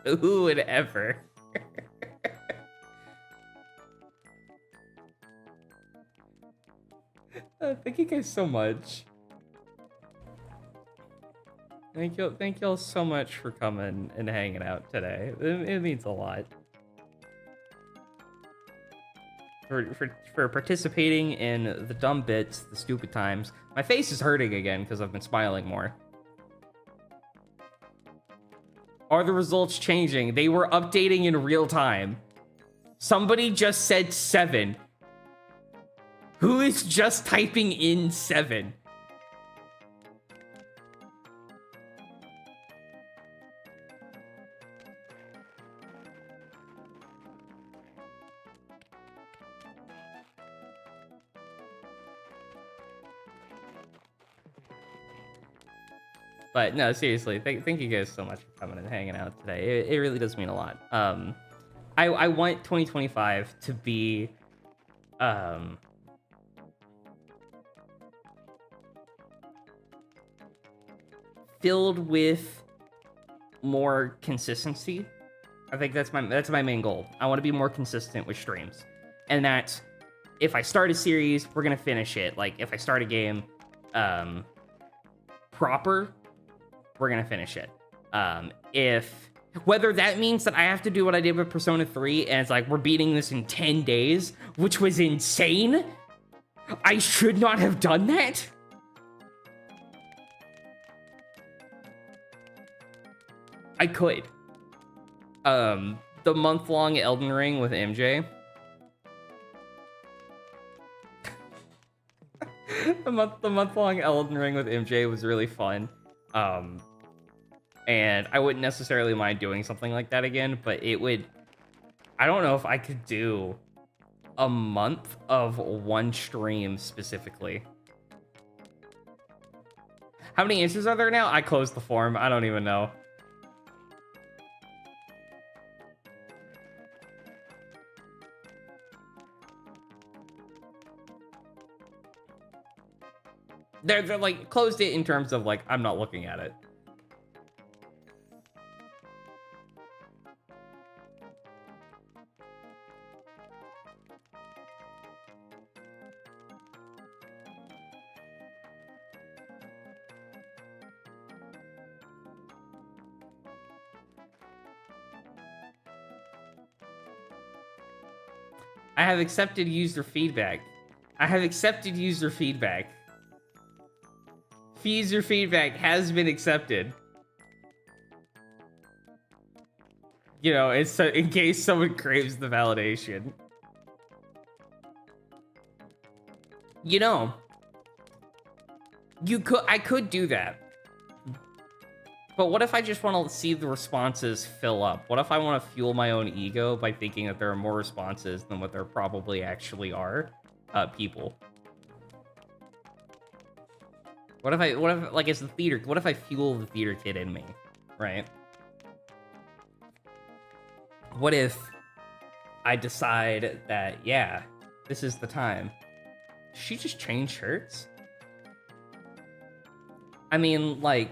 Who would ever? Thank you guys so much. Thank y'all so much for coming and hanging out today. It means a lot. For participating in the dumb bits, the stupid times. My face is hurting again because I've been smiling more. Are the results changing? They were updating in real time. Somebody just said 7. Who is just typing in 7? But no, seriously, thank you guys so much for coming and hanging out today. It really does mean a lot. I want 2025 to be filled with more consistency. I think that's my main goal. I want to be more consistent with streams. And that's, if I start a series, we're gonna finish it. Like, if I start a game proper, we're gonna finish it. Whether that means that I have to do what I did with Persona 3, and it's like, we're beating this in 10 days, which was insane. I should not have done that. I could. The month-long Elden Ring with MJ. the month-long Elden Ring with MJ was really fun. And I wouldn't necessarily mind doing something like that again, but it would... I don't know if I could do a month of one stream specifically. How many answers are there now? I closed the form. I don't even know. They're like, closed it in terms of like, I'm not looking at it. I have accepted user feedback. I have accepted user feedback. User feedback has been accepted. You know, it's so, in case someone craves the validation. You know, I could do that. But what if I just want to see the responses fill up? What if I want to fuel my own ego by thinking that there are more responses than what there probably actually are people? What if, like, as the theater, what if I fuel the theater kid in me, right? What if I decide that, yeah, this is the time? She just changed shirts? I mean, like,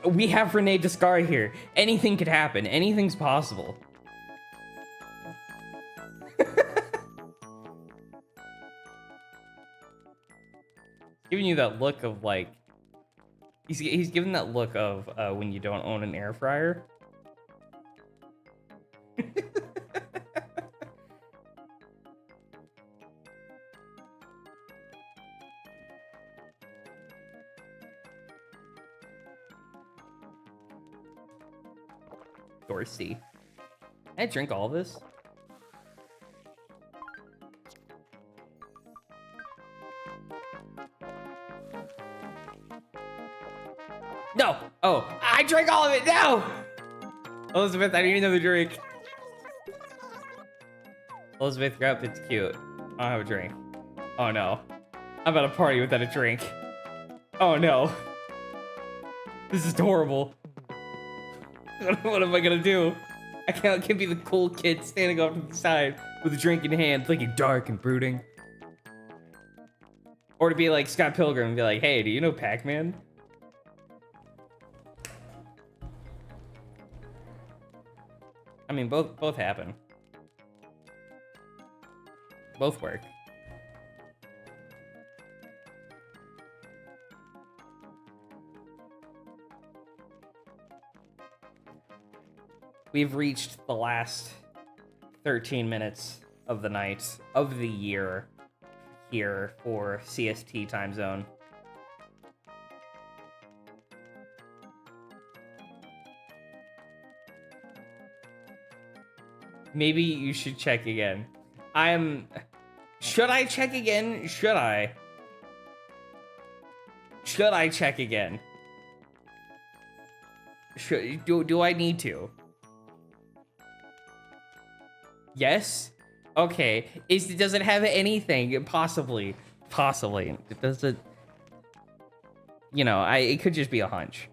we have Renee Descar here. Anything could happen. Anything's possible. Giving you that look of like, he's giving that look of when you don't own an air fryer. Dorsey. Can I drink all of this? No! Oh, I drank all of it! No! Elizabeth, I need another drink. Elizabeth, grab it's cute. I don't have a drink. Oh no. I'm at a party without a drink. Oh no. This is horrible. What am I gonna do? I can't be the cool kid standing off to the side with a drink in hand, looking dark and brooding. Or to be like Scott Pilgrim and be like, hey, do you know Pac-Man? I mean, both happen. Both work. We've reached the last 13 minutes of the night of the year here for CST time zone. Maybe you should check again. Should I check again? Should I check again? Do I need to? Yes? Okay. Does it have anything? Possibly. Does it... You know, it could just be a hunch.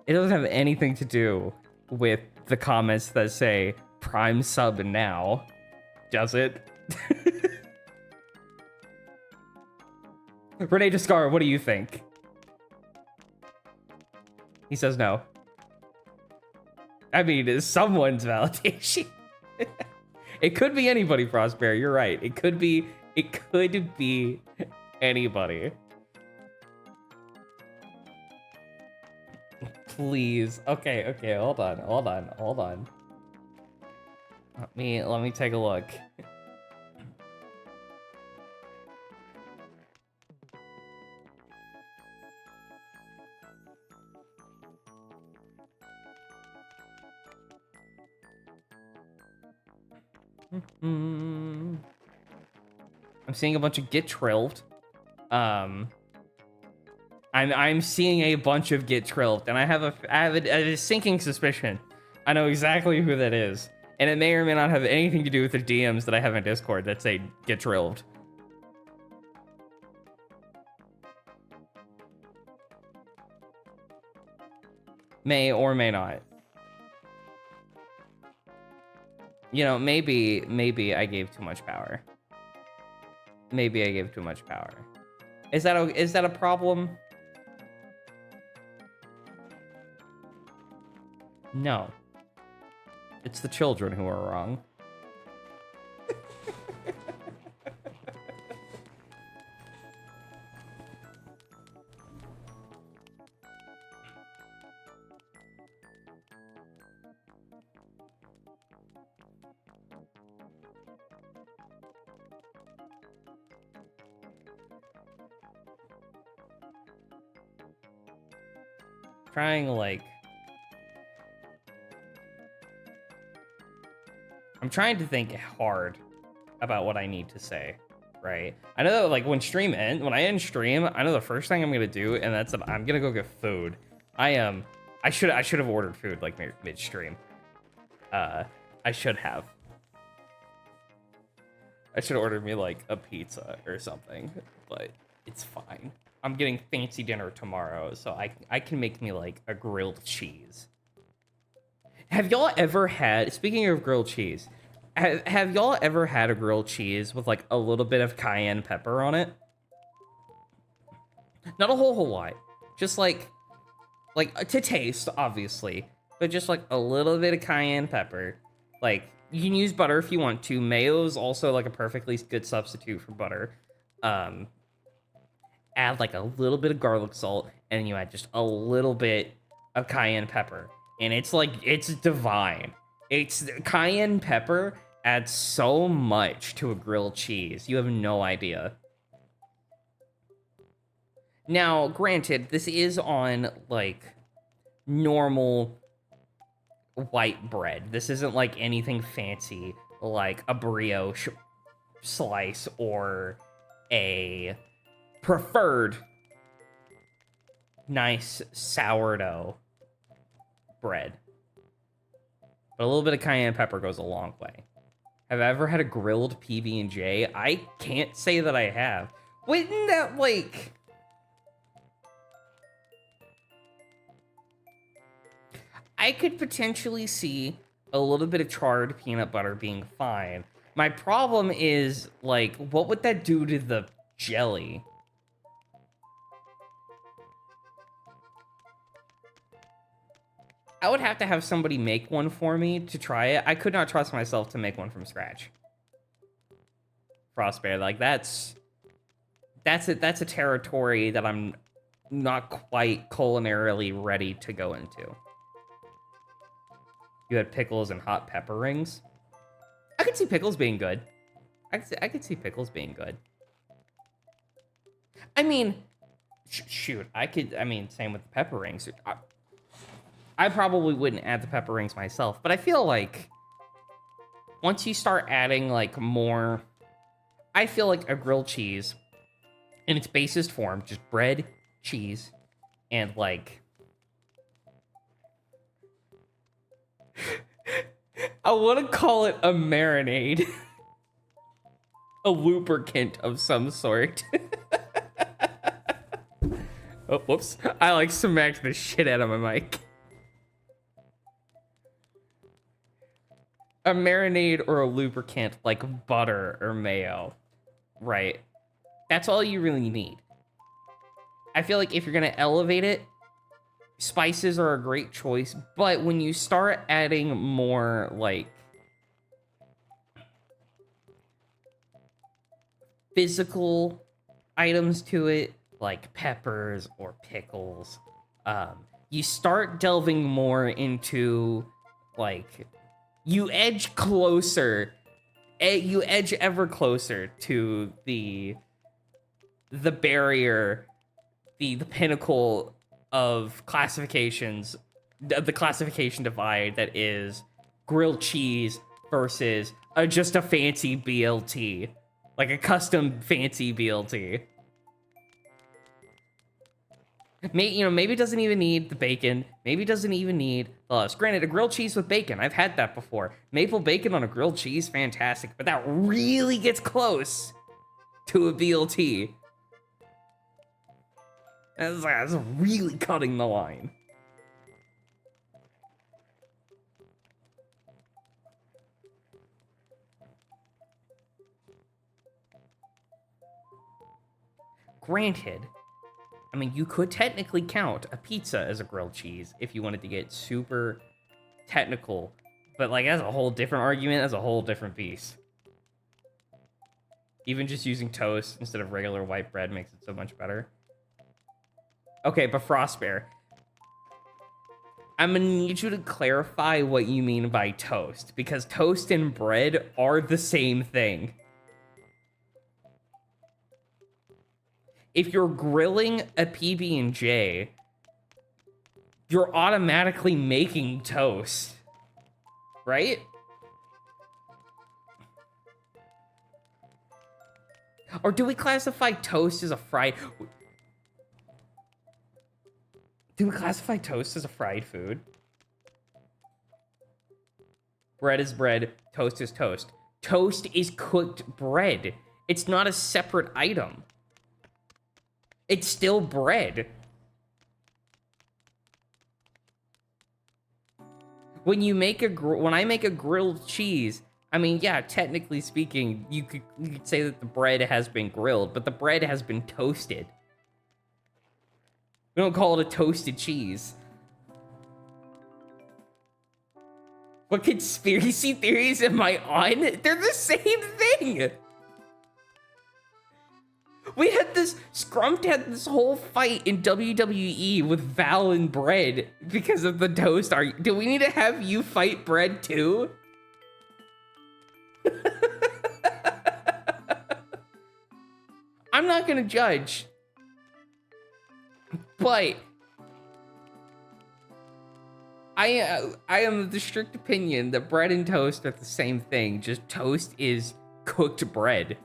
It doesn't have anything to do with the comments that say Prime sub now, does it? Renee Descar, what do you think? He says no. I mean, it's someone's validation. It could be anybody, Frostbear. You're right. It could be anybody. Please. Okay, hold on. Let me take a look. I'm seeing a bunch of get trilled. I'm seeing a bunch of get trilled, and I have a sinking suspicion. I know exactly who that is, and it may or may not have anything to do with the DMs that I have in Discord that say get trilled. May or may not. You know, maybe I gave too much power. Maybe I gave too much power. Is that a problem? No. It's the children who are wrong. I'm trying to think hard about what I need to say, right? I know that, like, when I end stream, I know the first thing I'm gonna do, and that's that I'm gonna go get food. I should have ordered food like midstream. I should have ordered me like a pizza or something, but it's fine. I'm getting fancy dinner tomorrow, so I can make me like a grilled cheese. Have y'all ever had, speaking of grilled cheese, have y'all ever had a grilled cheese with like a little bit of cayenne pepper on it? Not a whole lot, just like to taste, obviously, but just like a little bit of cayenne pepper. Like, you can use butter if you want to. Mayo is also like a perfectly good substitute for butter. Add like a little bit of garlic salt, and you add just a little bit of cayenne pepper, and it's like, it's divine. Cayenne pepper adds so much to a grilled cheese. You have no idea. Now, granted, this is on like normal white bread. This isn't like anything fancy like a brioche slice or a preferred nice sourdough bread. But a little bit of cayenne pepper goes a long way. Have I ever had a grilled PB&J? I can't say that I have. Wouldn't that, like... I could potentially see a little bit of charred peanut butter being fine. My problem is, like, what would that do to the jelly? I would have to have somebody make one for me to try it. I could not trust myself to make one from scratch. Frostbear, like, that's a territory that I'm not quite culinarily ready to go into. You had pickles and hot pepper rings. I could see pickles being good. I could see pickles being good. I mean, shoot, same with the pepper rings. I probably wouldn't add the pepper rings myself, but I feel like once you start adding like more, I feel like a grilled cheese in its basest form, just bread, cheese, and like, I want to call it a marinade, a lubricant of some sort. Oh, whoops. I like smacked the shit out of my mic. a marinade or a lubricant like butter or mayo, right? That's all you really need. I feel like if you're gonna elevate it, spices are a great choice, but when you start adding more like physical items to it, like peppers or pickles, you start delving more into like you edge ever closer to the barrier, the pinnacle of classifications, the classification divide that is grilled cheese versus just a fancy BLT, like a custom fancy BLT. Maybe it doesn't even need the bacon. Maybe it doesn't even need the lettuce. Granted, a grilled cheese with bacon, I've had that before. Maple bacon on a grilled cheese, fantastic. But that really gets close to a BLT. That's really cutting the line. Granted, I mean, you could technically count a pizza as a grilled cheese if you wanted to get super technical, but like that's a whole different argument, that's a whole different beast. Even just using toast instead of regular white bread makes it so much better. Okay, but Frostbear, I'm gonna need you to clarify what you mean by toast, because toast and bread are the same thing. If you're grilling a PB&J, you're automatically making toast, right? Or do we classify toast as a fried... Do we classify toast as a fried food? Bread is bread, toast is toast. Toast is cooked bread. It's not a separate item. It's still bread. When I make a grilled cheese, I mean, yeah, technically speaking, you could say that the bread has been grilled, but the bread has been toasted. We don't call it a toasted cheese. What conspiracy theories am I on? They're the same thing. Scrumped had this whole fight in WWE with Val and Bread because of the toast. Do we need to have you fight Bread too? I'm not gonna judge, but I am of the strict opinion that bread and toast are the same thing. Just toast is cooked bread.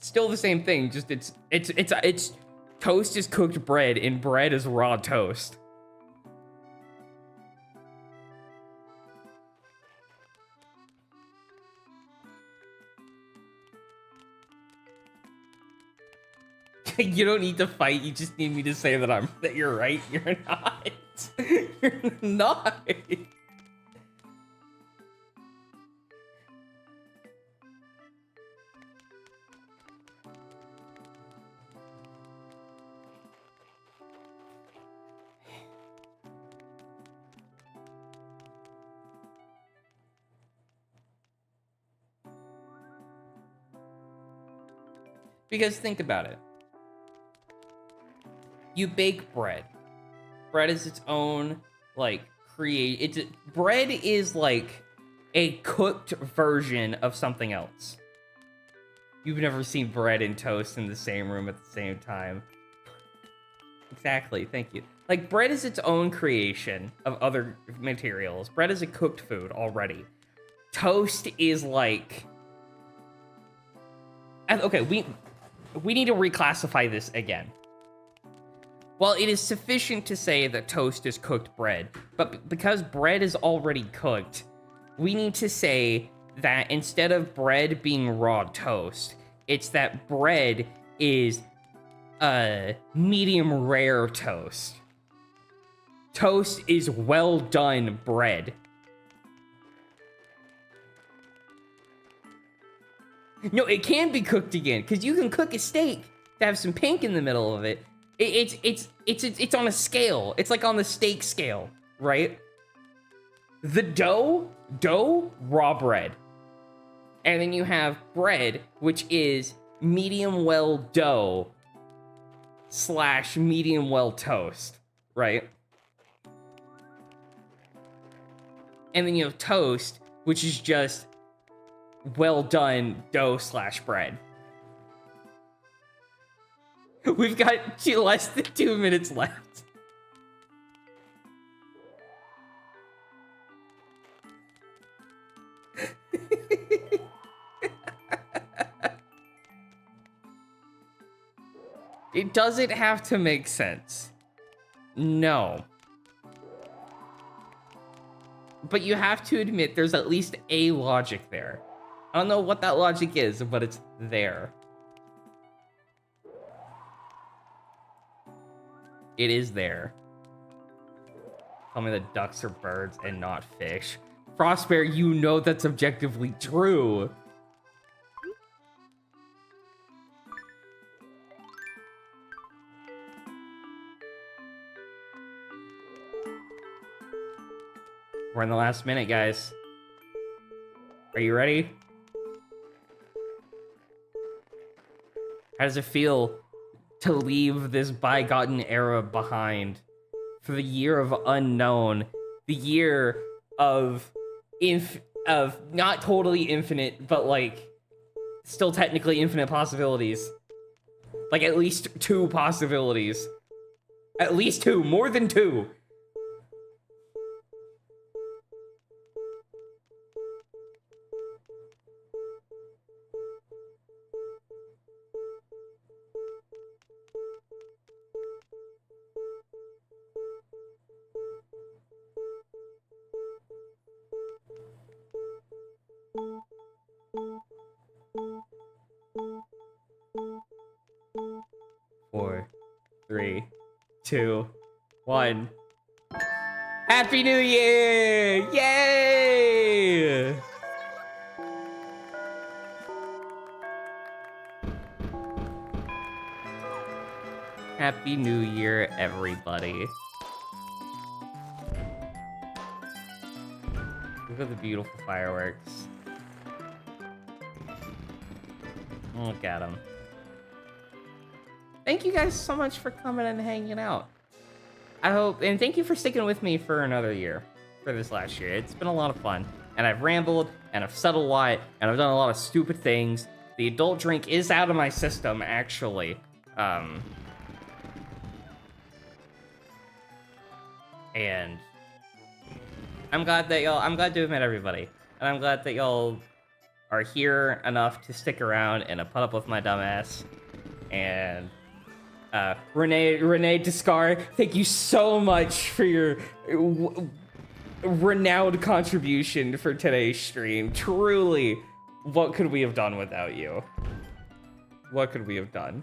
Still the same thing, just it's toast is cooked bread and bread is raw toast. You don't need to fight, you just need me to say that you're right. You're not. You're not. Because think about it. You bake bread. Bread is its own, like, bread is like a cooked version of something else. You've never seen bread and toast in the same room at the same time. Exactly, thank you. Like, bread is its own creation of other materials. Bread is a cooked food already. Toast is like... Okay, we need to reclassify this again. Well, it is sufficient to say that toast is cooked bread, but because bread is already cooked, we need to say that instead of bread being raw toast, it's that bread is medium rare toast. Toast is well done bread. No, it can be cooked again, because you can cook a steak to have some pink in the middle of it. It's on a scale. It's like on the steak scale, right? The dough, raw bread. And then you have bread, which is medium well dough / medium well toast, right? And then you have toast, which is just well done dough / bread. We've got less than 2 minutes left. It doesn't have to make sense. No. But you have to admit there's at least a logic there. I don't know what that logic is, but it's there. It is there. Tell me that ducks are birds and not fish. Frostbear, you know that's objectively true. We're in the last minute, guys. Are you ready? How does it feel to leave this bygone era behind for the year of unknown, the year of not totally infinite, but like still technically infinite possibilities? Like at least 2 possibilities. At least 2, more than 2. Four, 3, 2, 1. Happy New Year! Yay! Happy New Year, everybody. Look at the beautiful fireworks. Look at them. Thank you guys so much for coming and hanging out. I hope, and thank you for sticking with me for another year, for this last year. It's been a lot of fun, and I've rambled, and I've said a lot, and I've done a lot of stupid things. The adult drink is out of my system, actually. And I'm glad to have met everybody, and I'm glad that y'all are here enough to stick around and put up with my dumbass. And Renee Descar, thank you so much for your renowned contribution for today's stream. Truly, what could we have done without you? What could we have done?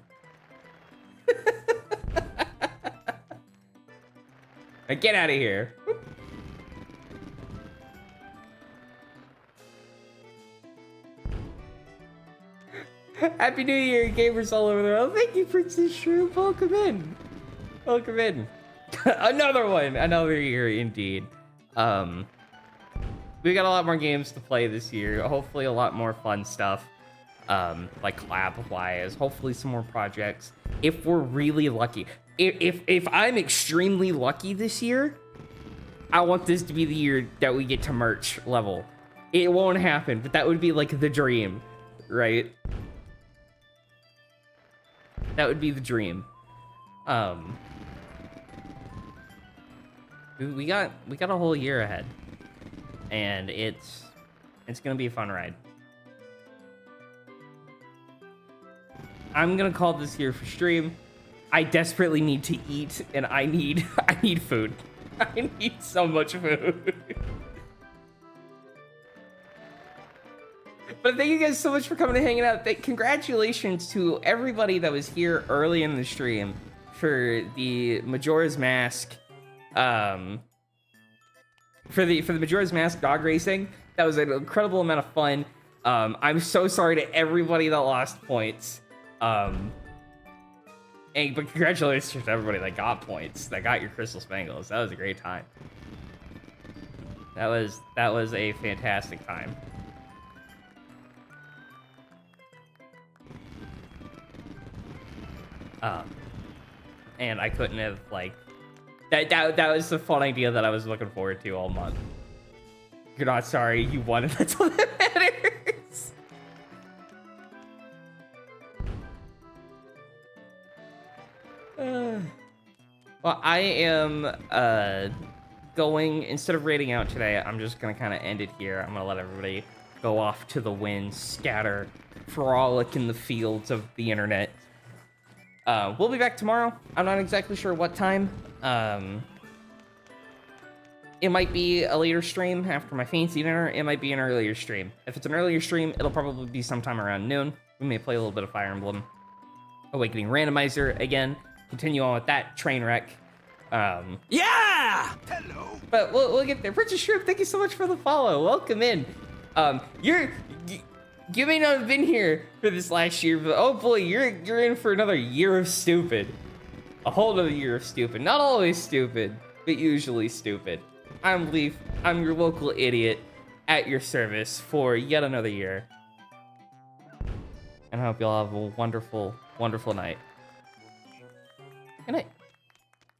Get out of here. Happy New Year, gamers all over the world. Thank you, Princess Shroom. Welcome in. Welcome in. Another one. Another year, indeed. We got a lot more games to play this year. Hopefully a lot more fun stuff. Like collab-wise. Hopefully some more projects. If we're really lucky. If I'm extremely lucky this year, I want this to be the year that we get to merch level. It won't happen, but that would be like the dream, right? That would be the dream. We got a whole year ahead, and it's gonna be a fun ride. I'm gonna call this here for stream. I desperately need to eat, and I need food. I need so much food. But thank you guys so much for coming and hanging out. Congratulations to everybody that was here early in the stream for the Majora's Mask, for the Majora's Mask dog racing. That was an incredible amount of fun. I'm so sorry to everybody that lost points. But congratulations to everybody that got points, that got your Crystal Spangles. That was a great time. That was a fantastic time. And I couldn't have, like, that was the fun idea that I was looking forward to all month. You're not sorry, you won, and that's all that matters. Well, I am going, instead of raiding out today, I'm just gonna kind of end it here. I'm gonna let everybody go off to the wind, scatter, frolic in the fields of the internet. We'll be back tomorrow. I'm not exactly sure what time. It might be a later stream after my fancy dinner. It might be an earlier stream. If it's an earlier stream, it'll probably be sometime around noon. We may play a little bit of Fire Emblem Awakening Randomizer again. Continue on with that train wreck. Yeah! Hello! But we'll get there. Princess Shrimp, thank you so much for the follow. Welcome in. You may not have been here for this last year, but oh boy, you're in for another year of stupid. A whole nother year of stupid. Not always stupid, but usually stupid. I'm Leaf. I'm your local idiot at your service for yet another year. And I hope y'all have a wonderful, wonderful night. Good night.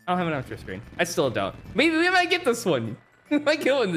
I don't have an outro screen. I still don't. Maybe we might get this one. We might get one.